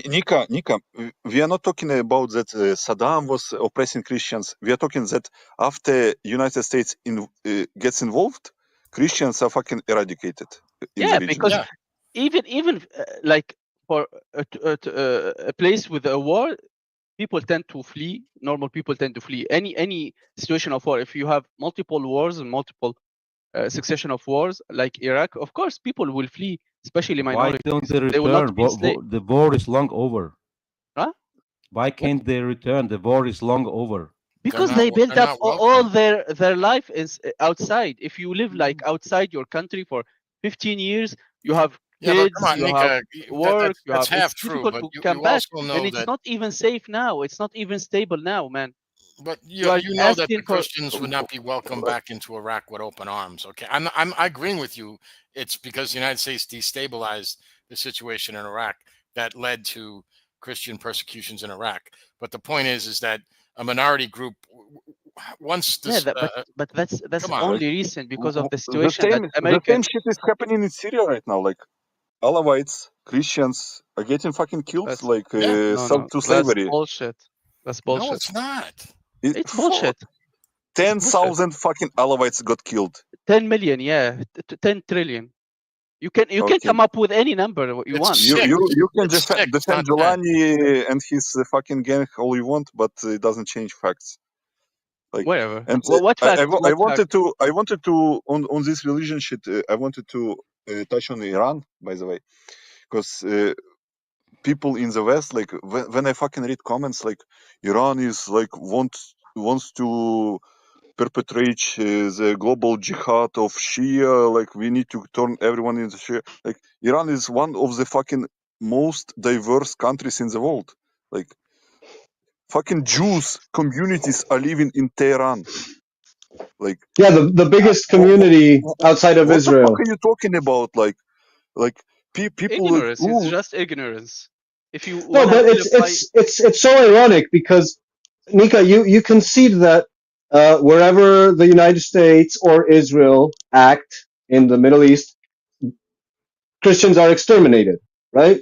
Nika, we are not talking about that Saddam was oppressing Christians. We are talking that after United States gets involved, Christians are fucking eradicated in the region. Because even like for a place with a war, people tend to flee. Normal people tend to flee. Any situation of war, if you have multiple wars and multiple succession of wars like Iraq, of course people will flee, especially minorities. Why don't they return? They will not be the war is long over. Huh? Why can't they return? The war is long over. Because they built up all their life is outside. If you live like outside your country for 15 years, you have kids, come on, you Nika, have work, that's half it's true, difficult but to come you back, also know and it's that, not even safe now. It's not even stable now, man. But you know that the Christians would not be welcomed back into Iraq with open arms. Okay, I'm agreeing with you. It's because the United States destabilized the situation in Iraq that led to Christian persecutions in Iraq. But the point is that a minority group, once this, but that's only recent because of the situation that America. The same shit is happening in Syria right now. Like Alawites, Christians are getting fucking killed, sold to slavery. That's bullshit. That's bullshit. No, it's not. It's bullshit. 10,000 fucking Alawites got killed. 10 million, 10 trillion. You can come up with any number you want. You can defend Jelani and his fucking gang all you want, but it doesn't change facts. Like, Whatever. and Well, what fact? I What wanted fact? I wanted to on this religion shit. I wanted to touch on Iran, by the way, because people in the West, like when I fucking read comments, like Iran is like wants to perpetrate the global jihad of Shia, like we need to turn everyone into Shia. Like Iran is one of the fucking most diverse countries in the world. Like fucking Jews communities are living in Tehran. Like Yeah, the biggest community outside of what the fuck Israel. are you talking about? Like people like, Ignorance. It's just ignorance. If you No, want but to vilify, it's so ironic because Nika, you concede that wherever the United States or Israel act in the Middle East, Christians are exterminated, right?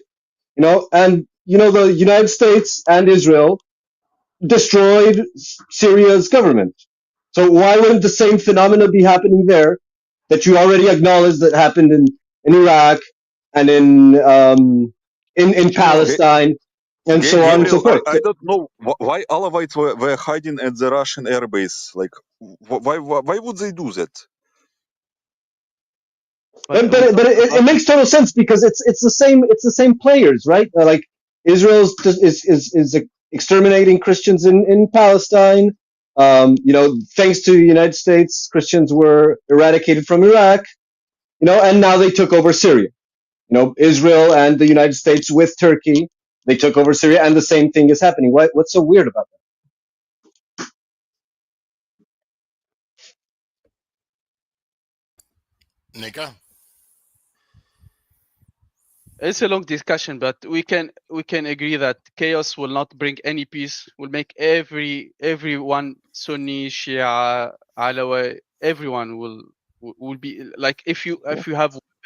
You know, and you know the United States and Israel destroyed Syria's government. So why wouldn't the same phenomena be happening there that you already acknowledged that happened in Iraq and in Palestine and so on and so Gabriel, forth? I don't know why Alawites were hiding at the Russian airbase. Like, why would they do that? But it makes total sense because it's the same players, right? Like Israel is exterminating Christians in Palestine. You know, thanks to the United States, Christians were eradicated from Iraq. You know, and now they took over Syria. You know, Israel and the United States with Turkey, they took over Syria, and the same thing is happening. What's so weird about that? Nika? it's a long discussion, but we can agree that chaos will not bring any peace. Will make everyone Sunni, Shia, Alawi, everyone will be like if you have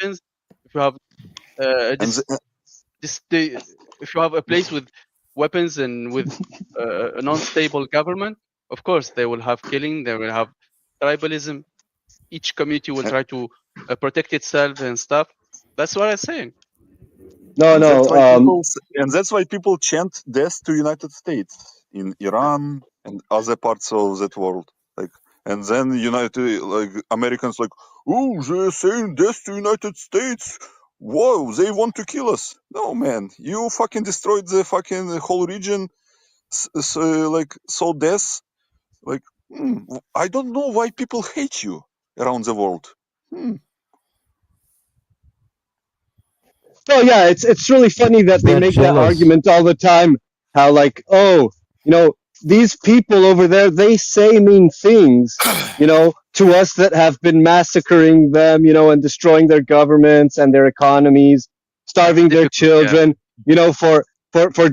weapons, if you have if you have a place with weapons and with a non-stable government, of course they will have killing, they will have tribalism. Each community will try to protect itself and stuff. That's what I'm saying. And that's why people chant death to United States in Iran and other parts of that world. Like, and then Americans like, oh, they're saying death to United States. Whoa, they want to kill us. No, man, you fucking destroyed the fucking whole region. So death. Like, I don't know why people hate you around the world. Oh yeah, it's really funny that they They're make that jealous. argument all the time. How like, oh, you know, these people over there, they say mean things, you know, to us that have been massacring them, you know, and destroying their governments and their economies, starving their children, you know, for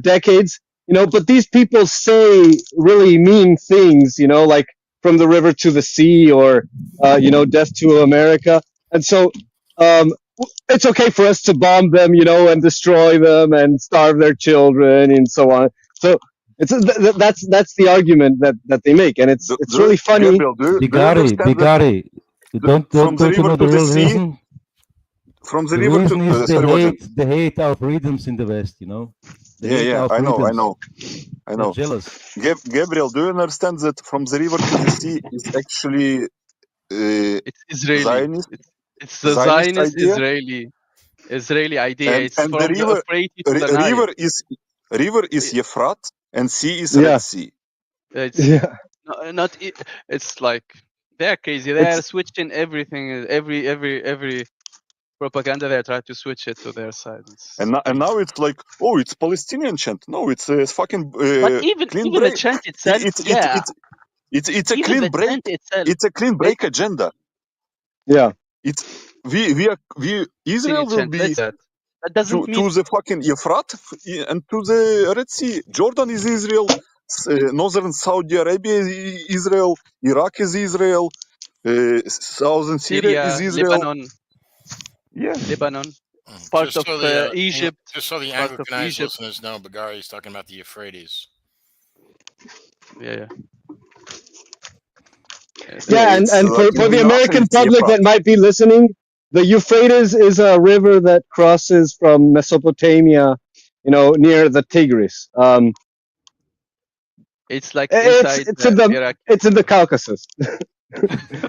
decades, you know. But these people say really mean things, you know, like from the river to the sea, or you know, death to America, and so. It's okay for us to bomb them, you know, and destroy them and starve their children and so on. So that's the argument that they make, and it's really funny. Gabriel, Bigari, don't from the you river know to the the real sea, reason? from the The river reason to is they hate our freedoms in the West, you know. They hate yeah, our I freedoms. know. They're jealous. Gabriel, do you understand that from the river to the sea is actually it's Israeli. Zionist? It's the Zionist idea? Israeli idea. And It's from the Euphrates to the Nile. River is Euphrates and sea is Red Sea. It's not. It's like they're crazy. They are switching everything. Every propaganda they try to switch it to their side. And now it's like, oh, it's Palestinian chant. No, it's a fucking but even the chant itself, it's a clean break. It's a clean break agenda. Yeah, it's we Israel will be that doesn't mean to the fucking Euphrates and to the Red Sea. Jordan is Israel, northern Saudi Arabia is Israel, Iraq is Israel, southern Syria is Israel. Lebanon. Yeah, Lebanon. Part of Egypt. Just so the Anglicanized listeners know, Bagari is talking about the Euphrates. Yeah, and for the American public that might be listening, the Euphrates is a river that crosses from Mesopotamia, you know, near the Tigris. It's like inside Iraq. It's in the Caucasus,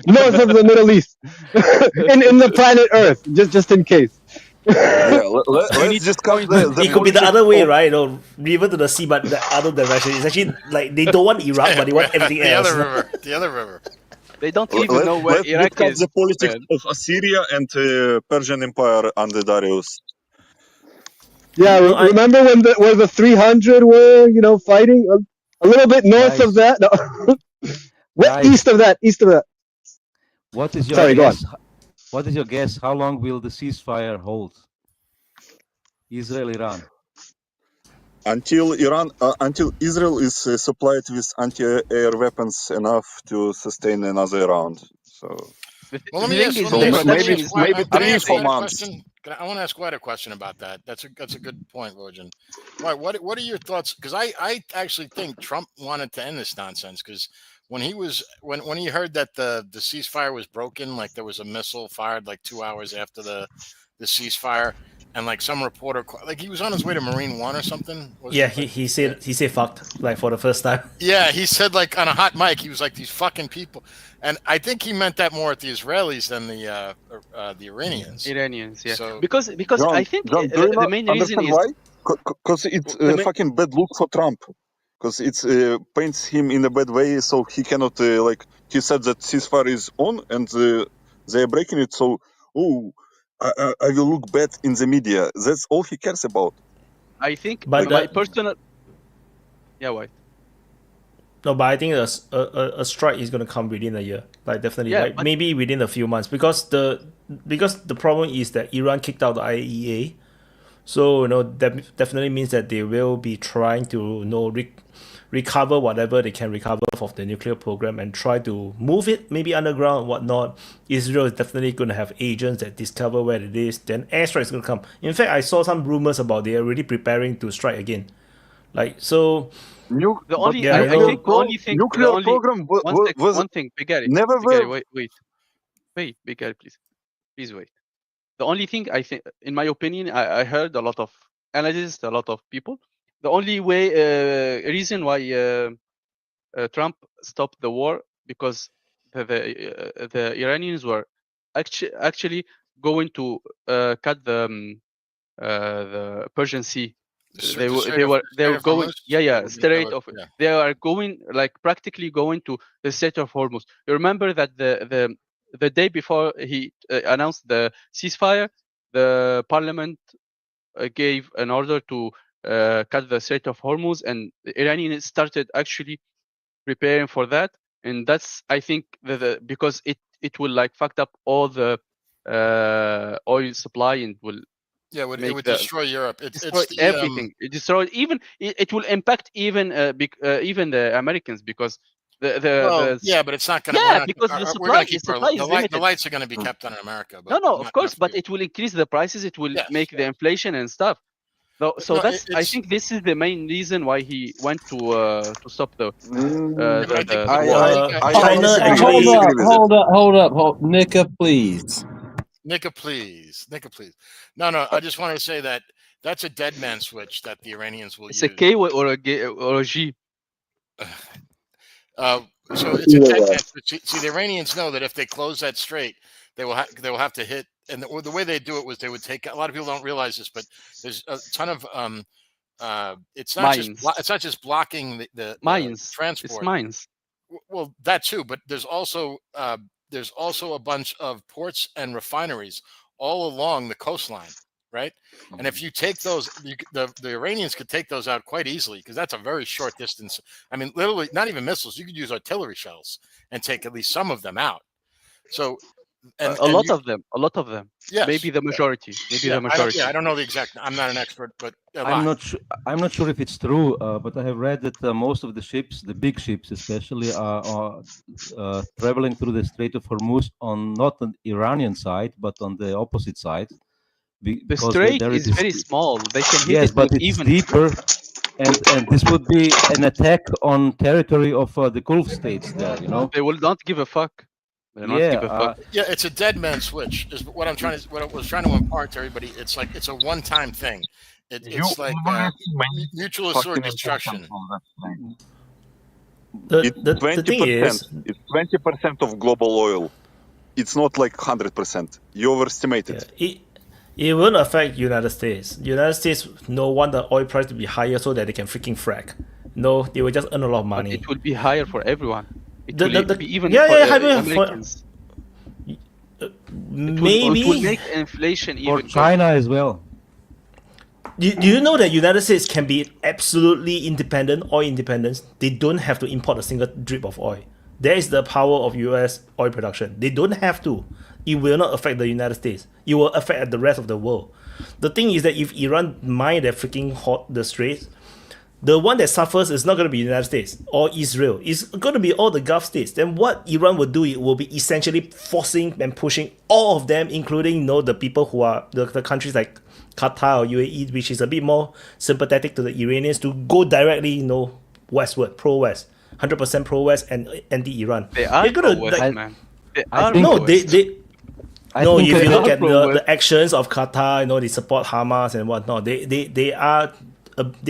north of the Middle East, in the planet Earth, just in case. Yeah, let's discuss the It could be the other way, right? Or river to the sea, but the other direction. It's actually like they don't want Iraq, but they want everything else. The other river. They don't even know where Iraq discuss is. the politics of Assyria and Persian Empire under Darius. Yeah, remember where the 300 were, fighting a little bit north of that? No. East of that. What is your Sorry, guess? go on. What is your guess? How long will the ceasefire hold? Israel-Iran. Until Israel is supplied with anti-air weapons enough to sustain another round. So, well, let me ask maybe 3-4 months. I want to ask Wyatt a question about that. That's a good point, Rojan. What are your thoughts? Because I actually think Trump wanted to end this nonsense. Because when he heard that the ceasefire was broken, like there was a missile fired like 2 hours after the ceasefire, and like some reporter, like he was on his way to Marine One or something. Yeah, he said fucked like for the first time. Yeah, he said like on a hot mic, he was like these fucking people, and I think he meant that more at the Israelis than the Iranians. Iranians, yeah. So, because John, I think John, the main reason is why? Because it's fucking bad look for Trump. Because it paints him in a bad way, so he cannot he said that ceasefire is on and they are breaking it. So I will look bad in the media. That's all he cares about. I think But my personal. Yeah, why? No, but I think a strike is going to come within a year, like definitely, Yeah, like but- maybe within a few months, because the problem is that Iran kicked out the IAEA, so that definitely means that they will be trying to recover whatever they can recover of the nuclear program and try to move it maybe underground and whatnot. Israel is definitely going to have agents that discover where it is. Then airstrike is going to come. In fact, I saw some rumors about they are already preparing to strike again. Like so. The only Yeah, I I know. think the only thing Nuclear the only, program was one thing, Bigari, never Bigari, wait, Bigari, please wait. The only thing I think, in my opinion, I heard a lot of analysts, a lot of people. The only reason why Trump stopped the war because the Iranians were actually going to cut the Persian Sea. They were going straight of they are going like practically going to the Strait of Hormuz. You remember that the day before he announced the ceasefire, the parliament gave an order to cut the Strait of Hormuz, and the Iranians started actually preparing for that. And that's, I think, because it will like fucked up all the oil supply and will it would destroy Europe. Destroy everything. It destroyed it will impact even the Americans because but it's not going to. Because the supply is limited. The lights are going to be kept on in America. But no, of course, but it will increase the prices. It will make the inflation and stuff. I think this is the main reason why he went to stop the China actually. Hold up, Nika, please. Nika, please. No. I just want to say that that's a dead man switch that the Iranians will use. It's a K or a G. So it's a dead man switch. See, the Iranians know that if they close that strait, they will have to hit. And the way they do it was they would take. A lot of people don't realize this, but there's a ton of it's not just blocking the mines. Transport. It's mines. Well, that too, but there's also a bunch of ports and refineries all along the coastline, right? And if you take those, the Iranians could take those out quite easily because that's a very short distance. I mean, literally, not even missiles. You could use artillery shells and take at least some of them out. So, a lot of them. Yes. Maybe the majority. I don't know the exact. I'm not an expert, but I'm not sure if it's true, but I have read that most of the ships, the big ships especially, are traveling through the Strait of Hormuz not on the Iranian side, but on the opposite side. The strait is very small. They can hit yes, but it's deeper, and this would be an attack on territory of the Gulf states. There, they will not give a fuck. It's a dead man switch. Is what I was trying to impart to everybody. It's like it's a one-time thing. It's like mutual assured destruction. The thing is, it's 20% of global oil. It's not like 100%. You overestimated. It won't affect United States. United States want the oil price to be higher so that they can freaking frack. No, they will just earn a lot of money. But it will be higher for everyone. It will be even for Americans. Maybe it will make inflation even for China as well. Do you know that United States can be absolutely independent, oil independence? They don't have to import a single drip of oil. There is the power of US oil production. They don't have to. It will not affect the United States. It will affect the rest of the world. The thing is that if Iran mine their freaking the straits, the one that suffers is not going to be the United States or Israel. It's going to be all the Gulf states. Then what Iran will do, it will be essentially forcing and pushing all of them, including the people who are the countries like Qatar or UAE, which is a bit more sympathetic to the Iranians, to go directly, westward, pro-West, 100% pro-West and anti-Iran. They're gonna pro-West, man. If you look at the actions of Qatar, they support Hamas and whatnot. They are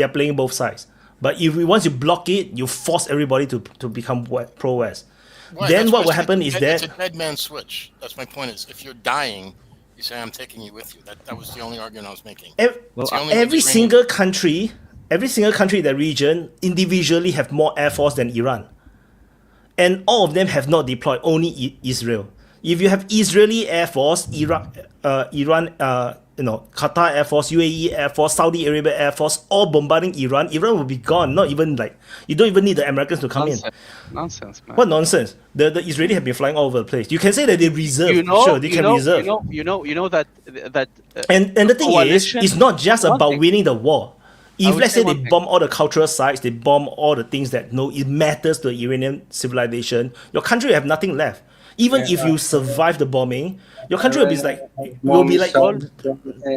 playing both sides. But once you block it, you force everybody to become pro-West. Right, then what will happen is that it's a dead man switch. That's my point. Is if you're dying, you say I'm taking you with you. That was the only argument I was making. Every single country in that region individually have more air force than Iran, and all of them have not deployed. Only Israel. If you have Israeli air force, Iran, Qatar Air Force, UAE Air Force, Saudi Arabia Air Force, all bombarding Iran will be gone. Not even you don't even need the Americans to come in. Nonsense, man. What nonsense? The Israelis have been flying all over the place. You can say that they reserve. They can reserve. You know that. And the thing is, it's not just about winning the war. If let's say they bomb all the cultural sites, they bomb all the things that it matters to the Iranian civilization, your country will have nothing left. Even if you survive the bombing, your country will be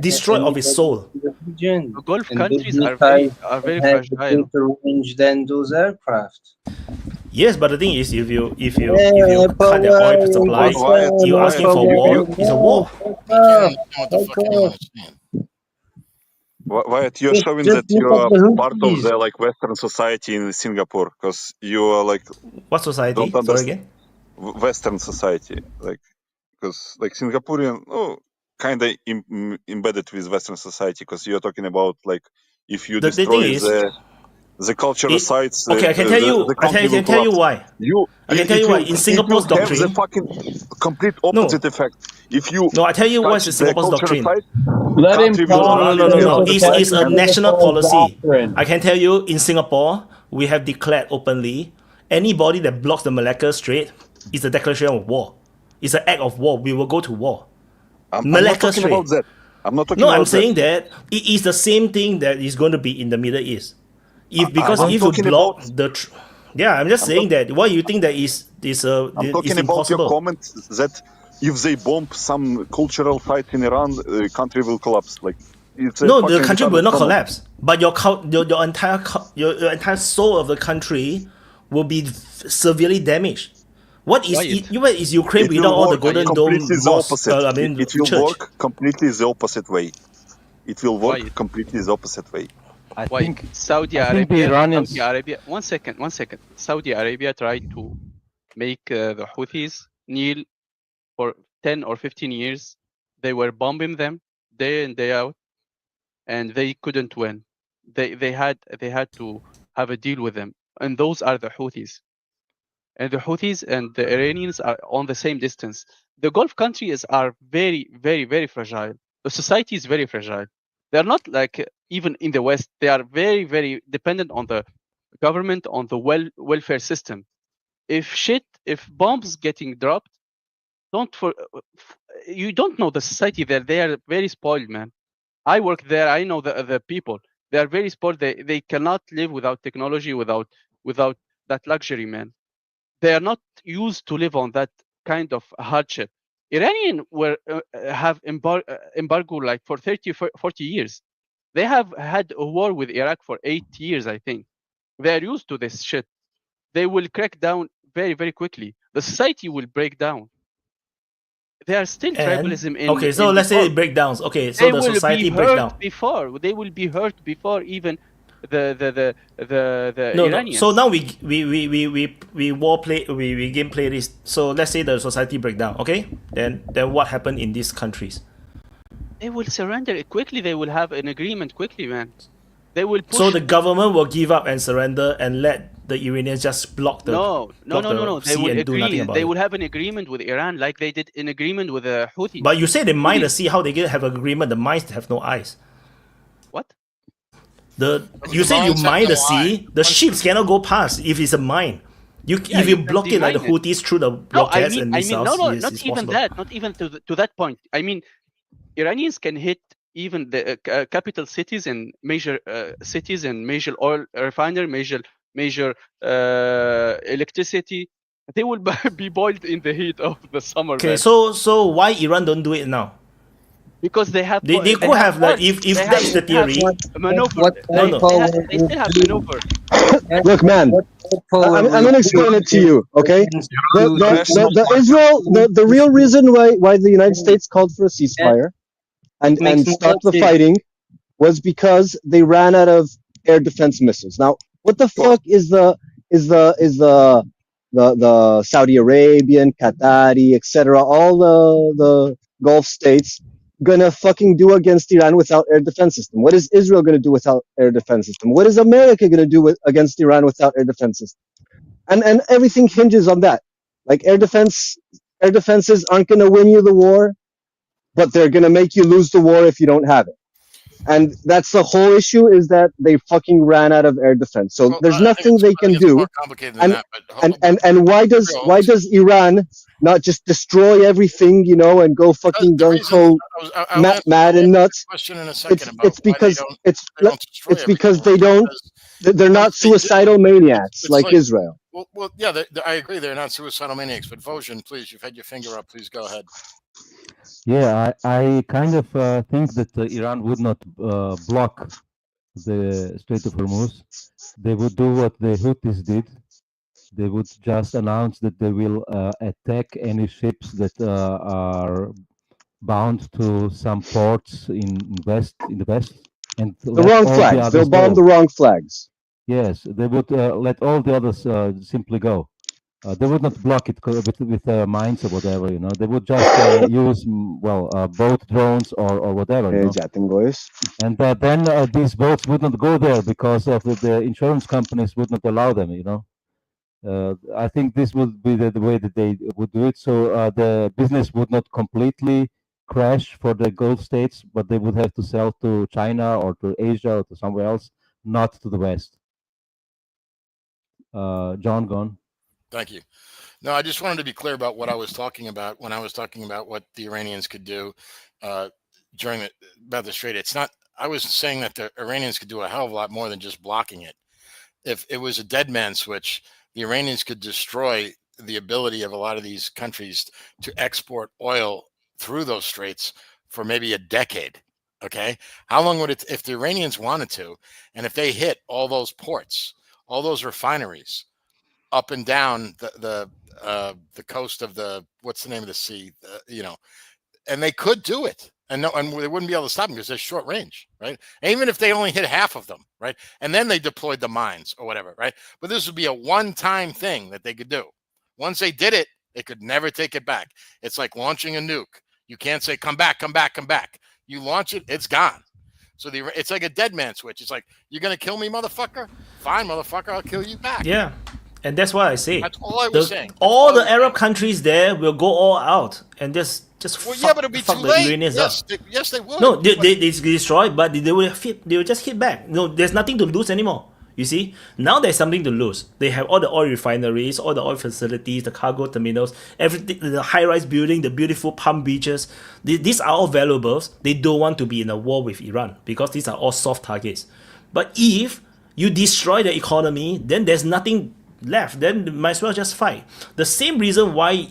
destroyed of its soul. The Gulf countries are very fragile. Than those aircraft. Yes, but the thing is, if you cut their oil supply, you're asking for war. It's a war. Wyatt, you're showing that you are part of the Western society in Singapore because you are what society? Sorry again. Western society, because Singaporean, kind of embedded with Western society, because you're talking about if you destroy the cultural sites. Okay, I can tell you why. I can tell you why. In Singapore's doctrine, the fucking complete opposite effect. If you I tell you what's the Singapore's doctrine. Let him talk. No. It's a national policy. I can tell you, in Singapore, we have declared openly anybody that blocks the Malacca Strait is a declaration of war. It's an act of war. We will go to war. I'm not talking about that. I'm not talking about that. I'm saying that it is the same thing that is going to be in the Middle East. I'm just saying that. Why you think that is I'm talking about your comment that if they bomb some cultural site in Iran, the country will collapse. The country will not collapse, but your entire soul of the country will be severely damaged. What is Ukraine without all the Golden Dome? It will work completely the opposite way. It will work completely the opposite way. I think Saudi Arabia. One second. Saudi Arabia tried to make the Houthis kneel for 10 or 15 years. They were bombing them day in, day out, and they couldn't win. They had to have a deal with them, and those are the Houthis. And the Houthis and the Iranians are on the same distance. The Gulf countries are very, very, very fragile. The society is very fragile. They're not even in the West. They are very, very dependent on the government, on the welfare system. If bombs getting dropped, you don't know the society there. They are very spoiled, man. I work there. I know the people. They are very spoiled. They cannot live without technology, without that luxury, man. They are not used to live on that kind of hardship. Iranian have embargo for 30, 40 years. They have had a war with Iraq for 8 years, I think. They are used to this shit. They will crack down very, very quickly. The society will break down. There are still tribalism in. Okay, so let's say it breaks down. Okay, so the society breaks down. They will be hurt before even No. Iranians. So now we game play this. So let's say the society breakdown. Okay, then what happened in these countries? They will surrender quickly. They will have an agreement quickly, man. They will push. So the government will give up and surrender and let the Iranians just block the no. They will agree. They will have an agreement with Iran, like they did an agreement with the Houthis. But you say they mine the sea. How they can have an agreement? The mines have no eyes. What? You say you mine the sea. The ships cannot go past if it's a mine. If you block it like the Houthis through the rockets and missiles. Not even that. Not even to that point. I mean, Iranians can hit even the capital cities and major cities and major oil refinery, major electricity. They will be boiled in the heat of the summer. Okay, so why Iran don't do it now? Because they have. They could have like if that's the theory. Maneuver. They still have maneuver. Look, man, I'm gonna explain it to you. Okay, the real reason why the United States called for a ceasefire and stopped the fighting was because they ran out of air defense missiles. Now, what the fuck is the Saudi Arabian, Qatari, etc., all the Gulf states gonna fucking do against Iran without air defense system? What is Israel gonna do without air defense system? What is America gonna do against Iran without air defense system? And everything hinges on that. Like air defenses aren't gonna win you the war, but they're gonna make you lose the war if you don't have it. And that's the whole issue, is that they fucking ran out of air defense. So there's nothing they can do. And why does Iran not just destroy everything, and go fucking gunko mad and nuts? It's because they're not suicidal maniacs like Israel. Well, yeah, I agree. They're not suicidal maniacs. But Vojan, please, you've had your finger up. Please go ahead. Yeah, I kind of think that Iran would not block the Strait of Hormuz. They would do what the Houthis did. They would just announce that they will attack any ships that are bound to some ports in the west, and the wrong flags. They'll bomb the wrong flags. Yes, they would let all the others simply go. They would not block it with mines or whatever, They would just use boat drones or whatever. And then these boats would not go there because of the insurance companies would not allow them. I think this would be the way that they would do it. So the business would not completely crash for the Gulf states, but they would have to sell to China or to Asia or to somewhere else, not to the West. John, gone. Thank you. No, I just wanted to be clear about what I was talking about when I was talking about what the Iranians could do about the Strait. It's not. I was saying that the Iranians could do a hell of a lot more than just blocking it. If it was a dead man switch, the Iranians could destroy the ability of a lot of these countries to export oil through those straits for maybe a decade. Okay, how long would it, if the Iranians wanted to, and if they hit all those ports, all those refineries up and down the coast of what's the name of the sea, and they could do it, and they wouldn't be able to stop them because they're short range, right? And even if they only hit half of them, right, and then they deployed the mines or whatever, right? But this would be a one-time thing that they could do. Once they did it, they could never take it back. It's like launching a nuke. You can't say come back, come back, come back. You launch it, it's gone. So it's like a dead man switch. It's like, you're gonna kill me, motherfucker? Fine, motherfucker, I'll kill you back. Yeah. And that's what I say. That's all I was saying. All the Arab countries there will go all out and just fuck but it'd be too the late. Iranians up. Yes, they would. No, they destroy, but they will just hit back. No, there's nothing to lose anymore. You see, now there's something to lose. They have all the oil refineries, all the oil facilities, the cargo terminals, everything, the high-rise building, the beautiful palm beaches. These are all valuables. They don't want to be in a war with Iran because these are all soft targets. But if you destroy the economy, then there's nothing left. Then might as well just fight. The same reason why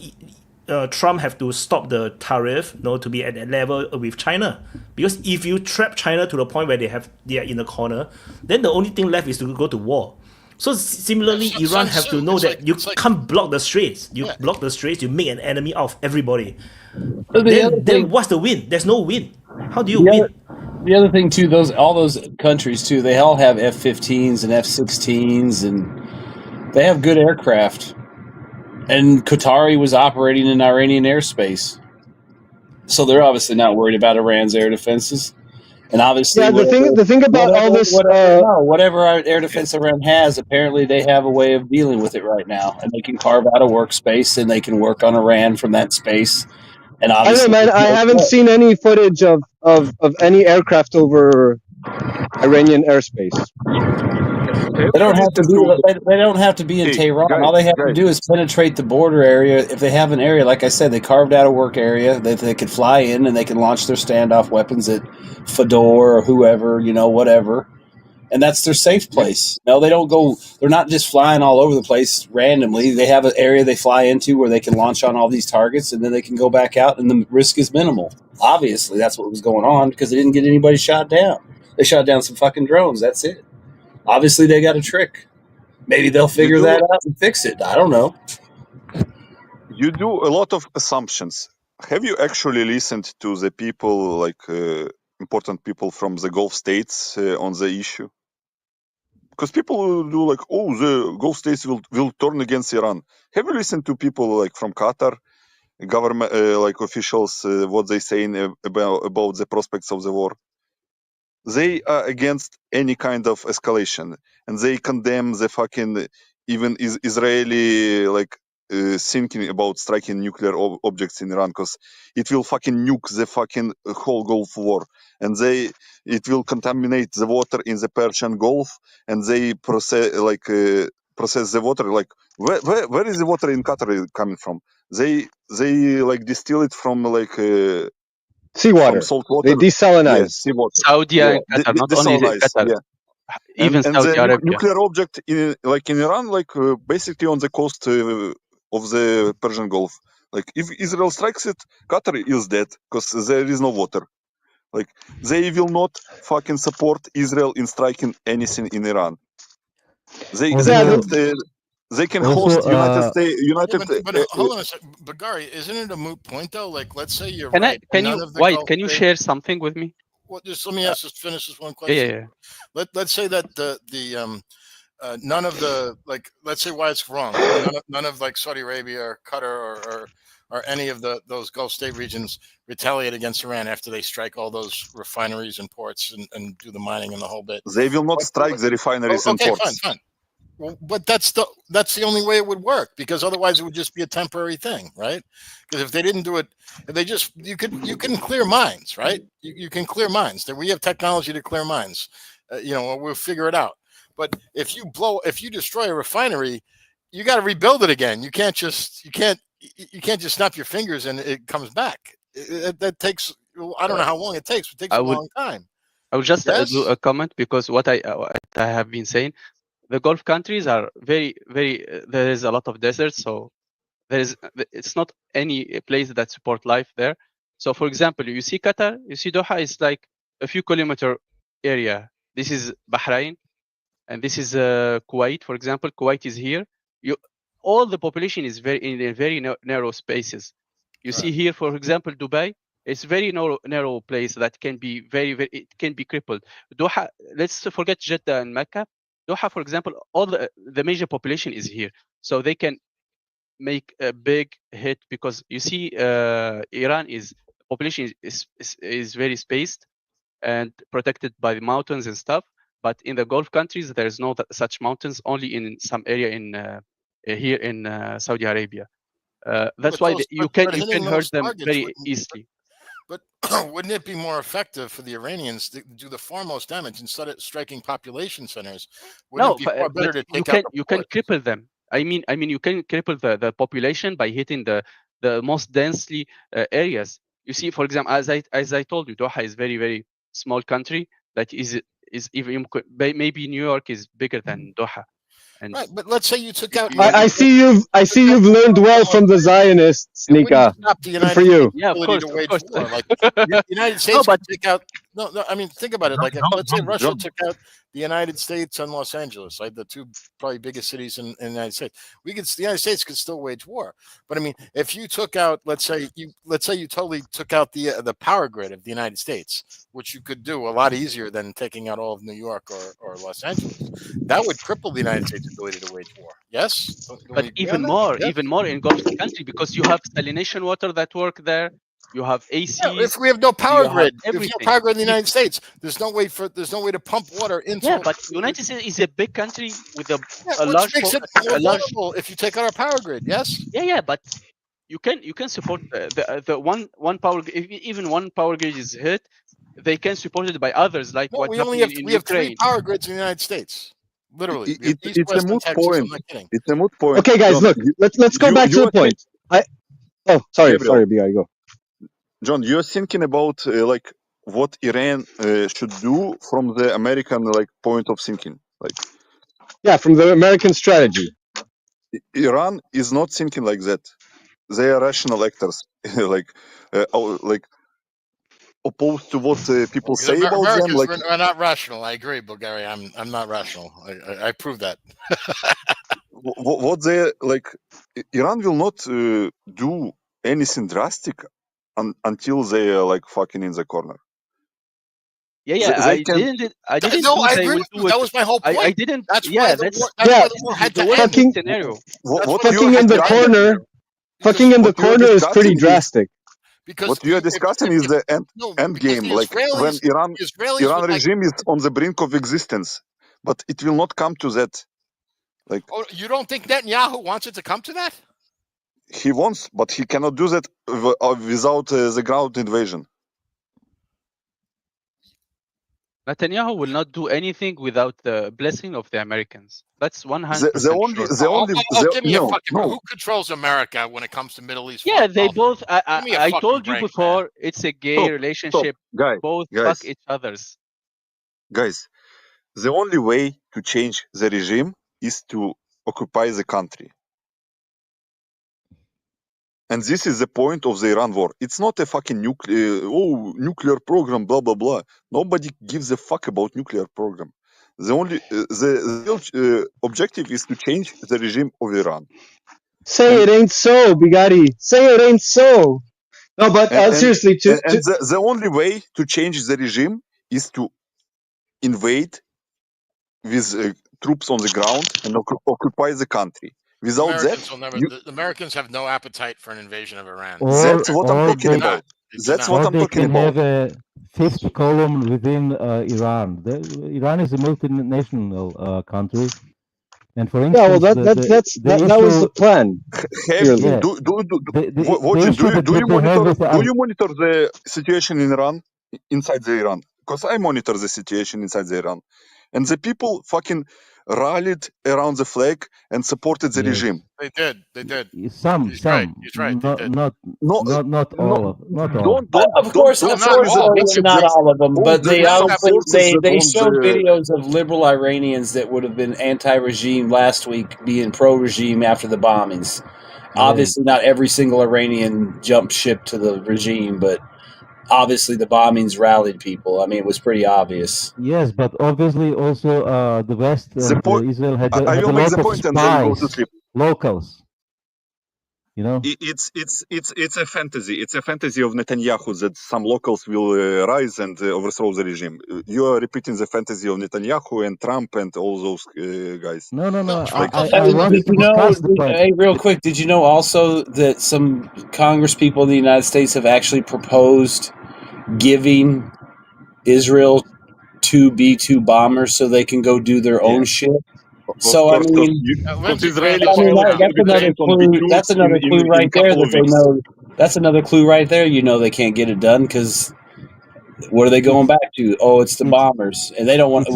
Trump have to stop the tariff, to be at that level with China, because if you trap China to the point where they are in a corner, then the only thing left is to go to war. So similarly, Iran have to know that you can't block the straits. You block the straits, you make an enemy out of everybody. Then what's the win? There's no win. How do you win? the other thing too, all those countries too, they all have F-15s and F-16s, and they have good aircraft. And Qatari was operating in Iranian airspace, so they're obviously not worried about Iran's air defenses. And obviously, the thing about all this, whatever air defense Iran has, apparently they have a way of dealing with it right now, and they can carve out a workspace and they can work on Iran from that space. And obviously, I don't know, man. I haven't seen any footage of any aircraft over Iranian airspace. They don't have to be. They don't have to be in Tehran. guys, All they have to do is penetrate the border area. If they have an area, like I said, they carved out a work area that they could fly in, and they can launch their standoff weapons at Fedor or whoever, whatever. And that's their safe place. No, they don't go. They're not just flying all over the place randomly. They have an area they fly into where they can launch on all these targets, and then they can go back out, and the risk is minimal. Obviously, that's what was going on because they didn't get anybody shot down. They shot down some fucking drones. That's it. Obviously, they got a trick. Maybe they'll figure that out and fix it. I don't know. You do a lot of assumptions. Have you actually listened to the people, like important people from the Gulf states on the issue? Because people do like, oh, the Gulf states will turn against Iran. Have you listened to people like from Qatar, government, like officials, what they saying about the prospects of the war? They are against any kind of escalation, and they condemn the fucking even Israeli like thinking about striking nuclear objects in Iran because it will fucking nuke the fucking whole Gulf War, and it will contaminate the water in the Persian Gulf, and they process the water like where is the water in Qatar coming from? They like distill it from like. Seawater. Salt water. They desalinize. Yeah, seawater. Saudi and Qatar, not only Qatar. Yeah. Even and Saudi the Arabia. nuclear object in Iran, basically on the coast of the Persian Gulf. Like if Israel strikes it, Qatar is dead because there is no water. Like they will not fucking support Israel in striking anything in Iran. They can host United States. But hold on a second, Bagari, isn't it a moot point though? Like, let's say you're Can right. Wyatt, can you share something with me? Well, just let me finish this one question. Yeah. Let's say that none of the let's say Wyatt's wrong. None of like Saudi Arabia or Qatar or any of those Gulf state regions retaliate against Iran after they strike all those refineries and ports and do the mining and the whole bit. They will not strike the refineries and ports. Fine. Well, but that's the only way it would work, because otherwise it would just be a temporary thing, right? Because if they didn't do it, if they just you can clear mines, right? You can clear mines. We have technology to clear mines. We'll figure it out. But if you destroy a refinery, you got to rebuild it again. You can't just snap your fingers and it comes back. That takes, I don't know how long it takes. It takes a long time. I would just do a comment, because what I have been saying. The Gulf countries are very, very. There is a lot of deserts, so it's not any place that support life there. So, for example, you see Qatar, you see Doha is like a few kilometer area. This is Bahrain, and this is Kuwait. For example, Kuwait is here. All the population is in very narrow spaces. You see here, for example, Dubai. It's very narrow place that can be it can be crippled. Doha. Let's forget Jeddah and Mecca. Doha, for example, all the major population is here, so they can make a big hit, because you see, Iran population is very spaced and protected by the mountains and stuff. But in the Gulf countries, there is no such mountains. Only in some area here in Saudi Arabia. That's why you can hurt them very easily. But wouldn't it be more effective for the Iranians to do the foremost damage instead of striking population centers? No, but you can cripple them. I mean, you can cripple the population by hitting the most densely areas. You see, for example, as I told you, Doha is very, very small country. That is even maybe New York is bigger than Doha. And right, but let's say you took out. I see you've learned well from the Zionists, Nika. Good for you. Yeah, of course. Like, the United States could take out No, I mean, think about it. Like, let's say Russia took out the United States and Los Angeles, like the two probably biggest cities in the United States. The United States could still wage war. But I mean, if you took out, let's say you totally took out the power grid of the United States, which you could do a lot easier than taking out all of New York or Los Angeles, that would cripple the United States' ability to wage war. Yes, but even more engulfs the country because you have salination water that work there. You have AC. Yeah, if we have no power grid, if you have power grid in the United States, there's no way to pump water into. Yeah, but the United States is a big country with a which large. Makes it more vulnerable if you take out our power grid. Yes. Yeah, but you can support the one power. If even one power grid is hit, they can support it by others. Like what we have 3 power grids in the United States. Literally, it's a moot point. It's a moot point. Okay, guys, look. Let's go back to the point. Sorry, BI, go. John, you're thinking about like what Iran should do from the American point of thinking, from the American strategy. Iran is not thinking like that. They are rational actors, opposed to what people say about Americans them. are not rational. I agree, Bulgaria. I'm not rational. I prove that. What they Iran will not do anything drastic until they are fucking in the corner. I didn't. No, I agree. That was my whole point. I didn't. That's why the war had to end. Scenario. Fucking in the corner. Fucking in the corner is pretty drastic. Because what you are discussing is the end game, when Iran regime is on the brink of existence, but it will not come to that. You don't think Netanyahu wants it to come to that? He wants, but he cannot do that without the ground invasion. Netanyahu will not do anything without the blessing of the Americans. That's 100%. Who controls America when it comes to Middle East? Yeah, they both. I told you before, it's a gay relationship. Both fuck each others. Guys, the only way to change the regime is to occupy the country. And this is the point of the Iran war. It's not a fucking nuclear program, blah, blah, blah. Nobody gives a fuck about nuclear program. The only the objective is to change the regime of Iran. Say it ain't so, Bigatti. Say it ain't so. No, but seriously, the only way to change the regime is to invade with troops on the ground and occupy the country. Without the Americans have no appetite for an invasion of Iran. That's what I'm talking about. That's what I'm talking about. They have a fifth column within Iran. Iran is a multinational country, and for instance, that was the plan. Do you monitor the situation in Iran, inside the Iran? Because I monitor the situation inside the Iran, and the people fucking rallied around the flag and supported the regime. They did. Some. He's right. Not all. Of course, not all of them, but they showed videos of liberal Iranians that would have been anti-regime last week being pro-regime after the bombings. Obviously, not every single Iranian jumped ship to the regime, but obviously the bombings rallied people. I mean, it was pretty obvious. Yes, but obviously also the West and Israel had a lot of spies, locals. You know, it's a fantasy. It's a fantasy of Netanyahu that some locals will rise and overthrow the regime. You are repeating the fantasy of Netanyahu and Trump and all those guys. No. Hey, real quick, did you know also that some Congress people in the United States have actually proposed giving Israel 2 B-2 bombers so they can go do their own shit? So I mean, that's another clue right there that they know. That's another clue right there. You know they can't get it done because what are they going back to? Oh, it's the bombers, and they don't want.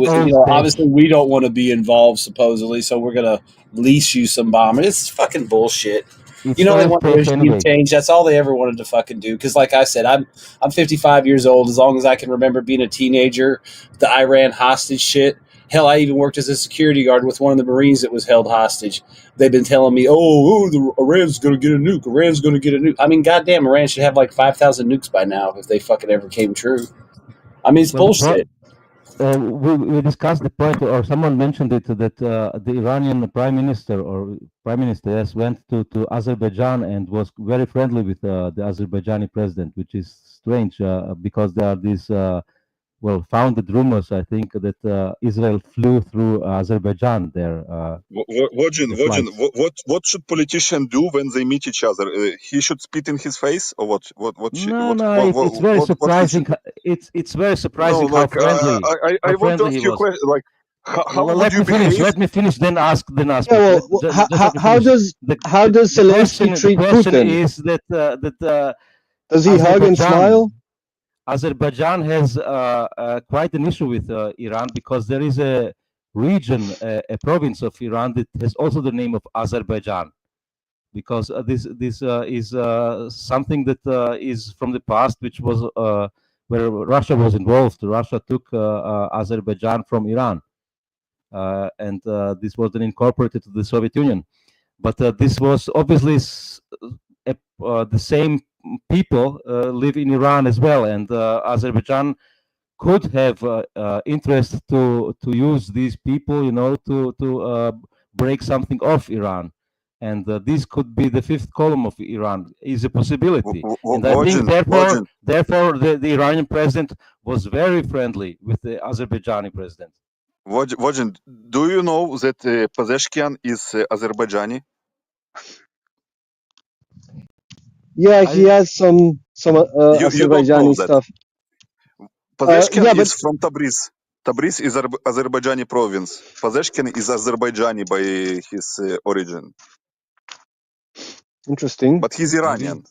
Obviously, we don't want to be involved supposedly, so we're gonna lease you some bombers. It's fucking bullshit. They want the regime change. That's all they ever wanted to fucking do. Because, like I said, I'm 55 years old. As long as I can remember being a teenager, the Iran hostage shit. Hell, I even worked as a security guard with one of the Marines that was held hostage. They've been telling me, Iran's going to get a nuke. Iran's going to get a nuke. I mean, goddamn, Iran should have like 5,000 nukes by now if they fucking ever came true. I mean, it's bullshit. We discussed the point, or someone mentioned it, that the Iranian prime minister went to Azerbaijan and was very friendly with the Azerbaijani president, which is strange because there are these founded rumors, I think, that Israel flew through Azerbaijan there. What should politicians do when they meet each other? He should spit in his face, or what? It's very surprising. It's very surprising how friendly. I want to ask you a question. Like, how would you behave? Let me finish. Then ask. Yeah, how does Zelensky treat Putin? Is that does he hug and smile? Azerbaijan has quite an issue with Iran because there is a region, a province of Iran that has also the name of Azerbaijan, because this is something that is from the past, which was where Russia was involved. Russia took Azerbaijan from Iran, and this was then incorporated to the Soviet Union. But this was obviously the same people live in Iran as well, and Azerbaijan could have interest to use these people, to break something off Iran, and this could be the fifth column of Iran is a possibility. And I think therefore the Iranian president was very friendly with the Azerbaijani president. Vaun, do you know that Pezeshkian is Azerbaijani? Yeah, he has some Azerbaijani stuff. Pezeshkian is from Tabriz. Tabriz is Azerbaijani province. Pezeshkian is Azerbaijani by his origin. Interesting. But he's Iranian.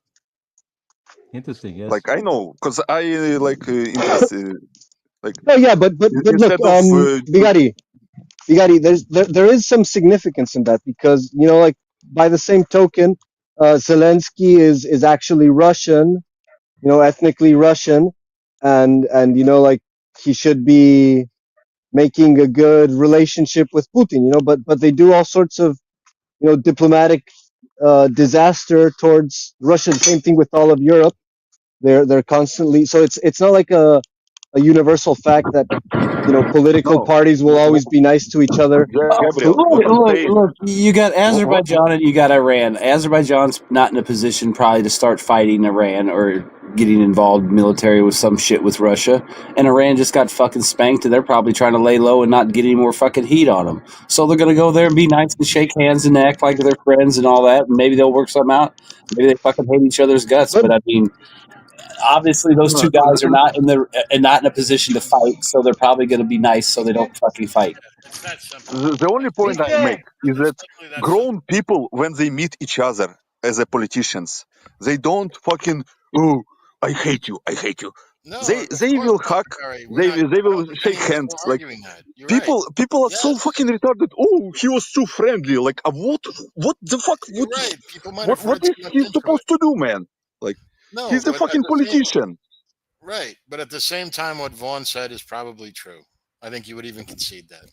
Interesting, yes. Like, I know, because I interested. No, yeah, but look, Bigari, there is some significance in that, because like, by the same token, Zelensky is actually Russian, ethnically Russian, and like, he should be making a good relationship with Putin, but they do all sorts of diplomatic disaster towards Russia. The same thing with all of Europe. They're constantly, so it's not like a universal fact that political parties will always be nice to each other. Look, you got Azerbaijan and you got Iran. Azerbaijan's not in a position probably to start fighting Iran or getting involved military with some shit with Russia, and Iran just got fucking spanked, and they're probably trying to lay low and not get any more fucking heat on them. So they're gonna go there and be nice and shake hands and act like they're friends and all that, and maybe they'll work something out. Maybe they fucking hate each other's guts, but I mean, obviously those two guys are not in a position to fight, so they're probably going to be nice so they don't fucking fight. The only point I make is that grown people, when they meet each other as a politicians, they don't fucking, oh, I hate you. No, they will hug, they will shake hands. Like, people are so fucking retarded. Oh, he was too friendly. Like, what the fuck? What is he supposed to do, man? Like, no, he's a fucking politician. Right, but at the same time, what Vaun said is probably true. I think you would even concede that.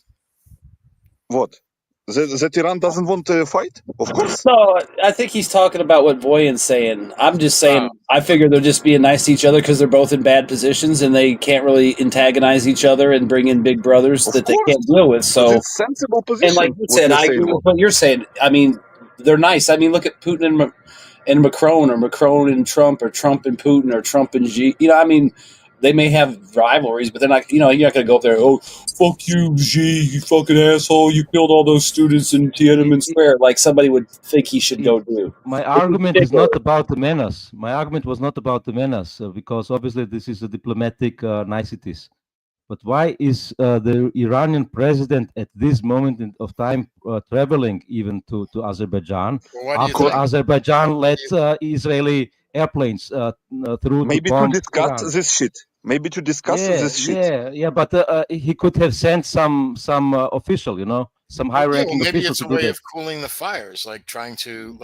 What? That Iran doesn't want to fight? Of course. No, I think he's talking about what Voyan's saying. I'm just saying, I figure they're just being nice to each other because they're both in bad positions and they can't really antagonize each other and bring in big brothers that they can't deal with. So it's a sensible position. And like you said, I agree with what you're saying. I mean, they're nice. I mean, look at Putin and Macron, or Macron and Trump, or Trump and Putin, or Trump and Xi. I mean, they may have rivalries, but they're not, you're not going to go up there, oh, fuck you, Xi, you fucking asshole, you killed all those students in Tiananmen Square, like somebody would think he should go do. My argument is not about the menace. My argument was not about the menace, because obviously this is a diplomatic niceties. But why is the Iranian president at this moment of time traveling even to Azerbaijan after Azerbaijan let Israeli airplanes through? Maybe to discuss Iran. This shit. Maybe to discuss this shit. Yeah, but he could have sent some official, some high-ranking official. Maybe it's a way of cooling the fires, like trying to,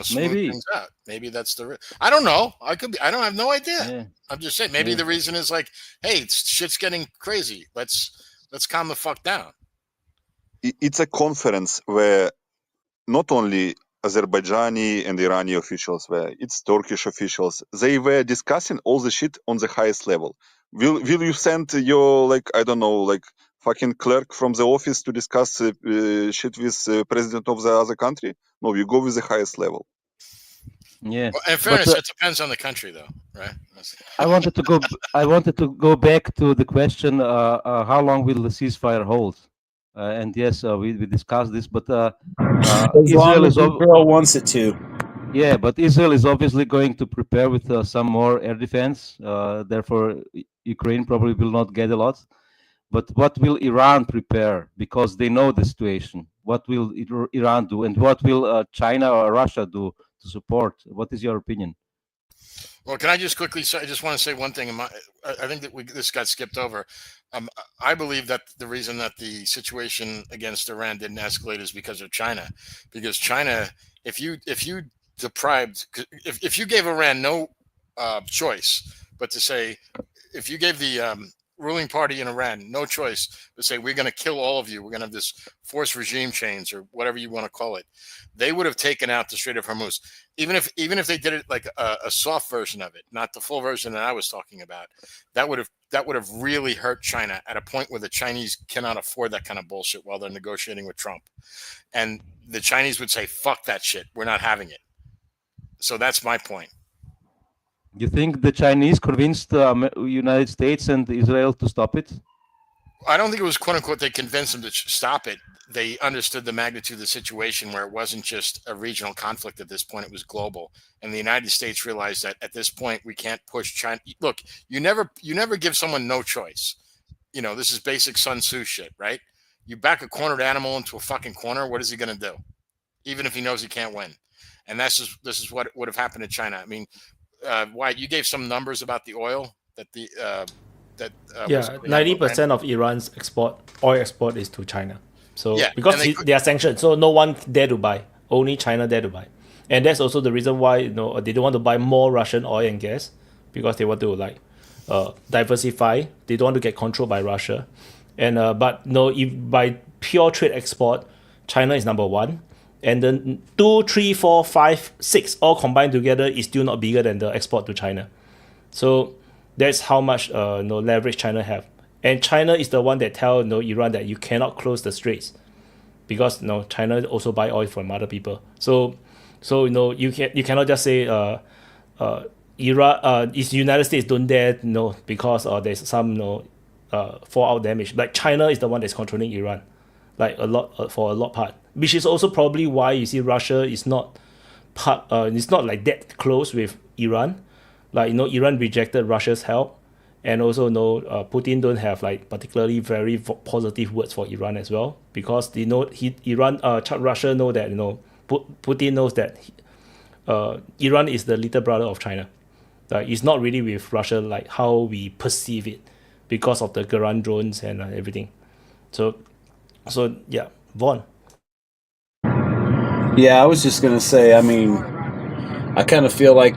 smooth things out. Maybe that's I don't know. I have no idea. Yeah. I'm just saying. Maybe the reason is like, hey, shit's getting crazy. Let's calm the fuck down. It's a conference where not only Azerbaijani and Iranian officials were. It's Turkish officials. They were discussing all the shit on the highest level. Will you send your, like, I don't know, like, fucking clerk from the office to discuss shit with president of the other country? No, you go with the highest level. Yeah. Well, in fairness, it depends on the country, though, right? I wanted to go back to the question: how long will the ceasefire hold? And yes, we discussed this, but as long as Israel wants it to. Yeah, but Israel is obviously going to prepare with some more air defense. Therefore, Ukraine probably will not get a lot. But what will Iran prepare? Because they know the situation. What will Iran do? And what will China or Russia do to support? What is your opinion? Well, can I just quickly say, I just want to say one thing. I think that this got skipped over. I believe that the reason that the situation against Iran didn't escalate is because of China. Because China, if you deprived, if you gave Iran no choice but to say, if you gave the ruling party in Iran no choice to say, we're going to kill all of you, we're going to have this forced regime change or whatever you want to call it, they would have taken out the Strait of Hormuz. Even if they did it like a soft version of it, not the full version that I was talking about, that would have really hurt China at a point where the Chinese cannot afford that kind of bullshit while they're negotiating with Trump. And the Chinese would say, fuck that shit, we're not having it. So that's my point. You think the Chinese convinced the United States and Israel to stop it? I don't think it was quote unquote they convinced them to stop it. They understood the magnitude of the situation where it wasn't just a regional conflict at this point, it was global. And the United States realized that at this point we can't push China. Look, you never give someone no choice. You know, this is basic Sun Tzu shit, right? You back a cornered animal into a fucking corner, what is he gonna do? Even if he knows he can't win. And this is what would have happened to China. I mean, Wyatt, you gave some numbers about the oil that 90% of Iran's oil export is to China. So yeah, because they are sanctioned, so no one dare to buy. Only China dare to buy, and that's also the reason why they don't want to buy more Russian oil and gas, because they want to diversify. They don't want to get controlled by Russia, and but no, if by pure trade export, China is number one. And then 2, 3, 4, 5, 6 all combined together is still not bigger than the export to China. So that's how much leverage China have. And China is the one that tell Iran that you cannot close the straits, because China also buy oil from other people. So you cannot just say Iran is United States don't dare because there's some fallout damage. Like China is the one that's controlling Iran, like a lot for a lot part. Which is also probably why you see Russia is not it's not like that close with Iran. Like Iran rejected Russia's help, and also Putin don't have like particularly very positive words for Iran as well, because they know Russia know that Putin knows that Iran is the little brother of China. Like it's not really with Russia like how we perceive it, because of the Garan drones and everything. So yeah, Vaun. Yeah, I was just going to say, I mean, I kind of feel like,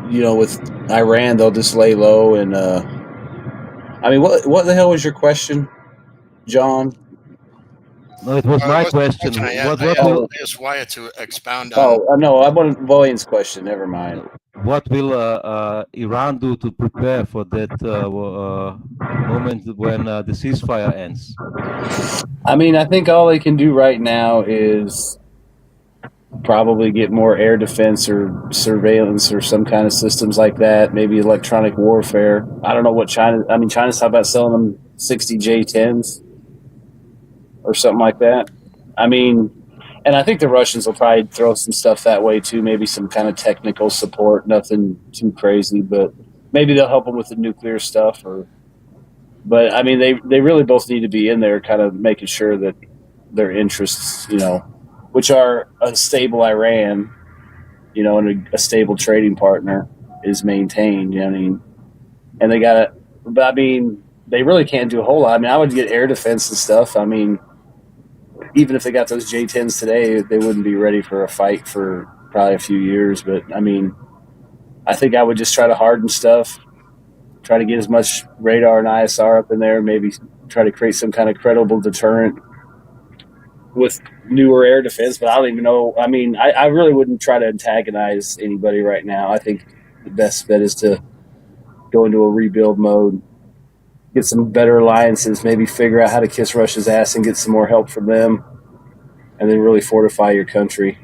with Iran, they'll just lay low. And, I mean, what the hell was your question, John? No, it was my question. I asked Wyatt to expound on. Oh, no, I wanted Vaughan's question. Never mind. What will Iran do to prepare for that moment when the ceasefire ends? I mean, I think all they can do right now is probably get more air defense or surveillance or some kind of systems like that, maybe electronic warfare. I don't know what China's talking about selling them 60 J-10s or something like that. I mean, and I think the Russians will probably throw some stuff that way too, maybe some kind of technical support, nothing too crazy, but maybe they'll help them with the nuclear stuff. But I mean, they really both need to be in there kind of making sure that their interests, which are a stable Iran, and a stable trading partner is maintained, and they got but I mean, they really can't do a whole lot. I mean, I would get air defense and stuff. I mean, even if they got those J-10s today, they wouldn't be ready for a fight for probably a few years. But I mean, I think I would just try to harden stuff, try to get as much radar and ISR up in there, maybe try to create some kind of credible deterrent. with newer air defense, but I don't even know. I mean, I really wouldn't try to antagonize anybody right now. I think the best bet is to go into a rebuild mode, get some better alliances, maybe figure out how to kiss Russia's ass and get some more help from them, and then really fortify your country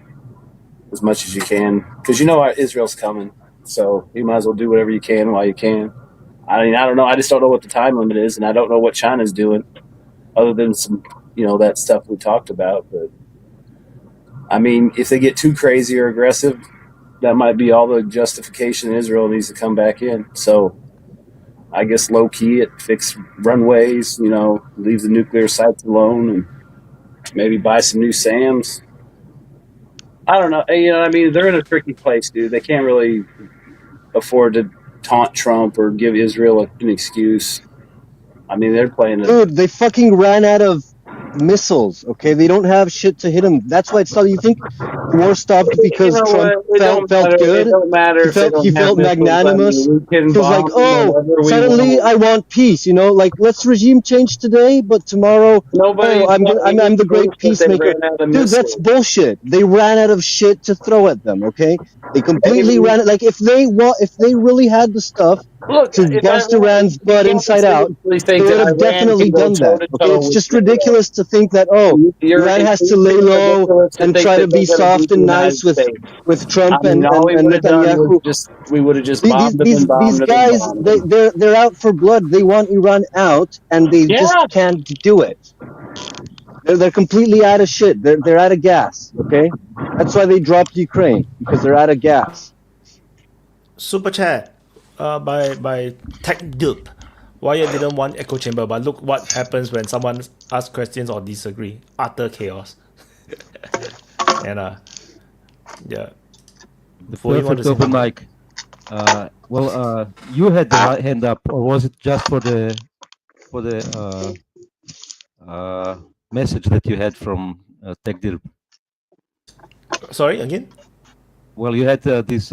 as much as you can. Because you know Israel's coming, so you might as well do whatever you can while you can. I mean, I don't know. I just don't know what the time limit is, and I don't know what China's doing, other than some, that stuff we talked about. But I mean, if they get too crazy or aggressive, that might be all the justification Israel needs to come back in. So I guess low key it, fix runways, leave the nuclear sites alone, and maybe buy some new SAMs. I don't know. I mean, they're in a tricky place, dude. They can't really afford to taunt Trump or give Israel an excuse. I mean, they're playing. Dude, they fucking ran out of missiles. Okay, they don't have shit to hit them. That's why it's not. You think the war stopped because Trump felt good? It don't matter. He felt magnanimous. He was like, suddenly I want peace. Like let's regime change today, but tomorrow, I'm the great peacemaker. Dude, that's bullshit. They ran out of shit to throw at them. Okay, they completely ran it. Like if they really had the stuff to bust Iran's butt inside out, they would have definitely done that. Okay, it's just ridiculous to think that Iran has to lay low and try to be soft and nice with Trump and Netanyahu. We would have just bombed them. These guys, they're out for blood. They want Iran out, and they just can't do it. They're completely out of shit. They're out of gas. Okay, that's why they dropped Ukraine, because they're out of gas. Super chat by Tech Dupe. Wyatt didn't want echo chamber, but look what happens when someone asks questions or disagree. Utter chaos. And yeah. The perfect open mic. You had the hand up, or was it just for the message that you had from TechDirp? Sorry, again? Well, you had this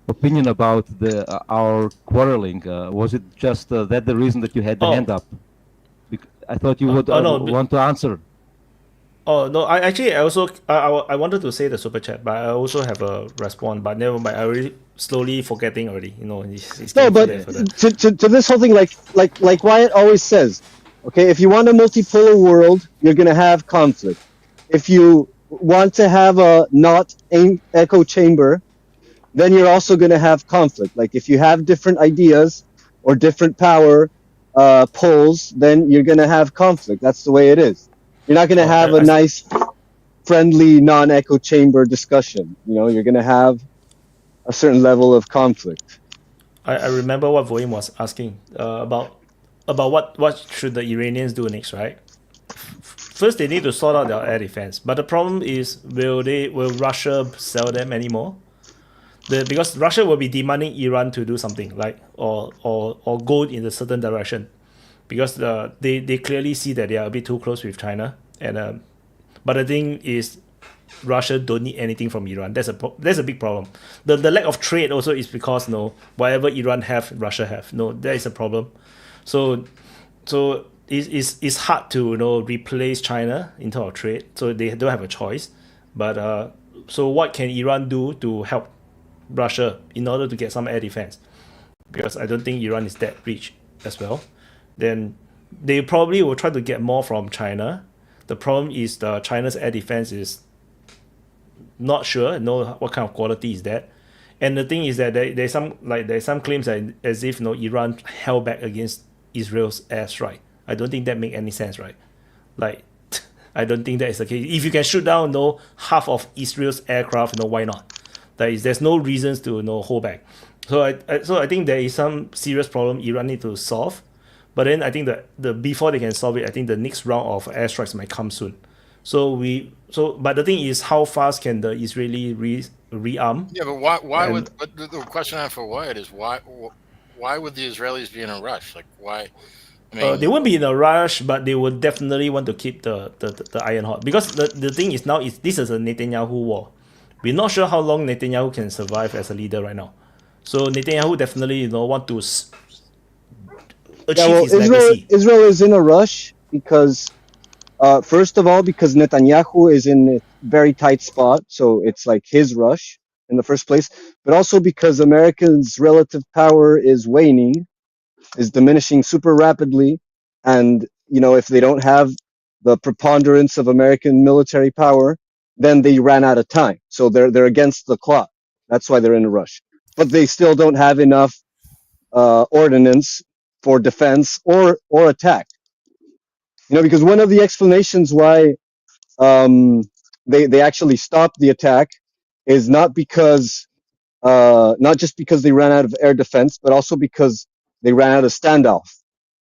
opinion about our quarreling. Was it just that the reason that you had the hand up? I thought you would want to answer. Oh no! I also wanted to say the super chat, but I also have a response. But never mind. I already slowly forgetting already. It's no, but to this whole thing, like Wyatt always says, okay, if you want a multipolar world, you're gonna have conflict. If you want to have a not echo chamber, then you're also gonna have conflict. Like if you have different ideas or different power poles, then you're gonna have conflict. That's the way it is. You're not going to have a nice, friendly, non-echo chamber discussion. You're going to have a certain level of conflict. I remember what Vaun was asking about what should the Iranians do next, right? First, they need to sort out their air defense. But the problem is, will Russia sell them anymore? Because Russia will be demanding Iran to do something, like or go in a certain direction. Because they clearly see that they are a bit too close with China, and but the thing is, Russia don't need anything from Iran. That's a big problem. The lack of trade also is because whatever Iran have, Russia have. That is a problem. So it's hard to replace China in terms of trade. So they don't have a choice. But so what can Iran do to help Russia in order to get some air defense? Because I don't think Iran is that rich as well. Then they probably will try to get more from China. The problem is China's air defense is not sure, what kind of quality is that. And the thing is that there's some claims that as if Iran held back against Israel's airstrike. I don't think that makes any sense, right? Like I don't think that is the case. If you can shoot down half of Israel's aircraft, why not? There's no reasons to hold back. So I think there is some serious problem Iran need to solve. But then I think that before they can solve it, I think the next round of airstrikes might come soon. But the thing is, how fast can the Israeli rearm? Yeah, but why would the question I have for Wyatt is why would the Israelis be in a rush? Like why? I mean, they won't be in a rush, but they would definitely want to keep the iron hot, because the thing is now this is a Netanyahu war. We're not sure how long Netanyahu can survive as a leader right now. So Netanyahu definitely want to achieve his legacy. Israel is in a rush because First of all, because Netanyahu is in a very tight spot, so it's like his rush in the first place, but also because Americans' relative power is waning, is diminishing super rapidly, and if they don't have the preponderance of American military power, then they ran out of time. So they're against the clock. That's why they're in a rush. But they still don't have enough ordnance for defense or attack. Because one of the explanations why they actually stopped the attack is not just because they ran out of air defense, but also because they ran out of standoff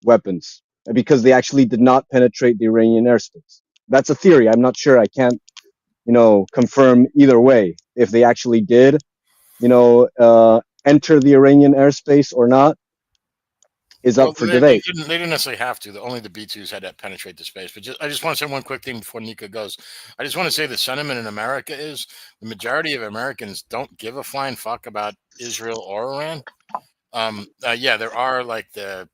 weapons, and because they actually did not penetrate the Iranian airspace. That's a theory. I'm not sure. I can't confirm either way if they actually did enter the Iranian airspace or not. Is up for debate. They didn't necessarily have to. Only the B-2s had to penetrate the space. But I just want to say one quick thing before Nika goes. I just want to say the sentiment in America is the majority of Americans don't give a flying fuck about Israel or Iran. Yeah, there are like the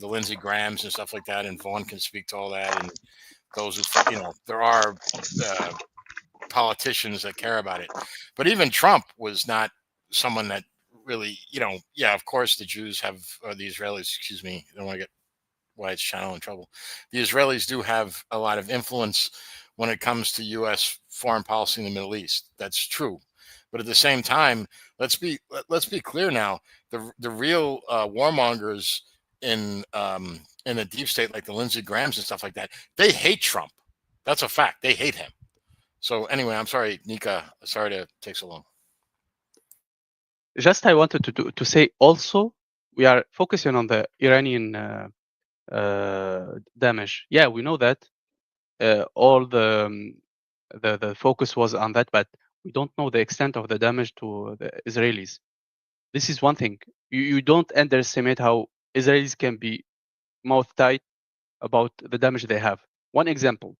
Lindsey Grahams and stuff like that, and Vaun can speak to all that. And those who there are politicians that care about it. But even Trump was not someone that really, yeah, of course the Jews have, or the Israelis, excuse me, I don't want to get Wyatt's channel in trouble. The Israelis do have a lot of influence when it comes to U.S. foreign policy in the Middle East. That's true. But at the same time, let's be clear now. The real warmongers in the deep state, like the Lindsey Grahams and stuff like that, they hate Trump. That's a fact. They hate him. So anyway, I'm sorry, Nika. Sorry to take so long. Just I wanted to say also, we are focusing on the Iranian damage. Yeah, we know that all the focus was on that, but we don't know the extent of the damage to the Israelis. This is one thing. You don't underestimate how Israelis can be mouth tight about the damage they have. One example.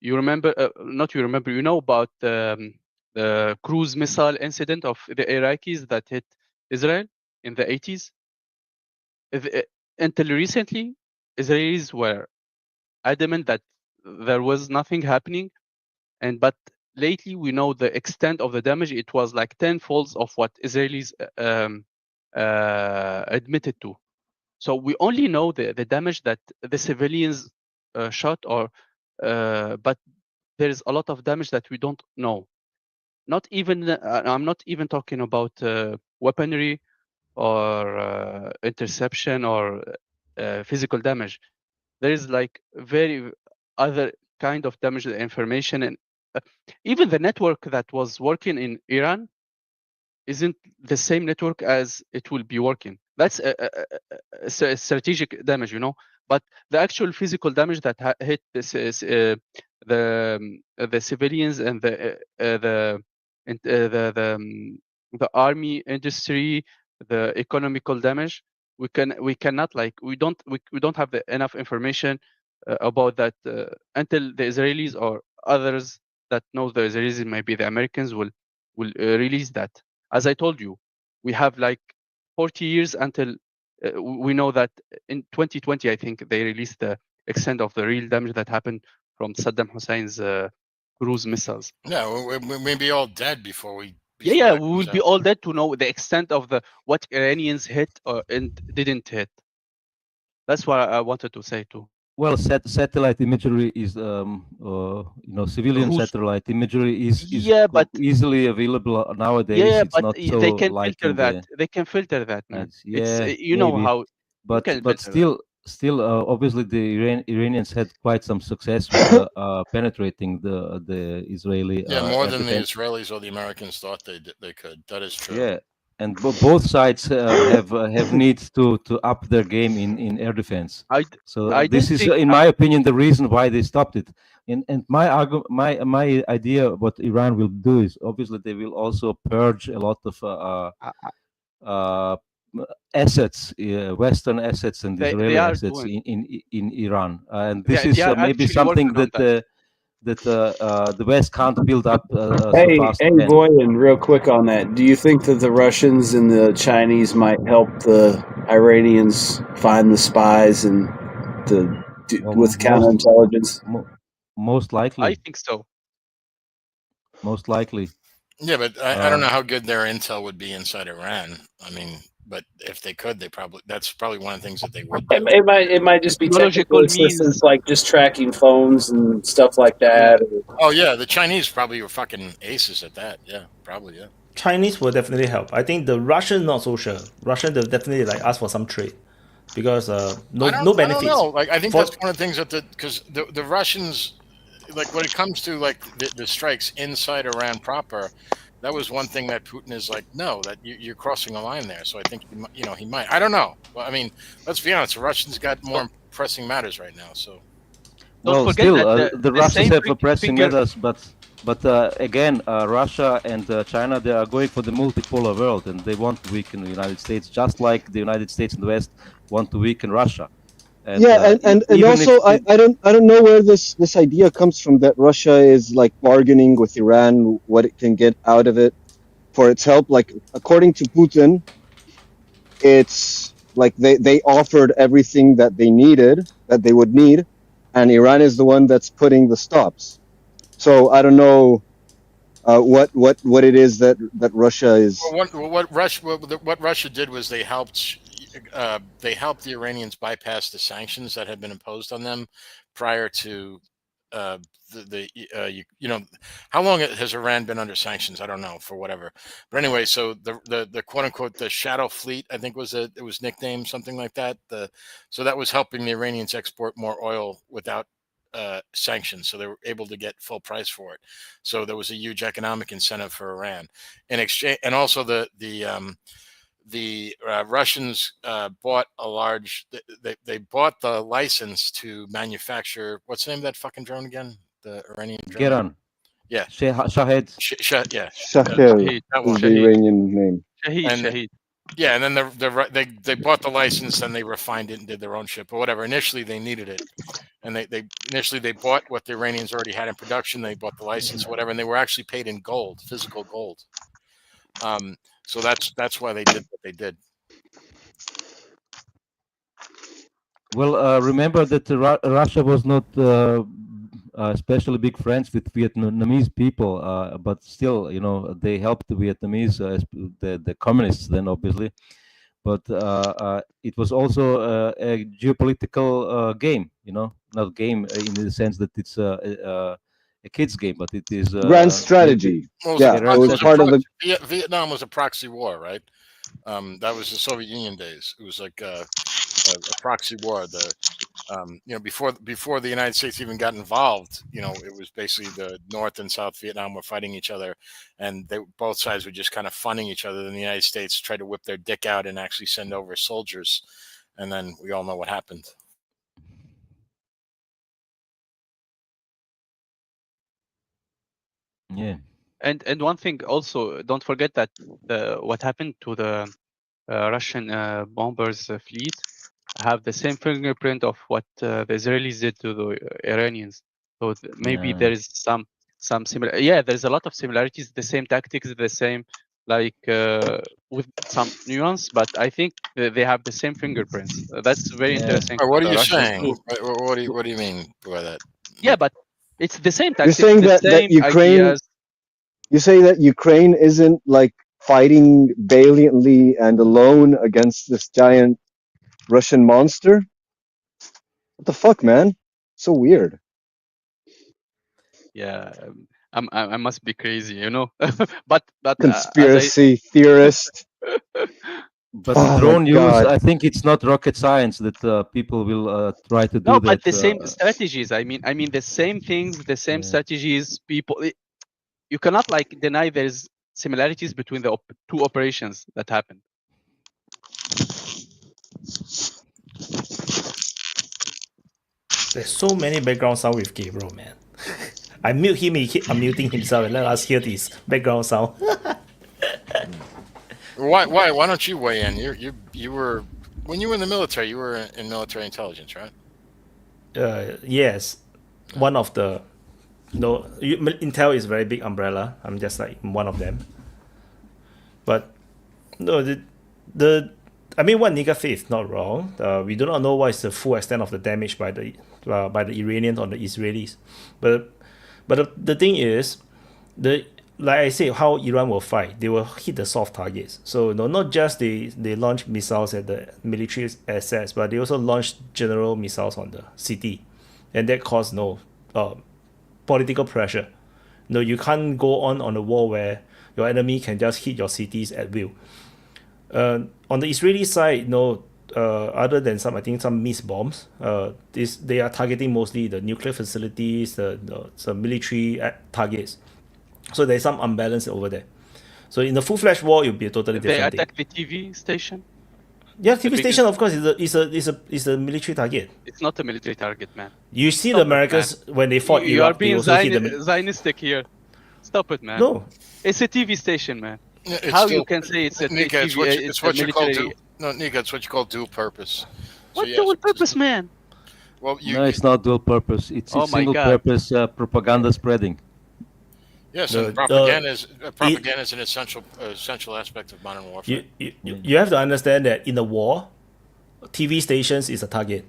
You remember? Not you remember. You know about the cruise missile incident of the Iraqis that hit Israel in the 80s. Until recently, Israelis were adamant that there was nothing happening, but lately we know the extent of the damage. It was like 10-folds of what Israelis admitted to. So we only know the damage that the civilians shot, but there is a lot of damage that we don't know. Not even I'm not even talking about weaponry or interception or physical damage. There is like very other kind of damage to the information, and even the network that was working in Iran isn't the same network as it will be working. That's a strategic damage, but the actual physical damage that hit this is the civilians and the army industry, the economical damage. We cannot we don't have enough information about that until the Israelis or others that know the Israelis, maybe the Americans will release that. As I told you, we have like 40 years until we know that in 2020, I think they released the extent of the real damage that happened from Saddam Hussein's cruise missiles. Yeah, we may be all dead before we. We will be all dead to know the extent of what Iranians hit and didn't hit. That's what I wanted to say too. Well, satellite imagery is, civilian satellite imagery is but easily available nowadays. Yeah, it's but not so they can like filter that. They can filter that, man. Yeah, know how. But still, obviously, the Iranians had quite some success with penetrating the Israeli. Yeah, more than the Israelis or the Americans thought they could. That is true. Yeah, and both sides have needs to up their game in air defense. This is, in my opinion, the reason why they stopped it. And my idea what Iran will do is obviously they will also purge a lot of assets, Western assets and Israeli assets in Iran, and this is maybe something that the West can't build up so fast. Hey, Boyan, real quick on that. Do you think that the Russians and the Chinese might help the Iranians find the spies and to with counterintelligence? Most likely. I think so. Most likely. Yeah, but I don't know how good their intel would be inside Iran. I mean, but if they could, that's probably one of the things that they would do. It might just be technical assistance, like just tracking phones and stuff like that. Oh yeah, the Chinese probably were fucking aces at that. Yeah, probably, yeah. Chinese will definitely help. I think the Russian not so sure. Russian they'll definitely like ask for some trade because no benefits. I don't know. Like I think that's one of the things that because the Russians, like when it comes to like the strikes inside Iran proper, that was one thing that Putin is like, no, that you're crossing a line there. So I think he might. I don't know. Well, I mean, let's be honest. The Russians got more pressing matters right now. So well, still the Russians have pressing matters, but again, Russia and China, they are going for the multipolar world, and they want to weaken the United States, just like the United States and the West want to weaken Russia. And, and also, I don't know where this idea comes from that Russia is like bargaining with Iran what it can get out of it for its help. Like according to Putin, it's like they offered everything that they needed, that they would need, and Iran is the one that's putting the stops. So I don't know what it is that Russia is. Well, what Russia did was they helped the Iranians bypass the sanctions that had been imposed on them prior to how long has Iran been under sanctions? I don't know, for whatever. But anyway, so the quote unquote the Shadow Fleet, I think it was nicknamed something like that. So that was helping the Iranians export more oil without sanctions, so they were able to get full price for it. So there was a huge economic incentive for Iran in exchange, and also the Russians bought a large. They bought the license to manufacture. What's the name of that fucking drone again? The Iranian drone. Geran. Yeah. Shahed. Yeah. Shahed. That one. The Iranian name. Shahed. Yeah, and then they bought the license and they refined it and did their own shit. But whatever. Initially, they needed it, and they bought what the Iranians already had in production. They bought the license, whatever, and they were actually paid in gold, physical gold. So that's why they did what they did. Well, remember that Russia was not especially big friends with Vietnamese people, but still, they helped the Vietnamese, the communists then, obviously. But it was also a geopolitical game, not game in the sense that it's a kid's game, but it is grand strategy. It was part of the Vietnam was a proxy war, right? That was the Soviet Union days. It was like a proxy war. Before the United States even got involved, it was basically the North and South Vietnam were fighting each other, and both sides were just kind of funding each other. Then the United States tried to whip their dick out and actually send over soldiers, and then we all know what happened. Yeah. And one thing also, don't forget that what happened to the Russian bombers fleet have the same fingerprint of what the Israelis did to the Iranians. So maybe there is some similar. Yeah, there's a lot of similarities. The same tactics, the same with some nuance, but I think they have the same fingerprints. That's very interesting. What are you saying? What do you mean by that? Yeah, but it's the same tactics. You're saying that Ukraine. Ideas. You say that Ukraine isn't like fighting valiantly and alone against this giant Russian monster? What the fuck, man? So weird. Yeah, I must be crazy, but conspiracy theorist. But the drone use, I think it's not rocket science that people will try to do. No, but the same strategies. I mean the same things, the same strategies. People, you cannot deny there's similarities between the two operations that happened. There's so many background sound with Gabriel, man. I mute him, he keep unmuting himself, and let us hear this background sound. Why don't you weigh in? You were when you were in the military. You were in military intelligence, right? Yes, one of the. No, Intel is a very big umbrella. I'm just like one of them. But no, I mean, what Nika said is not wrong. We do not know what is the full extent of the damage by the Iranians on the Israelis, but the thing is, like I said, how Iran will fight, they will hit the soft targets. So not just they launch missiles at the military assets, but they also launch general missiles on the city, and that caused political pressure. You can't go on a war where your enemy can just hit your cities at will. On the Israeli side, other than some missile bombs, they are targeting mostly the nuclear facilities, the military targets. So there's some unbalance over there. So in the full-fledged war, it will be a totally different thing. They attack the TV station? Yeah, TV station, of course, is a military target. It's not a military target, man. You see the Americans, when they fought Iraq, they also hit the... Zionistic here. Stop it, man. No. It's a TV station, man. It's How still, you can say it's a Nika, TV? it's what you call Nika, it's what you call dual purpose. What dual purpose, man? Well, no, it's not dual purpose. It's single purpose propaganda spreading. Yes, and propaganda is an essential aspect of modern warfare. You have to understand that in a war, TV stations is a target,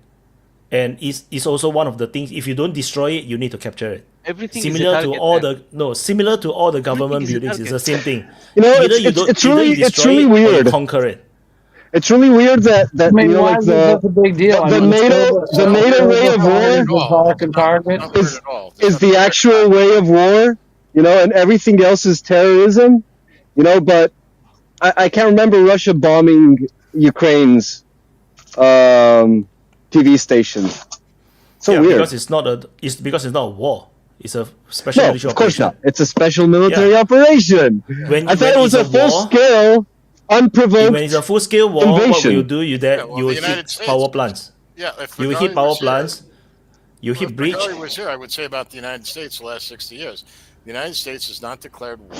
and it's also one of the things. If you don't destroy it, you need to capture it. Everything similar is a target, similar to all the government buildings, it's the same thing. It's really weird. Conquer it. It's really weird that the NATO way of war is the actual way of war, and everything else is terrorism, but I can't remember Russia bombing Ukraine's TV station. So weird. Because it's not a war. It's a special military operation. Of course not. It's a special military operation. I thought it was a full-scale, unprovoked when it's a full-scale war, invasion. what will you do? You will hit power plants. Yeah, you will hit power plants. You hit breach. If Valerie was here, I would say about the United States the last 60 years. The United States has not declared war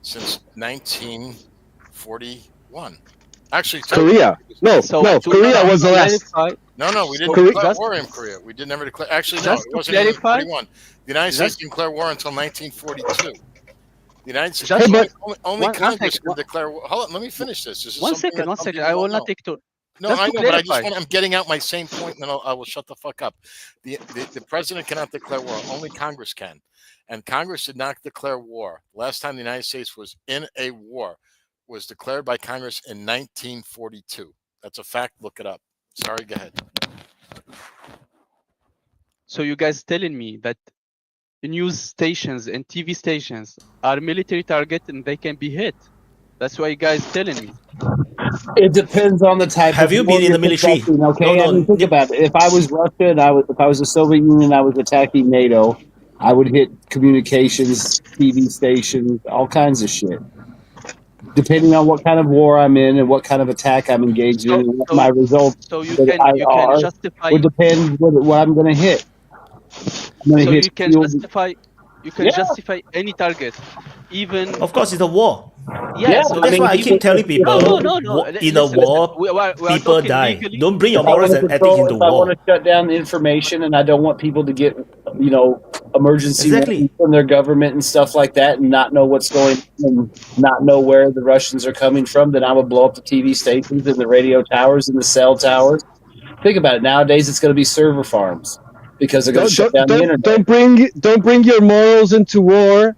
since 1941. Actually, Korea. Korea was the last. No, we didn't declare war in Korea. We did never declare. Actually, no, it wasn't even 41. The United States didn't declare war until 1942. The United States only Congress can declare war. Hold on, let me finish this. One second. I will not take two. No, I know, but I'm getting out my same point, and then I will shut the fuck up. The president cannot declare war. Only Congress can. And Congress did not declare war. Last time the United States was in a war was declared by Congress in 1942. That's a fact. Look it up. Sorry, go ahead. So you guys telling me that news stations and TV stations are military target and they can be hit? That's what you guys telling me. It depends on the type. Have you been in the military? Okay, I mean, think about it. If I was Russia and if I was the Soviet Union, I was attacking NATO, I would hit communications, TV stations, all kinds of shit. Depending on what kind of war I'm in and what kind of attack I'm engaged in, and what my results you can justify would depend what I'm going to hit. You can justify any target, even. Of course, it's a war. Yeah, that's why I keep telling people. No. In a war, people die. Legally. Don't bring your morals and ethics into war. I want to shut down the information, and I don't want people to get, emergency from their government and stuff like that, and not know what's going on, and not know where the Russians are coming from. Then I would blow up the TV stations and the radio towers and the cell towers. Think about it. Nowadays, it's going to be server farms because they're going to shut down the internet. Don't bring your morals into war.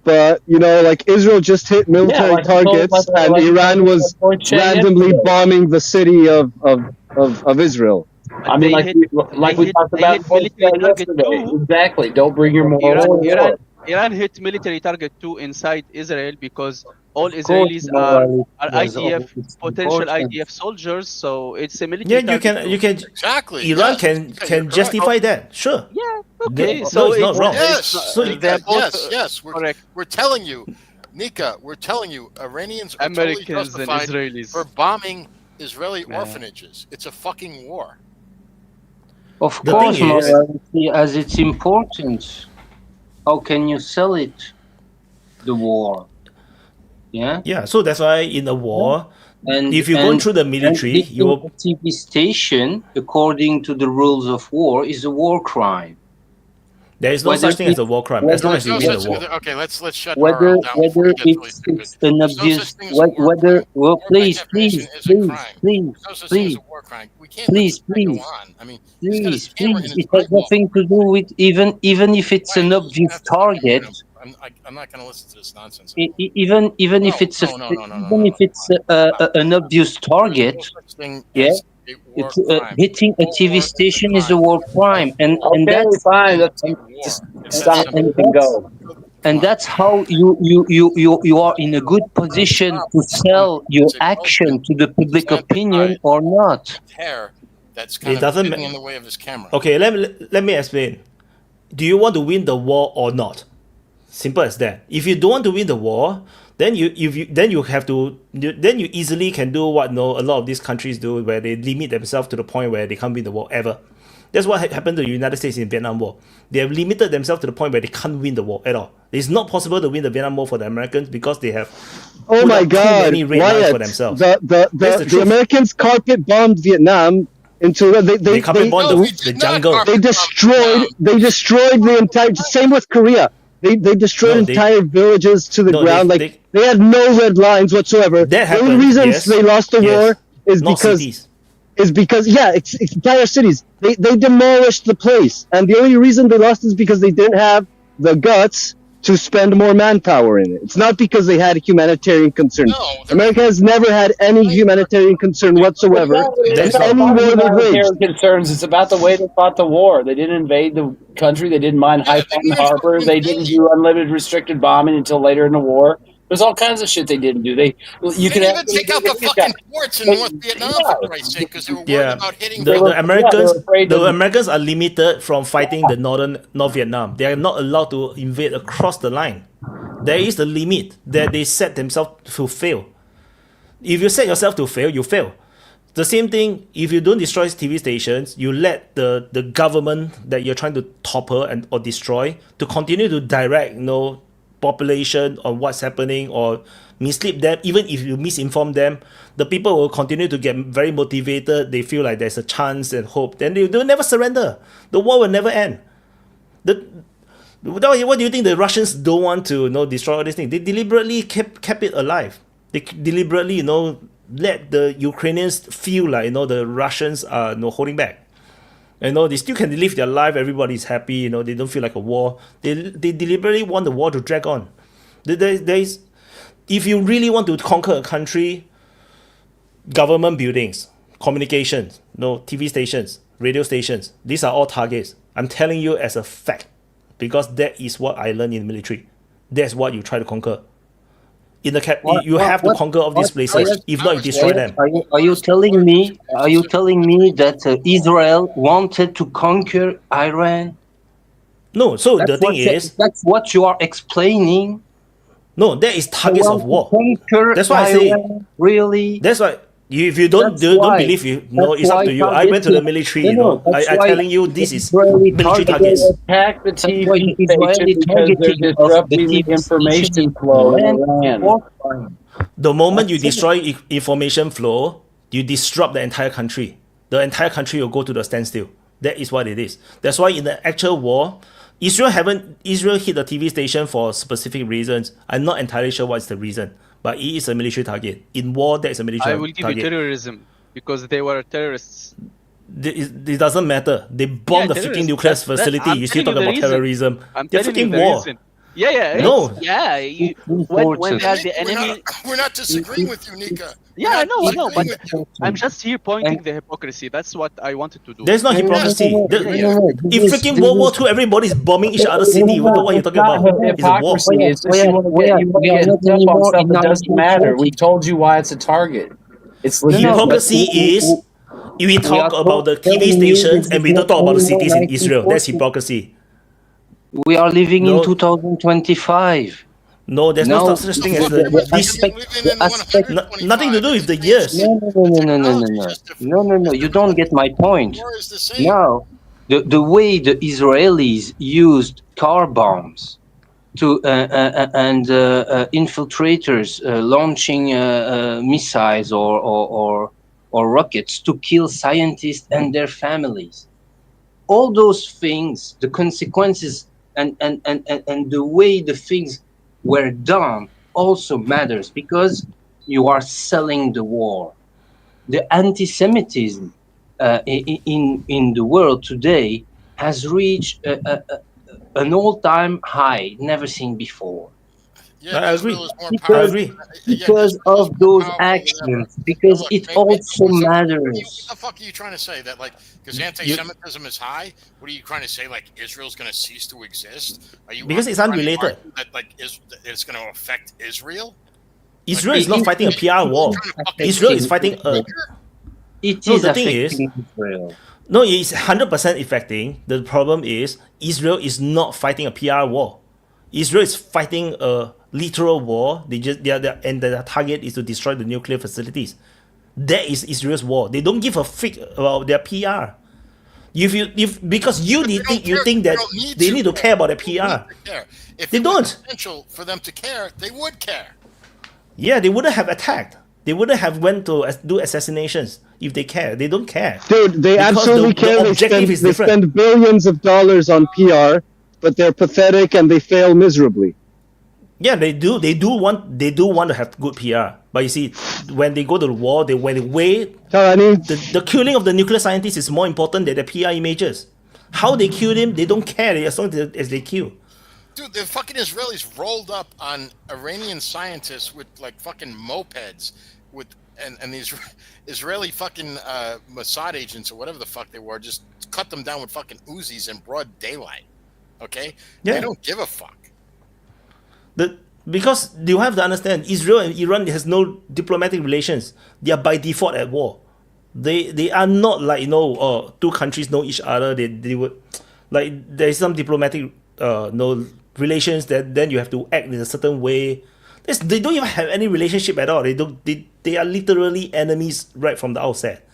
But like Israel just hit military targets, and Iran was randomly bombing the city of Israel. I mean, like we talked about yesterday. Exactly. Don't bring your morals. Iran hit military target too inside Israel because all Israelis are IDF potential IDF soldiers, so it's a military. Yeah, you can exactly. Iran can justify that. Sure. Yeah. Okay. So it's not wrong. Yes. We're telling you, Nika. We're telling you, Iranians are Americans totally justified and Israelis for bombing Israeli orphanages. It's a fucking war. Of course, morality, as it's important. How can you sell it? The war. Yeah. Yeah. So that's why in a war, if you go through the military, you will. TV station, according to the rules of war, is a war crime. There is no such thing as a war crime as long as you win the war. Okay, let's shut whether RL down before whether he gets really stupid. it's an There's no abuse, such thing as a war whether crime. well, War by please, definition please, is a please, crime. please, There's no such thing as please, a war crime. We can't let please, this guy go please, on. I mean, he's got his please, camera in please. his It has eyeball. nothing to do with even if it's an Wyatt, you obvious have to stop hearing target. him. I'm not going to listen to this nonsense. Even if it's if it's an obvious target, There's no such thing yeah, as a war it's crime. hitting a TV station is a war crime, and Okay, that's fine. Let's War. It's stop that and simple. we can go. and that's how you are in a good position to sell your action to the public opinion or not. Hair that's kind It of doesn't getting ma- in the way of his camera. Okay, let me explain. Do you want to win the war or not? Simple as that. If you don't want to win the war, then you easily can do what a lot of these countries do, where they limit themselves to the point where they can't win the war ever. That's what happened to the United States in Vietnam War. They have limited themselves to the point where they can't win the war at all. It's not possible to win the Vietnam War for the Americans because they have Oh put my up too God, many red lines for Wyatt! themselves. The That's the truth. Americans carpet bombed Vietnam into They carpet bombed the jungle. They destroyed the entire. Same with Korea. They destroyed entire villages to the ground. They had no red lines whatsoever. That the happened, only reason yes. they lost the Yes. war is Not because cities. it's entire cities. They demolished the place, and the only reason they lost is because they didn't have the guts to spend more manpower in it. It's not because they had a humanitarian concern. America has never had any humanitarian concern whatsoever. It's not any war about they've waged. humanitarian concerns. It's about the way they fought the war. They didn't invade the country. They didn't mine High Fountain Harbor. They didn't do unlimited restricted bombing until later in the war. There's all kinds of shit they didn't do. They didn't even take out the fucking ports in North Vietnam, for Christ's sake, because they were worried about hitting the Americans are limited from fighting the North Vietnam. They are not allowed to invade across the line. There is a limit that they set themselves to fail. If you set yourself to fail, you fail. The same thing, if you don't destroy TV stations, you let the government that you're trying to topple or destroy to continue to direct population on what's happening or mislead them. Even if you misinform them, the people will continue to get very motivated. They feel like there's a chance and hope. Then they will never surrender. The war will never end. What do you think the Russians don't want to destroy all these things? They deliberately kept it alive. They deliberately let the Ukrainians feel like the Russians are holding back. They still can live their life. Everybody's happy. They don't feel like a war. They deliberately want the war to drag on. If you really want to conquer a country, government buildings, communications, TV stations, radio stations, these are all targets. I'm telling you as a fact, because that is what I learned in the military. That's what you try to conquer. You have to conquer all these places. If not, you destroy them. Are you telling me that Israel wanted to conquer Iran? No. So the thing is, that's what you are explaining. No, that is targets of war. That's why I say really. That's why if you don't believe it's up to you. I went to the military. I'm telling you, this is military targets. Attack the TV station because they're disrupting the information flow in Iran. The moment you destroy information flow, you disrupt the entire country. The entire country will go to the standstill. That is what it is. That's why in the actual war, Israel hit the TV station for specific reasons. I'm not entirely sure what's the reason, but it is a military target. In war, that is a military target. I will give you terrorism because they were terrorists. It doesn't matter. They bombed the freaking nuclear facility. You still talk about terrorism. They're freaking war. No. When they are the enemy. We're not disagreeing with you, Nika. Yeah, I know, but I'm just here pointing the hypocrisy. That's what I wanted to do. There's no hypocrisy. In freaking World War II, everybody's bombing each other's city. You know what you're talking about? It's a war. It's just you want to get stuff on stuff that doesn't matter. We told you why it's a target. It's hypocrisy is if we talk about the TV stations and we don't talk about the cities in Israel. That's hypocrisy. We are living in 2025. No, there's no such thing as nothing to do with the years. No. You don't get my point. Now, the way the Israelis used car bombs to and infiltrators launching missiles or rockets to kill scientists and their families. All those things, the consequences and the way the things were done also matters, because you are selling the war. The anti-Semitism in the world today has reached an all-time high never seen before. Yeah, I agree. I agree. Because of those actions, because it also matters. What the fuck are you trying to say? That like because anti-Semitism is high? What are you trying to say? Like Israel's going to cease to exist? Are you because it's unrelated? That like it's going to affect Israel? Israel is not fighting a PR war. Israel is fighting a. It is affecting Israel. No, it's 100% affecting. The problem is Israel is not fighting a PR war. Israel is fighting a literal war. And their target is to destroy the nuclear facilities. That is Israel's war. They don't give a fuck about their PR. Because you think that they need to care about their PR. If they don't. Essential for them to care, they would care. Yeah, they wouldn't have attacked. They wouldn't have went to do assassinations if they care. They don't care. Dude, they because absolutely care. They spend billions of dollars on PR, but they're pathetic and they fail miserably. Yeah, they do. They do want to have good PR. But you see, when they go to the war, the killing of the nuclear scientist is more important than the PR images. How they kill him, they don't care as long as they kill. Dude, the fucking Israelis rolled up on Iranian scientists with like fucking mopeds and these Israeli fucking Mossad agents or whatever the fuck they were, just cut them down with fucking Uzis in broad daylight. Okay? Yeah. They don't give a fuck. Because you have to understand, Israel and Iran has no diplomatic relations. They are by default at war. They are not like two countries know each other. They would like there is some diplomatic relations that then you have to act in a certain way. They don't even have any relationship at all. They are literally enemies right from the outset,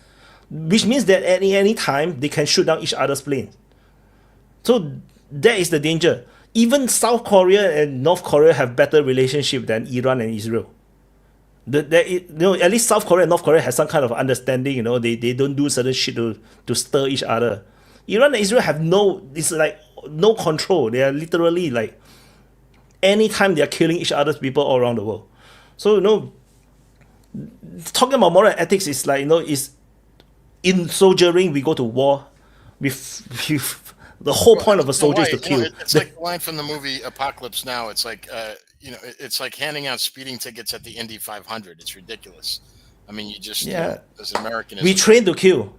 which means that at any time they can shoot down each other's planes. So that is the danger. Even South Korea and North Korea have better relationship than Iran and Israel. At least South Korea and North Korea has some kind of understanding. They don't do certain shit to stir each other. Iran and Israel have no control. They are literally like anytime they are killing each other's people all around the world. So talking about moral ethics is like is in soldiering we go to war with the whole point of a soldier is to kill. It's like the line from the movie Apocalypse Now. It's like it's like handing out speeding tickets at the Indy 500. It's ridiculous. I mean, you just as an American, we train to kill.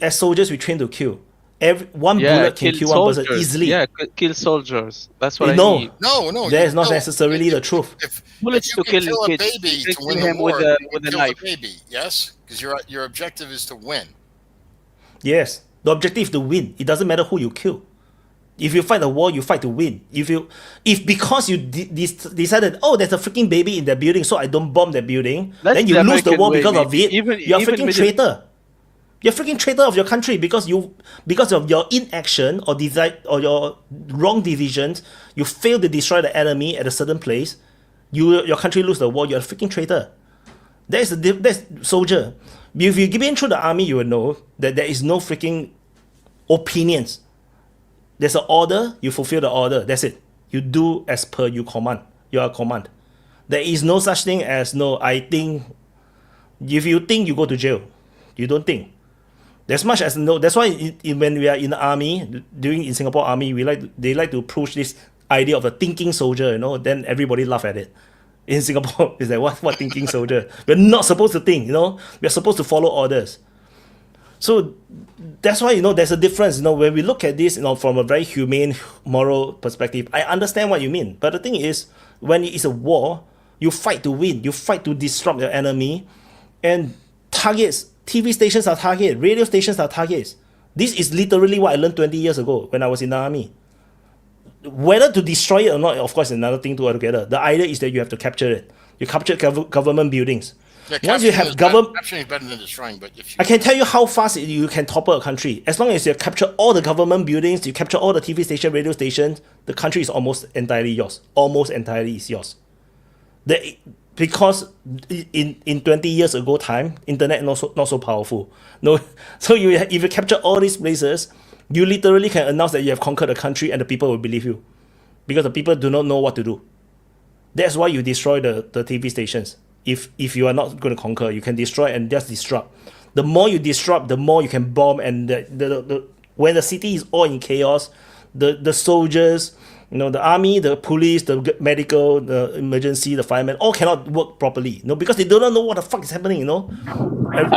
As soldiers we train to kill. One bullet can kill one person easily. Yeah, kill soldiers. That's what I mean. No. That is not necessarily the truth. Bullets to kill a baby to win the war, with a knife. Baby, yes, because your objective is to win. Yes, the objective is to win. It doesn't matter who you kill. If you fight a war, you fight to win. If because you decided, there's a freaking baby in that building, so I don't bomb that building, then you lose the war because of it. You're a freaking traitor. You're a freaking traitor of your country because of your inaction or your wrong decisions. You fail to destroy the enemy at a certain place. Your country lose the war. You're a freaking traitor. That's soldier. If you've been through the army, you will know that there is no freaking opinions. There's an order. You fulfill the order. That's it. You do as per you command. You are command. There is no such thing as I think. If you think, you go to jail. You don't think. As much as that's why when we are in the army, in Singapore army, they like to push this idea of a thinking soldier. Then everybody laugh at it. In Singapore, it's like what thinking soldier? We're not supposed to think. We're supposed to follow orders. So that's why there's a difference. When we look at this, from a very humane, moral perspective, I understand what you mean. But the thing is, when it is a war, you fight to win. You fight to disrupt your enemy, and targets. TV stations are targets. Radio stations are targets. This is literally what I learned 20 years ago when I was in the army. Whether to destroy it or not, of course, is another thing altogether. The idea is that you have to capture it. You capture government buildings. Yeah, once you have government, capturing is better than destroying. But I can tell you how fast you can topple a country. As long as you capture all the government buildings, you capture all the TV stations, radio stations, the country is almost entirely yours. Almost entirely is yours. Because in 20 years ago time, internet not so powerful. So if you capture all these places, You literally can announce that you have conquered the country and the people will believe you. Because the people do not know what to do. That's why you destroy the TV stations. If you are not going to conquer, you can destroy and just disrupt. The more you disrupt, the more you can bomb. And when the city is all in chaos, the soldiers, the army, the police, the medical, the emergency, the firemen, all cannot work properly. Because they do not know what the fuck is happening.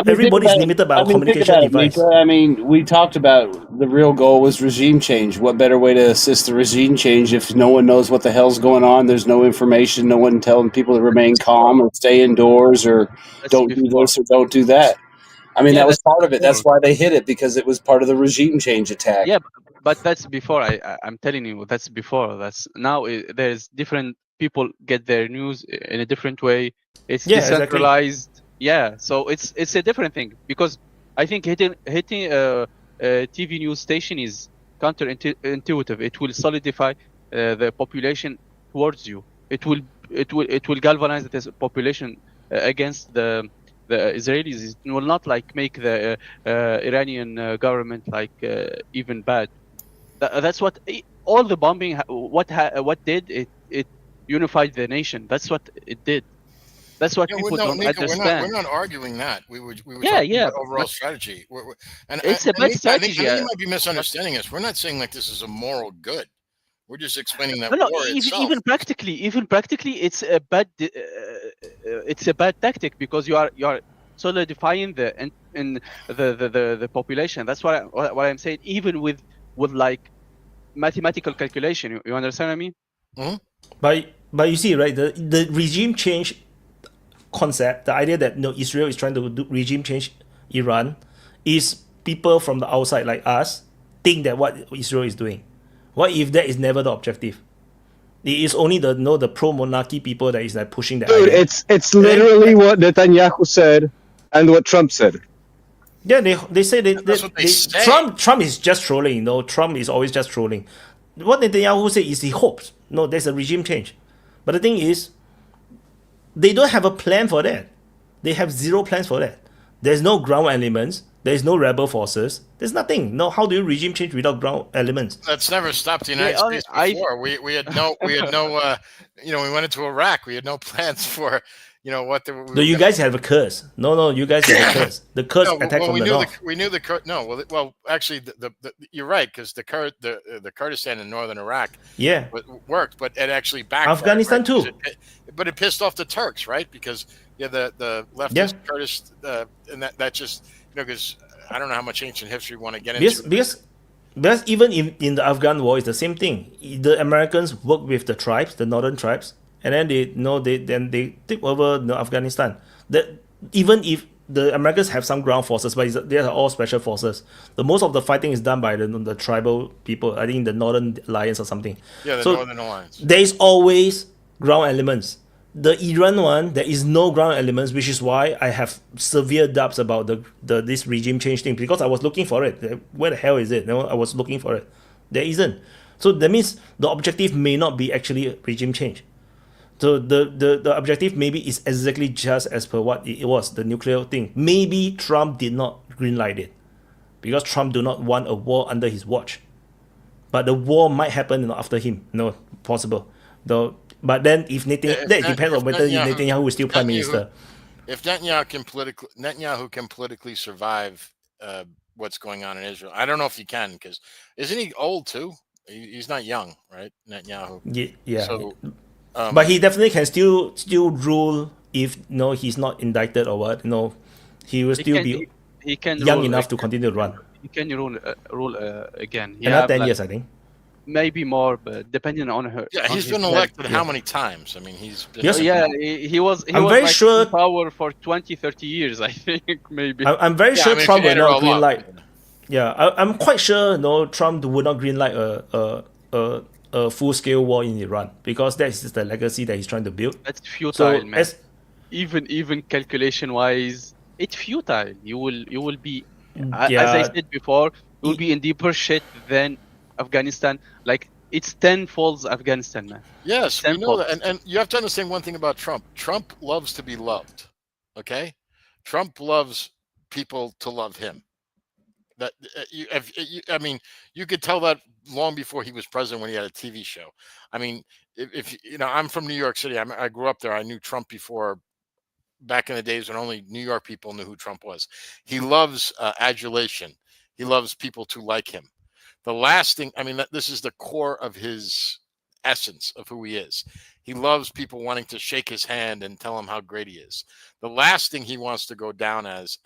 Everybody is limited by a communication device. I mean, we talked about the real goal was regime change. What better way to assist the regime change if no one knows what the hell's going on? There's no information, no one telling people to remain calm or stay indoors or don't do this or don't do that. I mean, that was part of it. That's why they hit it, because it was part of the regime change attack. Yeah, but that's before. I'm telling you, that's before. That's now. There's different people get their news in a different way. It's decentralized. Exactly. Yeah, so it's a different thing, because I think hitting a TV news station is counterintuitive. It will solidify the population towards you. It will galvanize the population against the Israelis. It will not make the Iranian government even bad. That's what all the bombing. What did it unified the nation. That's what it did. That's what people don't understand. We're not arguing that. We were talking about overall strategy. It's a bad strategy. You might be misunderstanding us. We're not saying this is a moral good. We're just explaining that even practically, it's a bad tactic, because you are solidifying the population. That's what I'm saying. Even with mathematical calculation, you understand what I mean? Mm-hmm. But you see, right, the regime change concept, the idea that Israel is trying to do regime change Iran, is people from the outside like us think that what Israel is doing. What if that is never the objective? It is only the pro-monarchy people that is pushing that idea. It's literally what Netanyahu said and what Trump said. Yeah, they say Trump is just trolling. Trump is always just trolling. What Netanyahu said is he hopes there's a regime change, but the thing is, they don't have a plan for that. They have zero plans for that. There's no ground elements. There's no rebel forces. There's nothing. No, how do you regime change without ground elements? That's never stopped the United States before. We had no we went into Iraq. We had no plans for what you guys have a curse. No, you guys have a curse. The curse attack from the north. We knew the curse. No, well, actually, you're right, because the Kurdistan in northern Iraq, worked, but it actually backfired. Afghanistan too. But it pissed off the Turks, right? Because the leftist Kurdish, and that just because I don't know how much ancient history we want to get into. Because even in the Afghan war, it's the same thing. The Americans work with the tribes, the northern tribes, and then they take over Afghanistan. Even if the Americans have some ground forces, but they are all special forces. The most of the fighting is done by the tribal people. I think the Northern Alliance or something. Yeah, the Northern Alliance. There is always ground elements. The Iran one, there is no ground elements, which is why I have severe doubts about this regime change thing, because I was looking for it. Where the hell is it? I was looking for it. There isn't. So that means the objective may not be actually regime change. So the objective maybe is exactly just as per what it was, the nuclear thing. Maybe Trump did not greenlight it, because Trump do not want a war under his watch. But the war might happen after him. No, possible. Though. But then that depends on whether Netanyahu is still prime minister. If Netanyahu can politically survive what's going on in Israel, I don't know if he can, because isn't he old too? He's not young, right? Netanyahu. Yeah. So, but he definitely can still rule if he's not indicted or what. He will still be young enough to continue to run. He can rule again. Another 10 years, I think. Maybe more, but depending on her. Yeah, he's been elected how many times? I mean, he's been... he was very sure in power for 20, 30 years, I think, maybe. I'm very sure Trump will not green light. Yeah, I'm quite sure Trump would not green light a full-scale war in Iran, because that is the legacy that he's trying to build. That's futile, man. Even calculation-wise, it's futile. You will be, as I said before, you will be in deeper shit than Afghanistan. It's tenfold Afghanistan, man. Yes, we know that. And you have to understand one thing about Trump. Trump loves to be loved. Okay? Trump loves people to love him. That I mean, you could tell that long before he was president when he had a TV show. I mean, if you know, I'm from New York City. I grew up there. I knew Trump before, back in the days when only New York people knew who Trump was. He loves adulation. He loves people to like him. The last thing, I mean, this is the core of his essence of who he is. He loves people wanting to shake his hand and tell him how great he is. The last thing he wants to go down as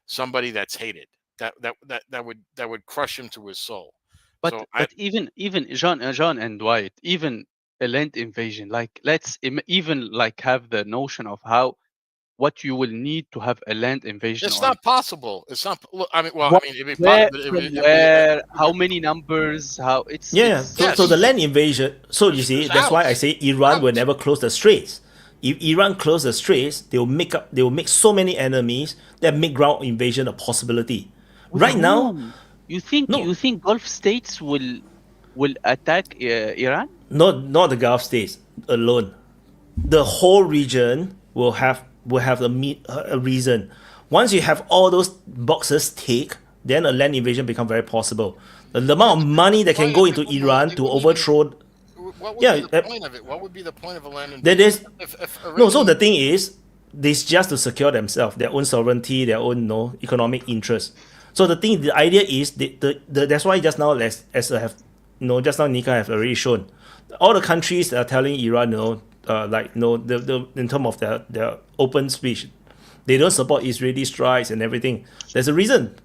somebody that's hated. That would crush him to his soul. But So but even John and Wyatt, even a land invasion, like let's even like have the notion of how what you will need to have a land invasion. it's on. not possible. It's not. Look, I mean, well, What- I mean, it'd be where, possible. from where, how many numbers, how it's Yeah, it's- so the land invasion. So you see, that's why I say Iran will never close the straits. If Iran close the straits, they will make so many enemies that make ground invasion a possibility. with Right now, whom? you think Gulf states will attack Iran? not the Gulf states alone. The whole region will have a reason. Once you have all those boxes ticked, then a land invasion become very possible. The amount of money that can go into Iran to overthrow. What would be the point of it? What would be the point of a land invasion? That is If no. So the thing is, this just to secure themselves, their own sovereignty, their own economic interest. So the idea is that's why just now as I have just now Nika have already shown, all the countries are telling Iran in terms of their open speech, they don't support Israeli strikes and everything. There's a reason,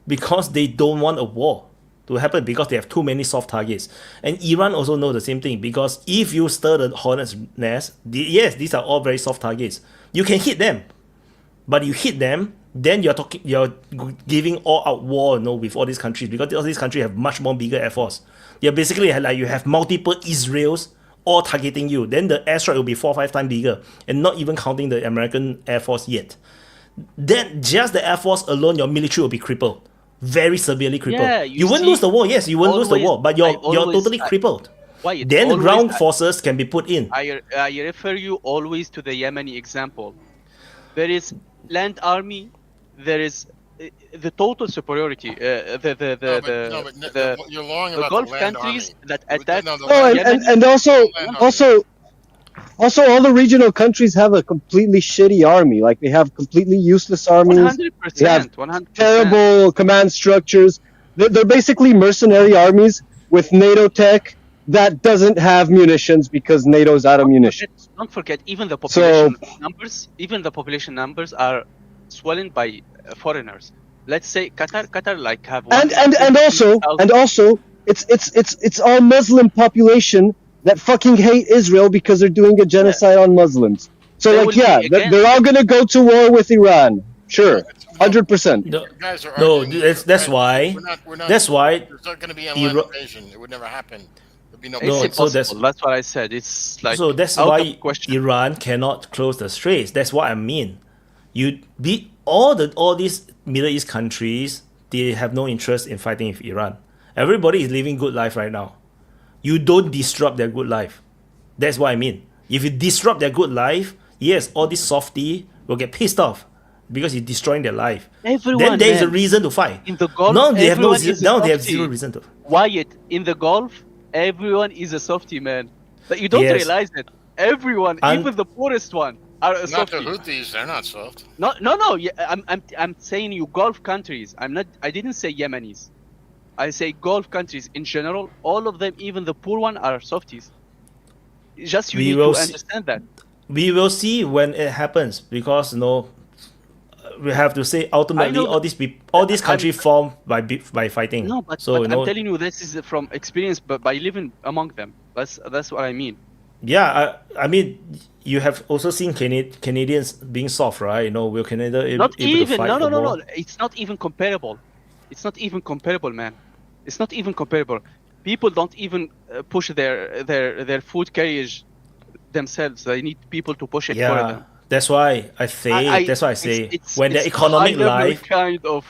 because they don't want a war to happen, because they have too many soft targets. And Iran also know the same thing, because if you stir the hornet's nest, yes, these are all very soft targets. You can hit them, but you hit them, then you're giving all out war, with all these countries, because all these countries have much more bigger air force. You're basically like you have multiple Israels all targeting you. Then the airstrike will be 4 or 5 times bigger, and not even counting the American Air Force yet. Then just the Air Force alone, your military will be crippled, very severely crippled. Yeah, you won't lose the war, yes, you won't lose the war, but you're totally crippled. Then ground forces can be put in. I refer you always to the Yemeni example. There is land army, there is the total superiority. You're lying the about Gulf the land countries army. that attack. and also all the regional countries have a completely shitty army. Like they have completely useless armies. They have 100%. terrible command structures. They're basically mercenary armies with NATO tech that doesn't have munitions because NATO's out of munitions. Don't forget, even the population numbers are swollen by foreigners. Let's say Qatar like have and also it's all Muslim population that fucking hate Israel because they're doing a genocide on Muslims. So they're all gonna go to war with Iran. Sure, 100%. No, that's why. That's why. There's not going to be a land invasion. It would never happen. There'd be no. That's what I said. It's like so that's why Iran cannot close the straits. That's what I mean. You beat all these Middle East countries. They have no interest in fighting with Iran. Everybody is living good life right now. You don't disrupt their good life. That's what I mean. If you disrupt their good life, yes, all these softy will get pissed off because you're destroying their life. Then there is a reason to fight. In the Gulf, now they have they have zero reason to. Wyatt, in the Gulf, everyone is a softy, man. But you don't realize it. Everyone, even the poorest one, are a softy. Not the Houthis, they're not soft. No. Yeah, I'm saying you Gulf countries. I didn't say Yemenis. I say Gulf countries in general. All of them, even the poor one, are softies. Just you need to understand that. We will see when it happens, because we have to say ultimately all these countries form by fighting. No, but I'm telling you, this is from experience, but by living among them. That's what I mean. Yeah, I mean, you have also seen Canadians being soft, right? We're Canada not able even to fight no. It's not even comparable. It's not even comparable, man. It's not even comparable. People don't even push their food carriage themselves. They need people to push it for them. That's why I say. When the economic life kind of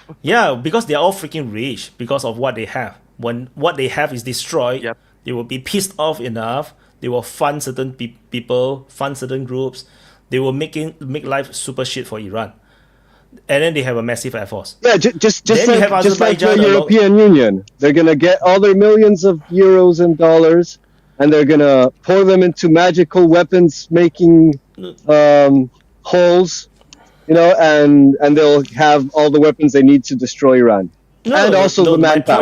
because they're all freaking rich because of what they have. When what they have is destroyed, they will be pissed off enough. They will fund certain people, fund certain groups. They will make life super shit for Iran. and then they have a massive air force. Yeah, just Then like the Azerbaijan European Union, they're gonna get all their millions of euros and dollars, and they're gonna pour them into magical weapons making holes, you know, and they'll have all the weapons they need to destroy Iran, and also the manpower.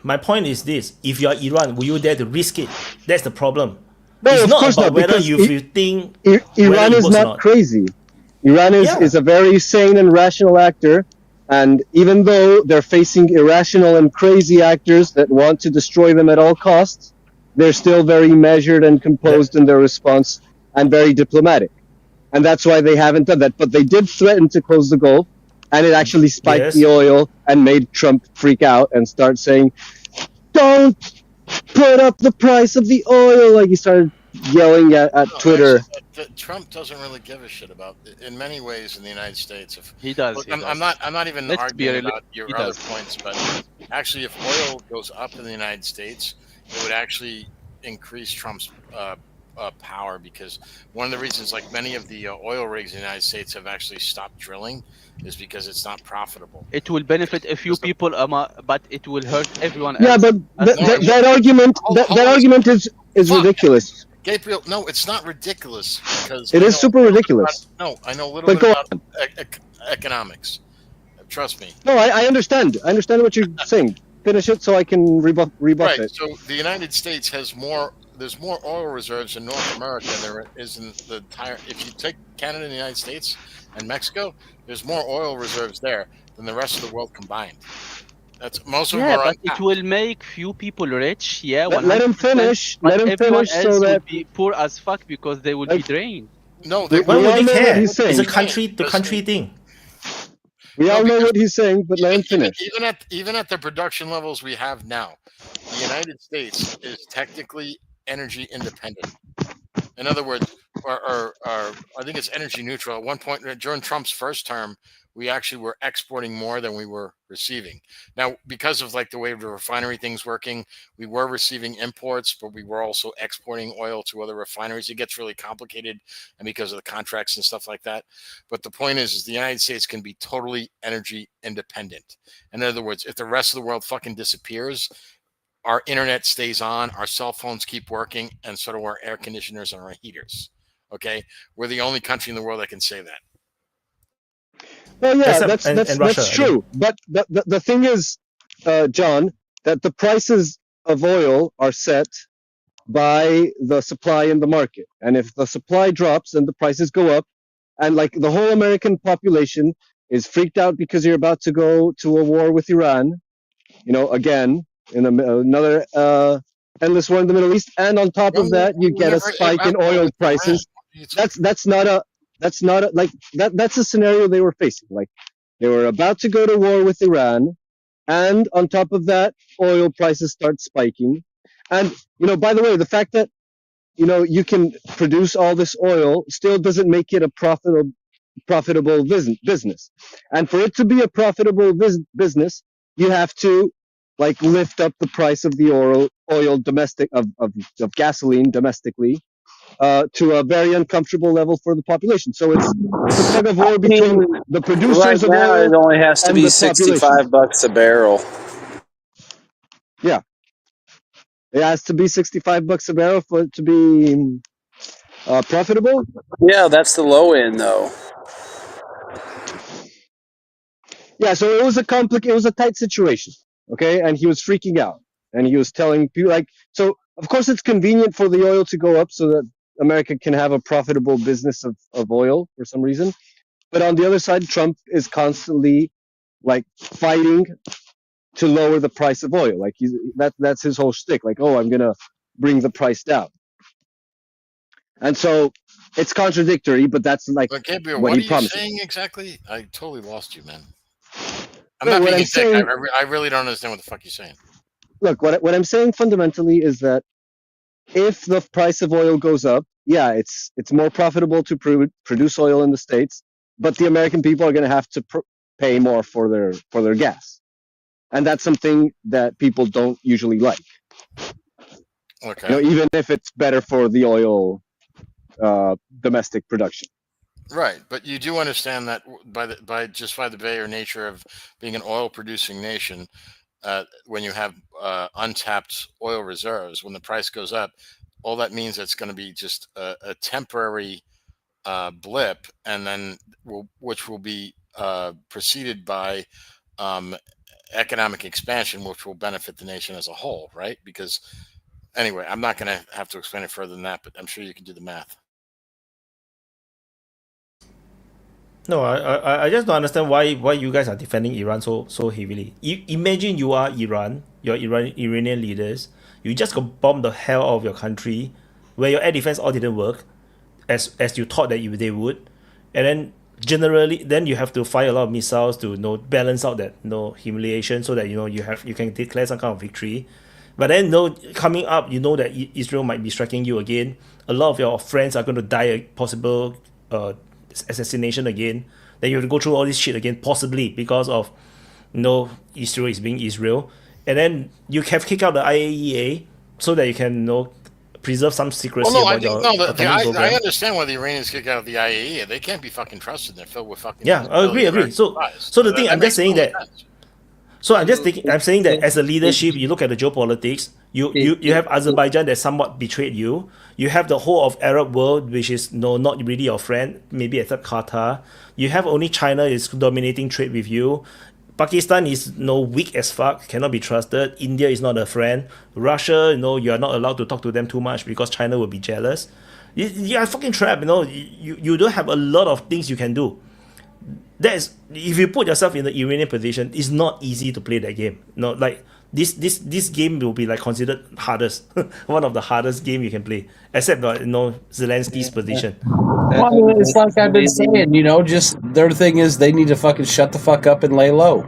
My point is this: if you're Iran, will you dare to risk it? That's the problem. No, it's of not course about not, whether because you think Iran is not crazy. Iran is a very sane and rational actor, and even though they're facing irrational and crazy actors that want to destroy them at all costs, they're still very measured and composed in their response and very diplomatic. And that's why they haven't done that. But they did threaten to close the Gulf, and it actually spiked the oil and made Trump freak out and start saying, "Don't put up the price of the oil." Like he started yelling at Twitter. Trump doesn't really give a shit about it in many ways in the United States. If he does, look, I'm not even arguing about your other points, but actually, if oil goes up in the United States, it would actually increase Trump's power, because one of the reasons, like many of the oil rigs in the United States have actually stopped drilling, is because it's not profitable. It will benefit a few people, but it will hurt everyone else. Yeah, but that argument is ridiculous. Gabriel, no, it's not ridiculous, because it is super ridiculous. I know a little bit about economics. Trust me. No, I understand. I understand what you're saying. Finish it so I can rebuff right. it. So the United States has there's more oil reserves in North America than there is in the entire. If you take Canada and the United States and Mexico, there's more oil reserves there than the rest of the world combined. That's most of them are but it will make few people rich. Yeah, let him finish. Let him finish so that will be poor as fuck because they will be drained. No, why would they care? It's a country thing. We all know what he's saying, but let him finish. Even at the production levels we have now, the United States is technically energy independent. In other words, or I think it's energy neutral. At one point during Trump's first term, we actually were exporting more than we were receiving. Now, because of like the way the refinery thing's working, we were receiving imports, but we were also exporting oil to other refineries. It gets really complicated, and because of the contracts and stuff like that. But the point is the United States can be totally energy independent. In other words, if the rest of the world fucking disappears, our internet stays on, our cell phones keep working, and so do our air conditioners and our heaters. Okay? We're the only country in the world that can say that. Well, yeah, that's true. But the thing is, John, that the prices of oil are set by the supply in the market. And if the supply drops, then the prices go up. And like the whole American population is freaked out because you're about to go to a war with Iran, you know, again, in another endless war in the Middle East. And on top of that, you get a spike in oil prices. That's not a that's a scenario they were facing. Like they were about to go to war with Iran, and on top of that, oil prices start spiking. And you know, by the way, the fact that you know you can produce all this oil still doesn't make it a profitable business. And for it to be a profitable business, you have to like lift up the price of the oil domestic of gasoline domestically. To a very uncomfortable level for the population. So it's a tug of war between the producers of oil. It only has to be $65 a barrel. Yeah, it has to be $65 a barrel for it to be profitable. Yeah, that's the low end, though. Yeah, so it was a tight situation. Okay, and he was freaking out, and he was telling people like, so of course it's convenient for the oil to go up so that America can have a profitable business of oil for some reason. But on the other side, Trump is constantly like fighting to lower the price of oil. Like that's his whole shtick. Like, oh, I'm going to bring the price down. And so it's contradictory, but that's like Gabriel, what are he promised. You saying exactly? I totally lost you, man. I'm not being saying, I really don't understand what the fuck you're saying. Look, what I'm saying fundamentally is that if the price of oil goes up, yeah, it's more profitable to produce oil in the States, but the American people are going to have to pay more for their gas, and that's something that people don't usually like. Okay. You know, even if it's better for the oil domestic production. Right, but you do understand that by the very nature of being an oil-producing nation, when you have untapped oil reserves, when the price goes up, all that means it's going to be just a temporary blip, and then which will be preceded by economic expansion, which will benefit the nation as a whole, right? Because anyway, I'm not going to have to explain it further than that, but I'm sure you can do the math. No, I just don't understand why you guys are defending Iran so heavily. Imagine you are Iran, you're Iranian leaders, you just got bombed the hell out of your country, where your air defense all didn't work, as you thought that they would, and then generally then you have to fire a lot of missiles to balance out that humiliation, so that you can declare some kind of victory. But then coming up, that Israel might be striking you again. A lot of your friends are going to die a possible assassination again. Then you have to go through all this shit again, possibly because of Israel is being Israel. And then you have kicked out the IAEA so that you can preserve some secrecy about your atomic program. I understand why the Iranians kick out of the IAEA. They can't be fucking trusted. They're filled with fucking... Yeah, I agree. So the thing, I'm just saying that... So I'm saying that as a leadership, you look at the geopolitics, you have Azerbaijan that somewhat betrayed you. You have the whole of Arab world, which is not really your friend, maybe except Qatar. You have only China is dominating trade with you. Pakistan is weak as fuck, cannot be trusted. India is not a friend. Russia, you are not allowed to talk to them too much because China will be jealous. You are fucking trapped. You don't have a lot of things you can do. If you put yourself in the Iranian position, it's not easy to play that game. This game will be considered hardest, one of the hardest game you can play, except Zelensky's position. Well, I mean, it's like I've been saying, just their thing is they need to fucking shut the fuck up and lay low,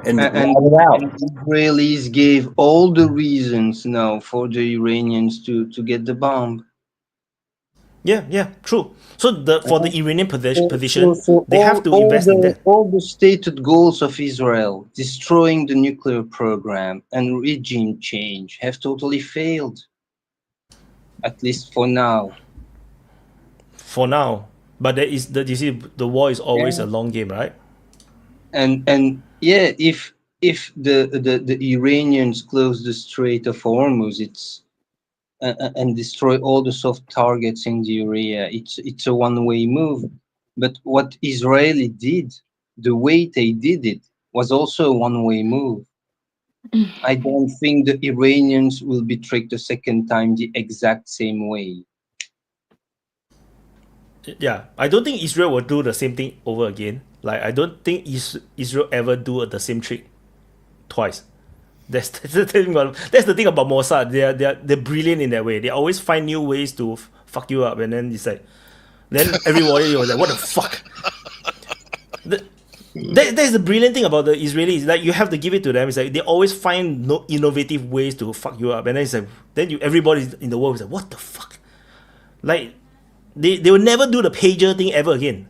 and Israelis gave all the reasons now for the Iranians to get the bomb. Yeah, true. So for the Iranian position, they have to invest in that. All the stated goals of Israel, destroying the nuclear program and regime change, have totally failed. At least for now. For now, but you see, the war is always a long game, right? And yeah, if the Iranians close the Strait of Hormuz, and destroy all the soft targets in the area, it's a one-way move. But what Israeli did, the way they did it, was also a one-way move. I don't think the Iranians will be tricked a second time the exact same way. Yeah, I don't think Israel will do the same thing over again. I don't think Israel ever do the same trick twice. That's the thing about Mossad. They're brilliant in that way. They always find new ways to fuck you up, and then it's then everybody was like, what the fuck? That's the brilliant thing about the Israelis. You have to give it to them. It's they always find innovative ways to fuck you up, and then everybody in the world is like, what the fuck? They will never do the pager thing ever again.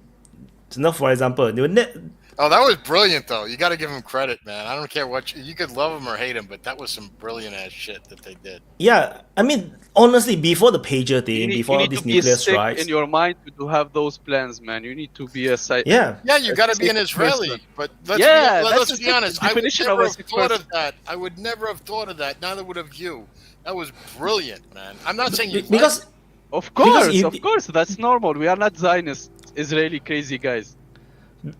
So, for example, they will Oh, that was brilliant, though. You got to give them credit, man. I don't care what you could love them or hate them, but that was some brilliant ass shit that they did. Yeah, I mean, honestly, before the pager thing, before this nuclear strikes, in your mind to have those plans, man. You need to be a Yeah, you got to be an Israeli. But let's be honest. I would never have thought of that. I would never have thought of that. Neither would have you. That was brilliant, man. I'm not saying you because, of course, that's normal. We are not Zionist, Israeli crazy guys.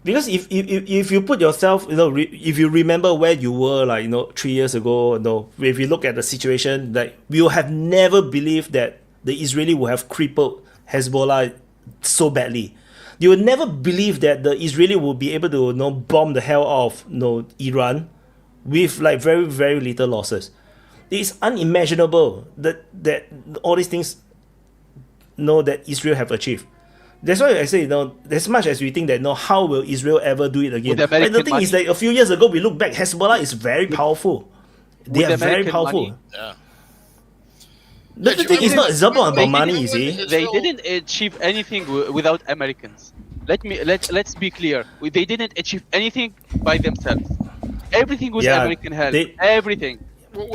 Because if you put yourself, if you remember where you were 3 years ago, if you look at the situation, we would have never believed that the Israeli would have crippled Hezbollah so badly. You would never believe that the Israeli would be able to bomb the hell out of Iran with very, very little losses. It's unimaginable that all these things that Israel have achieved. That's why I say, as much as we think that, how will Israel ever do it again? The thing is, a few years ago, we look back, Hezbollah is very powerful. They are very powerful. Yeah. The thing is not about money, you see. They didn't achieve anything without Americans. Let's be clear. They didn't achieve anything by themselves. Everything was American help. Everything.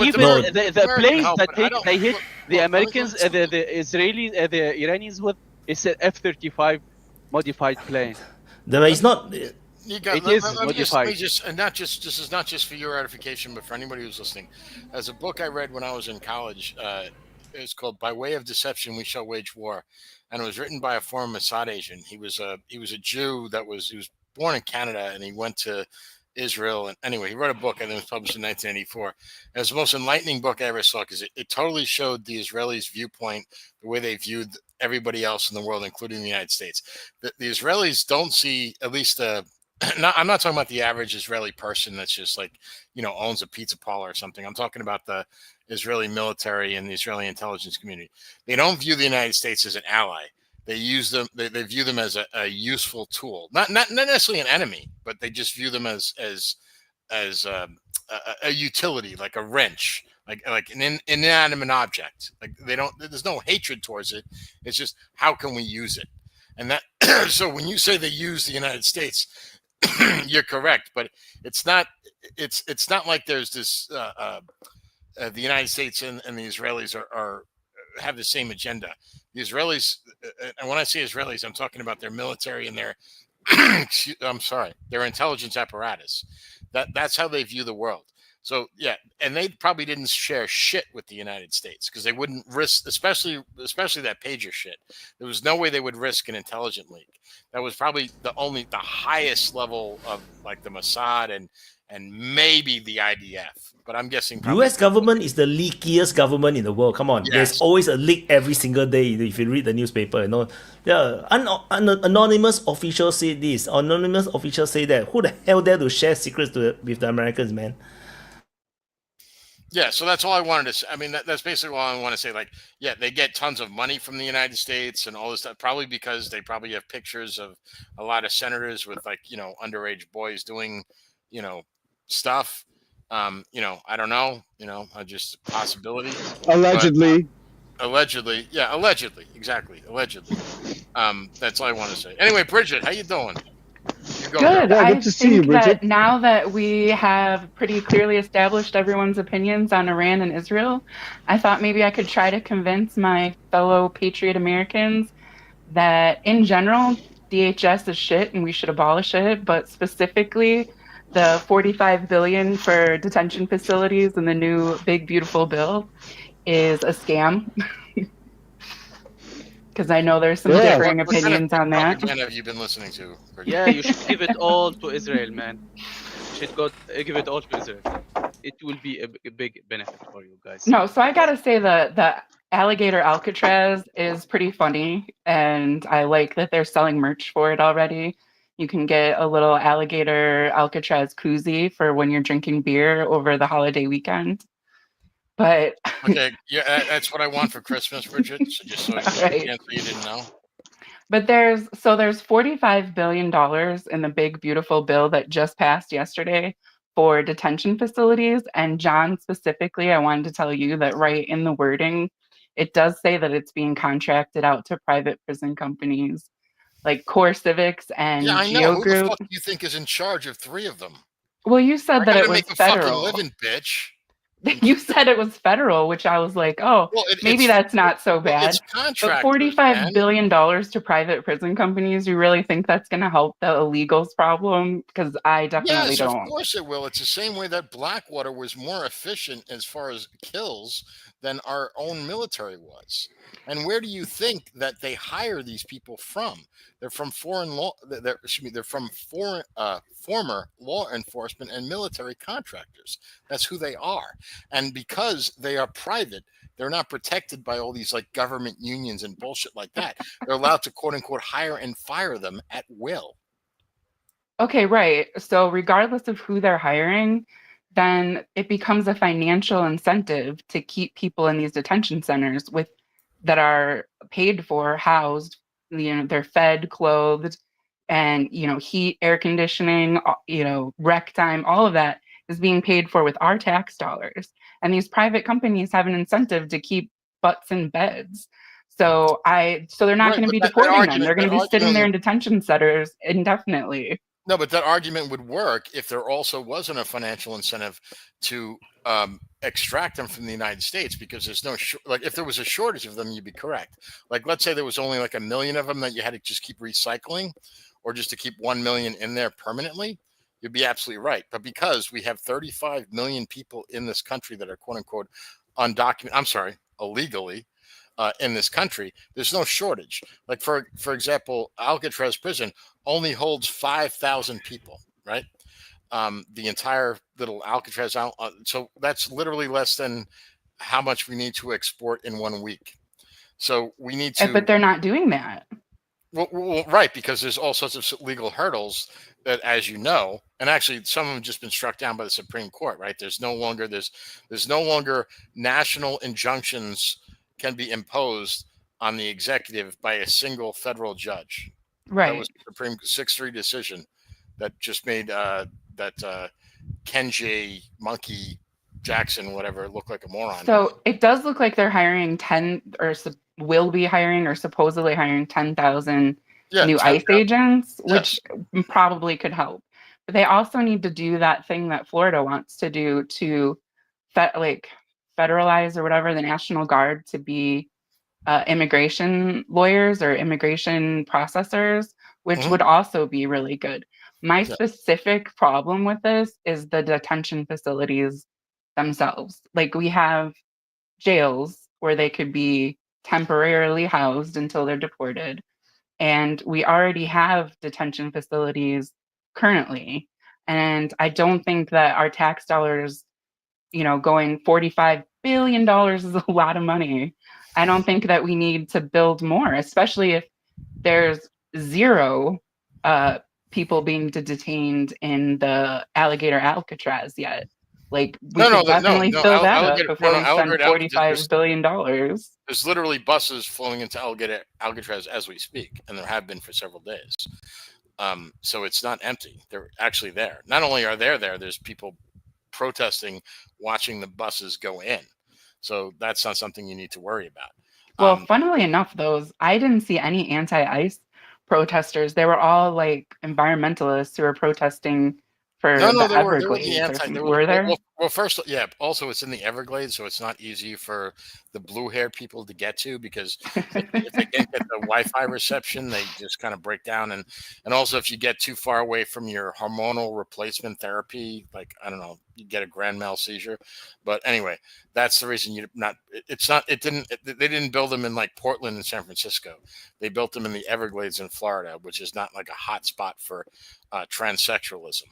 Even the planes that they hit the Americans, the Israelis, the Iranians with, it's an F-35 modified plane. It's not. You got, it is let me modified. just, and not just, this is not just for your edification, but for anybody who's listening. As a book I read when I was in college, it's called "By Way of Deception We Shall Wage War," and it was written by a former Mossad agent. He was a Jew he was born in Canada, and he went to Israel. And anyway, he wrote a book, and it was published in 1984. And it was the most enlightening book I ever saw, because it totally showed the Israelis' viewpoint, the way they viewed everybody else in the world, including the United States. The Israelis don't see, at least I'm not talking about the average Israeli person that's just like, owns a pizza parlor or something. I'm talking about the Israeli military and the Israeli intelligence community. They don't view the United States as an ally. They use them. They view them as a useful tool, not necessarily an enemy, but they just view them as a utility, like a wrench, like an inanimate object. Like they don't. There's no hatred towards it. It's just, how can we use it? And that. So when you say they use the United States, you're correct, but it's not. It's not like there's this. The United States and the Israelis are have the same agenda. The Israelis, and when I say Israelis, I'm talking about their military and their their intelligence apparatus. That's how they view the world. So yeah, and they probably didn't share shit with the United States, because they wouldn't risk, especially that pager shit. There was no way they would risk an intelligence leak. That was probably the highest level of like the Mossad and maybe the IDF. But I'm guessing U.S. government is the leakiest government in the world. Come on, There's always a leak every single day if you read the newspaper. Yeah, anonymous officials say this, anonymous officials say that. Who the hell dare to share secrets with the Americans, man? Yeah, so that's all I wanted to say. I mean, that's basically all I want to say. Like, yeah, they get tons of money from the United States and all this stuff, probably because they probably have pictures of a lot of senators with underage boys doing, stuff. I don't know, just a possibility. Allegedly. But, allegedly. Yeah, allegedly. Exactly. Allegedly. That's all I want to say. Anyway, Bridget, how you doing? Good. I think that now that we have pretty clearly established everyone's opinions on Iran and Israel, I thought maybe I could try to convince my fellow patriot Americans that in general, DHS is shit and we should abolish it, but specifically the $45 billion for detention facilities and the new big beautiful bill is a scam. Because I know there's some differing opinions on that. What have you been listening to? Yeah, you should give it all to Israel, man. You should give it all to Israel. It will be a big benefit for you guys. No, so I gotta say the alligator Alcatraz is pretty funny, and I like that they're selling merch for it already. You can get a little alligator Alcatraz koozie for when you're drinking beer over the holiday weekend. But okay, yeah, that's what I want for Christmas, Bridget. So just so you didn't know. But there's $45 billion in the big beautiful bill that just passed yesterday for detention facilities. And John, specifically, I wanted to tell you that right in the wording, it does say that it's being contracted out to private prison companies like Core Civics and I know. Geo Who Group. the fuck do you think is in charge of 3 of them? Well, you said that it was federal. Fucking living, bitch. You said it was federal, which I was like, maybe that's not so bad. But $45 billion to private prison companies, you really think that's going to help the illegals problem? Because I definitely don't. Yes, of course it will. It's the same way that Blackwater was more efficient as far as kills than our own military was. And where do you think that they hire these people from? They're from they're from former law enforcement and military contractors. That's who they are. And because they are private, they're not protected by all these like government unions and bullshit like that. They're allowed to quote unquote hire and fire them at will. Okay, right. So regardless of who they're hiring, then it becomes a financial incentive to keep people in these detention centers that are paid for, housed, they're fed, clothed, and, heat, air conditioning, rec time, all of that is being paid for with our tax dollars. And these private companies have an incentive to keep butts in beds. So they're not going to be deporting them. They're going to be sitting there in detention centers indefinitely. No, but that argument would work if there also wasn't a financial incentive to extract them from the United States, because there's no like, if there was a shortage of them, you'd be correct. Like, let's say there was only like 1 million of them that you had to just keep recycling, or just to keep 1 million in there permanently, you'd be absolutely right. But because we have 35 million people in this country that are quote unquote illegally in this country, there's no shortage. Like, for example, Alcatraz prison only holds 5,000 people, right? The entire little Alcatraz, so that's literally less than how much we need to export in 1 week. So we need to. But they're not doing that. Well, right, because there's all sorts of legal hurdles that, as you know, and actually some of them have just been struck down by the Supreme Court, right? There's no longer national injunctions can be imposed on the executive by a single federal judge. Right. That was the Supreme 6-3 decision that just made Kenji Monkey Jackson, whatever, look like a moron. So it does look like they're hiring 10 or will be hiring or supposedly hiring 10,000 new ICE agents, which probably could help. But they also need to do that thing that Florida wants to do to federalize or whatever the National Guard to be immigration lawyers or immigration processors, which would also be really good. My specific problem with this is the detention facilities themselves. Like, we have jails where they could be temporarily housed until they're deported. And we already have detention facilities currently. And I don't think that our tax dollars, going $45 billion is a lot of money. I don't think that we need to build more, especially if there's zero people being detained in the alligator Alcatraz yet. Like, we could definitely fill that up before we spend $45 billion. There's literally buses flowing into Alcatraz as we speak, and there have been for several days. So it's not empty. They're actually there. Not only are they there, there's people protesting, watching the buses go in. So that's not something you need to worry about. Well, funnily enough, I didn't see any anti-ICE protesters. They were all like environmentalists who were protesting for the Everglades. Were there? Well, first, yeah. Also, it's in the Everglades, so it's not easy for the blue-haired people to get to, because if they can't get the Wi-Fi reception, they just kind of break down. And also, if you get too far away from your hormonal replacement therapy, like, I don't know, you get a grand mal seizure. But anyway, that's the reason they didn't build them in like Portland and San Francisco. They built them in the Everglades in Florida, which is not like a hot spot for transsexualism.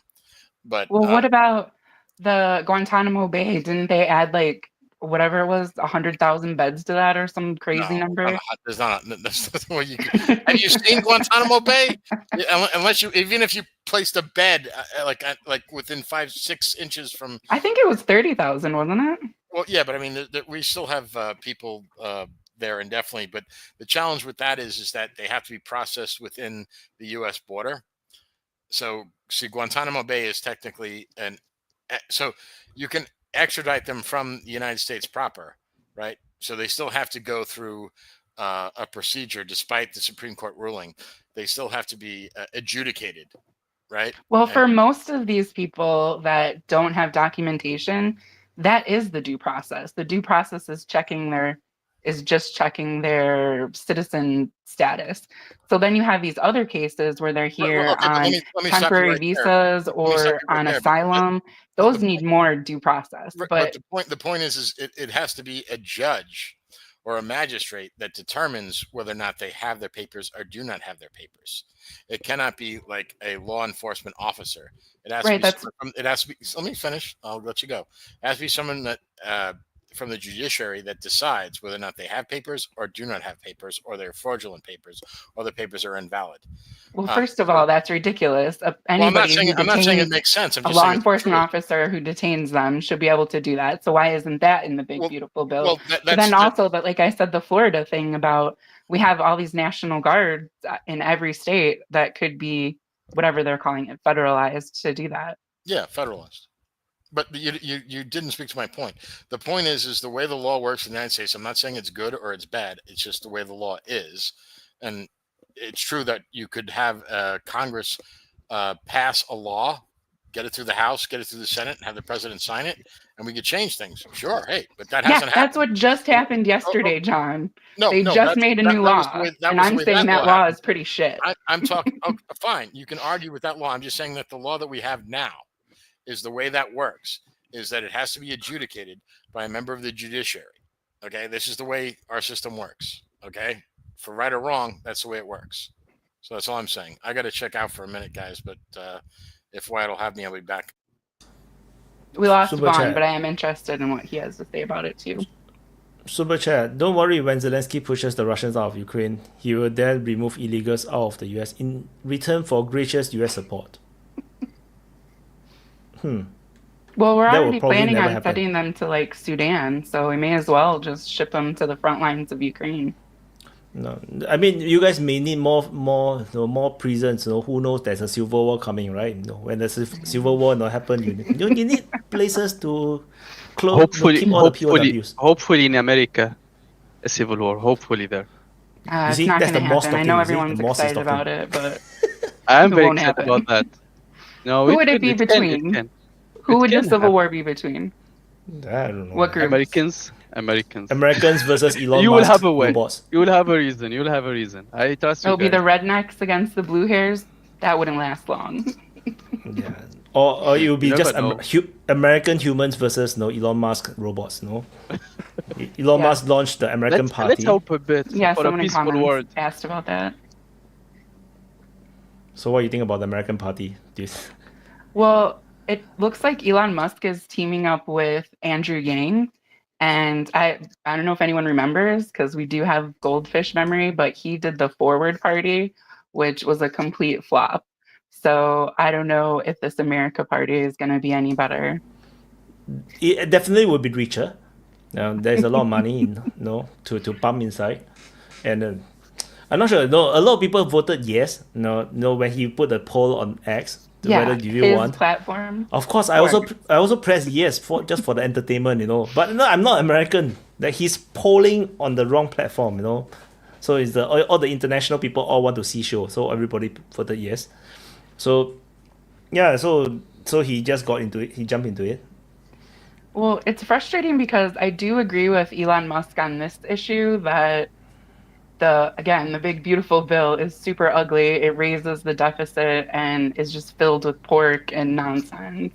But what about the Guantanamo Bay? Didn't they add like whatever it was, 100,000 beds to that or some crazy number? There's not. That's what you can. Have you seen Guantanamo Bay? Unless even if you placed a bed like within 5-6 inches from. I think it was 30,000, wasn't it? Well, yeah, but I mean, we still have people there indefinitely. But the challenge with that is that they have to be processed within the U.S. border. So, see, Guantanamo Bay is technically so you can extradite them from the United States proper, right? So they still have to go through a procedure, despite the Supreme Court ruling. They still have to be adjudicated, right? Well, for most of these people that don't have documentation, that is the due process. The due process is just checking their citizen status. So then you have these other cases where they're here on temporary visas or on asylum. Those need more due process. But the point is it has to be a judge or a magistrate that determines whether or not they have their papers or do not have their papers. It cannot be like a law enforcement officer. It has to be. Let me finish. I'll let you go. It has to be someone that from the judiciary that decides whether or not they have papers or do not have papers, or they're fraudulent papers, or the papers are invalid. Well, first of all, that's ridiculous. I'm not saying it makes sense. A law enforcement officer who detains them should be able to do that. So why isn't that in the big, beautiful bill? But then also, like I said, the Florida thing about we have all these National Guards in every state that could be whatever they're calling it, federalized to do that. Yeah, federalized. But you didn't speak to my point. The point is the way the law works in the United States. I'm not saying it's good or it's bad. It's just the way the law is. And it's true that you could have Congress pass a law get it through the House, get it through the Senate, and have the president sign it, and we could change things. Sure, hey, but that hasn't happened. That's what just happened yesterday, John. They just made a new law, and I'm saying that law is pretty shit. I'm talking. Okay, fine, you can argue with that law. I'm just saying that the law that we have now is the way that works. Is that it has to be adjudicated by a member of the judiciary. Okay, this is the way our system works. Okay, for right or wrong, that's the way it works. So that's all I'm saying. I got to check out for a minute, guys. But if Wyatt will have me, I'll be back. We lost Vaun, but I am interested in what he has to say about it too. Super chat. Don't worry, when Zelensky pushes the Russians out of Ukraine, he will then remove illegals out of the US in return for gracious US support. Well, we're already planning on sending them to like Sudan, so we may as well just ship them to the front lines of Ukraine. No, I mean, you guys may need more prisons. Who knows? There's a civil war coming, right? When the civil war not happen, you need places to close. Hopefully, keep all the POWs. Hopefully in America, a civil war. Hopefully there. It's not going to happen. I know everyone's excited about it, but I am very excited about that. No, who would it be between? Who would the civil war be between? I don't know. What groups? Americans versus Elon you Musk will have a way. robots. You will have a reason. You will have a reason. I trust you. It'll be the rednecks against the blue hairs. That wouldn't last long. Yeah. Or it will be just American humans versus Elon Musk robots. Elon Musk launched the American Party. Let's hope a bit for a peaceful world. Asked about that. So what do you think about the American Party? Well, it looks like Elon Musk is teaming up with Andrew Yang. And I don't know if anyone remembers, because we do have goldfish memory, but he did the Forward Party, which was a complete flop. So I don't know if this America Party is going to be any better. It definitely will be richer. There's a lot of money, to pump inside. And I'm not sure. No, a lot of people voted yes. When he put the poll on X. Whether do you want platform. Of course, I also press yes just for the entertainment, But no, I'm not American. That he's polling on the wrong platform, So it's all the international people all want to see show, so everybody voted yes. So yeah, so he just got into it. He jumped into it. Well, it's frustrating because I do agree with Elon Musk on this issue that the big beautiful bill is super ugly. It raises the deficit and is just filled with pork and nonsense.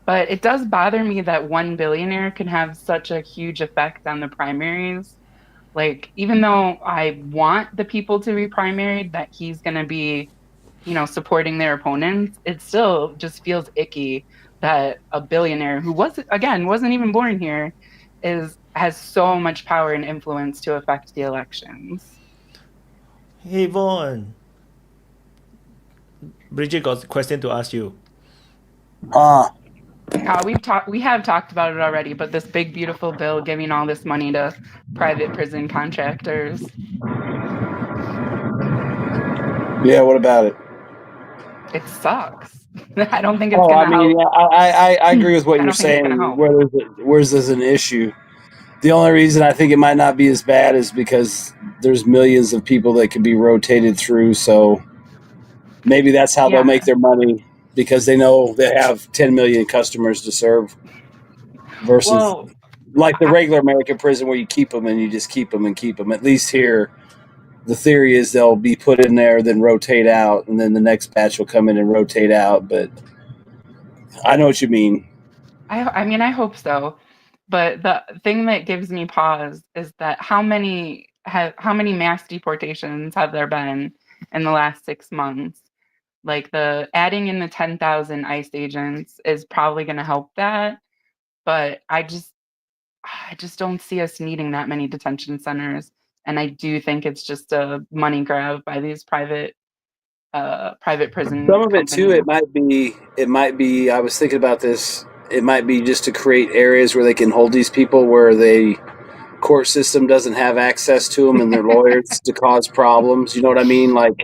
But it does bother me that one billionaire can have such a huge effect on the primaries. Like, even though I want the people to be primaried, that he's going to be, supporting their opponents, it still just feels icky that a billionaire who wasn't even born here has so much power and influence to affect the elections. Hey, Vaun. Bridget got a question to ask you. We have talked about it already, but this big beautiful bill giving all this money to private prison contractors. Yeah, what about it? It sucks. I don't think it's gonna help. I agree with what you're saying. Where there's an issue. The only reason I think it might not be as bad is because there's millions of people that could be rotated through. So maybe that's how they'll make their money, because they know they have 10 million customers to serve versus like the regular American prison where you keep them and you just keep them and keep them. At least here, the theory is they'll be put in there, then rotate out, and then the next batch will come in and rotate out. But I know what you mean. I hope so. But the thing that gives me pause is that how many mass deportations have there been in the last 6 months? Like, the adding in the 10,000 ICE agents is probably going to help that. But I just don't see us needing that many detention centers. And I do think it's just a money grab by these private prison. Some of it too, it might be. I was thinking about this. It might be just to create areas where they can hold these people where the court system doesn't have access to them and their lawyers to cause problems. You know what I mean? Like,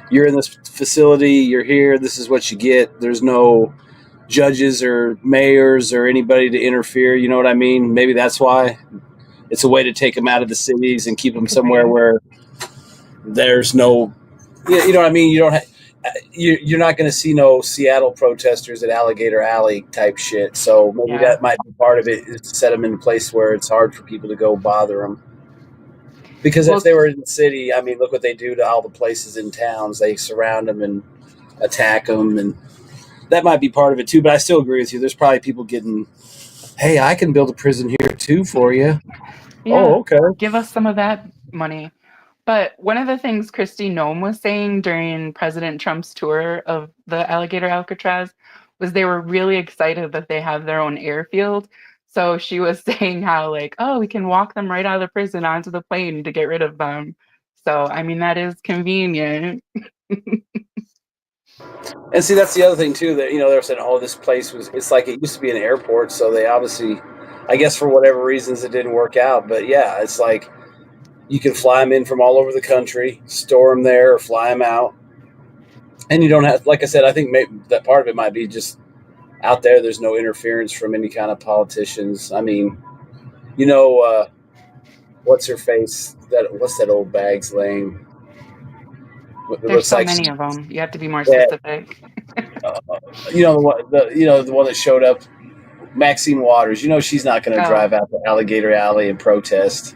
you're in this facility, you're here, this is what you get. There's no judges or mayors or anybody to interfere. You know what I mean? Maybe that's why. It's a way to take them out of the cities and keep them somewhere where there's no, you know what I mean? You don't have, you're not going to see no Seattle protesters at Alligator Alley type shit. So maybe that might be part of it, is to set them in a place where it's hard for people to go bother them. Because if they were in the city, I mean, look what they do to all the places in towns. They surround them and attack them, and that might be part of it too. But I still agree with you. There's probably people getting, hey, I can build a prison here too for you. Yeah, oh, okay. Give us some of that money. But one of the things Kristi Noem was saying during President Trump's tour of the Alligator Alcatraz was they were really excited that they have their own airfield. So she was saying how, like, oh, we can walk them right out of the prison onto the plane to get rid of them. So, I mean, that is convenient. And see, that's the other thing too, that, they were saying, oh, this place it's like it used to be an airport. So they obviously, I guess for whatever reasons, it didn't work out. But yeah, it's like you can fly them in from all over the country, store them there, or fly them out. And you don't have, like I said, I think maybe that part of it might be just out there. There's no interference from any kind of politicians. I mean, what's her face? What's that old bag's name? There's so many of them. You have to be more specific. The one that showed up, Maxine Waters. She's not going to drive out to Alligator Alley and protest.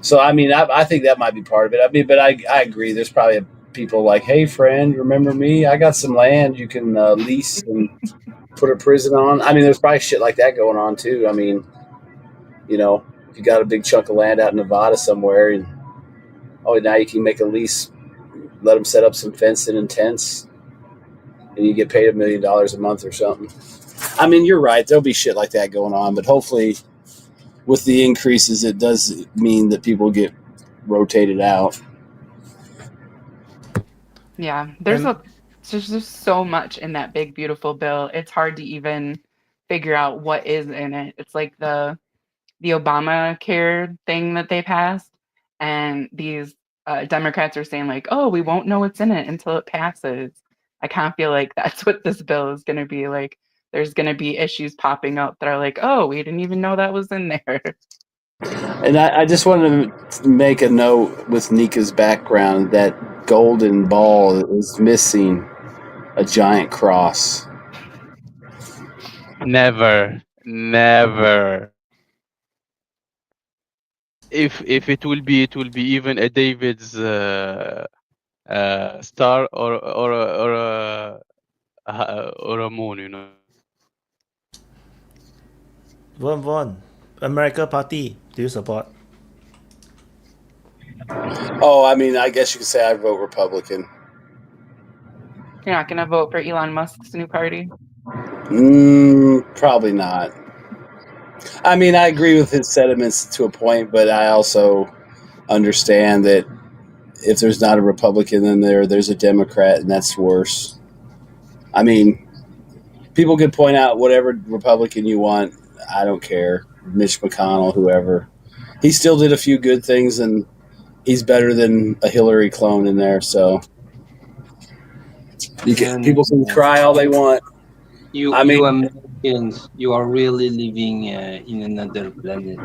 So I mean, I think that might be part of it. I mean, but I agree. There's probably people like, hey, friend, remember me? I got some land you can lease and put a prison on. I mean, there's probably shit like that going on too. I mean, if you got a big chunk of land out in Nevada somewhere, and now you can make a lease, let them set up some fencing and tents, and you get paid $1 million a month or something. I mean, you're right. There'll be shit like that going on, but hopefully with the increases, it does mean that people get rotated out. Yeah, there's just so much in that big, beautiful bill. It's hard to even figure out what is in it. It's like the Obamacare thing that they passed, and these Democrats are saying like, oh, we won't know what's in it until it passes. I kind of feel like that's what this bill is going to be like. There's going to be issues popping up that are like, oh, we didn't even know that was in there. And I just wanted to make a note with Nika's background that golden ball is missing a giant cross. Never. If it will be even a David's star or a moon, Vaun, America Party, do you support? Oh, I mean, I guess you could say I vote Republican. You're not going to vote for Elon Musk's new party? Probably not. I mean, I agree with his sentiments to a point, but I also understand that if there's not a Republican in there's a Democrat, and that's worse. I mean, people could point out whatever Republican you want. I don't care. Mitch McConnell, whoever. He still did a few good things, and he's better than a Hillary clone in there. So people can cry all they want. You Americans, you are really living in another planet.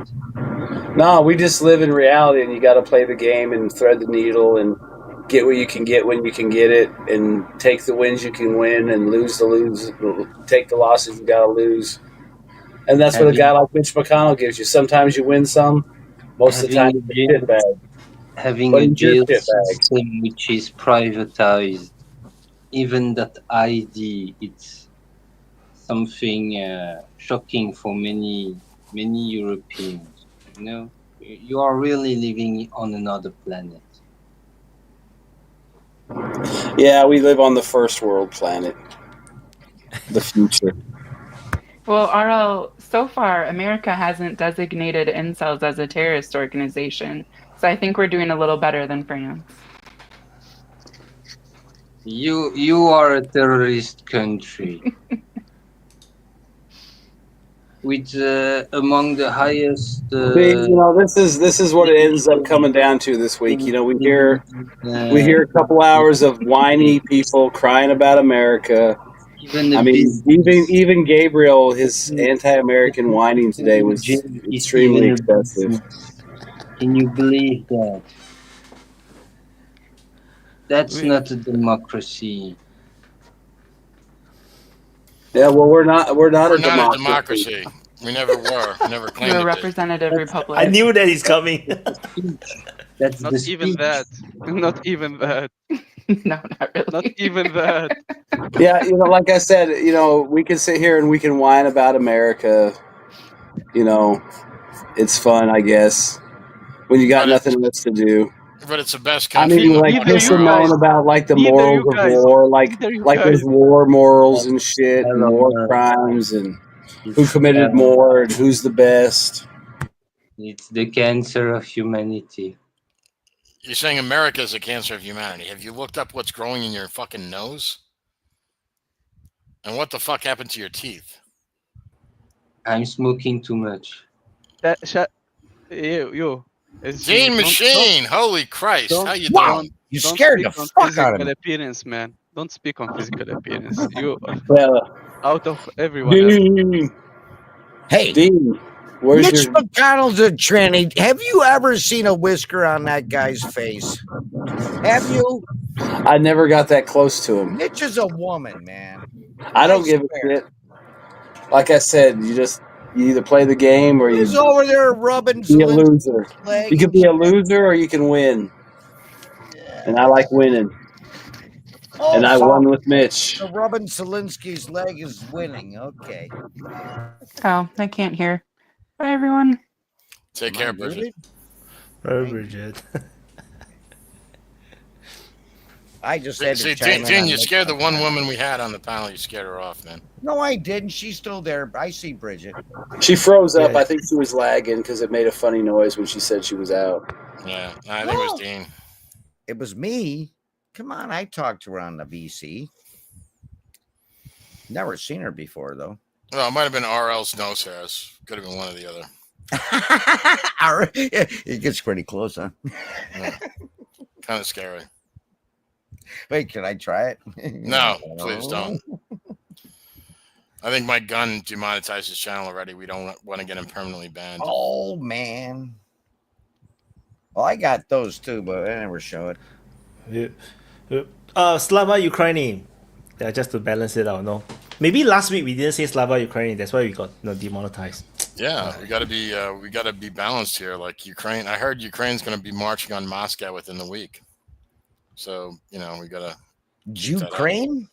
No, we just live in reality, and you got to play the game and thread the needle and get what you can get when you can get it, and take the wins you can win and take the losses you got to lose. And that's what a guy like Mitch McConnell gives you. Sometimes you win some, most of the time it's a shit bag. Having a jail system which is privatized, even that ID, it's something shocking for many Europeans. You are really living on another planet. Yeah, we live on the first world planet, the future. Well, RL, so far, America hasn't designated incels as a terrorist organization. So I think we're doing a little better than France. You are a terrorist country. With among the highest. This is what it ends up coming down to this week. We hear a couple hours of whiny people crying about America. Even Gabriel, his anti-American whining today was extremely excessive. Can you believe that? That's not a democracy. Yeah, well, we're not a democracy. We never were. We never claimed We're a to be. representative republic. I knew that he's coming. That's Not even that. Not even that. No, not really. Not even that. Yeah, like I said, we can sit here and we can whine about America. It's fun, I guess, when you got nothing else to do. But it's the best I country. mean, like piss and moan about like the morals of war, like there's war morals and shit, and war crimes, and who committed more, and who's the best. It's the cancer of humanity. You're saying America is a cancer of humanity. Have you looked up what's growing in your fucking nose? And what the fuck happened to your teeth? I'm smoking too much. You. Gene Machine, holy Christ! How you doing? You scared the fuck out of me. Appearance, man. Don't speak on physical appearance. You out of everyone else. Hey, Dean, Mitch McConnell's a tranny. Have you ever seen a whisker on that guy's face? Have you? I never got that close to him. Mitch is a woman, man. I don't give a shit. Like I said, you either play the game or He's over there rubbing be a loser. You can be a loser or you can win. And I like winning. Oh, and I won with Mitch. So rubbing Zelensky's leg is winning. Okay. Oh, I can't hear. Bye, everyone. Take care, Bridget. Bye, Bridget. I just had to Jen, you scared the one woman we had on the panel. You scared her off, man. No, I didn't. She's still there. I see Bridget. She froze up. I think she was lagging because it made a funny noise when she said she was out. Yeah, I think it was Dean. It was me. Come on, I talked to her on the VC. Never seen her before, though. Well, it might have been RL's nose hairs. Could have been one or the other. It gets pretty close, huh? Yeah. Kind of scary. Wait, can I try it? No, please don't. I think my gun demonetized his channel already. We don't want to get him permanently banned. Oh, man. Well, I got those too, but I never show it. Slava Ukraini. Yeah, just to balance it out, no. Maybe last week we didn't say Slava Ukraini. That's why we got demonetized. Yeah, we got to be balanced here. Like Ukraine, I heard Ukraine's going to be marching on Moscow within the week. So we got to. Ukraine.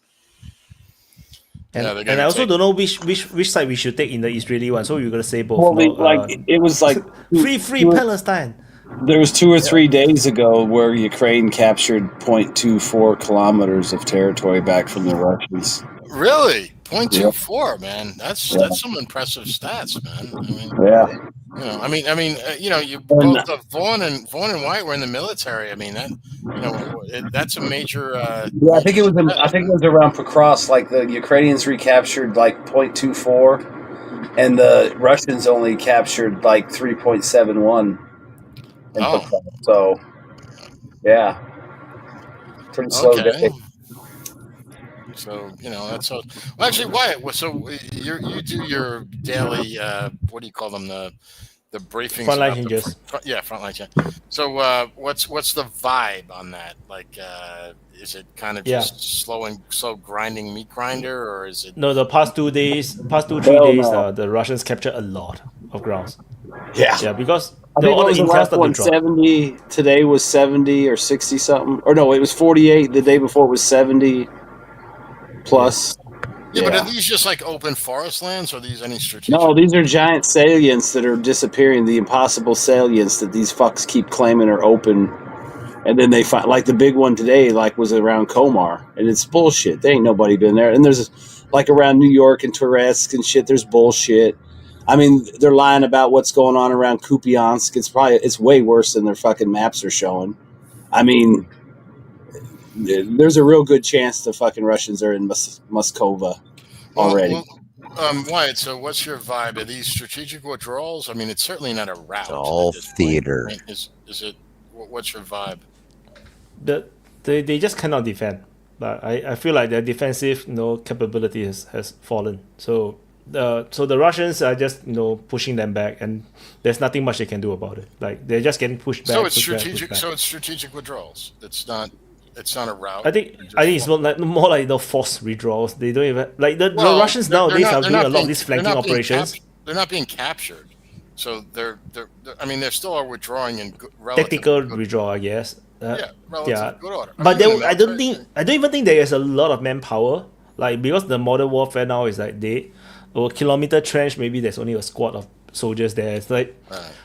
And I also don't know which side we should take in the Israeli one. So we're gonna say both. Well, it was like free Palestine. There was 2 or 3 days ago where Ukraine captured 0.24 kilometers of territory back from the Russians. Really? 0.24, man. That's some impressive stats, man. I mean, you both Vaun and Wyatt were in the military. I mean, that's a major. Yeah, I think it was around Pokrovsk. Like the Ukrainians recaptured like 0.24, and the Russians only captured like 3.71. So, yeah, pretty slow day. So that's all. Well, actually, Wyatt. So you do your daily what do you call them, the briefings? Frontline changes. Frontline change. So what's the vibe on that? Like, is it kind of just slow grinding meat grinder, or is it? No, the past 3 days, the Russians captured a lot of grounds. Yeah, because I think all the intel started to drop. 70. Today was 70 or 60 something. Or no, it was 48. The day before it was 70 plus. Yeah, but are these just like open forest lands, or are these any strategic? No, these are giant salients that are disappearing. The impossible salients that these fucks keep claiming are open, and then they find, like the big one today, like was around Komar, and it's bullshit. There ain't nobody been there. And there's like around New York and Touretsk and shit. There's bullshit. I mean, they're lying about what's going on around Kupiansk. It's way worse than their fucking maps are showing. I mean, there's a real good chance the fucking Russians are in Moskova already. Wyatt, so what's your vibe? Are these strategic withdrawals? I mean, it's certainly not a rout. It's all theater. Is it? What's your vibe? They just cannot defend. But I feel like their defensive capability has fallen. So the Russians are just pushing them back, and there's nothing much they can do about it. Like they're just getting pushed back. So it's strategic. So it's strategic withdrawals. It's not. It's not a route. I think it's more like the forced withdrawals. They don't even like the Russians nowadays are doing a lot of these flanking operations. They're not being captured, so they're I mean, they still are withdrawing in tactical withdrawal, I guess. Relative good order. But I don't even think there is a lot of manpower. Like because the modern warfare now is like a kilometer trench, maybe there's only a squad of soldiers there. It's like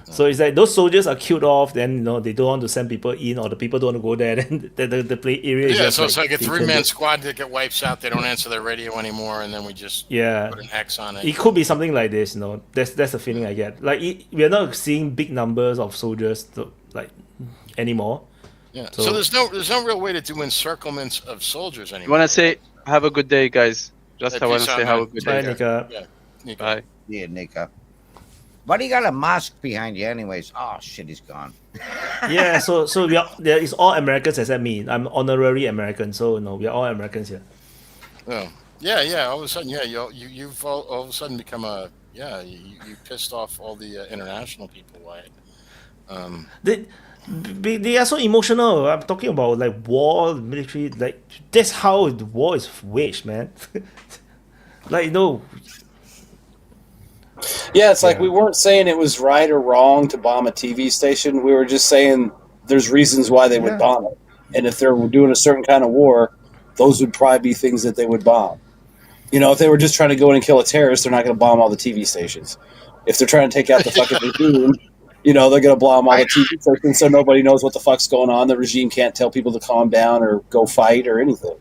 so it's like those soldiers are killed off, then they don't want to send people in, or the people don't want to go there, then the play area is just so it's like a 3-man squad that get wipes out, they don't answer their radio anymore, and then we just put an X on it. It could be something like this, that's the feeling I get. Like we are not seeing big numbers of soldiers anymore. Yeah. So there's no real way to do encirclements of soldiers anymore. You want to say have a good day, guys? Just I want to say have a good day. Bye, Nika. Nika. Bye. Yeah, Nika. Why do you got a mask behind you anyways? Oh shit, he's gone. Yeah, so there is all Americans except me. I'm honorary American, so we are all Americans here. Oh. Yeah. All of a sudden, you've all of a sudden become you pissed off all the international people, Wyatt. They are so emotional. I'm talking about like war, military. Like that's how the war is waged, man. Like Yeah, it's like we weren't saying it was right or wrong to bomb a TV station. We were just saying there's reasons why they would bomb it. And if they're doing a certain kind of war, those would probably be things that they would bomb. If they were just trying to go in and kill a terrorist, they're not going to bomb all the TV stations. If they're trying to take out the fucking regime, they're going to bomb all the TV stations so nobody knows what the fuck's going on. The regime can't tell people to calm down or go fight or anything.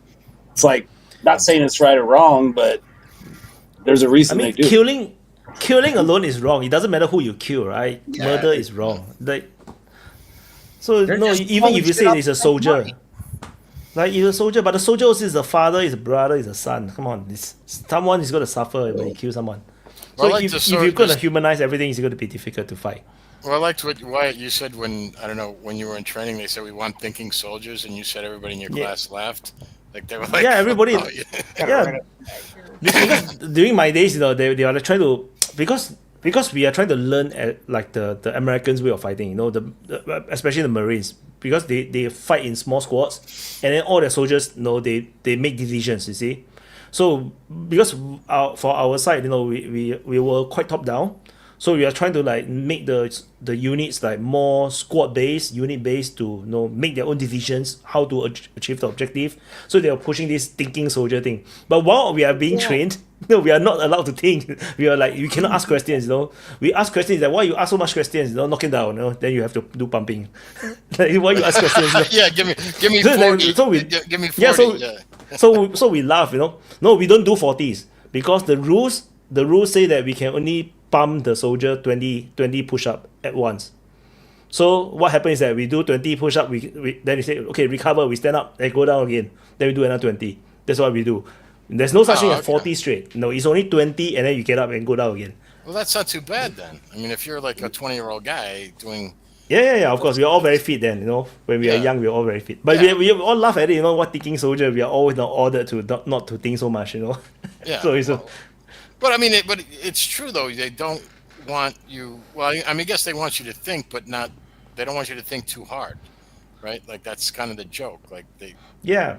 It's like, not saying it's right or wrong, but there's a reason they do. Killing alone is wrong. It doesn't matter who you kill, right? Yeah. Murder is wrong. Even if you say it's a soldier, like he's a soldier, but the soldier also is a father, is a brother, is a son. Come on, someone is going to suffer when you kill someone. So if you're going to humanize everything, it's going to be difficult to fight. Well, I liked what Wyatt you said when you were in training. They said we want thinking soldiers, and you said everybody in your class laughed. Like they were like, everybody. During my days, they are trying to because we are trying to learn like the Americans' way of fighting. Especially the Marines, because they fight in small squads, and then all the soldiers, they make decisions. You see, so because for our side, we were quite top down. So we are trying to like make the units like more squad based, unit based to make their own decisions how to achieve the objective. So they are pushing this thinking soldier thing. But while we are being trained, we are not allowed to think. We are like, you cannot ask questions. We ask questions like, why you ask so much questions? Knock it down. Then you have to do pumping. Like, why you ask questions? Yeah, give me 40. Give me 40. So we laugh. No, we don't do 40s because the rules say that we can only pump the soldier 20 push-up at once. So what happens is that we do 20 push-up, we then we say, okay, recover, we stand up, then go down again, then we do another 20. That's what we do. There's no such thing as 40 straight. No, it's only 20 and then you get up and go down again. Well, that's not too bad then. I mean, if you're like a 20-year-old guy doing... Yeah, of course. We're all very fit then, When we are young, we're all very fit. But we all laugh at it, what thinking soldier, we are always ordered to not to think so much, Yeah. So But I mean, it's true though. They don't want you. Well, I mean, I guess they want you to think, but not. They don't want you to think too hard, right? Like that's kind of the joke. Like they. Yeah,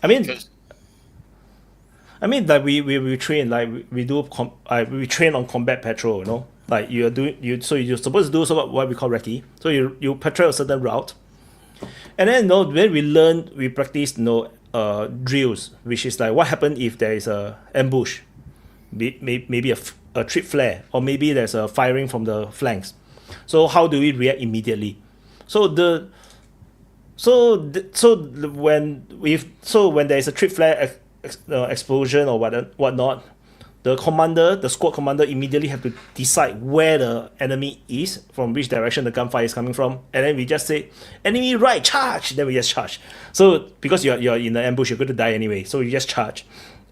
I mean, like we train, like we do. We train on combat patrol. Like you're doing so you're supposed to do what we call recce. So you patrol a certain route, and then when we practice drills, which is like what happens if there is a ambush. Maybe a trip flare, or maybe there's a firing from the flanks. So how do we react immediately? So when there is a trip flare explosion or whatnot, the squad commander immediately have to decide where the enemy is, from which direction the gunfire is coming from, and then we just say enemy right, charge. Then we just charge. So because you're in the ambush, you're going to die anyway. So you just charge.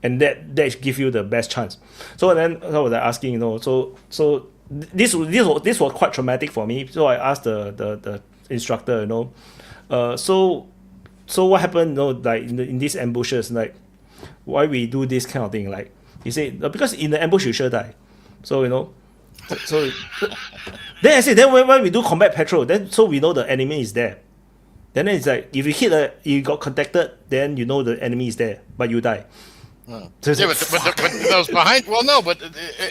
And that give you the best chance. So then I was asking, so this was quite traumatic for me. So I asked the instructor, so what happened, like in these ambushes, like why we do this kind of thing? Like he said, because in the ambush you sure die. So so then I said, then when we do combat patrol, then so we know the enemy is there. Then it's like if you hit you got contacted, then you know the enemy is there, but you die. So Yeah, like, but those behind. Well, no, but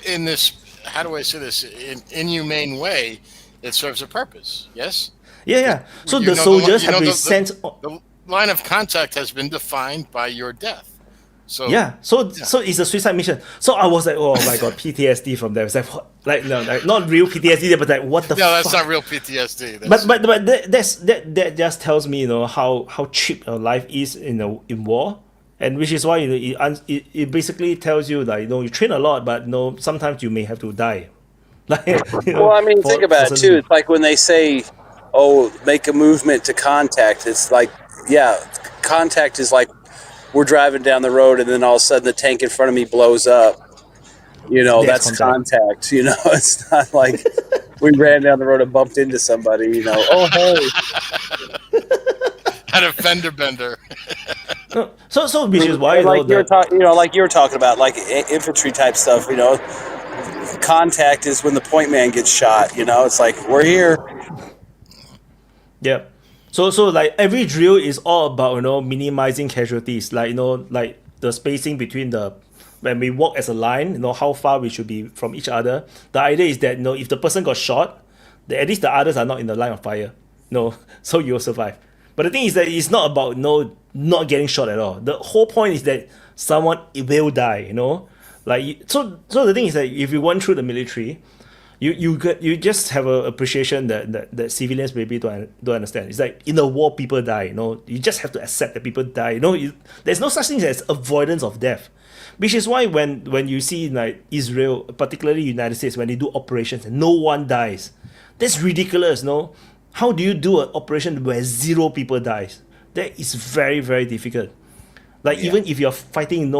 in this, how do I say this? In inhumane way, it serves a purpose. Yes. yeah. So You the know soldiers you know have been the, sent. the line of contact has been defined by your death. So Yeah, so it's a suicide mission. So I was like, oh my god, PTSD from them. It's like, what? Like no, like not real PTSD, but like what the? No, that's fuck? not real PTSD. But that just tells me, how cheap life is in war, and which is why it basically tells you that you train a lot, but sometimes you may have to die. Like, Well, I mean, think about it too. It's like when they say, "Oh, make a movement to contact." It's like, yeah, contact is like we're driving down the road, and then all of a sudden the tank in front of me blows up. That's contact. It's not like we ran down the road and bumped into somebody. Oh hey, had a fender bender. So which is why like you were talking about, like infantry type stuff. Contact is when the point man gets shot. It's like we're here. Yeah. So like every drill is all about minimizing casualties, like like the spacing between when we walk as a line, how far we should be from each other. The idea is that if the person got shot, at least the others are not in the line of fire. So you'll survive. But the thing is that it's not about not getting shot at all. The whole point is that someone will die. Like so the thing is that if you went through the military, you just have an appreciation that civilians maybe don't understand. It's like in a war people die. You just have to accept that people die. There's no such thing as avoidance of death, which is why when you see like Israel, particularly United States, when they do operations and no one dies, that's ridiculous. How do you do an operation where 0 people dies? That is very, very difficult. Like even if you're fighting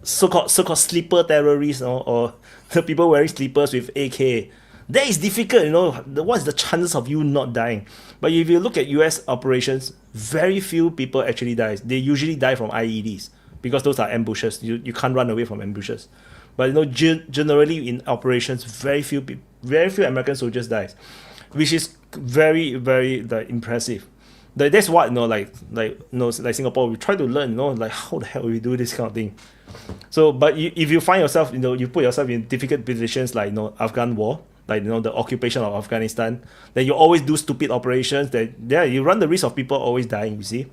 so-called sleeper terrorists or the people wearing sleepers with AK, that is difficult. What's the chances of you not dying? But if you look at US operations, very few people actually die. They usually die from IEDs because those are ambushes. You can't run away from ambushes. But generally in operations, very few American soldiers die, which is very, very impressive. That's what like Singapore, we try to learn, like how the hell we do this kind of thing. So, but if you find yourself, you put yourself in difficult positions like Afghan war, like the occupation of Afghanistan, then you always do stupid operations. You run the risk of people always dying. You see,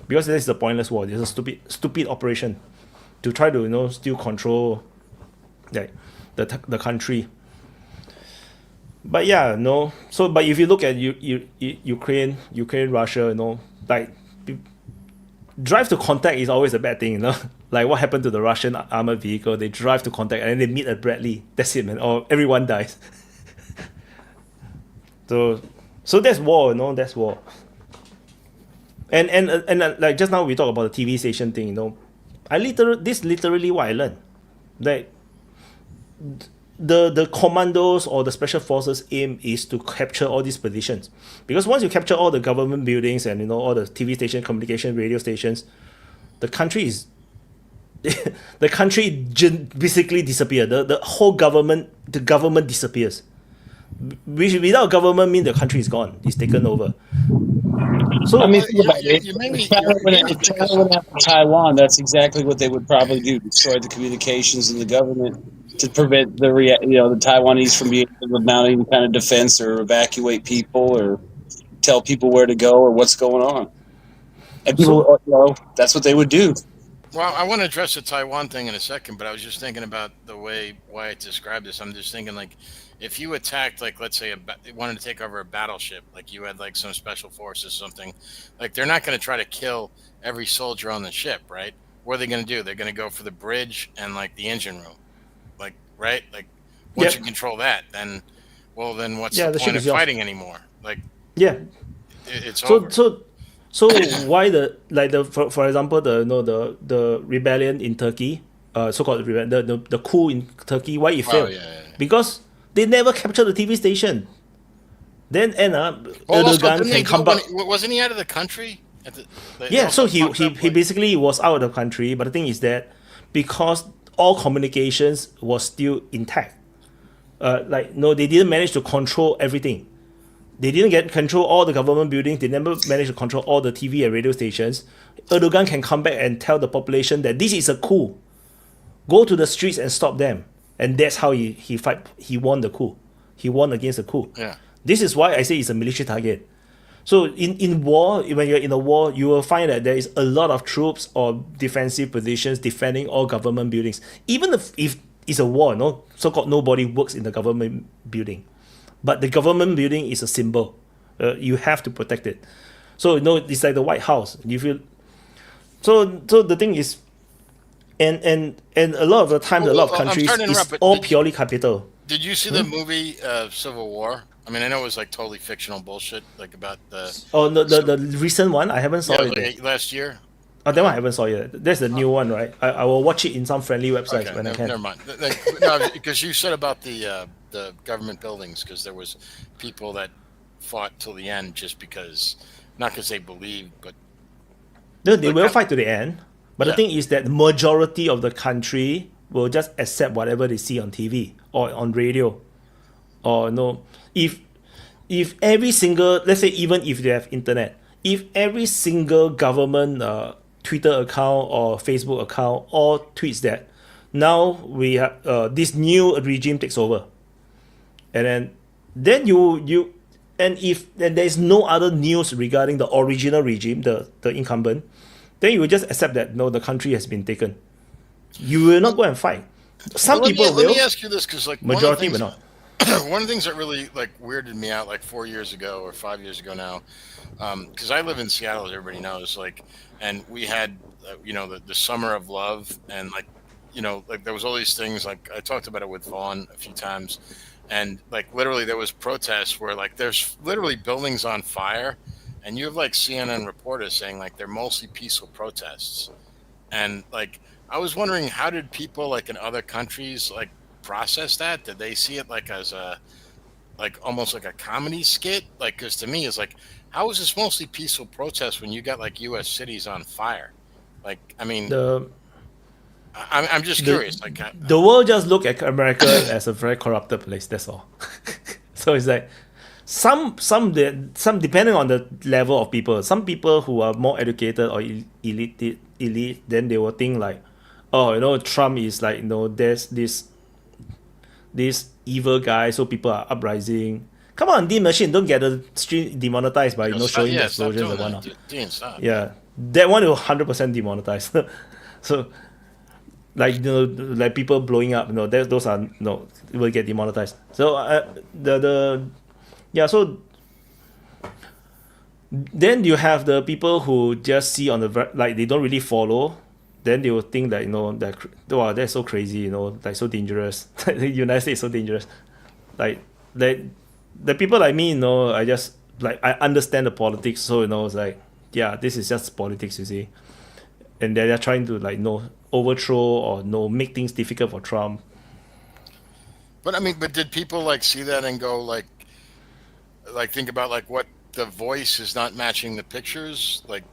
because this is a pointless war. It's a stupid operation to try to still control the country. But yeah, So, but if you look at Ukraine, Russia, like drive to contact is always a bad thing, Like what happened to the Russian armored vehicle? They drive to contact and then they meet at Bradley. That's it, man. Or everyone dies. So that's war, That's war. And like just now we talk about the TV station thing, this literally what I learned. Like the commandos or the special forces aim is to capture all these positions, because once you capture all the government buildings and all the TV station, communication, radio stations, the country is basically disappear. The whole government disappears. Which without government mean the country is gone. It's taken over. So I mean, China went after Taiwan. That's exactly what they would probably do: destroy the communications and the government to prevent the Taiwanese from being able to mount any kind of defense or evacuate people or tell people where to go or what's going on. And people, that's what they would do. Well, I want to address the Taiwan thing in a second, but I was just thinking about the way Wyatt described this. I'm just thinking, like, if you attacked, like, let's say, wanted to take over a battleship, like you had, like, some special forces or something, like, they're not going to try to kill every soldier on the ship, right? What are they going to do? They're going to go for the bridge and, like, the engine room, like, right? Like, once you control that, then what's the point of fighting anymore? Like, it's over. So why for example the rebellion in Turkey, so-called rebellion, the coup in Turkey, why it failed? Because they never captured the TV station. Then Erdogan can come back. Wasn't he out of the country? So he basically was out of the country. But the thing is that because all communications was still intact, they didn't manage to control everything. They didn't get control all the government buildings. They never managed to control all the TV and radio stations. Erdogan can come back and tell the population that this is a coup. Go to the streets and stop them. And that's how he fight. He won the coup. He won against the coup. Yeah. This is why I say it's a military target. So in war, when you're in a war, you will find that there is a lot of troops or defensive positions defending all government buildings. Even if it's a war, no, so-called nobody works in the government building. But the government building is a symbol. You have to protect it. So it's like the White House. You feel. So the thing is, and a lot of the times, a lot of countries is all purely capital. Did you see the movie Civil War? I mean, I know it was like totally fictional bullshit, like about the. Oh, the recent one I haven't saw it. Like last year. Oh, that one I haven't saw yet. That's the new one, right? I will watch it in some friendly websites when I can. Never mind. No, because you said about the government buildings, because there was people that fought till the end just because, not because they believed, but. No, they will fight to the end. But the thing is that the majority of the country will just accept whatever they see on TV or on radio. Or no, if every single, let's say even if they have internet, if every single government Twitter account or Facebook account all tweets that now we have this new regime takes over, and then you and if there's no other news regarding the original regime, the incumbent, then you will just accept that no, the country has been taken. You will not go and fight. Some people will. Let me ask you this, because like majority will not. One of the things that really like weirded me out like 4 years ago or 5 years ago now, because I live in Seattle, as everybody knows, like, and we had the summer of love, and like like there was all these things, like I talked about it with Vaun a few times, and like literally there was protests where like there's literally buildings on fire, and you have like CNN reporters saying like they're mostly peaceful protests, and like I was wondering, how did people like in other countries like process that? Did they see it like as a like almost like a comedy skit? Like, because to me it's like, how is this mostly peaceful protest when you got like U.S. cities on fire? Like, I mean, I'm just curious. Like, the world just look at America as a very corrupted place. That's all. So it's like some depending on the level of people. Some people who are more educated or elite, then they will think like, oh, Trump is like, there's this evil guy, so people are uprising. Come on, D Machine, don't get the stream demonetized by showing the explosions and whatnot. Yeah, that one will 100% demonetized. So, like like people blowing up, those are will get demonetized. So so then you have the people who just see on the like they don't really follow. Then they will think that that wow, that's so crazy, like so dangerous. The United States is so dangerous. Like the people like me, I just like I understand the politics, so it's like, yeah, this is just politics, you see. And they're trying to like overthrow or make things difficult for Trump. But I mean, did people like see that and go like think about like what the voice is not matching the pictures, like.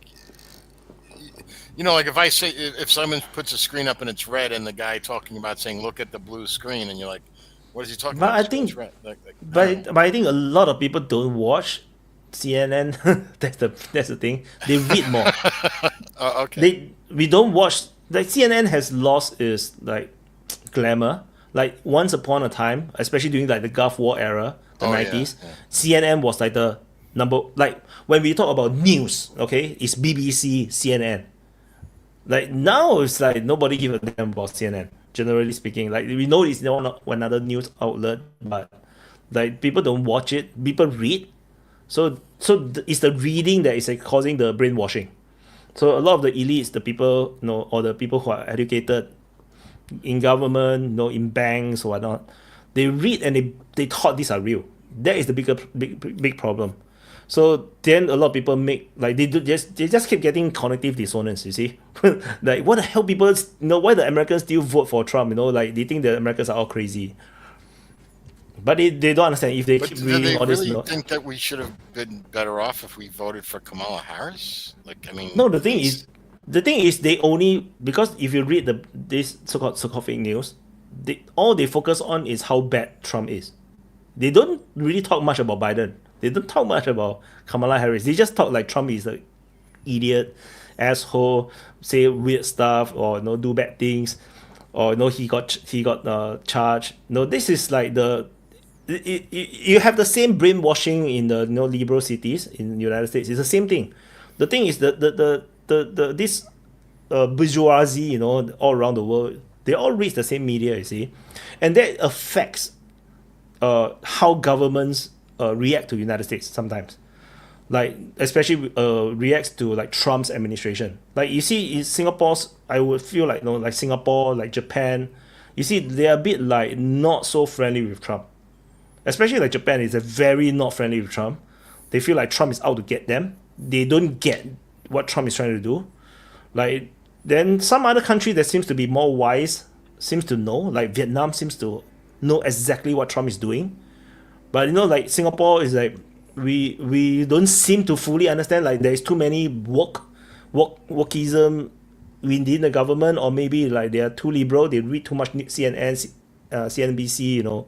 Like if I say, if someone puts a screen up and it's red, and the guy talking about saying, "Look at the blue screen," and you're like, "What is he talking about?" I think, but I think a lot of people don't watch CNN. That's the thing. They read more. Okay. We don't watch, like CNN has lost its like glamour. Like once upon a time, especially during like the Gulf War era, the 90s, CNN was like the number, like when we talk about news, okay, it's BBC, CNN. Like now it's like nobody give a damn about CNN, generally speaking. Like we know it's not another news outlet, but like people don't watch it, people read. So it's the reading that is like causing the brainwashing. So a lot of the elites, the people, or the people who are educated in government, in banks or whatnot, they read and they thought these are real. That is the big problem. So then a lot of people make like they just keep getting cognitive dissonance, you see. Like what the hell, people why the Americans still vote for Trump, like they think the Americans are all crazy. But they don't understand if they keep reading all this. Do they really think that we should have been better off if we voted for Kamala Harris? Like, I mean, no, the thing is they only, because if you read this so-called fake news, all they focus on is how bad Trump is. They don't really talk much about Biden They don't talk much about Kamala Harris. They just talk like Trump is an idiot, asshole, say weird stuff, or do bad things, or he got charged. This is like you have the same brainwashing in the liberal cities in the United States. It's the same thing. The thing is this bourgeoisie, all around the world, they all read the same media, you see, and that affects how governments react to the United States sometimes. Like especially reacts to like Trump's administration. Like you see in Singapore's, I would feel like like Singapore, like Japan, you see they're a bit like not so friendly with Trump. Especially like Japan is a very not friendly with Trump. They feel like Trump is out to get them. They don't get what Trump is trying to do. Like then some other country that seems to be more wise seems to know. Like Vietnam seems to know exactly what Trump is doing. But like Singapore is like we don't seem to fully understand. Like there's too many wokeism within the government, or maybe like they are too liberal. They read too much CNN, CNBC,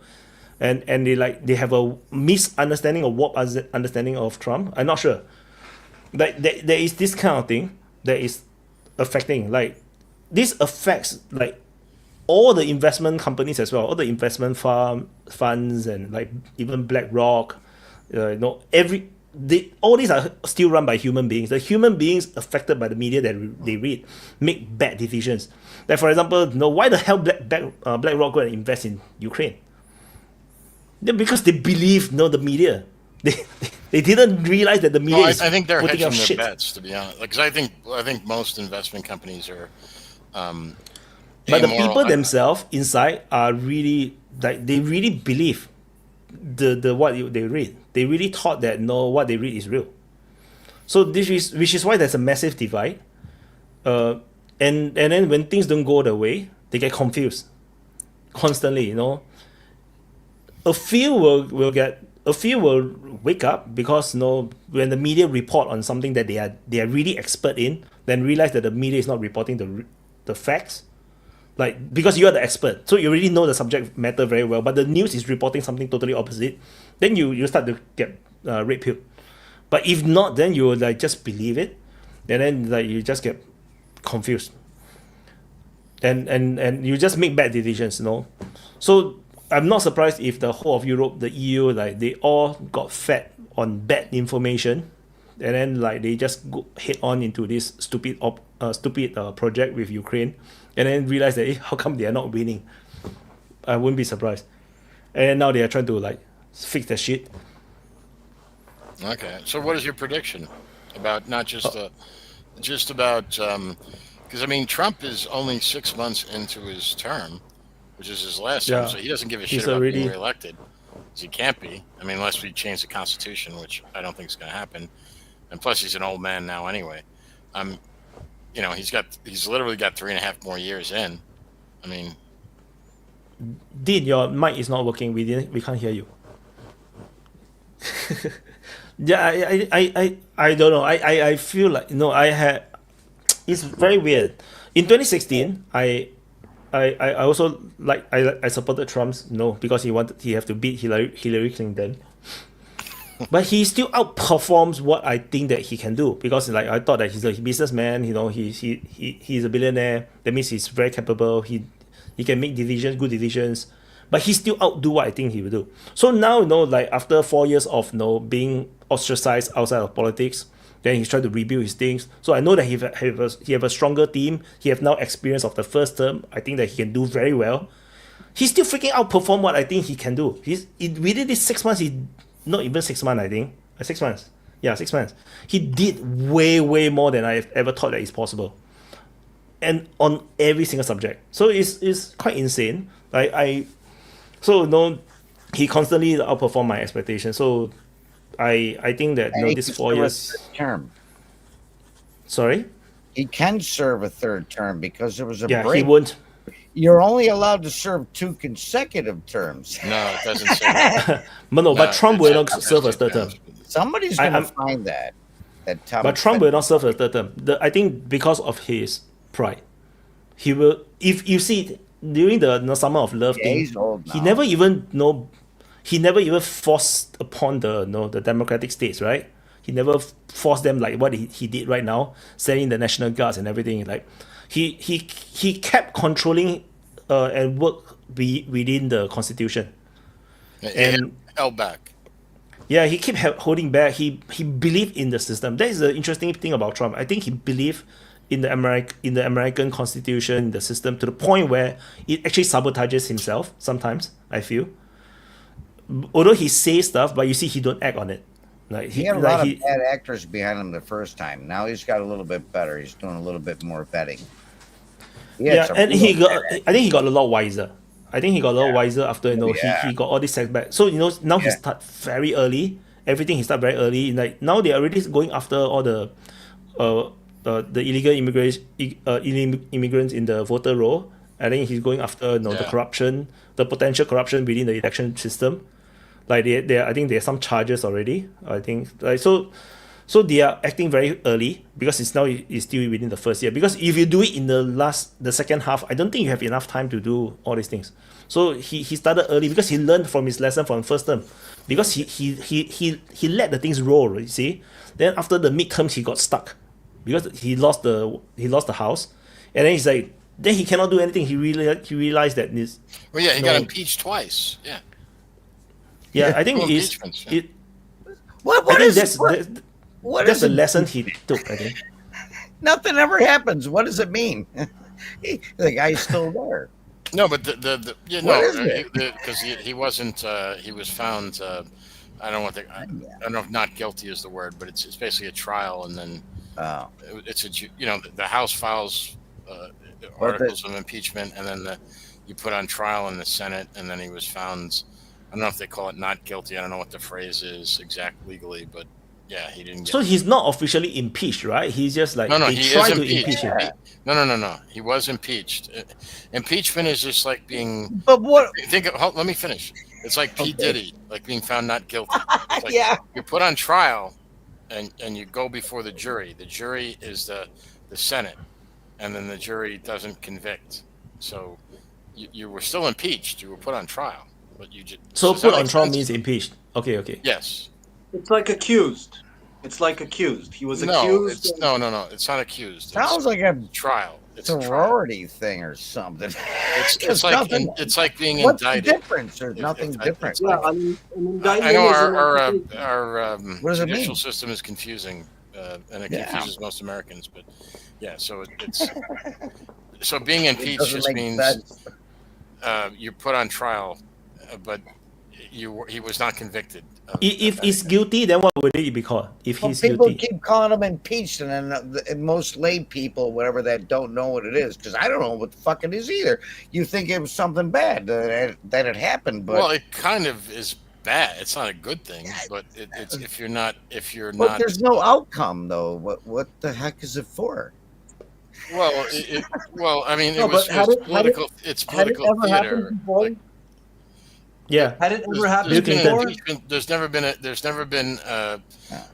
and they have a misunderstanding or warped understanding of Trump. I'm not sure. Like there is this kind of thing that is affecting. Like this affects like all the investment companies as well, all the investment funds and like even BlackRock. All these are still run by human beings. The human beings affected by the media that they read make bad decisions. Like for example, why the hell BlackRock go and invest in Ukraine? Because they believe the media. They didn't realize that the media is I think they're putting hedging out their shit. bets, to be honest. Because I think most investment companies are. But the people themselves inside are really like they really believe the what they read. They really thought that what they read is real. So which is why there's a massive divide. And then when things don't go the way, they get confused constantly. A few will wake up because when the media report on something that they are really expert in, then realize that the media is not reporting the facts. Like because you are the expert, so you already know the subject matter very well, but the news is reporting something totally opposite, then you start to get red pill. But if not, then you will like just believe it, and then like you just get confused, and you just make bad decisions. So I'm not surprised if the whole of Europe, the EU, like they all got fed on bad information, and then like they just go head on into this stupid project with Ukraine, and then realize that how come they are not winning? I wouldn't be surprised. And now they are trying to like fix that shit. Okay, so what is your prediction about not just about because I mean Trump is only 6 months into his term, which is his last term, so he doesn't give a shit about being reelected. He can't be. I mean, unless we change the Constitution, which I don't think is going to happen. And plus, he's an old man now anyway. He's literally got 3.5 more years in. I mean, your mic is not working. We can't hear you. Yeah, I don't know. I feel like it's very weird. In 2016, I also I supported Trump's because he have to beat Hillary Clinton. But he still outperforms what I think that he can do, because like I thought that he's a businessman, he's a billionaire. That means he's very capable. He can make good decisions, but he still outdo what I think he will do. So now like after 4 years of being ostracized outside of politics, then he's trying to rebuild his things. So I know that he have a stronger team. He have now experience of the first term. I think that he can do very well. He still freaking outperform what I think he can do. Within these 6 months, not even 6 months, I think. 6 months. Yeah, 6 months. He did way, way more than I've ever thought that is possible. And on every single subject. So it's quite insane. He constantly outperformed my expectations. So I think that this 4 years term. Sorry? He can serve a third term because there was a break. He won't. You're only allowed to serve 2 consecutive terms. No, it doesn't say that. But Trump will not serve a third term. Somebody's going to find that. But Trump will not serve a third term. I think because of his pride. He will. If you see during the Summer of Love thing, he never even he never even forced upon the the democratic states, right? He never forced them like what he did right now, sending the National Guards and everything. Like he kept controlling and work within the constitution. And held back. Yeah, he kept holding back. He believed in the system. That is the interesting thing about Trump. I think he believed in the American Constitution, the system, to the point where it actually sabotages himself sometimes, I feel. Although he says stuff, but you see he don't act on it. Like he had a lot of bad actors behind him the first time. Now he's got a little bit better. He's doing a little bit more vetting. Yeah, and I think he got a lot wiser. I think he got a lot wiser after he got all this setback. So now he start very early. Everything he start very early. Like now they're already going after all the illegal immigrants in the voter roll. I think he's going after the corruption, the potential corruption within the election system. Like I think there are some charges already. I think so they are acting very early because it's still within the first year. Because if you do it in the second half, I don't think you have enough time to do all these things. So he started early because he learned from his lesson from first term. Because he let the things roll, you see. Then after the midterms he got stuck because he lost the house, and then he's like, then he cannot do anything. He realized that this. Well, yeah, he got impeached twice. Yeah. Yeah, I think that's the lesson he took, I think. Nothing ever happens. What does it mean? The guy's still there. No, but because he wasn't. He was found. I don't know if not guilty is the word, but it's basically a trial, and then it's the House files articles of impeachment, and then you put on trial in the Senate, and then he was found. I don't know if they call it not guilty. I don't know what the phrase is legally, but yeah, he didn't. So he's not officially impeached, right? He's just like he tried is to impeached. impeach him. No. He was impeached. Impeachment is just like being. But what? Let me finish. It's like P. Diddy, like being found not guilty. Like you're put on trial, and you go before the jury. The jury is the Senate, and then the jury doesn't convict. So you were still impeached. You were put on trial. But you just, so put on trial means impeached. Okay. Yes. It's like accused. He was accused. No. It's not accused. Sounds like a trial. It's sorority thing or something. It's like being what's indicted. What's the difference? There's nothing different. Yeah, I mean, an indictment. I know our judicial mean? system is confusing, and it confuses most Americans. But yeah, so it's so being impeached just means you're put on trial. But he was not convicted. If he's guilty, then what would it be called? If he's people guilty, keep calling him impeached, and then most lay people, whatever, that don't know what it is, because I don't know what the fuck it is either. You think it was something bad that had happened, but well, it kind of is bad. It's not a good thing, but it's if you're not. But there's no outcome though. What the heck is it for? Well, I mean, it's political. It's political theater. Yeah. Had it ever happened before? There's never been.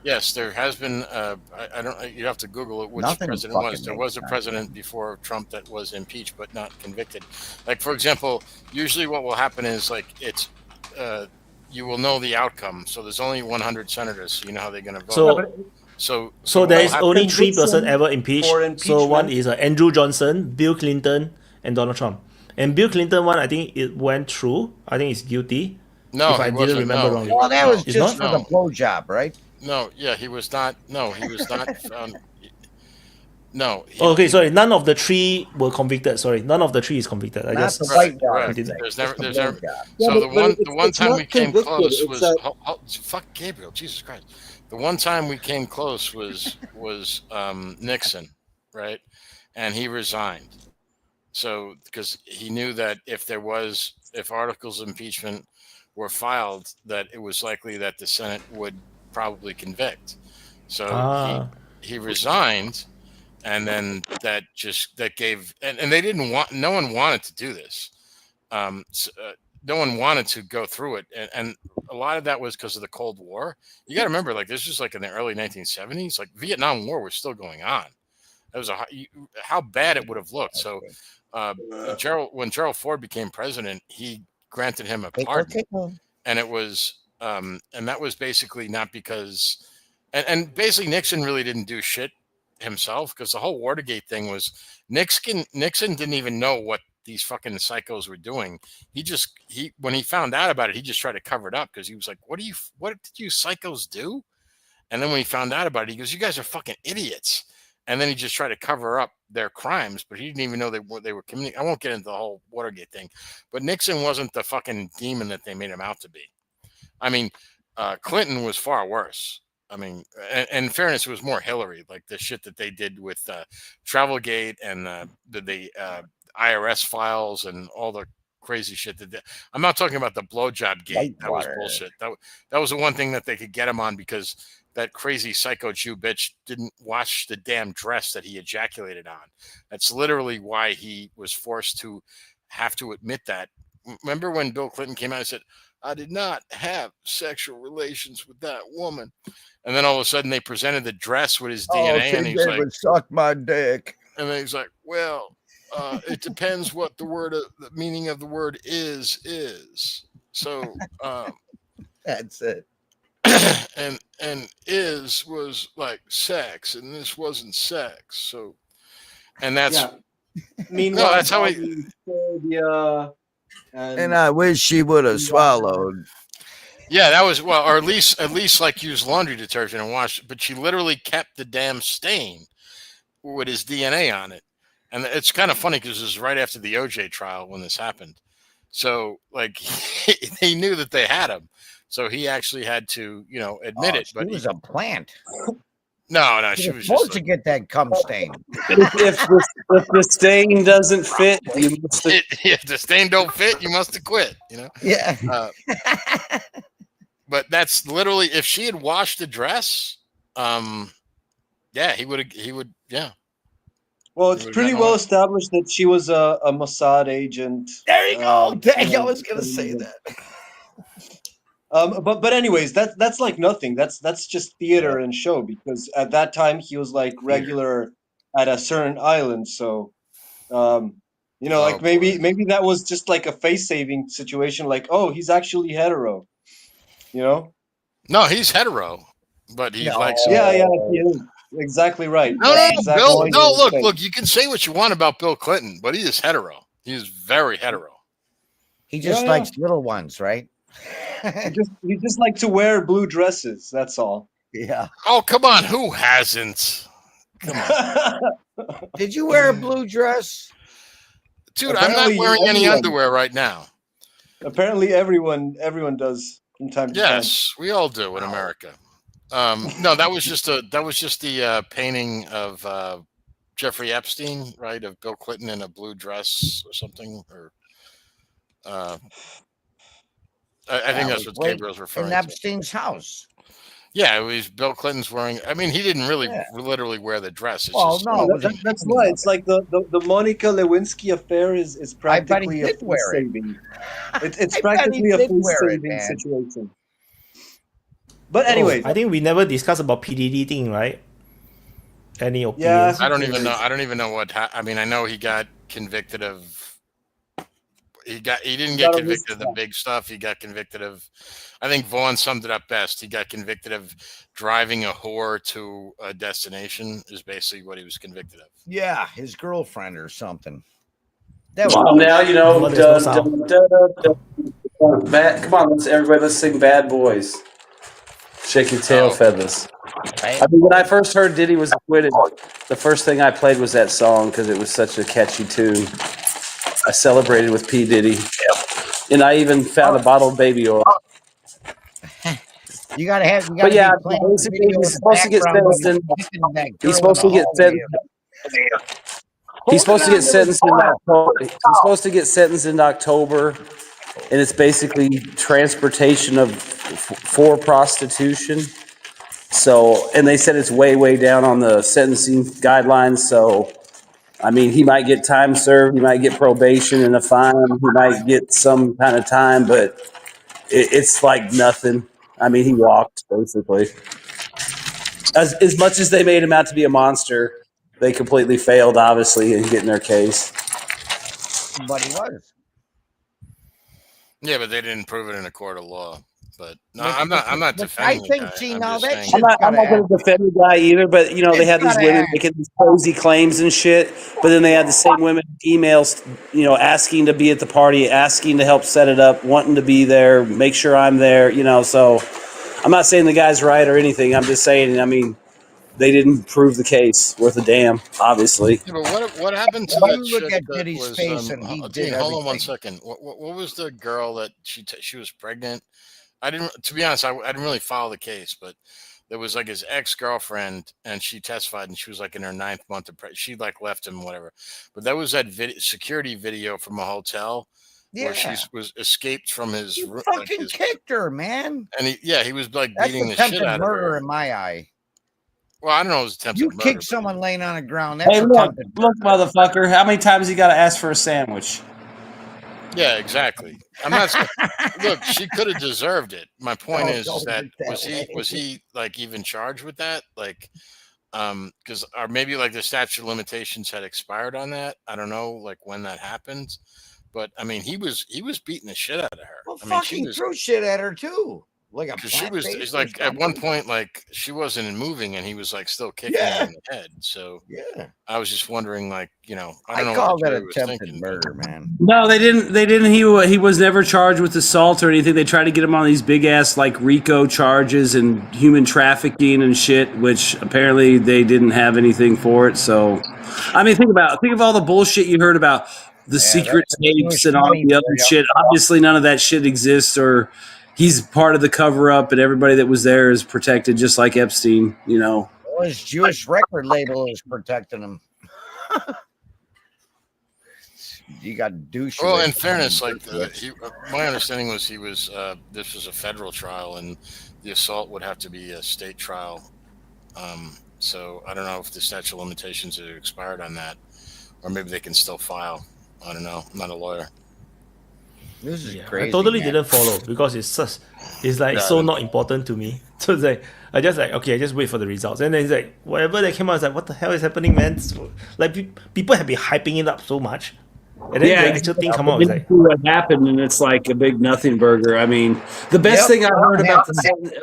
Yes, there has been. I don't. You have to Google it. Which president was? There was a president before Trump that was impeached but not convicted. Like for example, usually what will happen is like it's. You will know the outcome. So there's only 100 senators. So you know how they're going to vote. So there is only 3 persons ever impeached. So one is Andrew Johnson, Bill Clinton, and Donald Trump. And Bill Clinton one, I think it went through. I think it's guilty. No, if I didn't remember wrongly. Well, that was just for the blowjob, right? No, yeah, he was not. No, he was not found. No. Okay, sorry. None of the 3 were convicted. Sorry, none of the 3 is convicted. I just right. There's never. So the one time we came close was fuck Gabriel. Jesus Christ. The one time we came close was Nixon, right? And he resigned. So, because he knew that if articles of impeachment were filed, that it was likely that the Senate would probably convict. So he resigned, and then that gave, and they didn't want, no one wanted to do this. No one wanted to go through it. And a lot of that was because of the Cold War. You got to remember, like, this was like in the early 1970s, like Vietnam War was still going on. That was how bad it would have looked. So, when Gerald Ford became president, he granted him a pardon. and it was and that was basically not because, and basically Nixon really didn't do shit himself, because the whole Watergate thing was Nixon didn't even know what these fucking psychos were doing. He when he found out about it, he just tried to cover it up, because he was like, what did you psychos do? And then when he found out about it, he goes, you guys are fucking idiots. And then he just tried to cover up their crimes, but he didn't even know they were committing. I won't get into the whole Watergate thing, but Nixon wasn't the fucking demon that they made him out to be. I mean, Clinton was far worse. I mean, and in fairness, it was more Hillary, like the shit that they did with Travelgate and the IRS files and all the crazy shit that I'm not talking about the blowjob gate. That was bullshit. That was the one thing that they could get him on, because that crazy psycho Jew bitch didn't wash the damn dress that he ejaculated on. That's literally why he was forced to have to admit that. Remember when Bill Clinton came out and said, I did not have sexual relations with that woman. And then all of a sudden they presented the dress with his DNA, and he's like, suck my dick. And then he's like, well, it depends what the meaning of the word is. So that's it. and is was like sex, and this wasn't sex. So, and that's meanwhile, that's how and I wish she would have swallowed. Yeah, that was or at least like use laundry detergent and wash. But she literally kept the damn stain with his DNA on it, and it's kind of funny because it was right after the OJ trial when this happened. So like they knew that they had him. So he actually had to, admit it. But he was a plant. No, she was supposed to get that cum stain. if the stain doesn't fit, you must. If the stain don't fit, you must have quit. Yeah. But that's literally, if she had washed the dress, he would. Yeah. Well, it's pretty well established that she was a Mossad agent. There you go. Dang, I was gonna say that. But anyways, that's like nothing. That's just theater and show, because at that time he was like regular at a certain island. So, like maybe that was just like a face saving situation. Like, oh, he's actually hetero. No, he's hetero, but he likes. Yeah, he is. Exactly right. No, exactly Bill. Look. You can say what you want about Bill Clinton, but he is hetero. He is very hetero. He just likes little ones, right? he just likes to wear blue dresses. That's all. Yeah. Oh, come on. Who hasn't? Come on. Did you wear a blue dress? Dude, apparently, I'm not wearing any underwear right now. Apparently everyone does from time to time. Yes, we all do in America. No, that was just the painting of Jeffrey Epstein, right? Of Bill Clinton in a blue dress or something, or I think that's what Gabriel's referring to. In Epstein's house. Yeah, it was Bill Clinton's wearing. I mean, he didn't really literally wear the dress. It's that's why it's like the Monica Lewinsky affair is practically a face-saving. It's practically a face-saving situation. But anyway, I think we never discussed about PDD thing, right? Any opinions? I don't even know. I don't even know what. I mean, I know he got convicted of. He didn't get convicted of the big stuff. He got convicted of. I think Vaun summed it up best. He got convicted of driving a whore to a destination. Is basically what he was convicted of. Yeah, his girlfriend or something. Well, now Matt, come on, let's sing "Bad Boys." Shake your tail feathers. I mean, when I first heard Diddy was acquitted, the first thing I played was that song because it was such a catchy tune. I celebrated with P. Diddy, and I even found a bottle of baby oil. You gotta have. But yeah, he's supposed to get sentenced in. He's supposed to get sentenced. He's supposed to get sentenced in October. He's supposed to get sentenced in October, and it's basically transportation for prostitution. So, and they said it's way down on the sentencing guidelines. So, I mean, he might get time served, he might get probation and a fine, he might get some kind of time, but it's like nothing. I mean, he walked basically. As much as they made him out to be a monster, they completely failed, obviously, in getting their case. But he was. Yeah, but they didn't prove it in a court of law. But no, I'm not defending the guy. see, I'm now just that saying. shit's I'm not going to defend the guy either, but you know they It's had these gotta women act. making these cozy claims and shit, but then they had the same women emails, you know, asking to be at the party, asking to help set it up, wanting to be there, make sure I'm there, you know. So I'm not saying the guy's right or anything. I'm just saying, I mean, they didn't prove the case worth a damn, obviously. Yeah, but what happened to You that look chick at that Diddy's was face and he did Dean, hold on one everything. second. What was the girl that she was pregnant? I didn't, to be honest, I didn't really follow the case, but there was like his ex-girlfriend and she testified and she was like in her 9th month of pregnancy. She like left him, whatever. But that was that security video from a hotel where she was escaped from his He room. fucking kicked her, man. And he was like That's beating the shit attempted out of murder her. in my eye. Well, I don't know if it was attempted You murder. kick someone laying on the ground. That's Hey, look, attempted motherfucker, how many times you got to ask for a sandwich? Yeah, exactly. I'm not saying, look, she could have deserved it. My point is that was he like even charged with that? Like, because or maybe like the statute of limitations had expired on that. I don't know, like when that happened. But I mean, he was beating the shit out of her. Well, I mean, fucking threw shit at her too. Like a she was flat it's face like or at one something. point, like she wasn't moving, and he was like still kicking her in the head. So yeah, I was just wondering, like, you know, I I don't know call what the that jury was attempted thinking. murder, man. No, they didn't. They didn't. He was never charged with assault or anything. They tried to get him on these big ass like RICO charges and human trafficking and shit, which apparently they didn't have anything for it. So, I mean, think of all the bullshit you heard about the secret tapes and all the other shit. Obviously, none of that shit exists, or he's part of the cover up, and everybody that was there is protected, just like Epstein. You know. Well, his Jewish record label is protecting him. You got douche. Well, in fairness, like my understanding was this was a federal trial, and the assault would have to be a state trial. So I don't know if the statute of limitations have expired on that, or maybe they can still file. I don't know. I'm not a lawyer. This is crazy. I totally man. didn't follow because it's like so not important to me. So it's like I just wait for the results, and then it's like whatever that came out, it's like what the hell is happening, man? Like people have been hyping it up so much, and then the actual thing come out, it's like what happened, and it's like a big nothing burger. I mean, the best thing I heard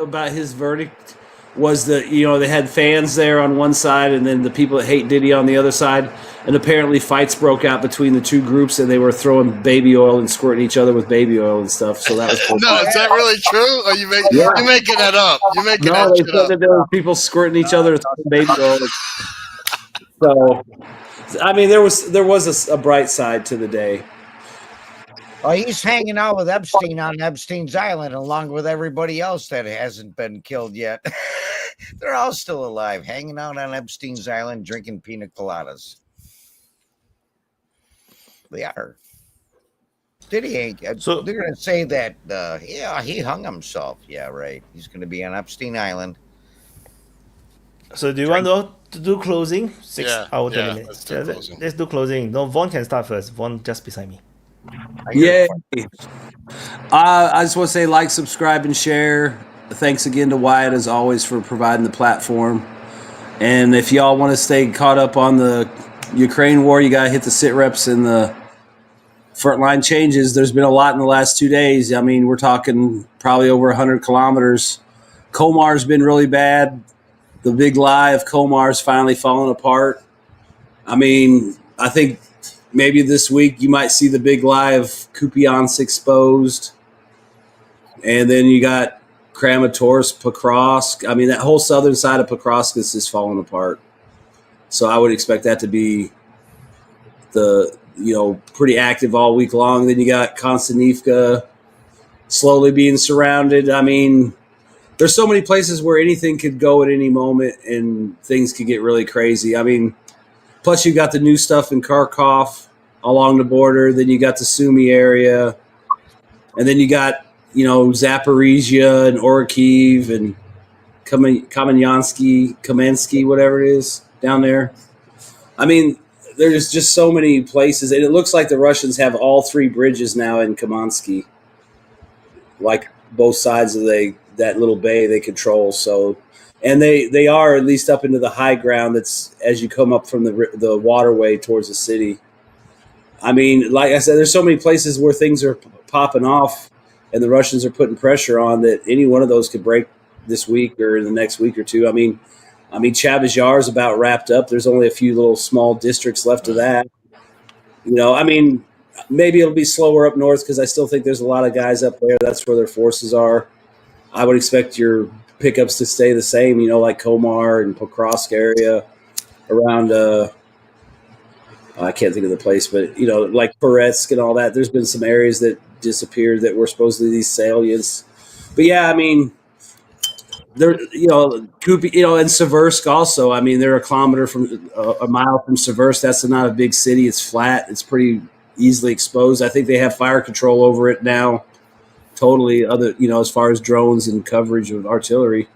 about his verdict was that, you know, they had fans there on one side and then the people that hate Diddy on the other side, and apparently fights broke out between the two groups and they were throwing baby oil and squirting each other with baby oil and stuff. So that was cool. No, is that really true? Or you're making that up? You're making No, that they shit said up. that there were people squirting each other with baby oil. So, I mean, there was a bright side to the day. Well, he's hanging out with Epstein on Epstein's Island, along with everybody else that hasn't been killed yet. They're all still alive, hanging out on Epstein's Island, drinking pina coladas. They are. Diddy ain't. So they're gonna say that. Yeah, he hung himself. Yeah, right. He's gonna be on Epstein Island. So do you want to do closing? 6 hours 30 minutes. Let's do closing. No, Vaun can start first. Vaun just beside me. Yay! I just want to say like, subscribe, and share. Thanks again to Wyatt, as always, for providing the platform. And if y'all want to stay caught up on the Ukraine war, you got to hit the sit reps and the frontline changes. There's been a lot in the last 2 days. I mean, we're talking probably over 100 kilometers. Komar's been really bad. The big lie of Komar's finally fallen apart. I mean, I think maybe this week you might see the big lie of Kupiansk exposed. And then you got Kramatorsk, Pokrovsk. I mean, that whole southern side of Pokrovsk is just falling apart. So I would expect that to be pretty active all week long. Then you got Konstantinivka slowly being surrounded. I mean, there's so many places where anything could go at any moment and things could get really crazy. I mean, plus you got the new stuff in Kharkov along the border. Then you got the Sumy area. And then you got, Zaporizhia and Orkiv and Kamenetsky, whatever it is down there. I mean, there's just so many places. And it looks like the Russians have all three bridges now in Kamenetsky, like both sides of that little bay they control. So, and they are at least up into the high ground that's as you come up from the waterway towards the city. I mean, like I said, there's so many places where things are popping off. and the Russians are putting pressure on that any one of those could break this week or in the next week or two. I mean, Chavez Yar is about wrapped up. There's only a few little small districts left of that. I mean, maybe it'll be slower up north because I still think there's a lot of guys up there. That's where their forces are. I would expect your pickups to stay the same, like Komar and Pokrovsk area around, I can't think of the place, but, like Peretsk and all that. There's been some areas that disappeared that were supposedly these salients. But yeah, I mean, they're, and Seversk also. I mean, they're a kilometer from a mile from Seversk. That's not a big city. It's flat. It's pretty easily exposed. I think they have fire control over it now. Totally other, as far as drones and coverage of artillery.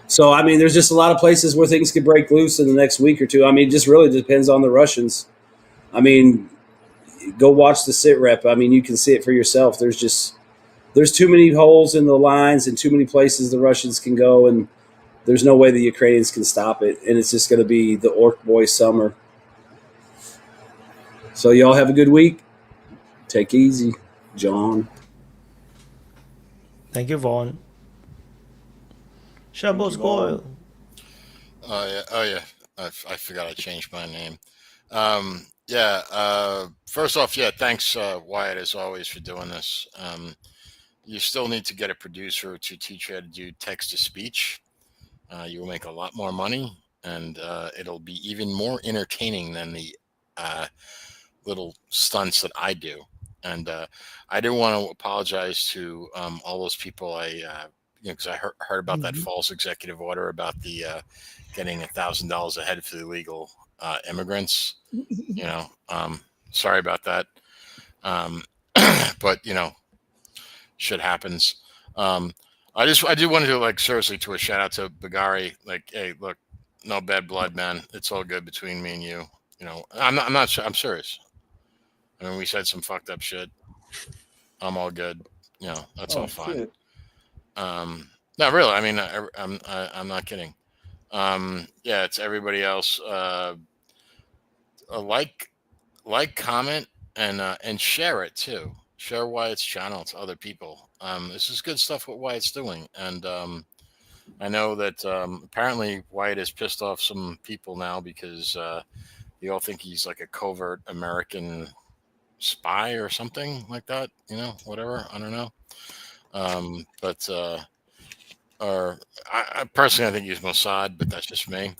So, I mean, there's just a lot of places where things could break loose in the next week or two. I mean, it just really depends on the Russians. I mean, go watch the sit rep. I mean, you can see it for yourself. There's too many holes in the lines and too many places the Russians can go, and there's no way the Ukrainians can stop it. And it's just going to be the Orc Boy summer. So y'all have a good week. Take it easy, John. Thank you, Vaun. Shabos Goyle. Oh yeah. I forgot I changed my name. First off, thanks, Wyatt, as always, for doing this. You still need to get a producer to teach you how to do text to speech. You will make a lot more money, and it'll be even more entertaining than the little stunts that I do. And I do want to apologize to all those people. Because I heard about that false executive order about the getting $1,000 a head for the illegal immigrants. Sorry about that. But shit happens. I do want to do seriously to a shout out to Bagari. Hey, look, no bad blood, man. It's all good between me and you. I'm not sure. I'm serious. I mean, we said some fucked up shit. I'm all good. That's all fine. Shit. No, really. I mean, I'm not kidding. It's everybody else. Like, comment, and share it too. Share Wyatt's channel to other people. This is good stuff what Wyatt's doing, and I know that apparently Wyatt has pissed off some people now because they all think he's like a covert American spy or something like that. Whatever. I don't know. Or I personally, I think he's Mossad, but that's just me.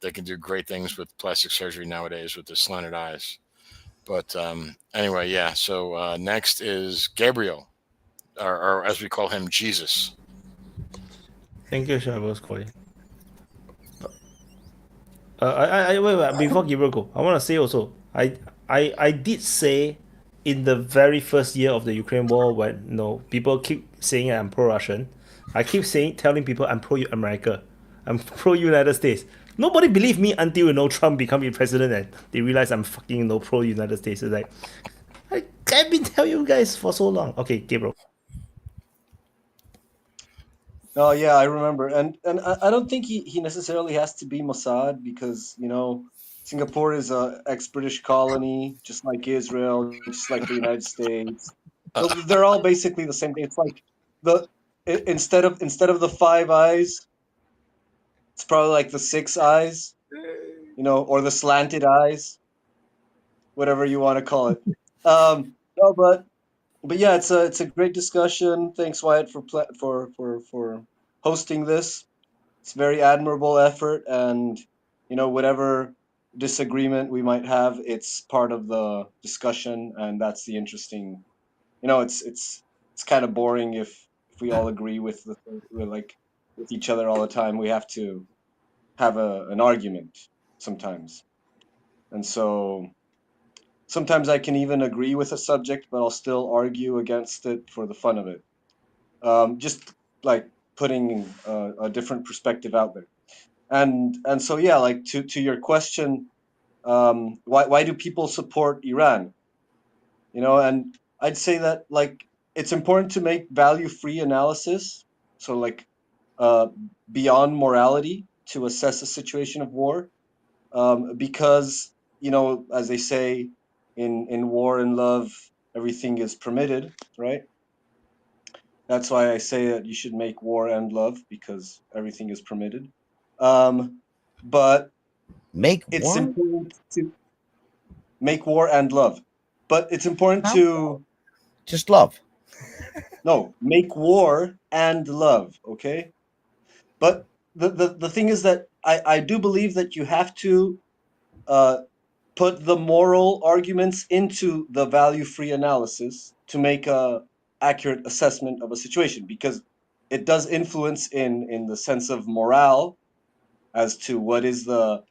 They can do great things with plastic surgery nowadays with the slanted eyes. But anyway, yeah. So next is Gabriel, or as we call him, Jesus. Thank you, Shabos Goyle. Wait, before Gabriel go, I want to say also, I did say in the very first year of the Ukraine war when people keep saying I'm pro-Russian, I keep telling people I'm pro-America, I'm pro-United States. Nobody believed me until Trump become president and they realize I'm fucking pro-United States. It's like I've been telling you guys for so long. Okay, Gabriel. Oh yeah, I remember, and I don't think he necessarily has to be Mossad because Singapore is a ex-British colony, just like Israel, just like the United States. They're all basically the same thing. It's like instead of the 5 eyes, it's probably like the 6 eyes, or the slanted eyes, whatever you want to call it. No, but yeah, it's a great discussion. Thanks, Wyatt, for hosting this. It's a very admirable effort, and whatever disagreement we might have, it's part of the discussion, and that's the interesting. It's kind of boring if we all agree with each other all the time. We have to have an argument sometimes, and so. Sometimes I can even agree with a subject, but I'll still argue against it for the fun of it. Just like putting a different perspective out there. And so yeah, like to your question, why do people support Iran? And I'd say that it's important to make value-free analysis, so beyond morality, to assess a situation of war, because as they say, in war and love, everything is permitted, right? That's why I say that you should make war and love, because everything is permitted. But it's war? important to make war and love. But it's important to just love. No, make war and love, okay? But the thing is that I do believe that you have to put the moral arguments into the value-free analysis to make a accurate assessment of a situation, because it does influence in the sense of morale as to what is the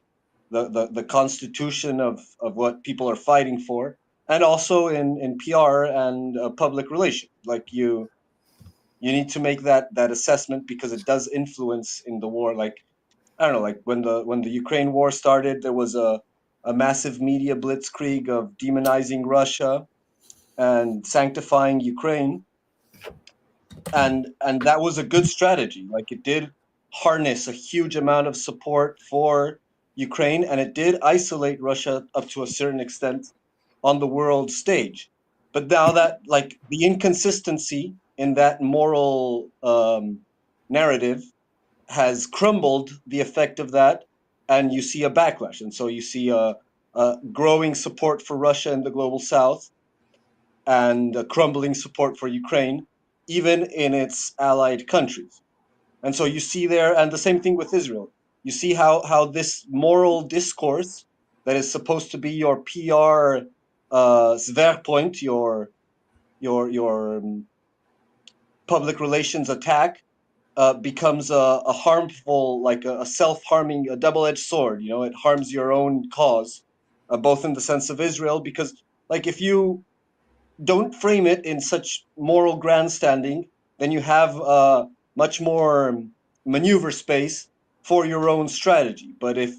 constitution of what people are fighting for, and also in PR and public relations. Like you need to make that assessment, because it does influence in the war. Like, I don't know, like when the Ukraine war started, there was a massive media blitzkrieg of demonizing Russia and sanctifying Ukraine, and that was a good strategy. Like, it did harness a huge amount of support for Ukraine, and it did isolate Russia up to a certain extent on the world stage. But now that, like, the inconsistency in that moral narrative has crumbled the effect of that, and you see a backlash. And so you see a growing support for Russia in the global south, and a crumbling support for Ukraine, even in its allied countries. And so you see there, and the same thing with Israel. You see how this moral discourse that is supposed to be your PR Sverpoint, your public relations attack, becomes a harmful, like a self-harming, a double-edged sword. You know, it harms your own cause, both in the sense of Israel, because, like, if you don't frame it in such moral grandstanding, then you have much more maneuver space for your own strategy. But if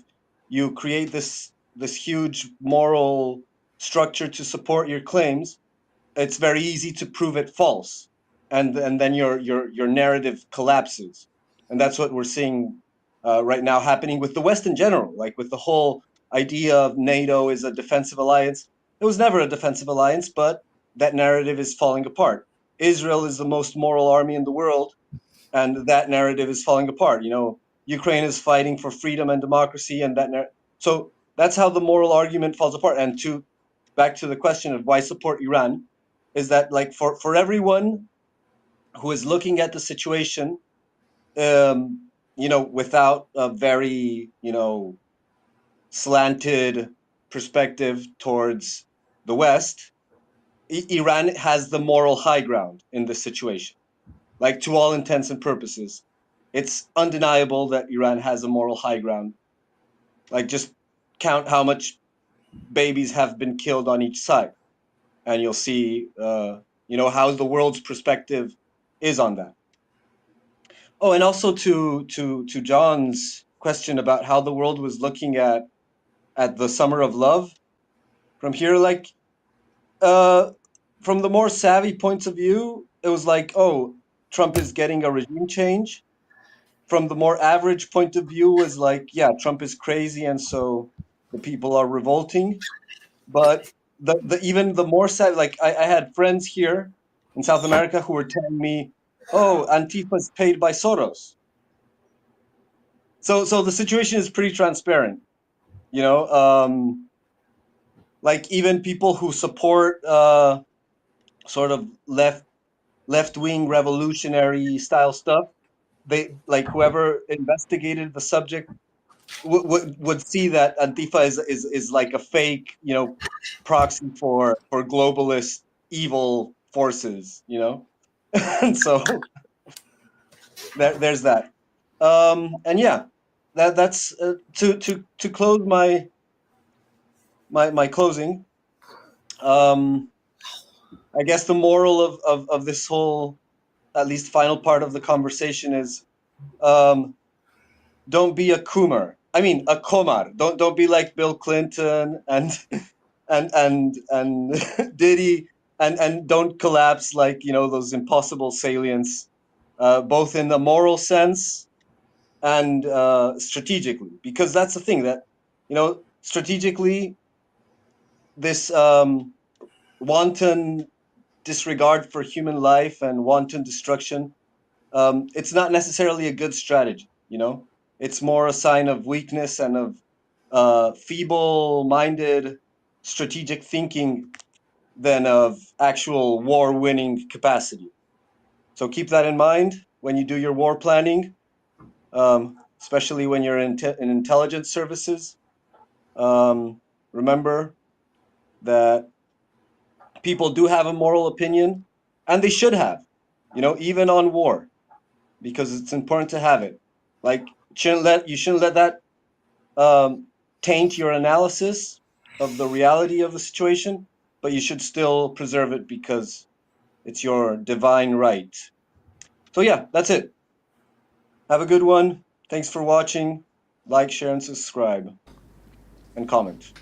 you create this huge moral structure to support your claims, it's very easy to prove it false, and then your narrative collapses. And that's what we're seeing right now happening with the West in general, like with the whole idea of NATO is a defensive alliance. It was never a defensive alliance, but that narrative is falling apart. Israel is the most moral army in the world, and that narrative is falling apart. You know, Ukraine is fighting for freedom and democracy, and so that's how the moral argument falls apart. And back to the question of why support Iran, is that, like, for everyone who is looking at the situation, you know, without a very, you know, slanted perspective towards the West, Iran has the moral high ground in this situation. Like, to all intents and purposes, it's undeniable that Iran has a moral high ground. Like, just count how much babies have been killed on each side, and you'll see, you know, how the world's perspective is on that. Oh, and also to John's question about how the world was looking at the Summer of Love from here, like, from the more savvy points of view, it was like, oh, Trump is getting a regime change. From the more average point of view, was like, yeah, Trump is crazy, and so the people are revolting. But even the more sad, like, I had friends here in South America who were telling me, oh, Antifa is paid by Soros. So the situation is pretty transparent, you know. Like, even people who support sort of left-wing revolutionary style stuff, they, like, whoever investigated the subject would see that Antifa is like a fake, you know, proxy for globalist evil forces, you know. And so there's that. And yeah, that's to close my closing. I guess the moral of this whole, at least final part of the conversation, is don't be a Kumar. I mean, a Komar. Don't be like Bill Clinton and Diddy, and don't collapse like, you know, those impossible salients, both in the moral sense and strategically, because that's the thing that, you know, strategically, this wanton disregard for human life and wanton destruction, it's not necessarily a good strategy. It's more a sign of weakness and of feeble-minded strategic thinking than of actual war-winning capacity. So keep that in mind when you do your war planning, especially when you're in intelligence services. Remember that people do have a moral opinion, and they should have, even on war, because it's important to have it. Like, you shouldn't let that taint your analysis of the reality of the situation, but you should still preserve it because it's your divine right. So yeah, that's it. Have a good one. Thanks for watching. Like, share, and subscribe. And comment.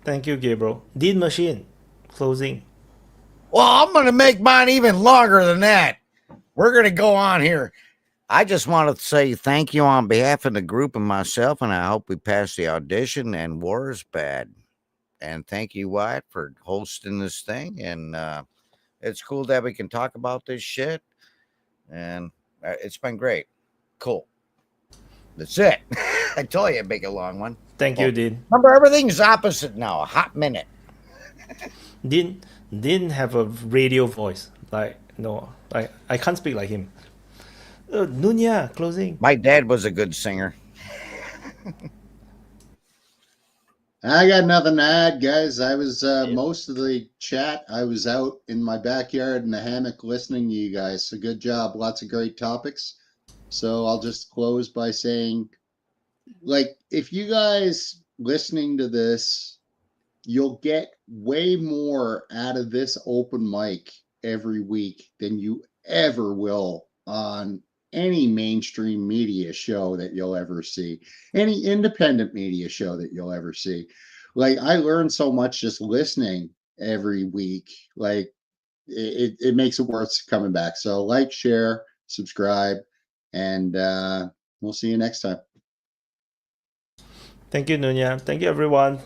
Thank you, Gabriel. Dean Machine, closing. Well, I'm going to make mine even longer than that. We're going to go on here. I just wanted to say thank you on behalf of the group and myself, and I hope we pass the audition and war is bad. And thank you, Wyatt, for hosting this thing. And it's cool that we can talk about this shit. And it's been great. Cool. That's it. I told you, make a long one. Thank you, Dean. Remember, everything's opposite now. A hot minute. Dean didn't have a radio voice. I can't speak like him. Nunya, closing. My dad was a good singer. I got nothing to add, guys. I was most of the chat. I was out in my backyard in the hammock listening to you guys. So good job. Lots of great topics. So I'll just close by saying, if you guys listening to this, you'll get way more out of this open mic every week than you ever will on any mainstream media show that you'll ever see, any independent media show that you'll ever see. I learned so much just listening every week. It makes it worth coming back. So share, subscribe, and we'll see you next time. Thank you, Nunya. Thank you, everyone.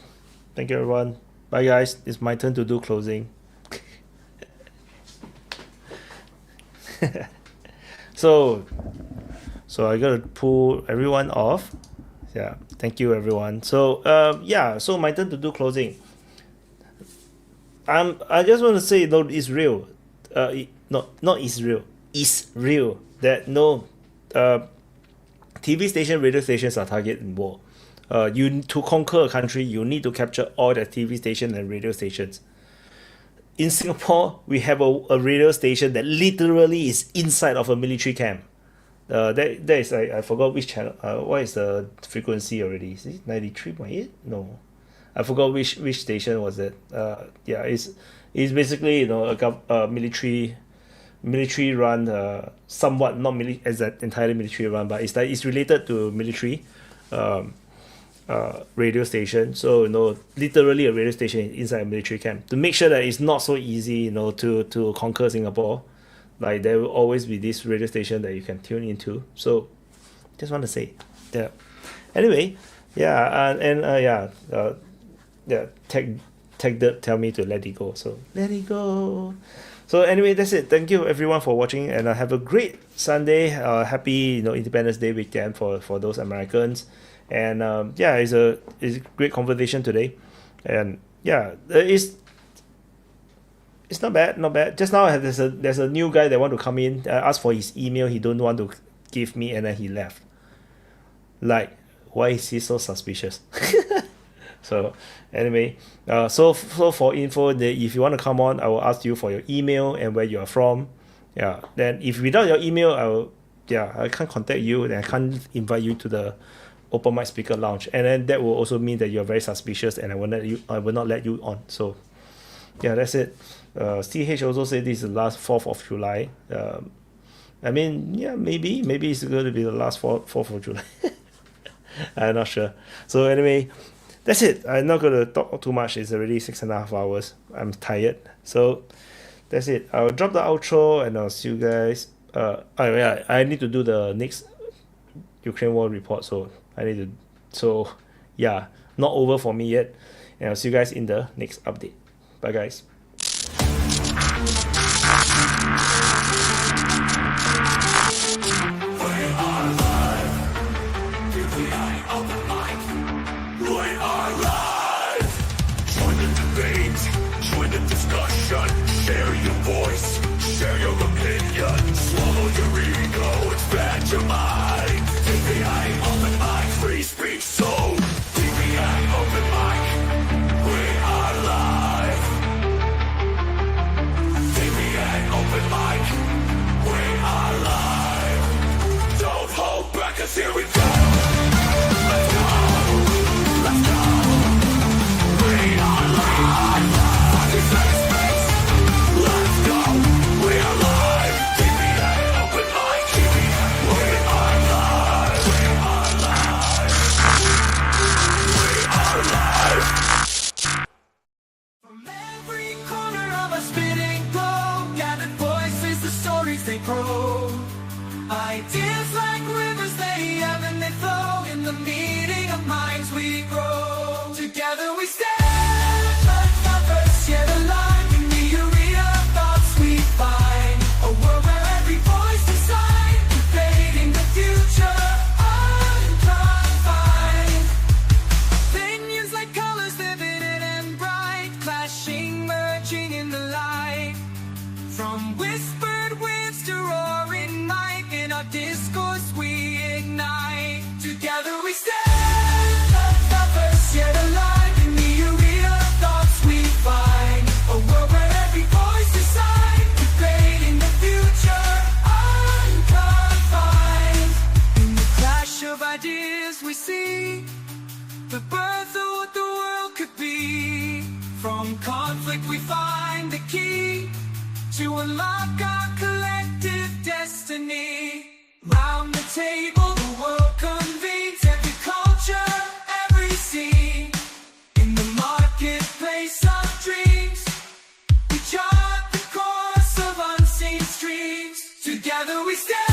Thank you, everyone. Bye, guys. It's my turn to do closing. So I gotta pull everyone off. Yeah, thank you, everyone. So so my turn to do closing. I just want to say, it's real. Not Israel. It's real that TV station, radio stations are targeted in war. To conquer a country, you need to capture all the TV stations and radio stations. In Singapore, we have a radio station that literally is inside of a military camp. That is, I forgot which channel. What is the frequency already? Is it 93.8? No, I forgot which station was it. It's basically a military run, somewhat not entirely military run, but it's related to military. Radio station. So literally a radio station inside a military camp to make sure that it's not so easy to conquer Singapore. There will always be this radio station that you can tune into. So just want to say anyway, Tech tell me to let it go, so let it go. So anyway, that's it. Thank you everyone for watching, and have a great Sunday. Happy Independence Day weekend for those Americans. And it's a great conversation today, and it's not bad. Just now there's a new guy that want to come in. I asked for his email. He don't want to give me, and then he left. Why is he so suspicious? So anyway, so for info, if you want to come on, I will ask you for your email and where you are from. Then if without your email, I can't contact you, and I can't invite you to the Open Mic Speaker Lounge, and then that will also mean that you're very suspicious, and I will not let you on. So that's it. CH also said this is the last 4th of July. Maybe it's going to be the last 4th of July. I'm not sure. So anyway, that's it. I'm not going to talk too much. It's already 6.5 hours. I'm tired. So that's it. I'll drop the outro, and I'll see you guys. I need to do the next Ukraine war report, so not over for me yet, and I'll see you guys in the next update. Bye, guys. Here we go. Let's go. Let's go. We are live. 47 space. Let's go. We are live. DPA Open Mic. We are live. We are live. We are live. From every corner of a spinning globe, gathered voices, the stories they grow. Ideas like rivers, they ebb and they flow. In the meeting of minds we grow. Together we stand, like lovers yet alive. In the arena of thoughts we find a world where every voice decides, debating the future unconfined. Opinions like colors, vivid and bright, clashing, merging in the light. From whispered winds to roaring night, in our discourse we ignite. Together we stand, like lovers yet alive. In the arena of thoughts we find a world where every voice decides, debating the future unconfined. In the clash of ideas we see the birth of what the world could be. From conflict we find the key to unlock our collective destiny. Round the table the world convenes, every culture, every scene. In the marketplace of dreams, we chart the course of unseen streams. Together we stand.